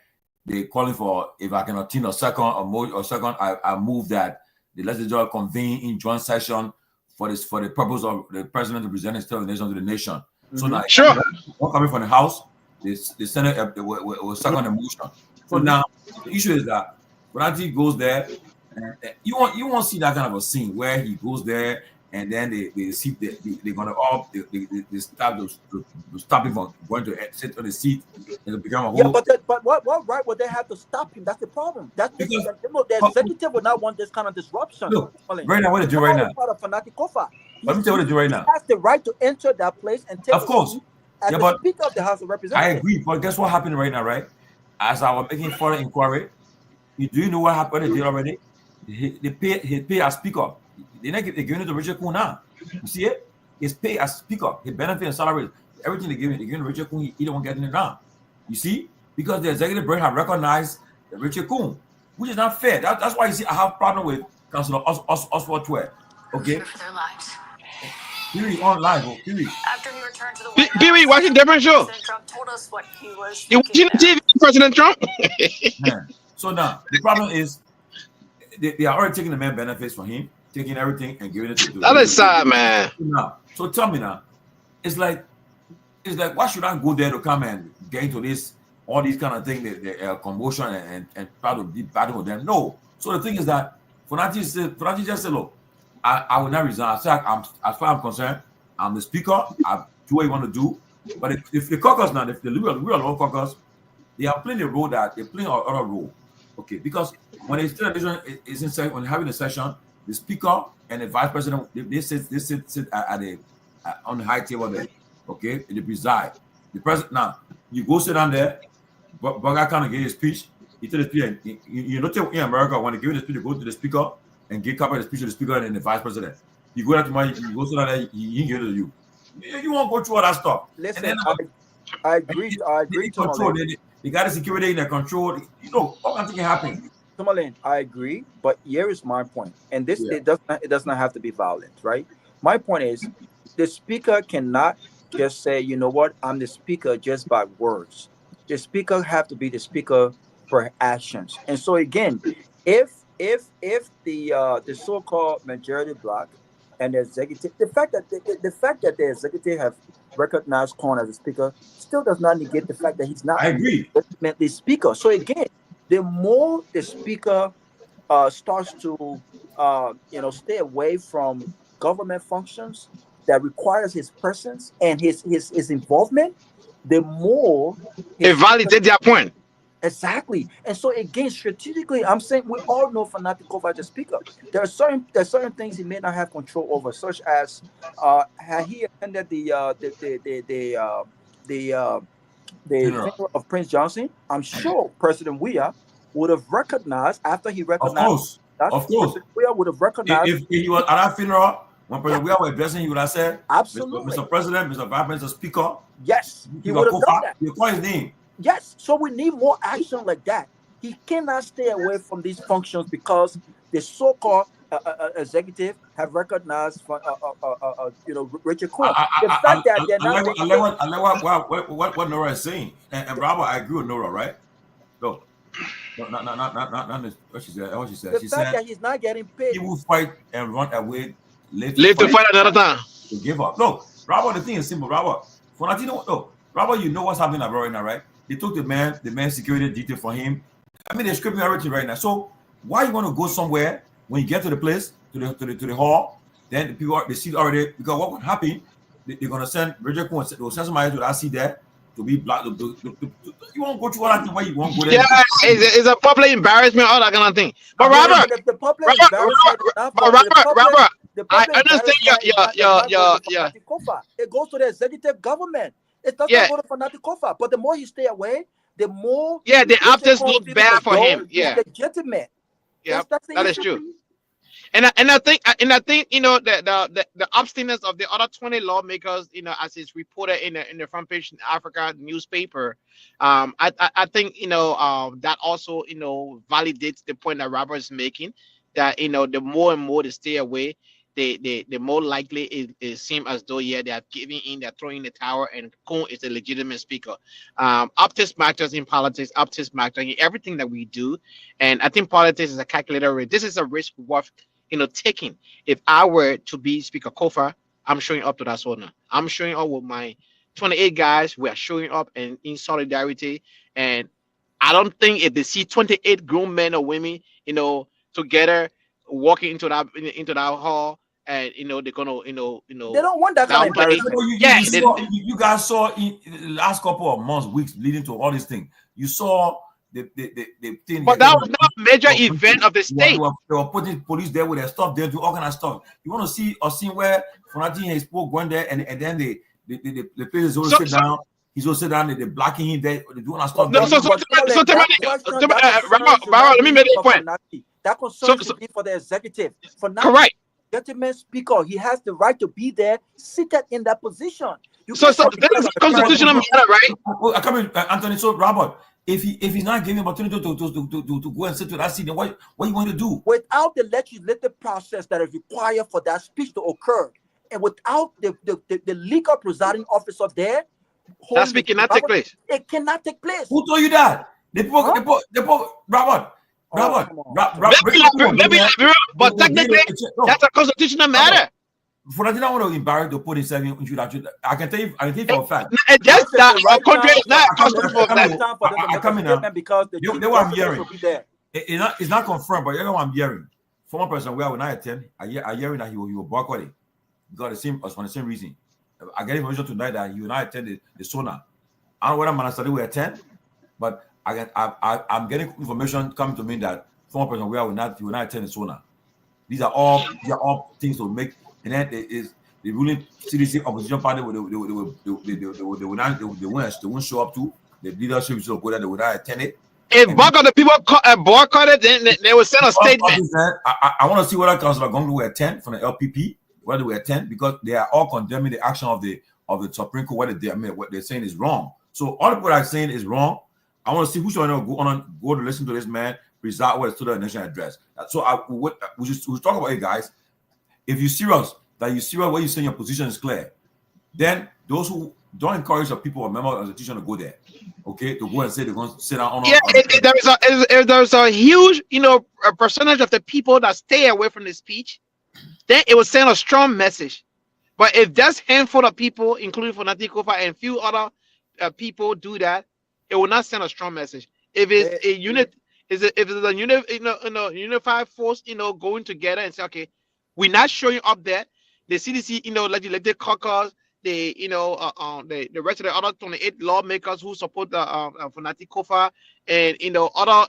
S5: they calling for, if I can obtain a second I move that the legislature convene in joint session for the purpose of the president to present his State of the Nation to the nation. Mm-hmm. So now,
S10: sure,
S5: one coming from the House, the Senate will second the motion. So now the issue is that when he goes there, you won't see that kind of a scene where he goes there and then they're gonna all they stop him from going to sit on the seat and become a whole.
S9: Yeah, but what right would they have to stop him? That's the problem. That's because the executive would not want this kind of disruption.
S5: Look, right now, what they do right now?
S9: Part of Fanati Kofa.
S5: Let me tell you what they do right now.
S9: He has the right to enter that place and take.
S5: Of course.
S9: As the Speaker of the House of Representatives.
S5: I agree, but guess what happened right now, right? As I was making further inquiry, do you know what happened? They did already. He paid as Speaker. They're giving it to Richard Cohn now. You see it? His pay as Speaker, his benefit and salary, everything they're giving Richard Cohn, he don't want getting it down. You see? Because the executive branch have recognized Richard Cohn, which is not fair. That's why you see I have a problem with Councillor Oswald Twe. Okay? Pewee online, Pewee.
S11: After he returned to the White House,
S10: Pewee watching different show.
S11: President Trump told us what he was.
S10: You watching TV, President Trump?
S5: So now the problem is they are already taking the man benefits from him, taking everything and giving it to the
S10: other side, man.
S5: So tell me now, it's like why should I go there to come and get into all these kind of things, the commotion and try to be battle with them? No. So the thing is that Fanati just said, look, I will not resign. I said, as far as I'm concerned, I'm the Speaker. I do what you want to do. But if the caucus now, if the real caucus, they are playing a role that they're playing another role. Okay, because when the State of the Nation is in session, when having a session, the Speaker and the Vice President they sit on the high table there. Okay, and they preside. The president now you go sit down there, but I kind of give his speech. He tell the speaker, you know, in America when they give the speech, they go to the Speaker and give copy of the speech to the Speaker and the Vice President. You go there tomorrow, you go sit down there, he give it to you. You won't go through all that stuff.
S9: Listen, and then, I agree.
S5: Control. They got the security in their control. You know, all that can happen.
S9: Tomalin, I agree, but here is my point. And this it does not have to be violent, right? My point is the Speaker cannot just say, you know what, I'm the Speaker just by words. The Speaker have to be the Speaker for actions. And so again, if if the so-called majority bloc and the executive, the fact that the executive have recognized Korn as a speaker still does not negate the fact that he's not
S5: I agree.
S9: the speaker. So again, the more the speaker starts to stay away from government functions that requires his presence and his involvement, the more
S10: it validates their point.
S9: Exactly. And so again, strategically, I'm saying we all know Fanatikov as a speaker. There are certain things he may not have control over, such as had he attended the funeral of Prince Johnson, I'm sure President Weah would have recognized after he recognized.
S5: Of course.
S9: President Weah would have recognized
S5: if he was at that funeral. When President Weah was addressing, he would have said,
S9: absolutely,
S5: Mr. President, Mr. Vice President, Speaker.
S9: Yes, he would have done that.
S5: You call his name.
S9: Yes, so we need more action like that. He cannot stay away from these functions because the so-called executive have recognized, Richard Korn. The fact that they're not.
S5: I like what Nora is saying, and Robert, I agree with Nora, right? No, not what she said. What she said.
S9: The fact that he's not getting paid.
S5: He will fight and run away.
S10: Live to fight another time.
S5: To give up. No, Robert. The thing is simple, Robert. Robert, you know what's happening abroad right now, right? They took the man security detail for him. I mean, they're scripting everything right now. So why you want to go somewhere when you get to the place, to the hall, then the people they see already, because what will happen, they're gonna send Richard Korn, they'll send somebody to that seat there to be black. You won't go to all that thing where you won't go there.
S10: Yeah, it's a public embarrassment, all that kind of thing. But Robert, I understand your
S9: it goes to the executive government. It doesn't go to Fanatikov, but the more you stay away, the more
S10: the optics look bad for him. Yeah,
S9: legitimate.
S10: Yeah, that is true. And I think the obstinance of the other 20 lawmakers, as it's reported in the front page Africa newspaper, I think that also validates the point that Robert is making, that the more and more they stay away, the more likely it seems as though they are giving in, they're throwing the towel, and Korn is a legitimate speaker. Optics matters in politics, optics matters in everything that we do, and I think politics is a calculated risk. This is a risk worth taking. If I were to be Speaker Kofa, I'm showing up to that sauna. I'm showing up with my 28 guys. We are showing up and in solidarity, and I don't think if they see 28 grown men or women, together walking into that hall, and they're gonna they
S9: don't want that kind of embarrassment.
S5: You guys saw in the last couple of months, weeks leading to all these things. You saw the thing.
S10: But that was not a major event of the state.
S5: They were putting police there with their stuff there, do all kind of stuff. You want to see a scene where Fonati and spoke going there, and then the players always sit down. He's also sit down. They're blocking him there. They're doing stuff.
S10: No, so let me make a point.
S9: That concern should be for the executive. For now,
S10: correct.
S9: Legitimate speaker, he has the right to be there, seated in that position.
S10: So that is a constitutional matter, right?
S5: Anthony. So Robert, if he's not giving opportunity to go and sit to that seat, then what you want to do?
S9: Without the legislative process that is required for that speech to occur, and without the legal presiding officer there,
S10: that speech cannot take place.
S9: It cannot take place.
S5: Who told you that? They put Robert.
S10: Maybe, but technically, that's a constitutional matter.
S5: For that, I don't want to embarrass to put himself in. I can tell you for a fact.
S10: Just that our country is not constitutional.
S5: I'm coming now. Because they what I'm hearing. It's not confirmed, but you know what I'm hearing. Former President Weah will not attend. I'm hearing that he will boycott it because for the same reason. I get information tonight that he will not attend the SONA. I don't know whether Manasari will attend, but I'm getting information coming to me that former President Weah will not attend the SONA. These are all things to make. And then is the ruling CDC opposition party they won't show up to the leadership will go there, they will not attend it.
S10: If bulk of the people boycotted, then they will send a statement.
S5: I want to see whether Councillor Gongloe will attend from the LPP, whether they will attend, because they are all condemning the action of the Supreme Court. What they're saying is wrong. So all the people are saying is wrong. I want to see who's going to go to listen to this man preside what is to the national address. So we talk about it, guys. If you're serious, what you're saying, your position is clear, then those who don't encourage your people or member of the institution to go there. Okay, to go and say they're going to sit down on.
S10: Yeah, if there's a huge, a percentage of the people that stay away from the speech, then it will send a strong message. But if just handful of people, including Fonati Kofa and few other people, do that, it will not send a strong message. If it's a unit, if it's a unified force, going together and say, okay, we're not showing up there. The CDC, legislative caucus, the rest of the other 28 lawmakers who support the Fonati Kofa and other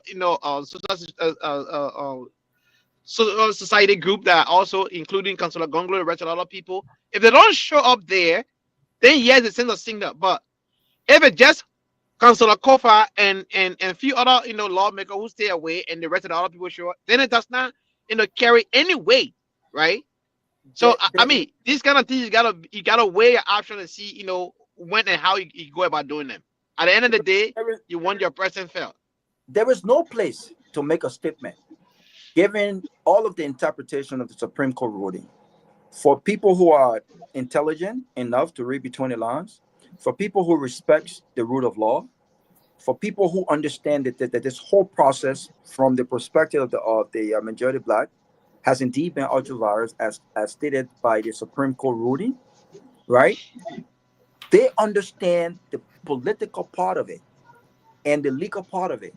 S10: society group that also including Councillor Gongloe, the rest of the other people. If they don't show up there, then yes, it sends a signal. But if it just Councillor Kofa and few other lawmakers who stay away and the rest of the other people show up, then it does not carry any weight, right? So I mean, these kind of things you gotta weigh your options and see when and how you go about doing them. At the end of the day, you want your person felt.
S9: There is no place to make a statement, given all of the interpretation of the Supreme Court ruling, for people who are intelligent enough to read between the lines, for people who respect the rule of law, for people who understand that this whole process from the perspective of the majority black has indeed been ultra-virus as stated by the Supreme Court ruling, right? They understand the political part of it and the legal part of it.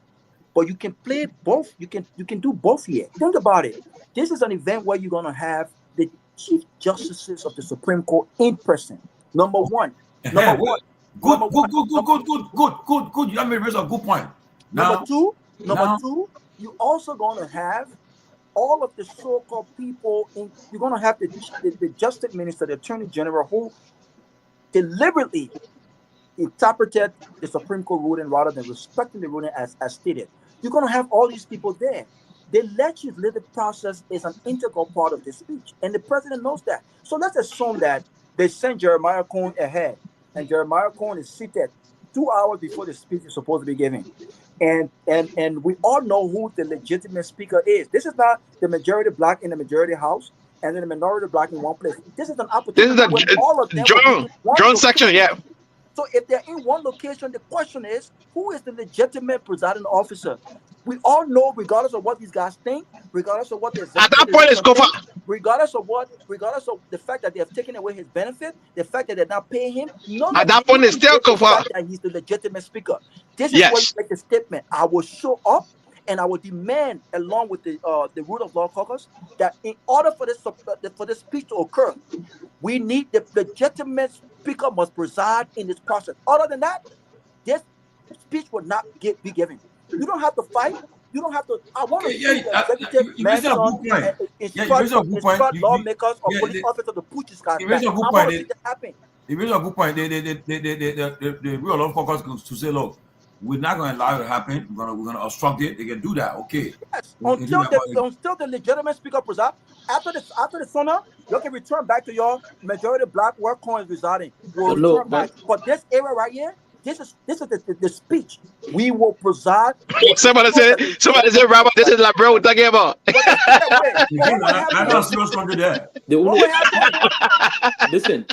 S9: But you can play both. You can do both here. Think about it. This is an event where you're gonna have the Chief Justices of the Supreme Court in person. Number one.
S5: Good. You have made a good point.
S9: Number two, you're also gonna have all of the so-called people you're gonna have the Justice Minister, the Attorney General, who deliberately interpreted the Supreme Court ruling rather than respecting the ruling as stated. You're going to have all these people there. The legislative process is an integral part of the speech, and the president knows that. So let's assume that they send Jeremiah Cohen ahead, and Jeremiah Cohen is seated 2 hours before the speech is supposed to be given. And we all know who the legitimate speaker is. This is not the majority black in the majority house and then the minority black in one place. This is an opportunity
S10: this is
S9: all of them
S10: John section, yeah.
S9: So if they're in one location, the question is, who is the legitimate presiding officer? We all know, regardless of what these guys think, regardless of what they're
S10: at that point, it's Kofa.
S9: Regardless of the fact that they have taken away his benefit, the fact that they're not paying him,
S10: at that point, it's still Kofa.
S9: That he's the legitimate speaker. This is where you make the statement. I will show up and I will demand, along with the rule of law caucus, that in order for this speech to occur, we need the legitimate speaker must preside in this process. Other than that, this speech will not be given. You don't have to fight. You don't have to. I want to see the executive lawmakers or police officers to put this guy back. I want to see that happen.
S5: It is a good point. The rule of law caucus goes to say, look, we're not going to allow it to happen. We're going to obstruct it. They can do that. Okay.
S9: Yes. Until the legitimate speaker preside. After the summer, you can return back to your majority black where Cohen is residing. We'll return back. But this area right here, this is the speech. We will preside.
S10: Somebody said, Robert, this is like bro we're talking about.
S5: I'm not serious under that.
S7: Listen.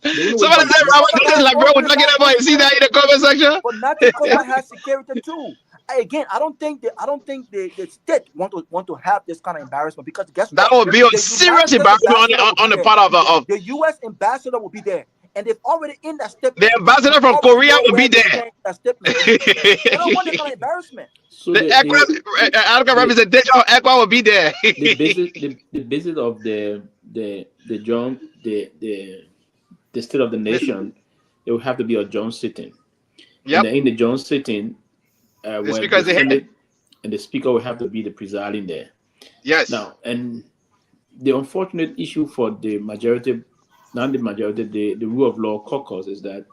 S10: Somebody said, Robert, this is like bro we're talking about. You see that in the comment section?
S9: But not because has security too. Again, I don't think the state want to have this kind of embarrassment, because guess what?
S10: That would be a serious embarrassment on the part of
S9: the U.S. ambassador will be there. And they've already in that statement.
S10: The ambassador from Korea will be there.
S9: They don't want that kind of embarrassment.
S10: So the African representation of ECWA will be there.
S7: the visit of the state of the nation, it will have to be a John sitting.
S10: Yep.
S7: And in the John sitting,
S10: the
S7: speaker will have to be the presiding there.
S10: Yes.
S7: Now, and the unfortunate issue for the majority, not the majority, the rule of law caucus is that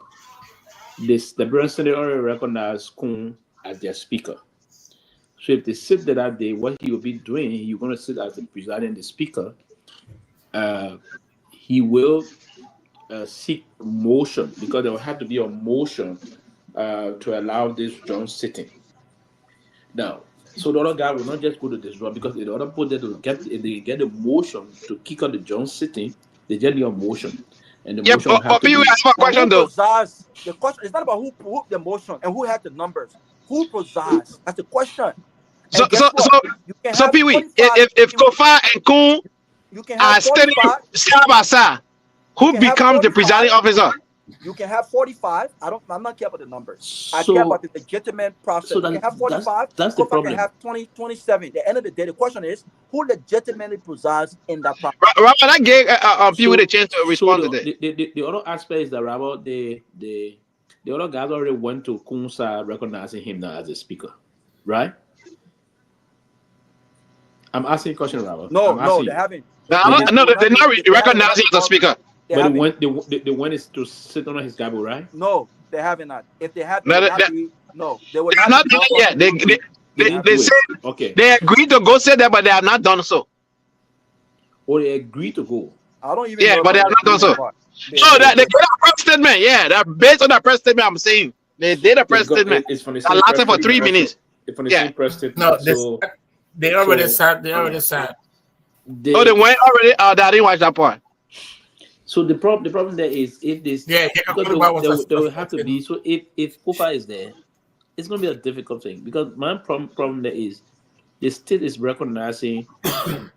S7: the Liberia Senate already recognized Kun as their speaker. So if they sit there that day, what he will be doing, he's going to sit as the presiding the speaker. He will seek motion, because there will have to be a motion to allow this John sitting. Now, so the other guy will not just go to this room, because the other people that will get the motion to kick out the John sitting, they just need a motion. And the
S10: Yeah,
S7: motion have to
S10: Pewee,
S7: be.
S10: I have a question though.
S9: The question is not about who the motion and who had the numbers. Who presides? That's the question.
S10: So
S9: And guess what? You can have
S10: Pewee,
S9: 45,
S10: if Kofa and Kun
S9: you can
S10: are
S9: have
S10: standing
S9: 45.
S10: side by side, who becomes the presiding officer?
S9: You can have 45. I'm not care about the numbers. I care about the legitimate process.
S7: So
S9: you can have 45.
S7: That's the
S9: Kofa
S7: problem.
S9: can have 20, 27. At the end of the day, the question is who legitimately presides in that process.
S10: Robert, I gave Pewee the chance to respond to that.
S7: The other aspect is that Robert, the other guys already went to Kunsa recognizing him now as a speaker, right? I'm asking a question, Robert.
S9: No, they haven't.
S10: No, they're not recognizing as a speaker.
S7: But they went to sit on his Bible, right?
S9: No, they haven't not. If they had,
S10: they would not done it yet. They said
S7: okay.
S10: They agreed to go say that, but they have not done so.
S7: Or they agreed to go.
S9: I don't even.
S10: Yeah,
S9: know
S10: but they have not done so. So that they did a press statement. Yeah, that based on that press statement, I'm saying they did a press statement.
S7: It's from the
S10: that lasted for 3 minutes.
S7: It's from the same press statement.
S8: No,
S7: so,
S8: they already said. They already said.
S10: They went already. I didn't watch that part.
S7: So the problem there is if this, there will have to be. So if Kofa is there, it's going to be a difficult thing because my problem there is the state is recognizing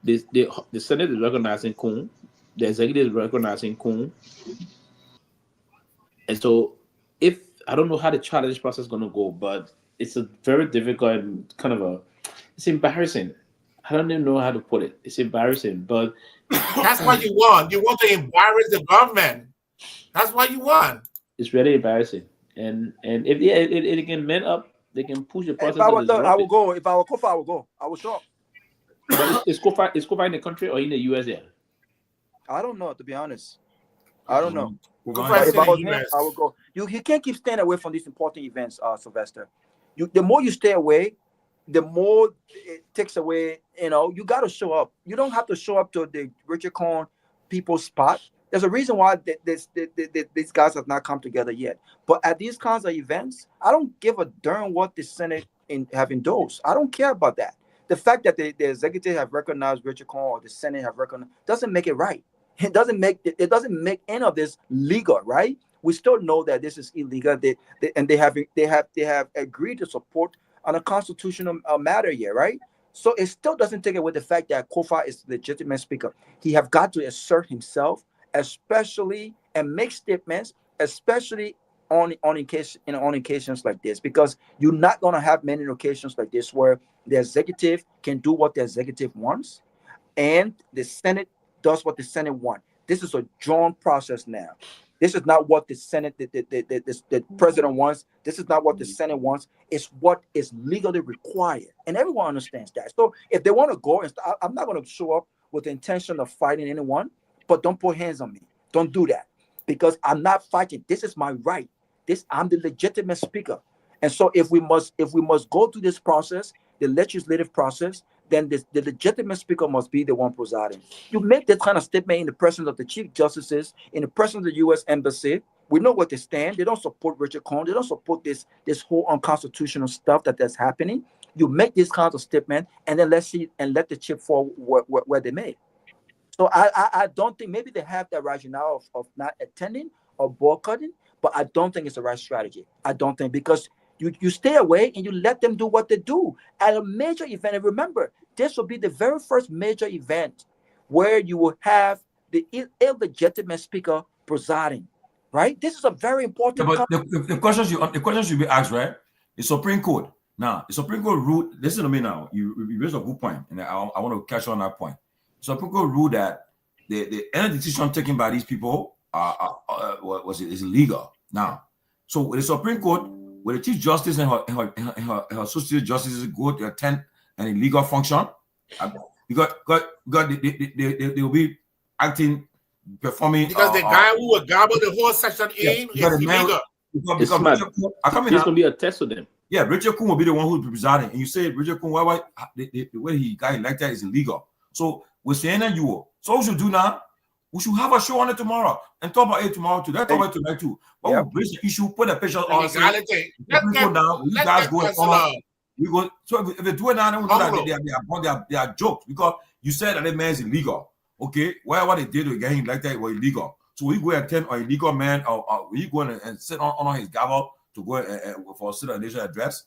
S7: the Senate is recognizing Kun, the executive is recognizing Kun, and so if I don't know how the challenge process is going to go, but it's a very difficult and kind of it's embarrassing. I don't even know how to put it. It's embarrassing, but
S8: that's what you want. You want to embarrass the government. That's what you want.
S7: It's really embarrassing. And if it can man up, they can push the process.
S9: If I will go. If I were Kofa, I will go. I will show up.
S7: But is Kofa in the country or in the US there?
S9: I don't know, to be honest. I don't know. If
S8: I
S9: was him, I would go. You can't keep staying away from these important events, Sylvester. The more you stay away, the more it takes away, you got to show up. You don't have to show up to the Richard Cohen people's spot. There's a reason why these guys have not come together yet. But at these kinds of events, I don't give a darn what the Senate have endorsed. I don't care about that. The fact that the executive have recognized Richard Cohen or the Senate have recognized doesn't make it right. It doesn't make any of this legal, right? We still know that this is illegal. They have agreed to support on a constitutional matter here, right? So it still doesn't take away the fact that Kofa is the legitimate speaker. He have got to assert himself, especially and make statements, especially on occasions like this, because you're not going to have many occasions like this where the executive can do what the executive wants, and the Senate does what the Senate wants. This is a drawn process now. This is not what the Senate, the president wants. This is not what the Senate wants. It's what is legally required. And everyone understands that. So if they want to go, I'm not going to show up with the intention of fighting anyone, but don't put hands on me. Don't do that, because I'm not fighting. This is my right. I'm the legitimate speaker. And so if we must go through this process, the legislative process, then the legitimate speaker must be the one presiding. You make that kind of statement in the presence of the chief justices, in the presence of the U.S. Embassy. We know what they stand. They don't support Richard Cohen. They don't support this whole unconstitutional stuff that's happening. You make this kind of statement, and then let's see and let the chip fall where they may. So I don't think, maybe they have that rationale of not attending or boycotting, but I don't think it's the right strategy. I don't think, because you stay away and you let them do what they do at a major event. And remember, this will be the very first major event where you will have the illegitimate speaker presiding, right? This is a very important.
S5: Yeah, but the questions should be asked, right? The Supreme Court. Now, the Supreme Court ruled. Listen to me now. You raised a good point, and I want to catch on that point. The Supreme Court ruled that any decision taken by these people is illegal. Now, so with the Supreme Court, where the Chief Justice and her associate justices go to attend an illegal function, because they will be performing.
S8: Because the guy who will gobble the whole section in is illegal.
S7: It's going to be a test to them.
S5: Yeah, Richard Cohen will be the one who will be presiding. And you say, Richard Cohen, why the way he got elected is illegal. So we're saying that so what we should do now, we should have a show on it tomorrow and talk about it tomorrow too. Let's talk about it tonight too. But we raise the issue, put a picture on. You guys go and we go. So if they do it now, then we know that they are jokes, because you said that the man is illegal. Okay, whatever they did to get him elected was illegal. So will you go attend an illegal man, or will you go and sit on his gavel to go for a State of the Nation address?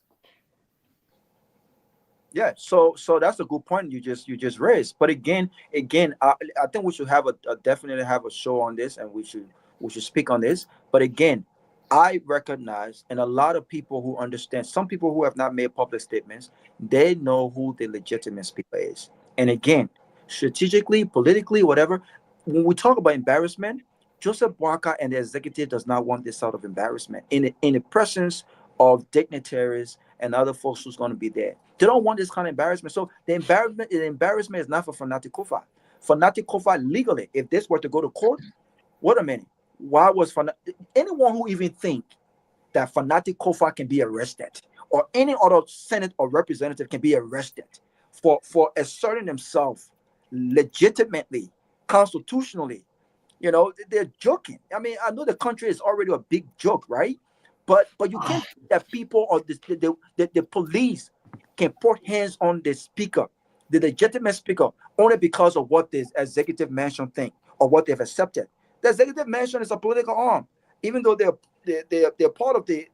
S9: Yeah, so that's a good point you just raised. But again, I think we should have definitely have a show on this, and we should speak on this. But again, I recognize, and a lot of people who understand, some people who have not made public statements, they know who the legitimate speaker is. And again, strategically, politically, whatever, when we talk about embarrassment, Joseph Boakai and the executive does not want this sort of embarrassment in the presence of dignitaries and other folks who's going to be there. They don't want this kind of embarrassment. So the embarrassment is not for Fanatic Kofa. Fanatic Kofa legally, if this were to go to court, wait a minute. Why was anyone who even think that Fanatic Kofa can be arrested, or any other Senate or representative can be arrested for asserting themselves legitimately, constitutionally, they're joking. I mean, I know the country is already a big joke, right? But you can't think that people or the police can put hands on the speaker, the legitimate speaker, only because of what the executive mansion think or what they've accepted. The executive mansion is a political arm, even though they're part of the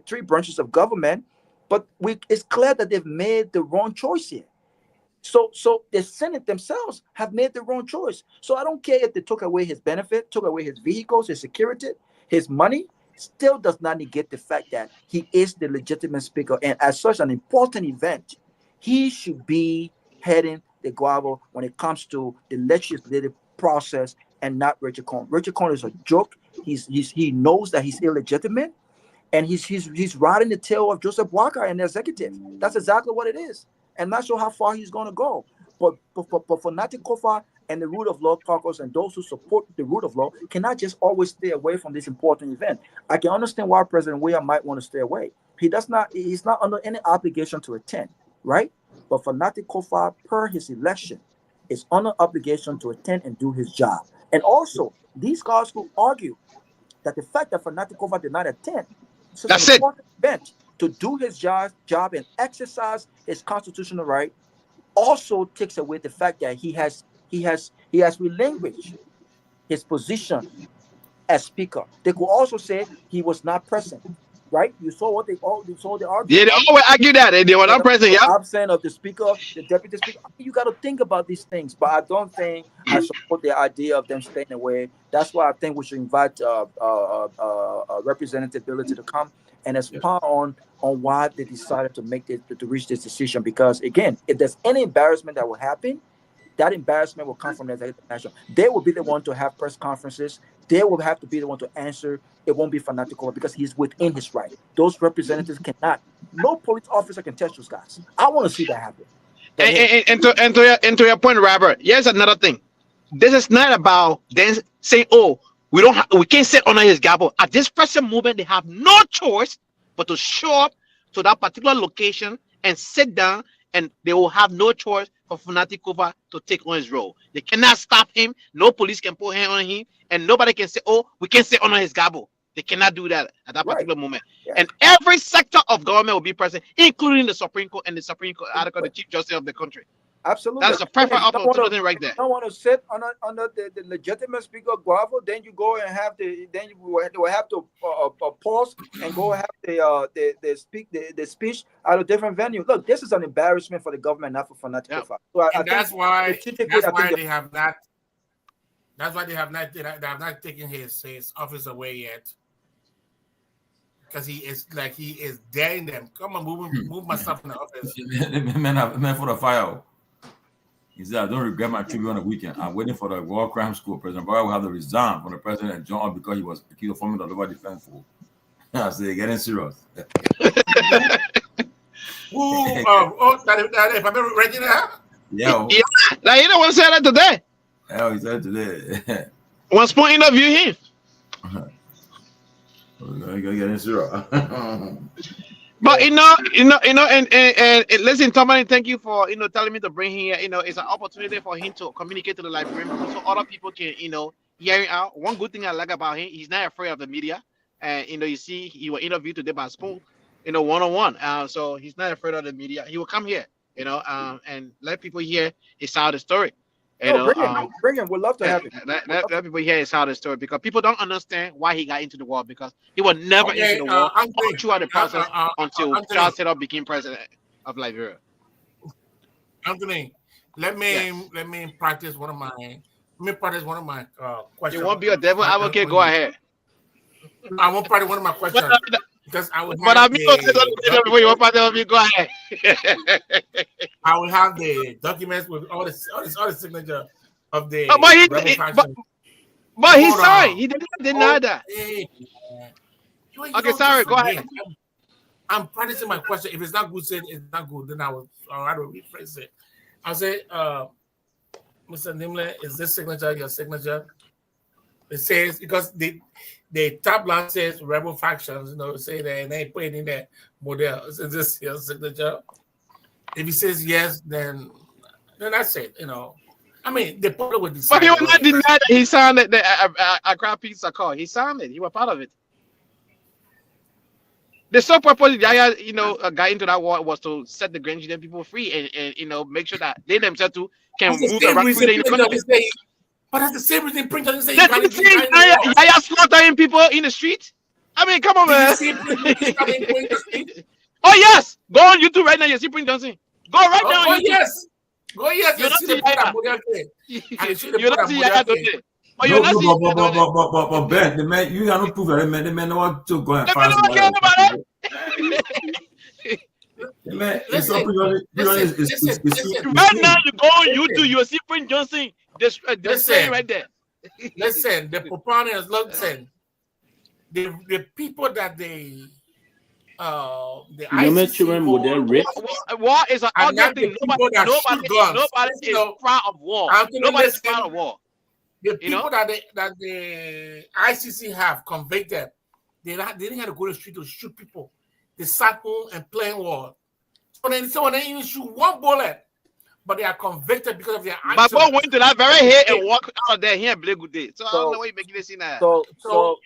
S9: three branches of government. But it's clear that they've made the wrong choice here. So the Senate themselves have made the wrong choice. So I don't care if they took away his benefit, took away his vehicles, his security, his money. Still does not negate the fact that he is the legitimate speaker, and as such an important event, he should be heading the Guar when it comes to the legislative process, and not Richard Cohn. Richard Cohn is a joke. He knows that he's illegitimate, and he's riding the tail of Joseph Boakai and the executive. That's exactly what it is. And not sure how far he's going to go. But for Nati Kofa and the Rule of Law caucus and those who support the rule of law cannot just always stay away from this important event. I can understand why President Weah might want to stay away. He's not under any obligation to attend, right? But for Nati Kofa, per his election, is under obligation to attend and do his job. And also, these guys who argue that the fact that Fanatic Kofa did not attend, so that's an important event to do his job and exercise his constitutional right, also takes away the fact that he has relinquished his position as speaker. They could also say he was not present, right? You saw the argument.
S10: Yeah, they always argue that they were not present. Yeah,
S9: absent of the speaker, the deputy speaker. You got to think about these things, but I don't think I support the idea of them staying away. That's why I think we should invite Representative Billy to come and expound on why they decided to reach this decision. Because again, if there's any embarrassment that will happen, that embarrassment will come from the executive national. They will be the one to have press conferences. They will have to be the one to answer. It won't be fanatical because he's within his right. Those representatives cannot. No police officer can test those guys. I want to see that happen.
S10: And to your point, Robert, here's another thing. This is not about then saying, "Oh, we can't sit under his gavel." At this present moment, they have no choice but to show up to that particular location and sit down, and they will have no choice for Fanatic Kofa to take on his role. They cannot stop him. No police can put hand on him, and nobody can say, "Oh, we can't sit under his gavel." They cannot do that at that particular moment. Yeah. And every sector of government will be present, including the Supreme Court and the Supreme Court article, the Chief Justice of the country.
S9: Absolutely.
S10: That's a perfect opportunity right there.
S9: You don't want to sit under the legitimate speaker Guava, then you go and have you will have to pause and go have the speech at a different venue. Look, this is an embarrassment for the government, not for Fanatic Kofa. So
S8: that's why they have not taken his office away yet. Because he is daring them. Come on, move my stuff in the office.
S5: Man for the file. He said, "I don't regret my tribute on the weekend. I'm waiting for the War Crime School. President Barr will have to resign from the president and join because he was accused of forming the Liberia Defense Force." I say, "You're getting serious."
S8: If I'm ready now?
S5: Yeah.
S10: Now you don't want to say that today.
S5: Yeah, he said today.
S10: One small interview him.
S5: We're gonna get serious.
S10: But and listen, Tomalin, thank you for telling me to bring him here. It's an opportunity for him to communicate to the Liberian people so other people can hear him out. One good thing I like about him, he's not afraid of the media. And you see, he was interviewed today by Spoon, one-on-one. So he's not afraid of the media. He will come here, and let people hear his side of the story. You know,
S9: bring him. We'd love to have him.
S10: Let people hear his side of the story because people don't understand why he got into the war because he was never into the war all throughout the process until Charles Taylor became president of Liberia.
S8: Anthony, let me practice one of my questions.
S10: You won't be a devil advocate? Go ahead.
S8: I won't practice one of my questions because I will.
S10: But you won't practice. Go ahead.
S8: I will have the documents with all the signature of the.
S10: But he signed. He didn't deny that. Okay, sorry. Go ahead.
S8: I'm practicing my question. If it's not good, say it's not good. Then I will rephrase it. I'll say, Mr. Nimle, is this signature your signature? It says because the top line says rebel factions. You know, say that and they put it in that model. Is this your signature? If he says yes, then that's it. You know, I mean, the public would decide.
S10: But he will not deny that he signed the Accra Peace Accord. He signed it. He was part of it. The sole purpose, you know, got into that war was to set the Grenadian people free and you know make sure that they themselves too can move around freely in the country.
S8: But that's the same reason Prince doesn't say
S10: Yaya slaughtering people in the street. I mean, come on, man. Oh yes, go on YouTube right now. You see Prince Johnson. Go right now.
S8: Oh yes. Go yes.
S10: You don't see Yaya. You don't see Yaya today.
S5: But Ben, the man, you have no proof that the man know what to go and find
S10: somebody.
S5: Man, it's right
S10: now you go on YouTube, you will see Prince Johnson. Listen, right there.
S8: Listen, the proponents, listen. The people that the
S7: children would then rape.
S10: War is an ugly thing. Nobody is proud of war. Nobody is proud of war.
S8: The people that the ICC have convicted, they didn't have to go to the street to shoot people. They sat home and playing war. So then someone didn't even shoot one bullet, but they are convicted because of their actions.
S10: But boy went to that very head and walked out there here and play good day. So I don't know why you making this in that.
S8: So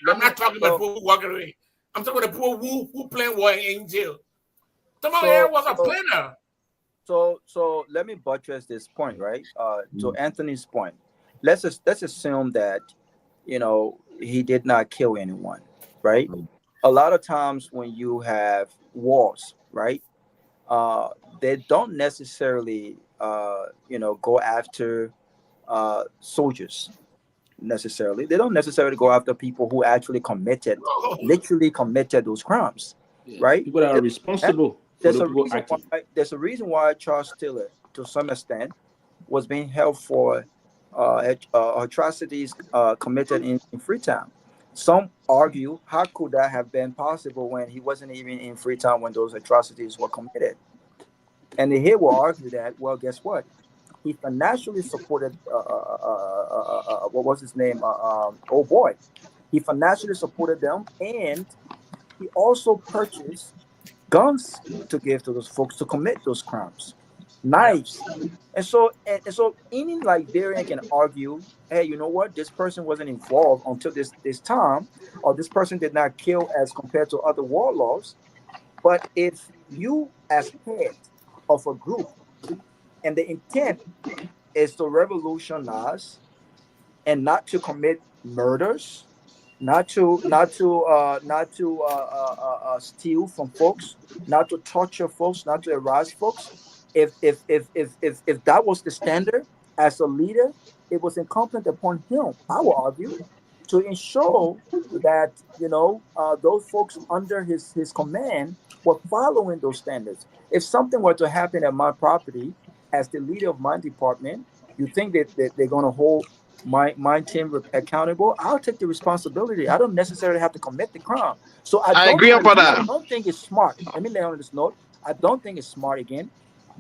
S8: I'm not talking about people who walk away. I'm talking about the people who playing war in jail. Tomalin was a planner.
S9: So let me buttress this point, right? To Anthony's point. Let's assume that, you know, he did not kill anyone, right? A lot of times when you have wars, right, they don't necessarily, you know, go after soldiers necessarily. They don't necessarily go after people who actually literally committed those crimes, right?
S7: People that are responsible.
S9: There's a reason why Charles Taylor, to some extent, was being held for atrocities committed in Freetown. Some argue, how could that have been possible when he wasn't even in Freetown when those atrocities were committed? And they here will argue that, well, guess what? He financially supported, what was his name? Oh boy. He financially supported them, and he also purchased guns to give to those folks to commit those crimes. Knives. And so any Liberian can argue, hey, you know what? This person wasn't involved until this time, or this person did not kill as compared to other warlords. But if you, as head of a group, and the intent is to revolutionize and not to commit murders, not to steal from folks, not to torture folks, not to harass folks. If that was the standard as a leader, it was incumbent upon him, I will argue, to ensure that, you know, those folks under his command were following those standards. If something were to happen at my property, as the leader of my department, you think that they're going to hold my team accountable? I'll take the responsibility. I don't necessarily have to commit the crime. So I agree upon that. I don't think it's smart. Let me lay on this note. I don't think it's smart again.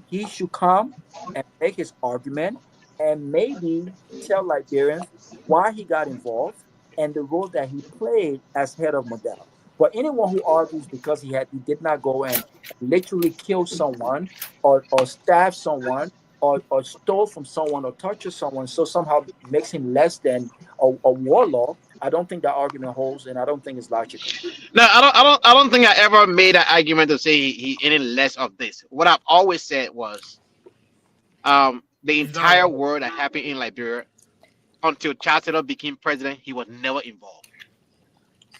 S9: He should come and make his argument and maybe tell Liberians why he got involved and the role that he played as head of Model. But anyone who argues because he did not go and literally kill someone or stab someone or stole from someone or torture someone, so somehow makes him less than a warlord, I don't think that argument holds, and I don't think it's logical.
S10: No, I don't think I ever made that argument to say he any less of this. What I've always said was, the entire war that happened in Liberia until Charles Taylor became president, he was never involved.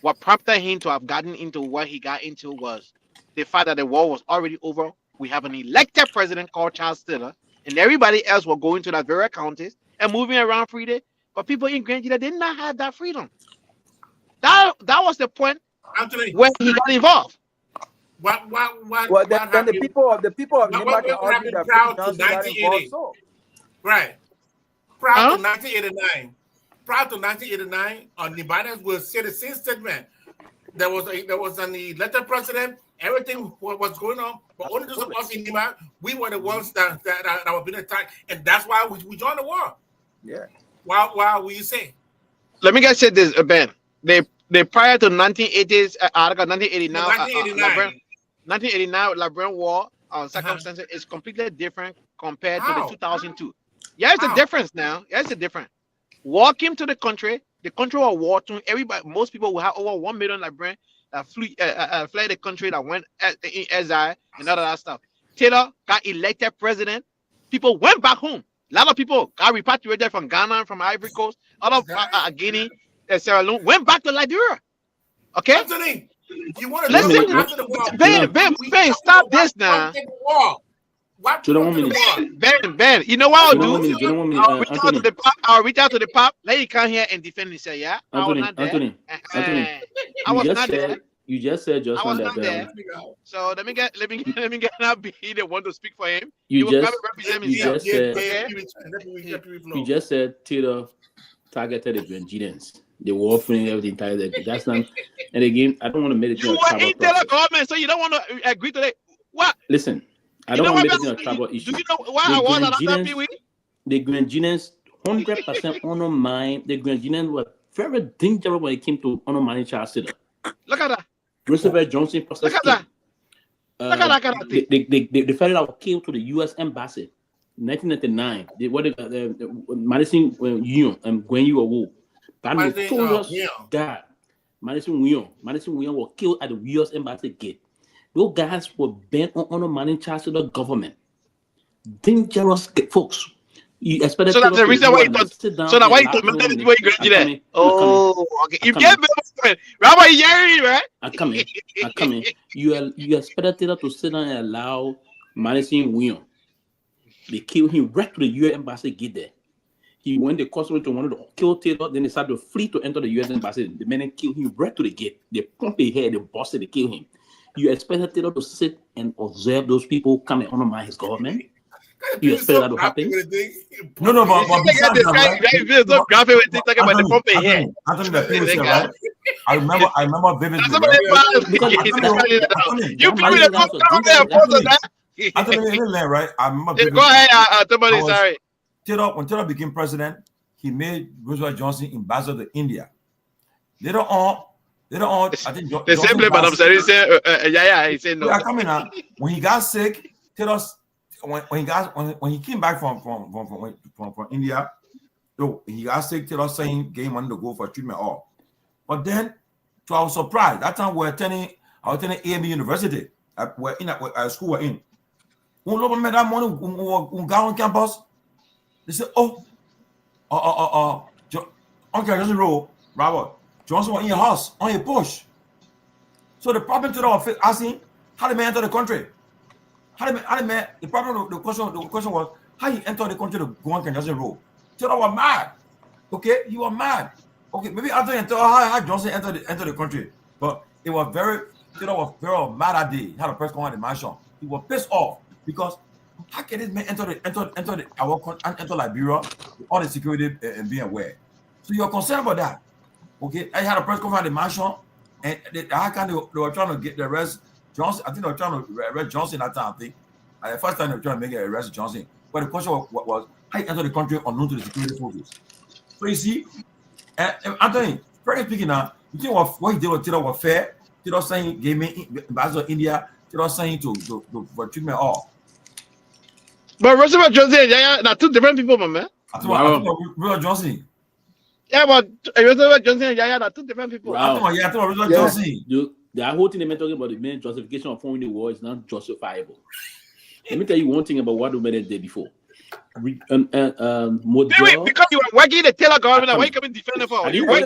S10: What prompted him to have gotten into what he got into was the fact that the war was already over. We have an elected president called Charles Taylor, and everybody else were going to Liberia counties and moving around freely. But people in Grand did not have that freedom. That was the point when he got involved.
S9: Then the people of Nimba can argue that
S8: proud to
S9: Johnson got
S8: 1980.
S9: involved. So.
S8: Right. Prior to 1989, Nibanians will say the same statement. There was an elected president. Everything was going on, but only those of us in Nima, we were the ones that were being attacked, and that's why we joined the war.
S9: Yeah.
S8: Why will you say?
S10: Let me just say this, Ben. They prior to 1980s, 1989, 1989 Liberian War circumstances is completely different compared to the 2002. Yeah, it's a difference now. Yeah, it's a difference. War came to the country was war torn. Everybody, most people will have over 1 million Liberians that fled the country, that went in exile and all of that stuff. Taylor got elected president. People went back home. A lot of people got repatriated from Ghana, from Ivory Coast, out of Guinea, Sierra Leone, went back to Liberia. Okay?
S8: Anthony, you want to
S10: listen, Ben, stop this now. Ben, you know what I'll do? I'll reach out to the pop, let you come here and defend and say, yeah,
S12: Anthony,
S10: I was not there.
S12: You just said just on that.
S10: So let me get not be the one to speak for him.
S12: You just said Taylor targeted the Nigerians. They were offering everything. That's not. And again, I don't want to make it.
S10: You are in Taylor government, so you don't want to agree to that. What?
S12: Listen, I don't want to make it a trouble issue.
S10: Do you know why I was at Pewee?
S12: The Nigerians 100% undermined. The Nigerians were very dangerous when it came to undermining Charles Taylor.
S10: Look at that.
S12: Christopher Johnson.
S10: Look at that. Look at that.
S12: The fellow that was killed to the U.S. Embassy in 1999. Madison Myean and Guar. That notorious guy. Madison Myean was killed at the U.S. Embassy gate. Those guys were bent on undermining Charles Taylor government. Dangerous folks. You expected
S10: so that's the reason why you thought. So that's why you thought you graduated there. Oh, okay. You get me, Rabbi Jerry, right?
S12: I come in. You expected Taylor to sit down and allow Madison Myean. They killed him right to the U.S. Embassy gate there. He went the customer to wanted to kill Taylor, then they started to flee to enter the U.S. Embassy. The men killed him right to the gate. They pumped his head, they busted, they killed him. You expected Taylor to sit and observe those people come and undermine his government? You expect that to happen?
S5: No, but besides that, right? I remember vividly. Right? I remember vividly.
S10: Go ahead, Tomali, sorry.
S5: When Taylor became president, he made Roosevelt Johnson ambassador to India. Later on, I think
S10: the same place, but I'm sorry, he said no.
S5: Yeah, coming out when he got sick, Taylor. When he came back from India, he got sick. Taylor saying gave money to go for treatment all. But then, to our surprise, that time I was attending AME University. We're in a school we're in. When we met that morning, we got on campus. They said, Uncle Johnson Road, Robert Johnson was in your house on your push. So the problem to was asking how the man enter the country. The question was how he entered the country to go on Johnson Road. Taylor was mad. Okay, he was mad. Okay, maybe after how Johnson entered the country, but it was Taylor was very mad that day. He had a press conference at the mansion. He was pissed off because how can this man enter Liberia with all the security and being aware? So you're concerned about that. Okay, I had a press conference at the mansion, and how can they were trying to arrest Johnson? I think they were trying to arrest Johnson that time. I think the first time they were trying to make arrest Johnson. But the question was how he entered the country unknown to the security forces. So you see, Anthony, frankly speaking, now you think what he did with Taylor was fair? Taylor saying gave me ambassador of India. Taylor saying to for treatment all.
S10: But Roosevelt Johnson and Yaya, they're two different people, man.
S5: I think Roosevelt Johnson.
S10: Yeah, but Roosevelt Johnson and Yaya are two different people.
S5: Wow. I think Roosevelt Johnson.
S12: The whole thing they talking about the main justification of forming the war is not justifiable. Let me tell you one thing about what the men did before.
S10: Wait, because you were working the Taylor government, why you coming defending for?
S12: I didn't work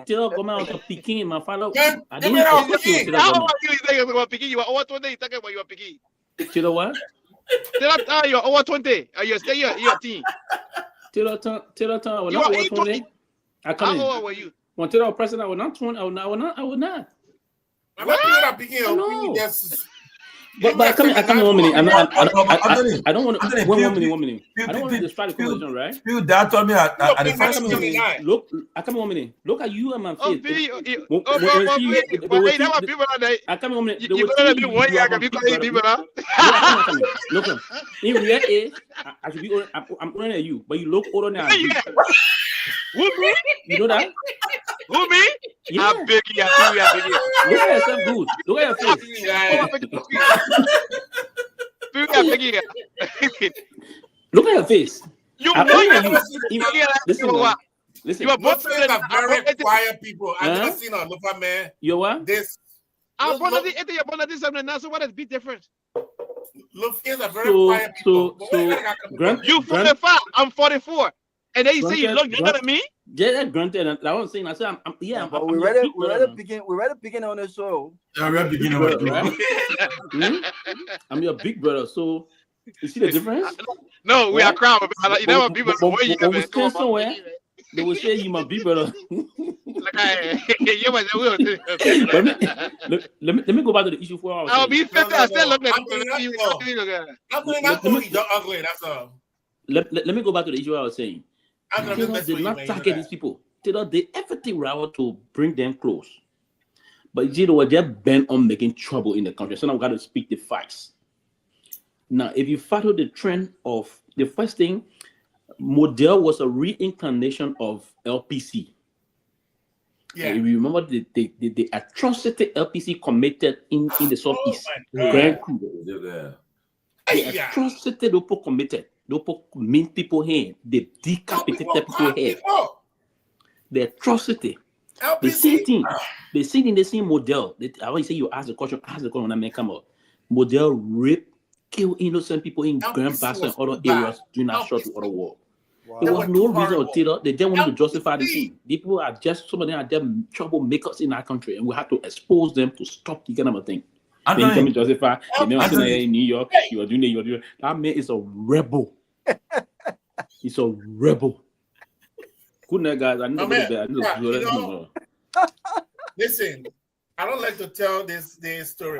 S12: Taylor government was Peking. My father. I didn't work Taylor
S10: How
S12: government.
S10: are you saying about Peking? You are over 20. You talking about you are Peking?
S12: Taylor what?
S10: Taylor, you are over 20. You're staying your team.
S12: Taylor, I was
S10: You
S12: not
S10: are
S12: over 20. I come
S10: How
S12: in.
S10: old were you?
S12: When Taylor was president, I was not 20. I would not.
S8: I'm not doing that Peking.
S12: No.
S8: Yes.
S12: But I come in 1 minute. I don't want to.
S5: Anthony,
S12: 1 minute. I don't want to destroy the conversation, right?
S5: Phil, that told me at the first
S12: Look, I come in 1 minute. Look at you and my face. I come in 1 minute. Look, in real age, I should be. I'm older than you, but you look older than you.
S10: Who me?
S12: You know that?
S10: Who me?
S12: Yeah.
S10: I'm big. I'm big.
S12: Look at yourself good. Look at your face. Look at your face.
S10: You
S8: listen. You are both very quiet people. I've never seen a Lofa man.
S12: You what?
S8: This.
S10: I'm born at the you're born at this now. So what is big difference?
S8: Lofians are very quiet people.
S10: You 45. I'm 44. And then you say you look younger than me?
S12: Yeah, granted. I was saying, I said,
S9: but we rather begin on the show.
S5: We're beginning on the show.
S12: I'm your big brother, so you see the difference?
S10: No, we are crowd. You know what people
S12: somewhere. They will say you my big brother. Let me go back to the issue for
S8: hours. I'll be 50. I still look like ugly. That's all.
S12: Let me go back to the issue I was saying. Taylor did not target these people. Taylor did everything right to bring them close. But you know what? They're bent on making trouble in the country. So now we've got to speak the facts. Now, if you follow the trend of the first thing, Model was a reincarnation of LPC. Yeah. If you remember the atrocity LPC committed in the Southeast. Grand Coup. The atrocity they committed. They put mean people here. They decapitated people here. The atrocity. The same thing. They see in the same model. I always say you ask the question when I make come out. Model rape, kill innocent people in Grand Basin and other areas during that short to other war. Wow. There was no reason or Taylor. They didn't want to justify the thing. The people are just some of them are them troublemakers in our country, and we have to expose them to stop the kind of a thing. Then you can justify the man in New York, you are doing it, that man is a rebel. He's a rebel. Good night, guys. I know
S8: listen, I don't like to tell this story.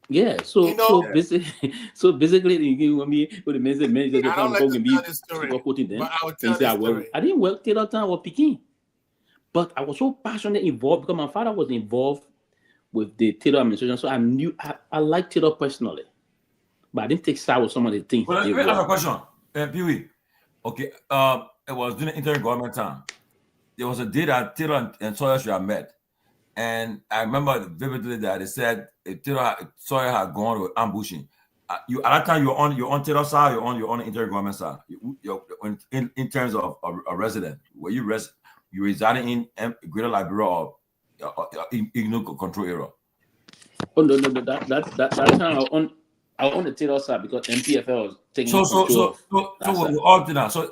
S12: Yeah, so basically, you want me with the message
S8: I don't like to tell this story, but I will tell this story.
S12: I didn't work till that time or Peking, but I was so passionately involved because my father was involved with the Taylor administration, so I knew I liked Taylor personally, but I didn't take side with some of the things.
S5: Well, let me ask a question, Pewee. Okay, it was during the interim government time. There was a day that Taylor and Sawyer should have met, and I remember vividly that they said Sawyer had gone with ambushing. You at that time you're on Taylor's side, you're on the interim government side. In terms of a resident, were you residing in Greater Liberia or Igno control area?
S12: Oh no, that time I on the Taylor side because MPFL was taking control.
S5: So we all did that. So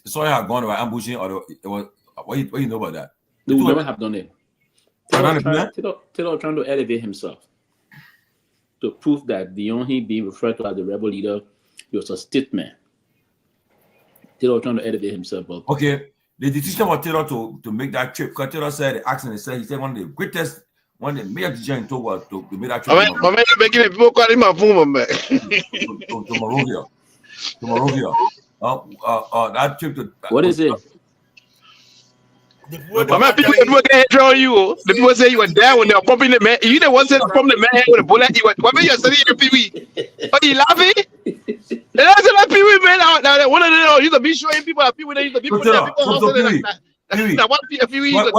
S5: Sawyer had gone by ambushing, or it was what you know about that?
S12: They would never have done it. Taylor trying to elevate himself to prove that beyond him being referred to as the rebel leader, he was a statesman. Taylor trying to elevate himself up.
S5: Okay. The decision for Taylor to make that trip, because Taylor said the accident, he said one of the greatest, one of the major decisions in Togo was to make that trip to Monrovia. That trip to
S12: what is it?
S10: People can't draw you. The people say you were there when they were pumping the man. You the one said pumping the man with a bullet. You were what you're saying here, Pewee? Are you laughing? That's like Pewee, man. Now one of them used to be showing people that people used to be putting people like that. Now what Pewee used to do?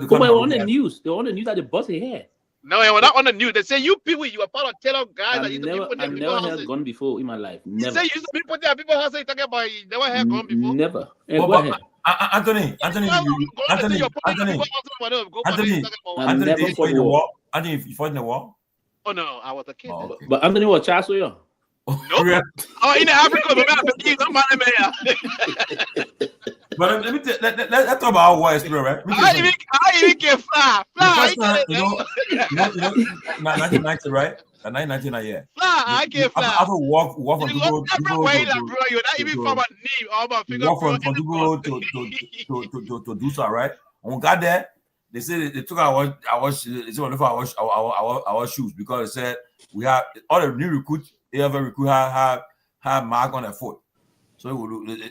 S12: They were on the news. They were on the news that the bus here.
S10: No, they were not on the news. They say you Pewee, you were part of Taylor guys that used to be putting
S12: I've never had gun before in my life. Never.
S10: You say you used to be putting at people's house. You talking about you never had gun before.
S12: Never.
S5: Go ahead. Anthony, you fought in the war? Anthony, you fought in the war?
S10: Oh no, I was a kid.
S5: Oh, okay.
S12: But Anthony was child, so yeah.
S10: Nope. Oh, in Africa, but
S5: But let's talk about our experience, right?
S10: I even can fly.
S5: The first time, you know, 1990, right? 1990, yeah.
S10: Fly, I can fly.
S5: I have to walk from
S10: you
S5: People
S10: everywhere, bro. You're not even from a knee or my finger.
S5: Walk from People to do so, right? When we got there, they said they took our shoes because they said we have all the new recruits. Every recruit have mark on their foot, so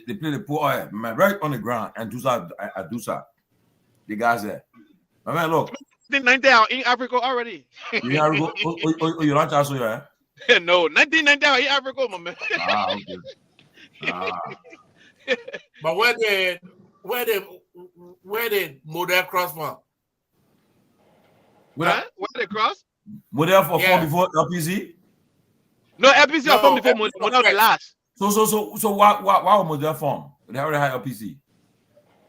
S5: they play the poor oil right on the ground and do so. The guys there. I mean, look.
S10: 1990 in Africa already.
S5: You Africa? You don't also yeah?
S10: No, 1990 in Africa, my man.
S5: Okay.
S8: But where did model cross from?
S10: Where they cross?
S5: Model for before LPC?
S10: No, LPC no, formed before model the last.
S5: So why model form? They already had LPC.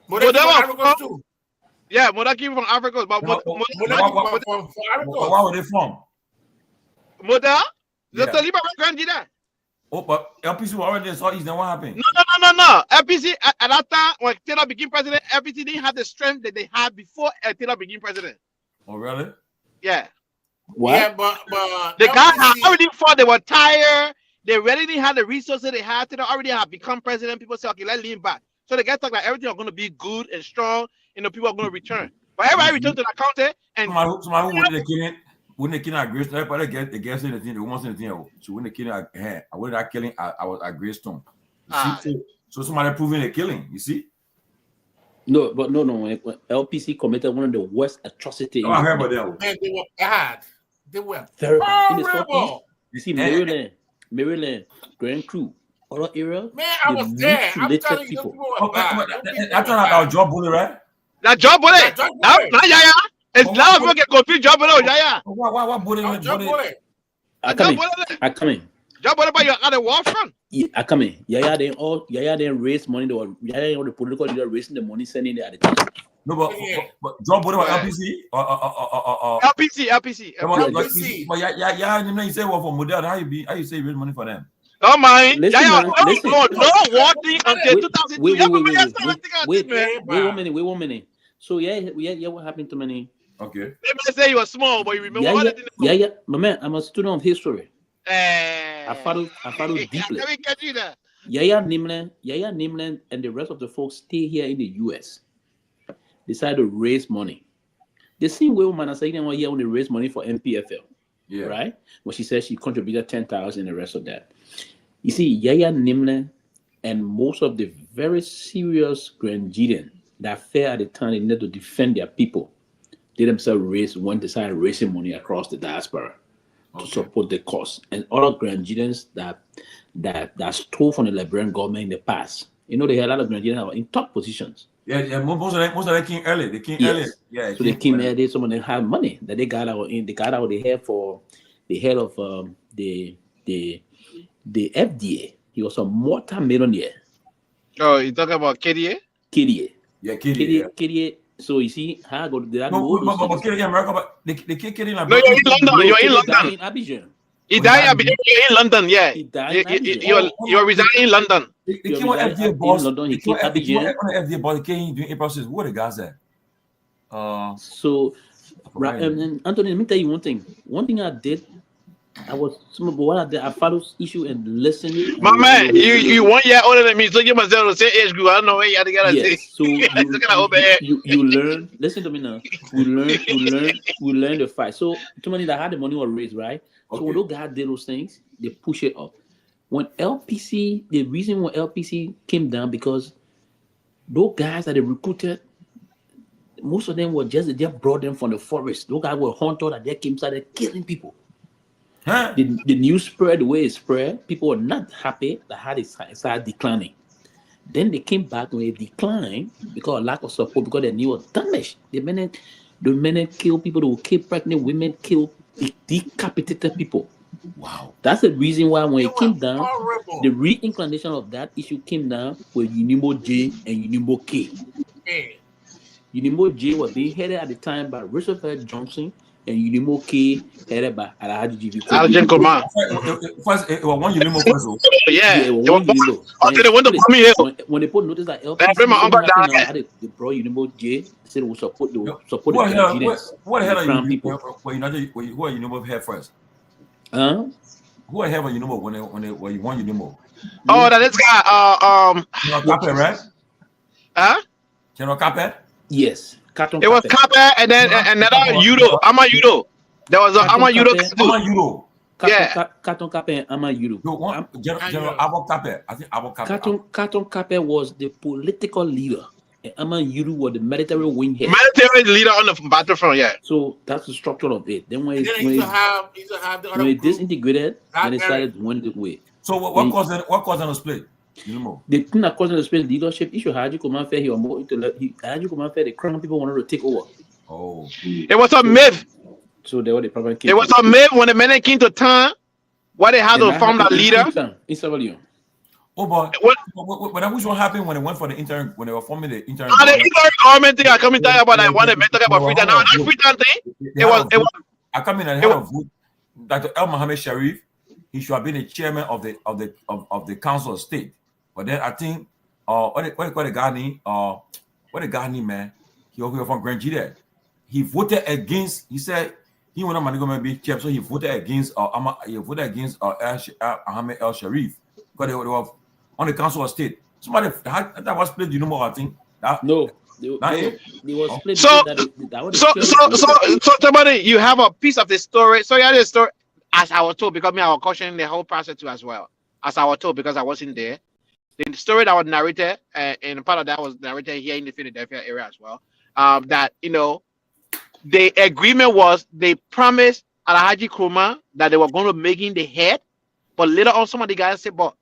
S8: Model Africa too.
S10: Yeah, model came from Africa, but
S5: why were they from?
S10: Model? The Liberia Grand did that.
S5: Oh, but LPC were already in Southeast, then what happened?
S10: No. LPC at that time when Taylor became president, LPC didn't have the strength that they had before Taylor became president.
S5: Oh, really?
S10: Yeah.
S12: What?
S8: Yeah, but
S10: the guys had already fought. They were tired. They really didn't have the resources they had. They already have become president. People say, okay, let's lean back. So the guys talk like everything are going to be good and strong. You know, people are going to return. But everybody returned to the county. And
S5: somebody who wouldn't killing, when they killing at Greystone, everybody they guess anything. They want anything. So when they killing at hand, I wouldn't that killing. I was at Greystone. So somebody proving the killing. You see?
S12: No, but no. When LPC committed one of the worst atrocities.
S5: I heard about that.
S8: Man, they were bad. They were
S12: horrible. You see, Maryland, Grand Crew, other area.
S8: Man, I was there. I'm telling you, people were bad.
S5: That's not our job bully, right?
S10: That job bully. Now, Yaya. It's now we get confused. Job bully, Yaya.
S5: What bully?
S8: Job bully.
S12: I come in.
S10: Job bully, but you're at the war front.
S12: Yeah, I come in. Yaya didn't raise money. Yaya and the political leader raising the money, sending it at the time.
S5: No, but job bully LPC or
S10: LPC.
S5: But you say what for model? How you say raise money for them?
S10: Don't mind.
S12: Listen,
S10: no warning until 2002.
S12: Wait 1 minute. So what happened to money?
S5: Okay.
S10: They may say you were small, but you remember all the things.
S12: Yeah. My man, I'm a student of history. I follow deeply. Yaya Nimland and the rest of the folks stay here in the US. Decide to raise money. The same way woman I said when you want to raise money for MPFL. Yeah. Right? When she said she contributed 10,000 and the rest of that. You see, Yaya Nimland and most of the very serious Grandidian that fell at the time they needed to defend their people, they themselves decided raising money across the diaspora to support the cause. And other Grandidians that stole from the Liberian government in the past. You know, they had a lot of Grandidians that were in top positions.
S5: Yeah. Most of them came early. They came early. Yeah.
S12: So they came early. Some of them had money that they got out in. They got out the head for the head of the FDA. He was a multi-millionaire.
S10: Oh, you talking about KDA?
S12: KDA.
S5: Yeah, KDA.
S12: So you see, how go that?
S5: No, but KDA America, but they kick it in
S10: America. No, you're in London. You're in London.
S12: In Abidjan.
S10: He died in London. Yeah.
S12: He died.
S10: You're resigning in London.
S5: They came on FDA boss.
S12: He came Abidjan.
S5: On the FDA boss, they came doing a process. What the guys there?
S12: So, and Anthony, let me tell you one thing. One thing I did. I followed issue and listened.
S10: My man, you 1 year older than me, so you must have the same age group. I don't know where you had to get
S12: say. So you learn. Listen to me now. We learn the fight. So too many that had the money were raised, right? Okay. So when those guys did those things, they push it up. The reason when LPC came down because those guys that they recruited, most of them were they brought them from the forest. Those guys were hunters that they came started killing people. Huh? The news spread the way it spread. People were not happy that had it started declining. Then they came back when it declined because of lack of support, because they knew it was damaged. The men kill people, they will kill pregnant women, kill decapitated people. Wow. That's the reason why when it came down, the reincarnation of that issue came down with Unimbo J and Unimbo K. Unimbo J was being headed at the time by Roosevelt Johnson and Unimo K headed by Alhaji GV.
S10: Alhaji Nkrumah.
S5: First, it was one Unimo first.
S10: Yeah,
S12: it was one Unimo.
S10: Until they went to Bumi Hill.
S12: When they put notice that
S10: They bring my uncle down there.
S12: they brought Unimo J, said we support the
S5: Nigerians. What the hell are you
S12: people?
S5: Who are Unimo here first?
S12: Huh?
S5: Who are here when Unimo when you want Unimo?
S10: Oh, that is guy.
S5: General Capet, right?
S10: Huh?
S5: General Capet?
S12: Yes.
S10: It was Capet and then another Udo. Ama Udo. There was a Ama Udo.
S5: Ama Udo.
S10: Yeah.
S12: Katon Capet and Ama Udo.
S5: General Abo Capet. I think Abo Capet.
S12: Katon Capet was the political leader. And Ama Udo was the military wing head.
S10: Military leader on the battlefront, yeah.
S12: So that's the structure of it. Then when
S8: it
S12: disintegrated, and it started one way.
S5: So what caused them to split?
S12: The thing that caused them to split leadership issue, Haji Kumanfe, he was more into Haji Kumanfe, the crown people wanted to take over.
S5: Oh.
S10: It was a myth.
S12: So they were the problem.
S10: It was a myth when the men came to town, why they had to form that leader.
S12: In Savalion.
S5: Oh, but which one happened when they went for the intern, when they were forming the intern?
S10: The intern government thing I come in talk about, I want to talk about Freetown. Now, that Freetown thing, it was.
S5: I come in and had a vote. Dr. El Mohammed Sharif, he should have been the chairman of the Council of State. But then I think, what the guy name, man? He was from Grand G there. He voted against. He said he wanted money to be chair, so he voted against. Ahmed El Sharif because they were on the Council of State. Somebody that was split. You know more, I think.
S12: No. They was split.
S10: So somebody, you have a piece of the story. So you had the story, as I was told, because I was cautioning the whole process too as well. As I was told, because I wasn't there. The story that was narrated, and part of that was narrated here in the Philadelphia area as well. That the agreement was they promised Alhaji Nkrumah that they were going to make him the head, but later on some of the guys said, "But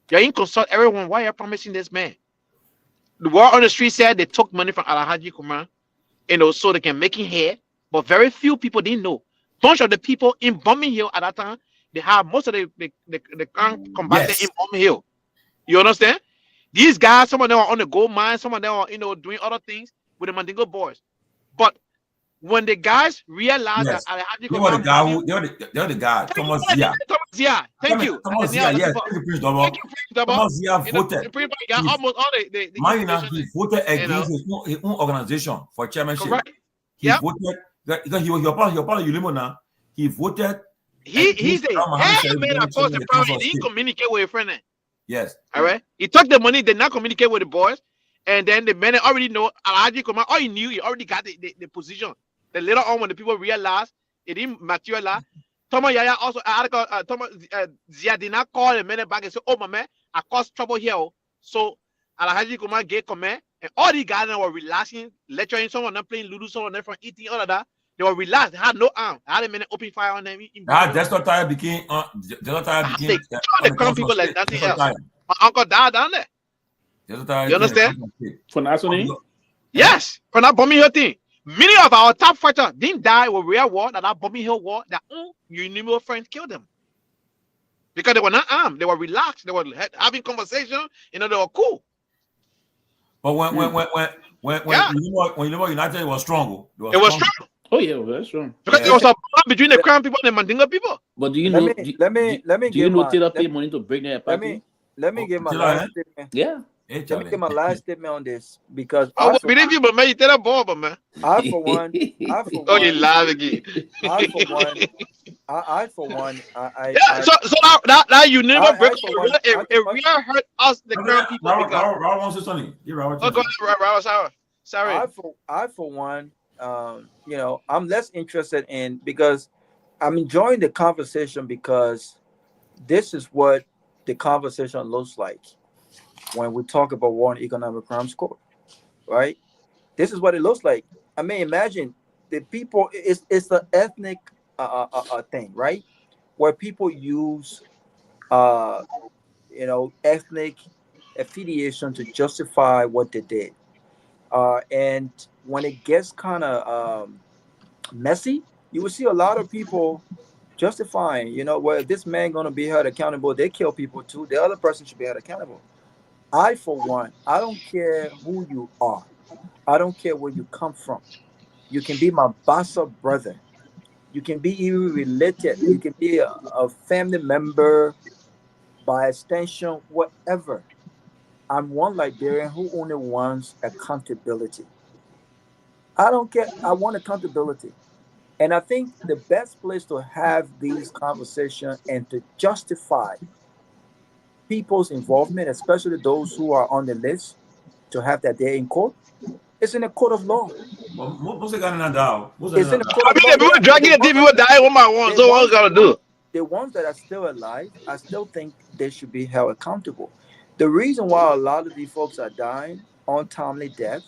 S10: you're in consult everyone. Why are you promising this man?" The word on the street said they took money from Alhaji Nkrumah, so they can make him head, but very few people didn't know. Bunch of the people in Bombing Hill at that time, they have most of the combatants in Bombing Hill. You understand? These guys, some of them are on the gold mine, some of them are, doing other things with the Mandingo boys. But when the guys realized that Alhaji Nkrumah,
S5: they were the guy, Thomas Zia.
S10: Thomas Zia, thank you.
S5: Thomas Zia, yes. Thank you, Thomas Zia voted.
S10: Almost all the
S5: Myean, he voted against his own organization for chairmanship. Correct. He voted because he was part of Ulimo now. He voted.
S10: He's the head man of course. He didn't communicate with a friend.
S5: Yes.
S10: All right. He took the money, did not communicate with the boys, and then the men already know Alhaji Nkrumah. All he knew, he already got the position. Then later on, when the people realized it didn't materialize, Thomas Yaya also Thomas Zia did not call the men back and say, "Oh my man, I caused trouble here." So Alhaji Nkrumah gave command, and all the guys were relaxing, lecturing. Some of them playing Ludo, some of them from eating, all of that. They were relaxed. They had no arm. They had a minute open fire on them.
S5: That's not time became.
S10: The crown people like nothing else. My uncle died down there. You understand?
S12: For national?
S10: Yes. For that Bombing Hill thing. Many of our top fighters didn't die with real war. That Bombing Hill war, their own Unimo friends killed them. Because they were not armed. They were relaxed. They were having conversation. They were cool.
S5: But when Unimo United was strong.
S10: It was strong.
S12: Oh yeah, very strong.
S10: Because there was a bond between the crown people and the Mandingo people.
S12: But do you know?
S9: Let me
S12: do you know Taylor paid money to break their party?
S9: Let me give my last statement.
S12: Yeah.
S9: Let me give my last statement on this because
S10: I believe you, but man, you tell that boy, man.
S9: I for one.
S10: Oh, you lie again.
S9: I for one.
S10: So that you never break. It really hurt us, the crown people.
S5: Robert wants to something.
S10: Oh, go ahead, Robert. Sorry.
S9: I for one. I'm less interested in because I'm enjoying the conversation because this is what the conversation looks like when we talk about war and economic crimes court, right? This is what it looks like. I mean, imagine the people. It's an ethnic thing, right? Where people use, ethnic affiliation to justify what they did, and when it gets kind of messy, you will see a lot of people justifying, well, if this man going to be held accountable, they kill people too. The other person should be held accountable. I, for one, I don't care who you are. I don't care where you come from. You can be my Bassa brother. You can be even related. You can be a family member, by extension, whatever. I'm one Liberian who only wants accountability. I don't care. I want accountability. And I think the best place to have these conversations and to justify people's involvement, especially those who are on the list, to have that day in court, is in a court of law.
S5: What's it got in that down?
S9: It's in a court
S10: I
S9: of
S10: mean,
S9: law.
S10: the people dragging the people die one by one. So what we gotta do?
S9: The ones that are still alive, I still think they should be held accountable. The reason why a lot of these folks are dying untimely death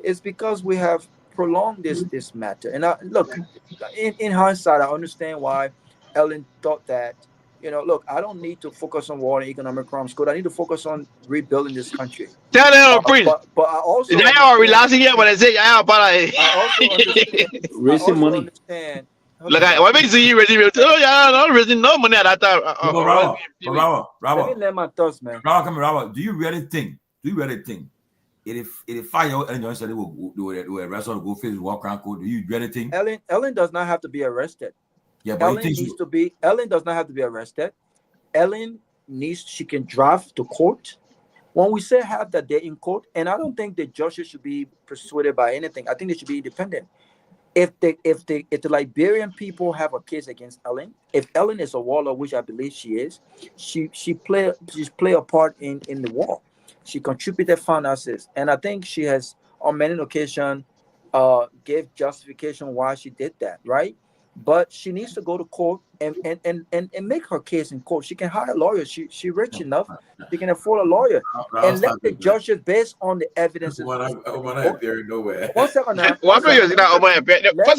S9: is because we have prolonged this matter. And look, in hindsight, I understand why Ellen thought that, look, I don't need to focus on war and economic crimes code. I need to focus on rebuilding this country.
S10: Tell them, please.
S9: But I also
S10: Y'all are relaxing here, but I say y'all are
S9: I also understand.
S10: Look, what makes you raising? Oh, yeah, not raising no money at that time.
S5: Robert,
S9: Let me let my thoughts, man.
S5: Robert, do you really think if 5-year-old Ellen Johnson said will arrest her to go face war crime code, do you really think
S9: Ellen does not have to be arrested?
S5: Yeah, but
S9: Ellen does not have to be arrested. She can drive to court. When we say have that day in court, and I don't think the judges should be persuaded by anything. I think they should be independent. If the Liberian people have a case against Ellen, if Ellen is a warlord, which I believe she is, she play a part in the war. She contributed finances, and I think she has on many occasions gave justification why she did that, right? But she needs to go to court and make her case in court. She can hire a lawyer. She rich enough. She can afford a lawyer. And let the judges, based on the evidence.
S5: One
S9: second now.
S10: First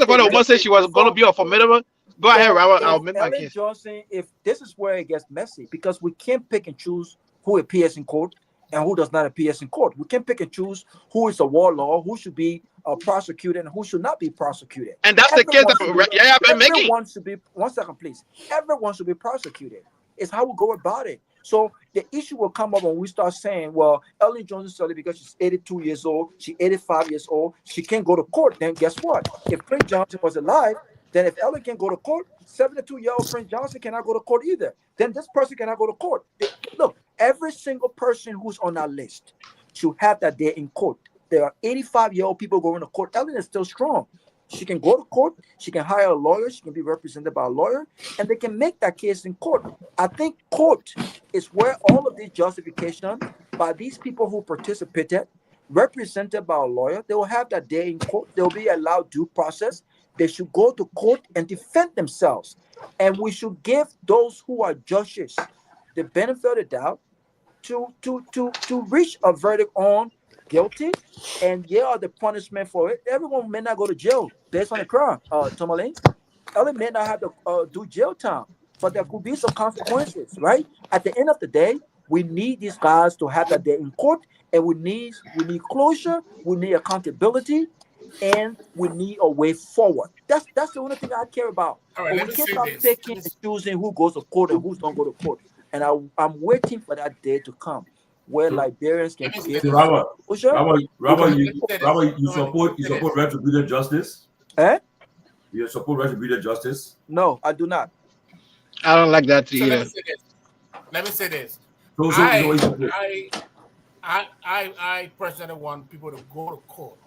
S10: of all, the woman said she was going to be a formidable. Go ahead, Robert. I'll make my
S9: Ellen
S10: case.
S9: Johnson, if this is where it gets messy, because we can't pick and choose who appears in court and who does not appear in court. We can pick and choose who is a warlord, who should be prosecuted, and who should not be prosecuted.
S10: And that's the case that been making.
S9: Everyone should be. One second, please. Everyone should be prosecuted. It's how we go about it. So the issue will come up when we start saying, well, Ellen Johnson said it because she's 82 years old, she's 85 years old, she can't go to court. Then guess what? If Prince Johnson was alive, then if Ellen can go to court, 72-year-old Prince Johnson cannot go to court either. Then this person cannot go to court. Look, every single person who's on that list should have that day in court. There are 85-year-old people going to court. Ellen is still strong. She can go to court. She can hire a lawyer. She can be represented by a lawyer, and they can make that case in court. I think court is where all of these justification by these people who participated, represented by a lawyer, they will have that day in court. They'll be allowed due process. They should go to court and defend themselves. And we should give those who are judges the benefit of the doubt to reach a verdict on guilty, and the punishment for it. Everyone may not go to jail based on the crime. Tomalin, Ellen may not have to do jail time, but there could be some consequences, right? At the end of the day, we need these guys to have that day in court, and we need closure, we need accountability, and we need a way forward. That's the only thing I care about.
S8: All right,
S9: but we can't start picking and choosing who goes to court and who's don't go to court. And I'm waiting for that day to come, where Liberians can get
S5: Robert, you support retributive justice? You support retributive justice?
S9: No, I do not.
S10: I don't like that either.
S8: Let me say this. I personally want people to go to court,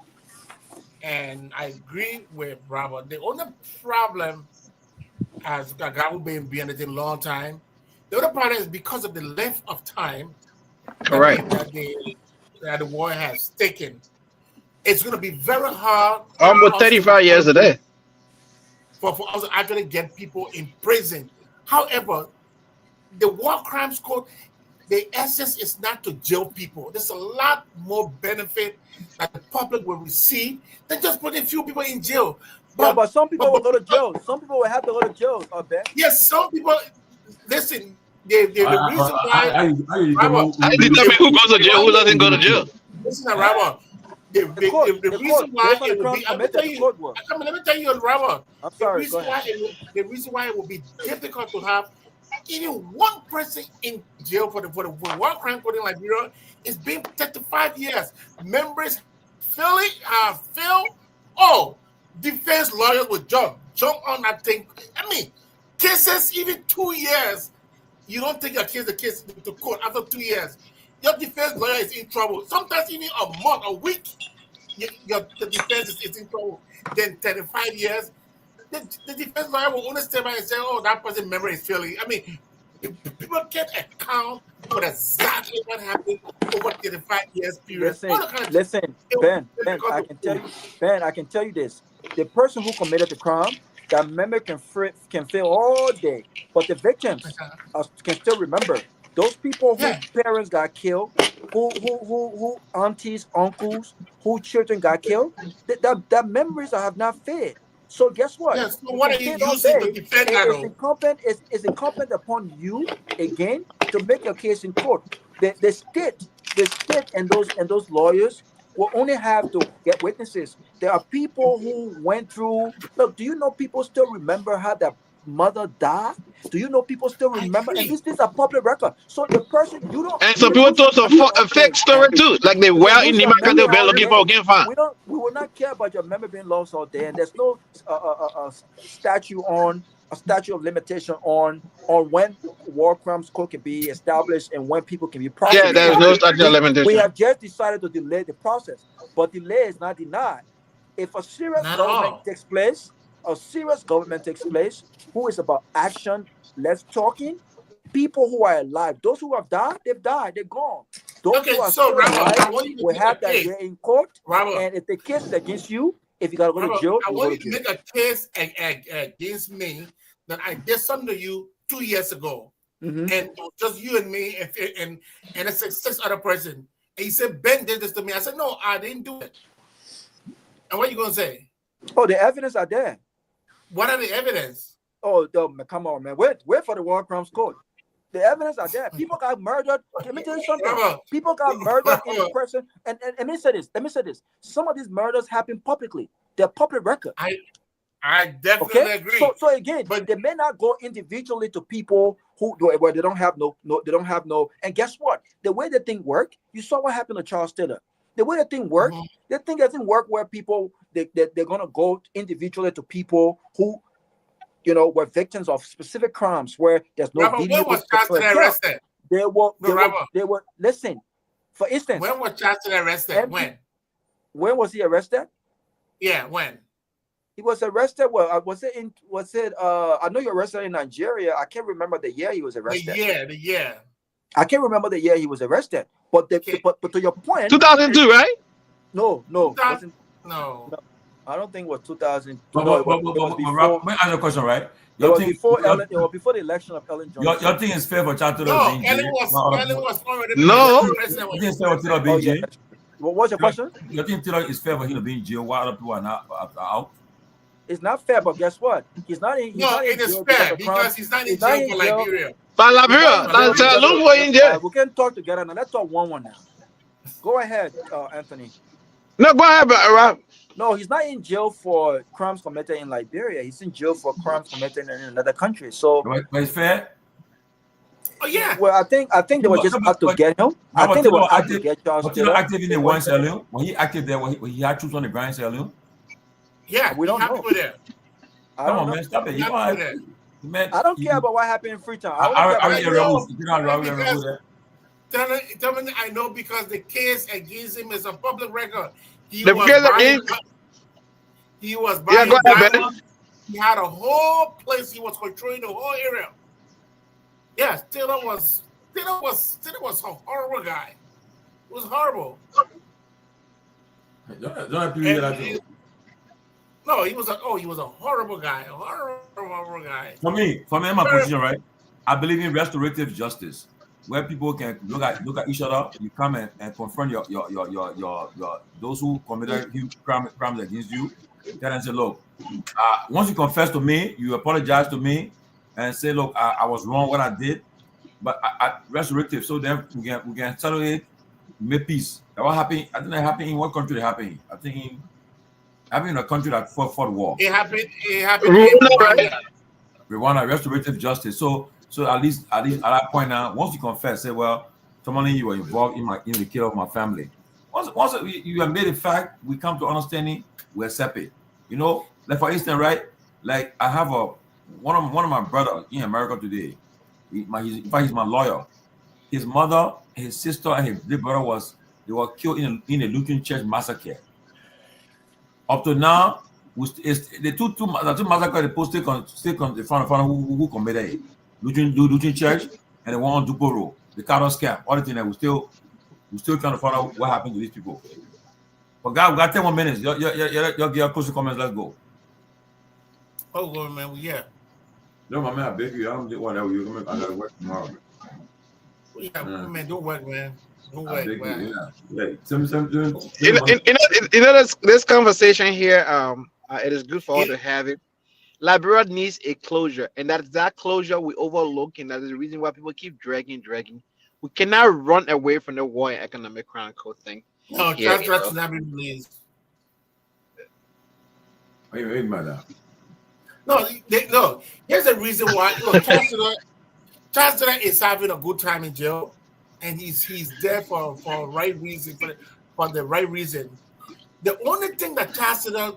S8: and I agree with Robert. The only problem, as Garguah been being it a long time, the other problem is because of the length of time that the war has taken. It's going to be very hard.
S10: Almost 35 years a day.
S8: For us to actually get people in prison. However, the war crimes code, the essence is not to jail people. There's a lot more benefit that the public will receive than just putting a few people in jail.
S9: But some people will go to jail. Some people will have to go to jail, Ben.
S8: Yes, some people. Listen, the reason why
S10: I determine who goes to jail, who doesn't go to jail.
S8: Listen, Robert. The reason why it will be. Let me tell you, Robert.
S9: I'm sorry.
S8: The reason why it will be difficult to have even one person in jail for the war crime code in Liberia is being 35 years. Members feel it. defense lawyers will jump on that thing. I mean, cases even 2 years, you don't take your case to court after 2 years. Your defense lawyer is in trouble. Sometimes even a month, a week, the defense is in trouble. Then 35 years, the defense lawyer will only step by and say, "Oh, that person's memory is failing." I mean, people can't account for exactly what happened over 35 years period.
S9: Listen, Ben, I can tell you this. The person who committed the crime, that memory can fail all day, but the victims can still remember. Those people whose parents got killed, who aunties, uncles, who children got killed, that memories have not faded. So guess what?
S8: Yes. So what are you using to defend that?
S9: It's incumbent upon you again to make your case in court. The state and those lawyers will only have to get witnesses. There are people who went through. Look, do you know people still remember how their mother died? Do you know people still remember? And this is a public record. So the person you don't.
S10: And some people told some fake story too, like they were in Nimaka, they were looking for again fine.
S9: We will not care about your memory being lost all day, and there's no statute of limitation on when war crimes court can be established and when people can be prosecuted.
S10: Yeah, there's no statute of limitation.
S9: We have just decided to delay the process, but delay is not denied. If a serious government takes place, who is about action, less talking, people who are alive, those who have died, they've died, they're gone. Those who are still alive will have that day in court, and if the case is against you, if you gotta go to jail,
S8: I want you to make a case against me that I did something to you 2 years ago, and it was just you and me, and it's a 6 other person. And you said Ben did this to me. I said no, I didn't do it. And what are you gonna say?
S9: Oh, the evidence are there.
S8: What are the evidence?
S9: Oh, come on, man. Wait for the war crimes court. The evidence are there. People got murdered. Let me tell you something. People got murdered in person. And let me say this. Some of these murders happen publicly. They're public record.
S8: I definitely agree.
S9: So again, but they may not go individually to people where they don't have no. And guess what? The way the thing work, you saw what happened to Charles Taylor. The way the thing work, the thing doesn't work where people they're gonna go individually to people who, were victims of specific crimes where there's no video.
S8: When was Charles arrested?
S9: They were. Listen, for instance.
S8: When was Charles arrested?
S9: When was he arrested?
S8: Yeah, when?
S9: He was arrested. Well, I know you arrested in Nigeria. I can't remember the year he was arrested.
S8: The year.
S9: I can't remember the year he was arrested. But but to your point,
S10: 2002, right?
S9: No.
S8: No.
S9: I don't think it was 2000.
S5: Let me ask you a question, right?
S9: It was before the election of Ellen Johnson.
S5: Your thing is fair for Charles Taylor being jailed?
S8: Ellen was already.
S10: No.
S5: Your thing is fair for Taylor being jailed?
S9: What was your question?
S5: Your thing Taylor is fair for him being jailed while other people are not out?
S9: It's not fair, but guess what? He's not in.
S8: It is fair because he's not in jail for Liberia.
S9: We can talk together now. Let's talk one now. Go ahead, Anthony.
S10: No, go ahead, Rob.
S9: No, he's not in jail for crimes committed in Liberia. He's in jail for crimes committed in another country. So,
S5: but it's fair.
S8: Oh yeah.
S9: Well, I think they were just out to get him. I think they were out to get Charles Taylor.
S5: Active in the one Sierra when he active there, when he had troops on the ground in Sierra Leone.
S8: Yeah,
S9: we don't know.
S8: There.
S5: Come on, man, stop it.
S9: I don't care about what happened in Freetown.
S8: Tell me, I know because the case against him is a public record. He was buying diamonds. He had a whole place. He was controlling the whole area. Yes, Taylor was a horrible guy. It was horrible. No, he was a horrible guy. A horrible guy.
S5: For me, my position, right? I believe in restorative justice, where people can look at each other. You come and confront your those who committed crimes against you. Then and say, look, once you confess to me, you apologize to me, and say, look, I was wrong what I did, but I restorative. So then we can settle it, make peace. That what happened? I think that happened in what country? It happened. I think in a country that fought war.
S8: It happened in
S5: Rwanda, restorative justice. So at least at that point now, once you confess, say, well, Tomalin, you were involved in the kill of my family. Once you have made a fact, we come to understanding, we accept it. You know, like for instance, right? Like I have one of my brother in America today. In fact, he's my lawyer. His mother, his sister, and his big brother they were killed in a Lutheran church massacre. Up to now, the two massacres they post still on the front of who committed it. Lutheran church and the one on Dupo Road, the cattle scam, all the things that we still trying to find out what happened to these people. But God, we got 10 more minutes. Your close comments. Let's go.
S8: Oh, well, man, yeah.
S5: No, my man, I beg you. I don't do whatever you. I gotta work tomorrow.
S8: Yeah, man, don't work, man. Don't work, man.
S10: You know this conversation here. It is good for all to have it. Liberia needs a closure, and that closure we overlook, and that is the reason why people keep dragging. We cannot run away from the war and economic chronicle thing.
S8: No, that's not been released.
S5: What do you mean by that?
S8: No. Here's the reason why. Look, Chancellor is having a good time in jail, and he's there for the right reason. For the right reason. The only thing that Chancellor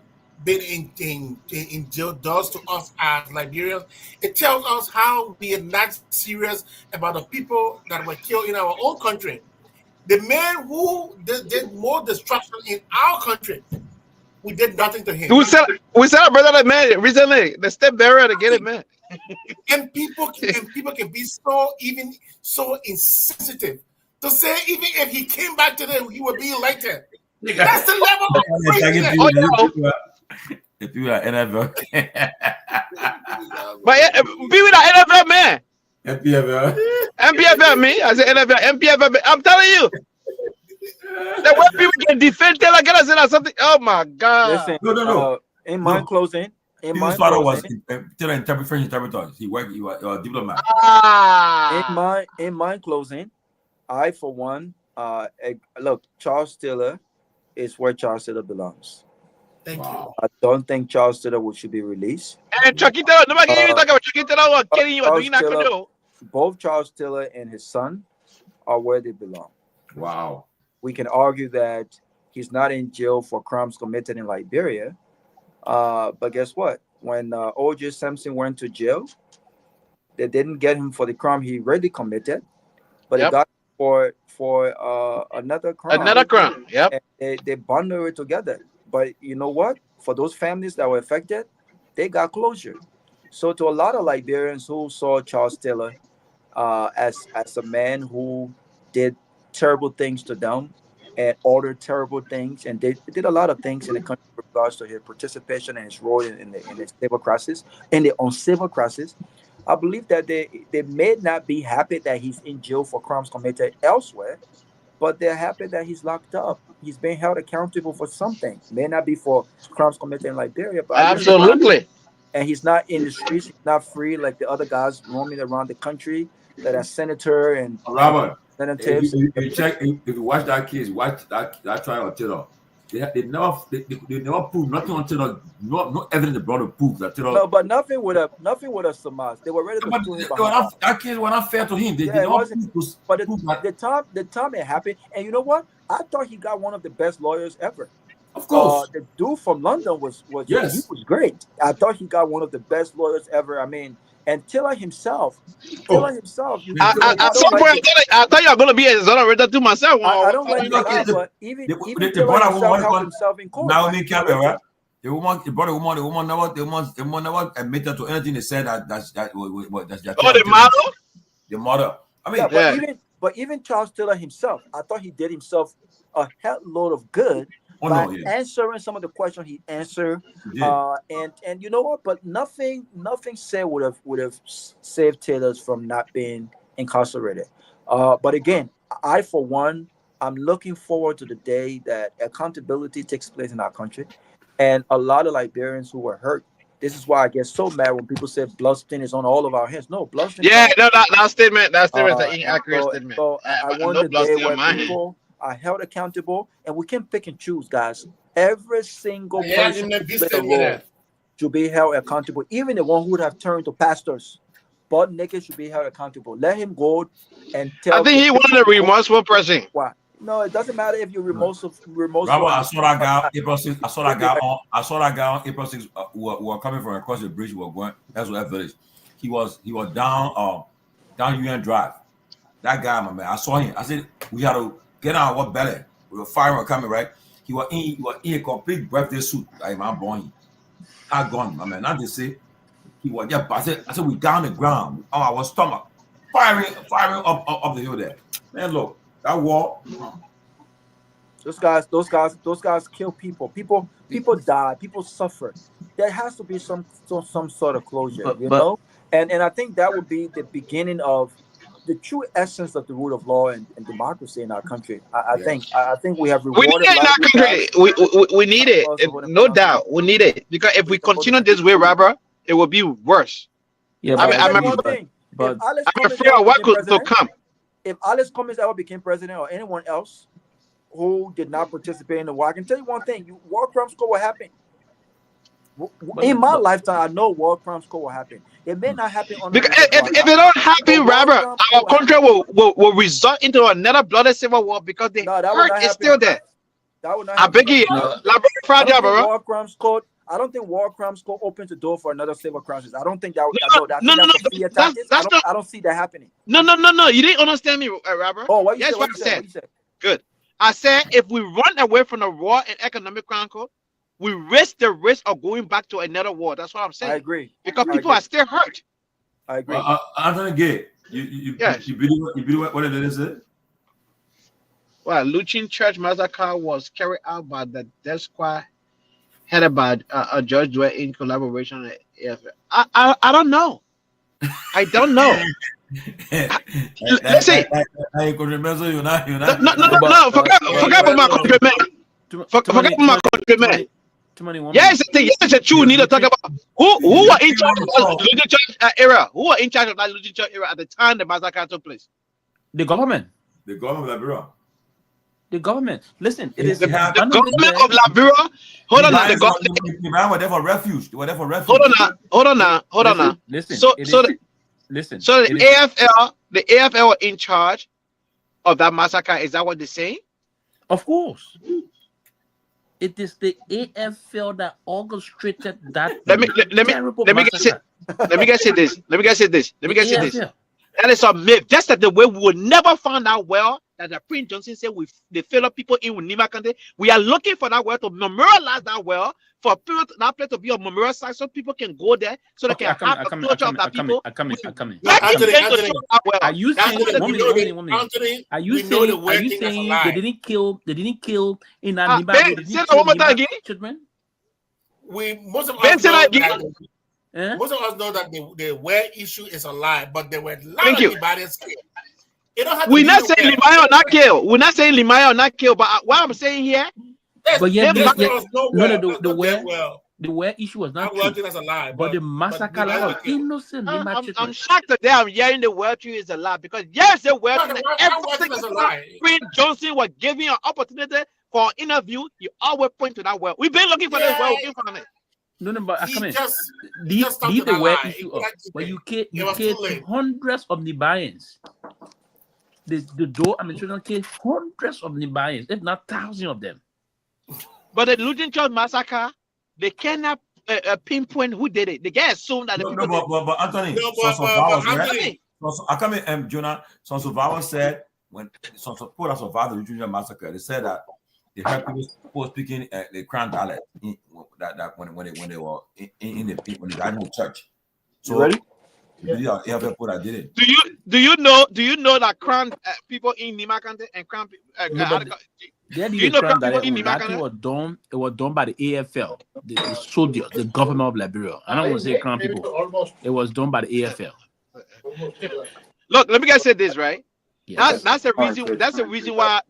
S8: been in jail does to us as Liberians, it tells us how we are not serious about the people that were killed in our own country. The man who did more destruction in our country, we did nothing to him.
S10: We celebrated that man recently. The step barrier to get it, man.
S8: And people can be so insensitive to say even if he came back today, he would be elected. That's the level of craziness.
S5: If you are NFL,
S10: but be with an NFL man.
S5: MPFL,
S10: me. I said NFL, MPFL. I'm telling you, the way people can defend Taylor Gallagher or something. Oh my God!
S9: Listen,
S5: no.
S9: In my closing,
S5: his father was Taylor French interpreter. He was a diplomat.
S9: In my closing, I for one, look, Charles Taylor is where Charles Taylor belongs.
S8: Thank you.
S9: I don't think Charles Taylor should be released.
S10: And Chucky Taylor, nobody even talk about Chucky Taylor killing you or doing that to you.
S9: Both Charles Taylor and his son are where they belong.
S5: Wow.
S9: We can argue that he's not in jail for crimes committed in Liberia. But guess what? When O.J. Simpson went to jail, they didn't get him for the crime he already committed, but they got for another crime.
S10: Another crime. Yep.
S9: And they bundled it together. But you know what? For those families that were affected, they got closure. So to a lot of Liberians who saw Charles Taylor as a man who did terrible things to them and ordered terrible things, and they did a lot of things in the country with regards to his participation and his role in the civil crisis, in the uncivil crisis, I believe that they may not be happy that he's in jail for crimes committed elsewhere, but they're happy that he's locked up. He's being held accountable for something. May not be for crimes committed in Liberia, but
S10: absolutely.
S9: And he's not in the streets. He's not free like the other guys roaming around the country that are senator and
S5: Robert.
S9: Senators.
S5: If you watch that case, watch that trial on Taylor. They never proved nothing on Taylor. No evidence brought to prove that Taylor.
S9: No, but nothing would have surmised. They were ready to do it.
S5: That case was not fair to him.
S9: But the time it happened, and you know what? I thought he got one of the best lawyers ever.
S5: Of course,
S9: the dude from London was
S5: yes.
S9: He was great. I thought he got one of the best lawyers ever. I mean, and Taylor himself.
S10: At some point, I thought you were going to be a exonerator to myself.
S9: I don't like that, but even Taylor himself helped himself in court.
S5: Naomi Campbell, right? The woman never admitted to anything they said that's the mother. I mean,
S9: yeah, but even Charles Taylor himself, I thought he did himself a hell load of good by answering some of the questions he answered. And you know what? But nothing said would have saved Taylor's from not being incarcerated. But again, I for one, I'm looking forward to the day that accountability takes place in our country. And a lot of Liberians who were hurt. This is why I get so mad when people say bloodstain is on all of our hands. No, bloodstain.
S10: Yeah, no, that statement is an inaccurate statement.
S9: So I want the day where people are held accountable, and we can pick and choose, guys. Every single person should be held accountable, even the one who would have turned to pastors. Butt naked should be held accountable. Let him go and tell.
S10: I think he wanted a remorseful person.
S9: Why? No, it doesn't matter if you're remote.
S5: Robert, I saw that guy April 6th. I saw that guy on April 6th who were coming from across the bridge. Who were going. That's what village. He was down Myean Drive. That guy, my man. I saw him. I said we had to get on our belly. We were firing coming right. He was in a complete birthday suit. Like my boy, I gone, my man. Not to say he was. Yeah, but I said we down the ground. Oh, I was stomach firing up the hill there. Man, look. That war.
S9: Those guys kill people. People die. People suffer. There has to be some sort of closure, you know. And I think that would be the beginning of the true essence of the rule of law and democracy in our country. I think we have rewarded.
S10: We need it in our country. We need it, no doubt. We need it because if we continue this way, Robert, it will be worse.
S9: Yeah,
S10: I'm afraid of what could come.
S9: If Alex Cummings ever became president or anyone else who did not participate in the war, I can tell you one thing: war crimes court will happen. In my lifetime, I know war crimes court will happen. It may not happen on
S10: because if it don't happen, Robert, our country will result into another bloody civil war because the hurt is still there.
S9: That would not
S10: I beg you,
S9: war crimes court. I don't think war crimes court opens the door for another civil crisis. I don't think that. I don't see that happening.
S10: No. You didn't understand me, Robert.
S9: Oh, what you
S10: Yes,
S9: said?
S10: what I said. Good. I said if we run away from the war and economic crime code, we risk the risk of going back to another war. That's what I'm saying.
S9: I agree.
S10: Because people are still hurt.
S9: I agree.
S5: Anthony Gay, you believe what it is?
S10: Well, Luchin Church massacre was carried out by the death squad headed by a judge in collaboration with AFL. I don't know. I don't know. Let's see.
S5: No,
S10: forget about my countrymen. Forget about my countrymen. Yes, it's a true. We need to talk about who were in charge of that Luchin Church era. Who were in charge of that Luchin Church era at the time the massacre took place?
S2: The government.
S5: The government of Liberia.
S2: The government. Listen, it is
S10: the government of Liberia. Hold on now. The government.
S5: They were there for refuge. They were there for refuge.
S2: Hold on now. Listen. So
S10: the AFL were in charge of that massacre. Is that what they're saying?
S2: Of course. It is the AFL that orchestrated that.
S10: Let me get this. That is a myth. Just that the way we will never find out well that the Prince Johnson said they fill up people in with Nima Kante. We are looking for that well to memorialize that well for people that place to be a memorial site so people can go there so they can have the culture of that people.
S2: I come in.
S10: Are
S2: you saying they didn't kill in that Nima?
S8: Most of us know that the well issue is a lie, but there were a lot of Liberians killed.
S10: We're not saying Limaya or not kill. We're not saying Limaya or not kill, but what I'm saying here,
S2: but the well issue was not true.
S8: That's a lie,
S2: but the massacre of innocent
S10: I'm shocked today. I'm hearing the well tree is a lie because yes, the well tree. Prince Johnson was giving an opportunity for an interview. You always point to that well. We've been looking for this well. We can't find it.
S2: No, but I come in. Leave the well issue up. But you killed hundreds of Liberians. The door administration killed hundreds of Liberians, if not thousands of them.
S10: But the Luchin Church massacre, they cannot pinpoint who did it. They can assume that.
S5: But Anthony, I come in, Jonah. Some survivors said when some people that survived the Luchin Church massacre, they said that they heard people speaking the Crown dialect that when they were when they died in the church. So
S9: you ready?
S5: Yeah, people that did it.
S10: Do you know that Crown people in Nima Kante and Crown
S2: it was done by the AFL, the soldiers, the government of Liberia. I don't want to say Crown people. It was done by the AFL.
S10: Look, let me just say this, right? Yes. That's the reason why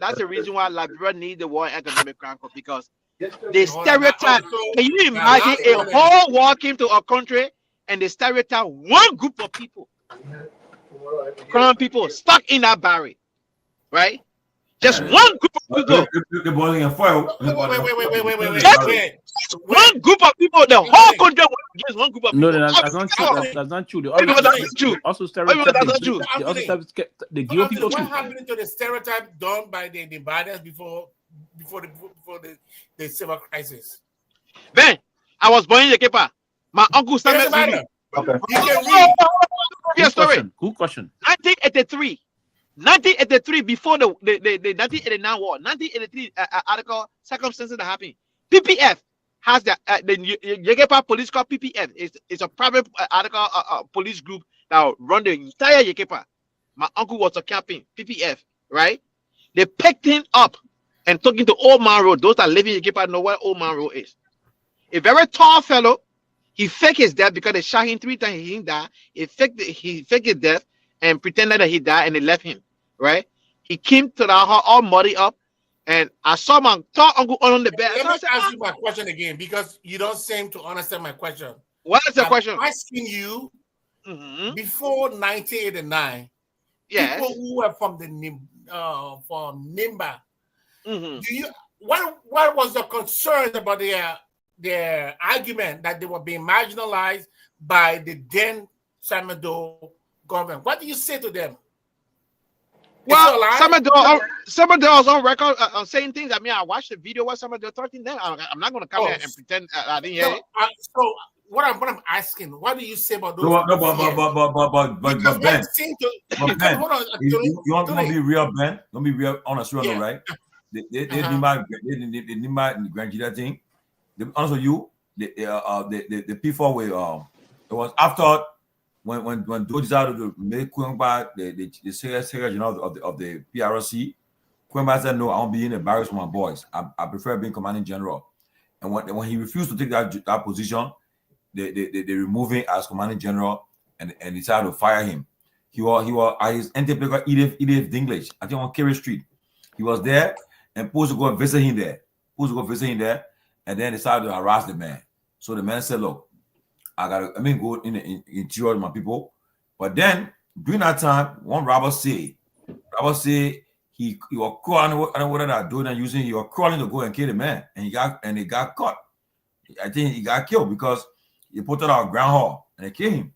S10: Liberia needs the war economic crime because the stereotype. Can you imagine a whole war came to a country and they stereotype one group of people, Crown people, stuck in that barrier, right? Just one group of people.
S5: They're boiling a fire.
S10: Wait. One group of people, the whole country was against one group of
S2: No,
S10: people.
S2: that's not true. That's not true. They
S10: That's true.
S2: also
S10: That's not true.
S2: They also stereotype the Guar people
S8: What
S2: too.
S8: happened to the stereotype done by the Bidens before the civil crisis?
S10: Ben, I was born in Yekepa. My uncle
S8: Doesn't
S10: Samuel
S8: matter.
S9: Okay.
S8: You can read.
S10: Your story.
S2: Good question.
S10: 1983, before the 1989 war, 1983 article circumstances that happened. PPF has the Yekepa police called PPF. It's a private article police group that run the entire Yekepa. My uncle was a captain, PPF, right? They picked him up and took him to Old Man Road. Those that live in Yekepa know where Old Man Road is. A very tall fellow. He faked his death because they shot him 3 times. He didn't die. He faked his death and pretended that he died, and they left him. Right? He came to the house all muddy up, and I saw my tall uncle on the bed.
S8: Let me ask you my question again because you don't seem to understand my question.
S10: What is the question?
S8: I'm asking you before 1989.
S10: Yes.
S8: People who were from Nimba. Do you what was the concern about their argument that they were being marginalized by the then Samuel government? What do you say to them?
S10: Well, Samuel was on record saying things. I mean, I watched the video where Samuel talking there. I'm not going to come here and pretend I didn't hear it.
S8: So what I'm asking, what do you say about those?
S5: But Ben, hold on, you want to be real, Ben? Don't be real honest, right? The Nigeria thing. Also, the P4 way. It was after when those decided to make Kwemba the secretary general of the PRC. Kwemba said, "No, I won't be in the barracks for my boys. I prefer being commanding general." And when he refused to take that position, they removed him as commanding general and decided to fire him. He was at his NTP Edith Dinklage, I think on Kerry Street. He was there and supposed to go and visit him there. And then decided to harass the man. So the man said, "Look, I go in the interior of my people." But then during that time, one robber said he was crawling, I don't know what they're doing and using. He was crawling to go and kill the man, and he got caught. I think he got killed because he put it out groundhog and they killed him.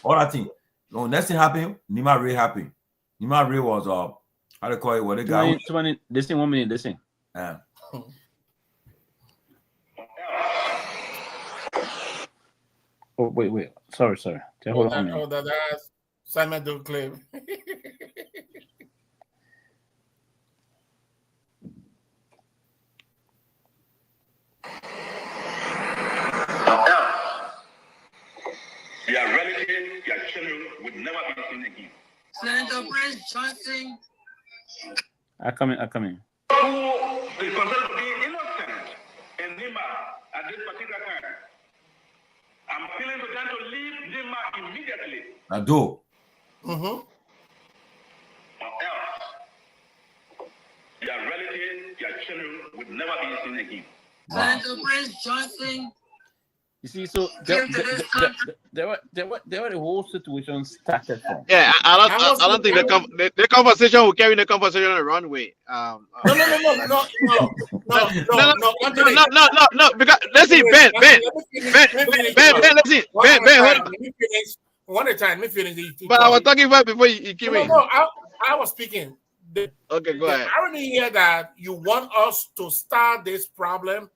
S5: All that thing. So next thing happened, Nima Ray happened. Nima Ray was how they call it? What they got?
S2: Listen, 1 minute. Listen. Oh, wait. Sorry. Hold on.
S8: That's Simon don't claim.
S13: Your relatives, your children would never be seen again.
S14: Senator Prince Johnson.
S2: I come in.
S13: Who is considered to be innocent in Nima at this particular time. I'm appealing to them to leave Nima immediately.
S5: I do.
S13: Or else, your relatives, your children would never be seen again.
S14: Senator Prince Johnson.
S2: You see, so there were the whole situation started from.
S10: Yeah, I don't think the conversation will carry the conversation on the runway.
S8: No.
S10: Because listen, Ben,
S8: one at a time. Let me finish.
S10: But I was talking about before you came in.
S8: No, I was speaking.
S10: Okay, go ahead.
S8: The irony here that you want us to start this problem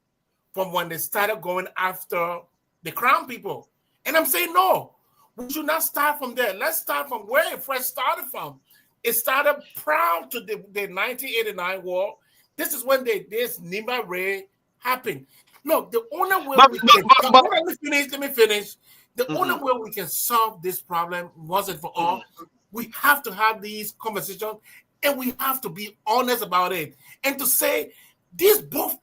S8: from when they started going after the crown people. And I'm saying, no, we should not start from there. Let's start from where it first started from. It started prior to the 1989 war. This is when this Nima Ray happened. Look, the only way we can... Let me finish. The only way we can solve this problem, once and for all, we have to have these conversations and we have to be honest about it. And to say, these both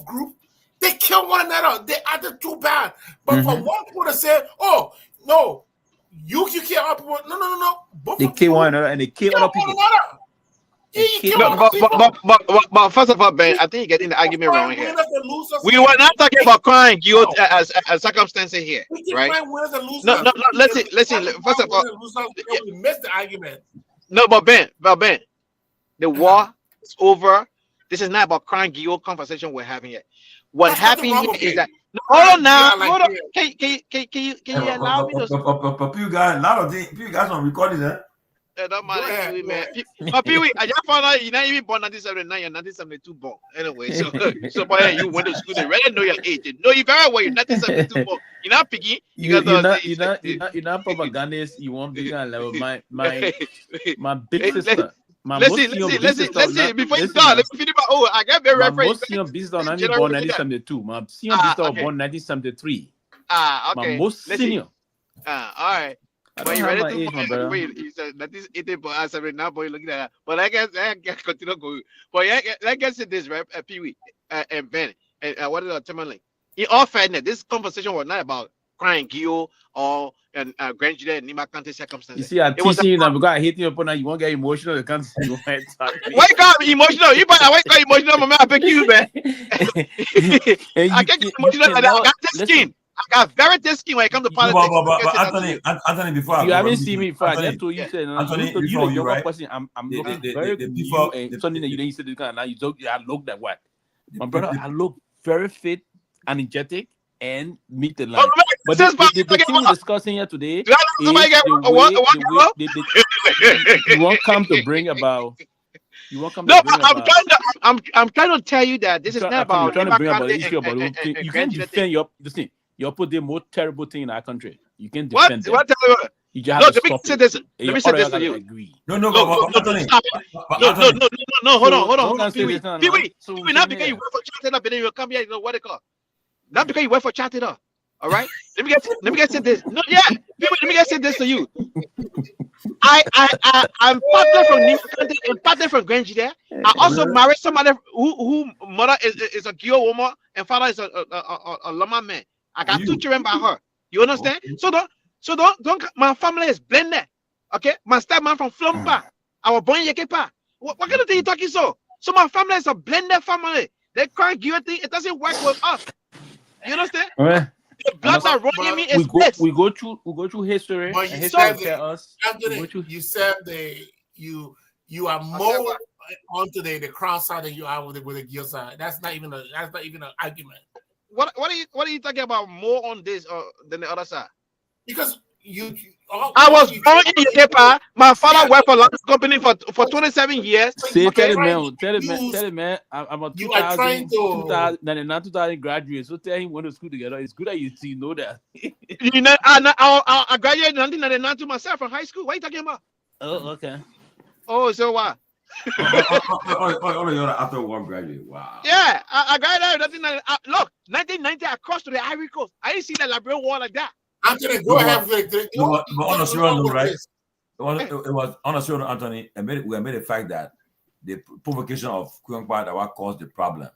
S8: groups, they kill one another. They are too bad. But for one people to say, "Oh no, you kill other people," no. Both
S2: they kill one another and they kill other people.
S10: But first of all, Ben, I think you're getting the argument wrong here. We were not talking about crime guilt as circumstances here, right? No. Listen. First of all,
S8: we missed the argument.
S10: No, but Ben, the war is over. This is not about crime guilt conversation we're having here. What happened here is that Hold on now. Hold on. Can you allow me to?
S5: Pewee guys, a lot of things. Pewee guys on recording, eh?
S10: It don't matter, Pewee, man. But Pewee, I just found out you're not even born 1979. You're 1972 born. Anyway, so boy, you went to school. They really know your age. They know you very well. You're 1972 born. You're not picky. You're
S2: not propagandist. You won't be on level. My big sister.
S10: Listen. Before you start, let me finish. Oh, I got very reference.
S2: My most senior business on born 1972. My senior business born 1973.
S10: Okay.
S2: My most senior.
S10: All right. But you ready to you said that is 80 now, boy, looking at that. But I guess continue going. But I guess it is right, Pewee and Ben and what is Tomalin? In all fairness, this conversation was not about crying Guar or grandchildren and Nima County circumstances.
S2: You see, I'm teaching you now because I hate you upon that. You won't get emotional. You can't.
S10: Why can't be emotional? You better why can't emotional, mama? I pick you, man. I can't get emotional like that. I got this skin. I got very thick skin when it comes to politics.
S5: But Anthony, before
S2: you haven't seen me before. I told you,
S5: Anthony, before you, right?
S2: I'm looking very before something that you didn't say this kind. Now you talk. I look that what, my brother. I look very fit, energetic, and meet the line. But the thing we're discussing here today is you won't come to bring about. You won't come. No,
S10: I'm trying to tell you that this is not about.
S2: Trying to bring about the issue about you can't defend your listen. You put the most terrible thing in our country. You can defend
S10: what?
S2: You just have to stop
S10: let me say this to you.
S5: No,
S10: hold on. Pewee, not because you work for Chartered Up, and then you come here, you know what they call. Not because you work for Chartered Up. All right. Let me get this. No, yeah. Pewee, let me get this to you. I'm partner from Nyenwolo and partner from Garguah. I also married somebody who mother is a Guar woman and father is a Loma man. I got 2 children by her. You understand? So don't. My family is blended. Okay, my stepman from Flumpa. I was born in Yekepa. What kind of thing you talking so? So my family is a blended family. They can't give a thing. It doesn't work with us. You understand?
S2: Okay.
S10: The blood that running me is
S2: we go through history.
S8: But you said you said you are more onto the cross side than you are with the Guar side. That's not even an argument.
S10: What are you talking about more on this than the other side?
S8: Because
S10: I was born in Yekepa. My father worked for a large company for 27 years.
S2: Tell him, man. I'm a 2000 graduate. So tell him when to school together. It's good that you know that.
S10: You know, I graduated in 1999 to myself from high school. What are you talking about?
S2: Oh, okay.
S10: Oh, so what?
S5: After one graduate, wow.
S10: Yeah, I graduated in 1990. Look, 1990, I crossed to the Ivory Coast. I didn't see the Liberian War like that.
S8: Anthony, go ahead.
S5: But on a serious note, right? It was on a serious note, Anthony. We made the fact that the provocation of Queenpa that what caused the problem.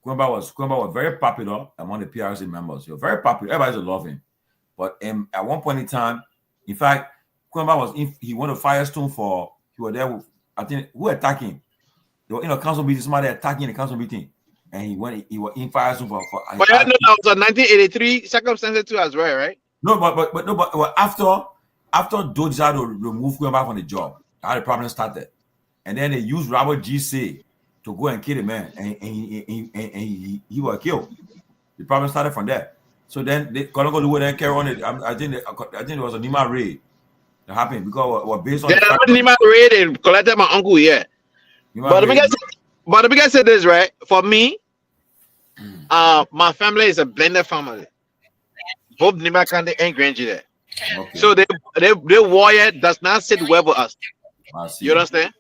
S5: Queenpa was very popular among the PRC members. He was very popular. Everybody loved him. But at one point in time, in fact, Queenpa he went to Firestone for. He was there with, I think, who attacked him? They were in a council meeting. Somebody attacking the council meeting, and he was in Firestone for.
S10: But I know that was a 1983 circumstances too as well, right?
S5: No, but after Doe decided to remove Queenpa from the job, how the problem started, and then they used Robert G.C. to go and kill the man, and he was killed. The problem started from there. So then they couldn't go to carry on it. I think it was a Nima raid that happened because it was based on
S10: Nima raid and collected my uncle. Yeah, but the biggest said this right for me. My family is a blended family. Both Nima County and Garguah. Okay. So the warrior does not sit well with us. You understand?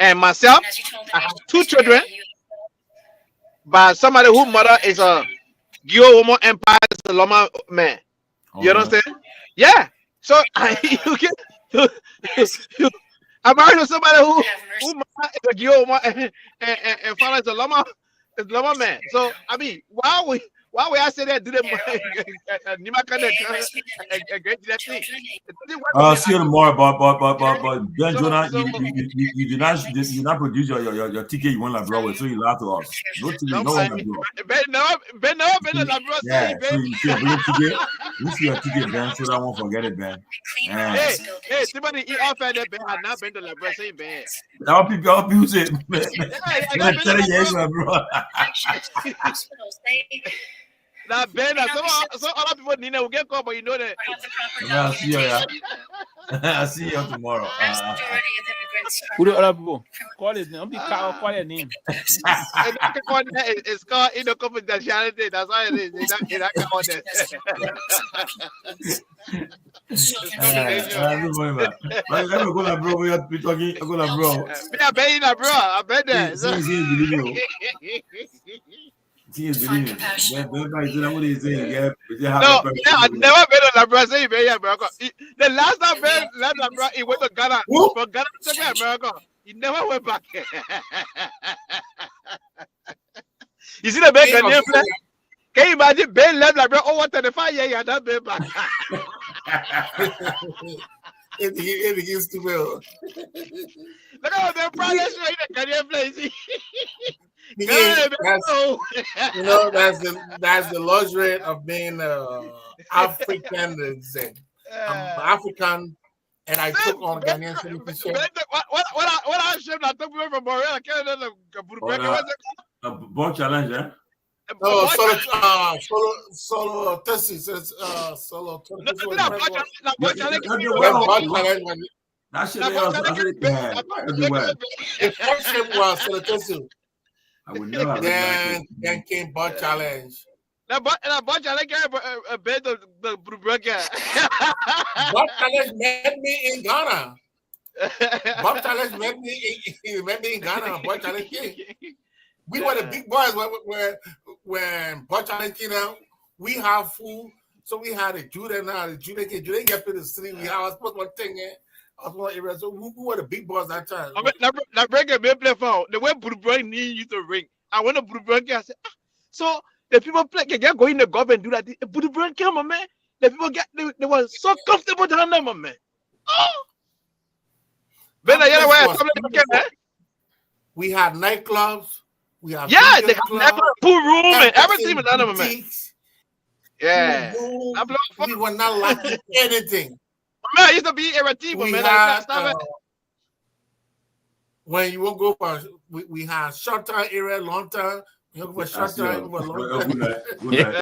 S10: And myself, I have 2 children, but somebody whose mother is a Guar woman empire is a Loma man. You understand? Yeah. So I'm married to somebody who mother is a Guar woman and father is a Loma man. So I mean, why would I say that? Do them Nima County and Garguah thing?
S5: See you tomorrow, but Ben Jonah, you did not produce your ticket you want to Broadway, so you laugh to us. No ticket, no one to
S10: Ben never Labrador.
S5: Yeah, so you see a ticket. You see your ticket, Ben, so that won't forget it, Ben.
S10: Hey, somebody eat off at that Ben. I not been to Labrador, say Ben.
S5: All people say, Ben.
S10: That Ben, some other people need to get caught, but you know that.
S5: I'll see you. Yeah. I'll see you tomorrow.
S12: Who the other people? Call his name. Call their name.
S10: It's called confidentiality. That's why it is. It's not called that.
S5: I'm gonna bro. We are talking. I'm gonna bro.
S10: I bet you that, bro. I bet that.
S5: No,
S10: I never been on Labra. Say America. The last time Ben left Labra, he went to Ghana. From Ghana to America. He never went back. You see the Ben Ghanaian play? Can you imagine Ben left Labra over 35 years and not been back?
S8: It begins to build.
S10: Look at Ben Prowler's right in the Ghanaian play.
S8: That's the luxury of being African. I'm African, and I took on Ghanaian citizenship.
S10: What I should not took from Montreal, I can't know
S5: a bon challenge, eh?
S8: Solo thesis. Solo.
S5: That shit I would never.
S8: Then came Bot Challenge.
S10: Bot Challenge a bit of the Burger.
S8: Bot Challenge met me in Ghana. Bot Challenge met me in Ghana. Bot Challenge came. We were the big boys when Bot Challenge came out. We have food, so we had a Judah now. The Judah get to the street. We have one thing. So who were the big boys that time?
S10: Now break a big play for the way Burger need you to ring. I want to Burger. I said, so the people play can go in the government and do that. Burger come on, man. The people they were so comfortable down there, man. Oh,
S8: we had nightclubs. We had
S10: they had pool room and everything was under man. Yeah,
S8: we were not lacking anything.
S10: Man, I used to be a team, man.
S8: When you won't go for, we had short time area, long time. You go for short time, long time.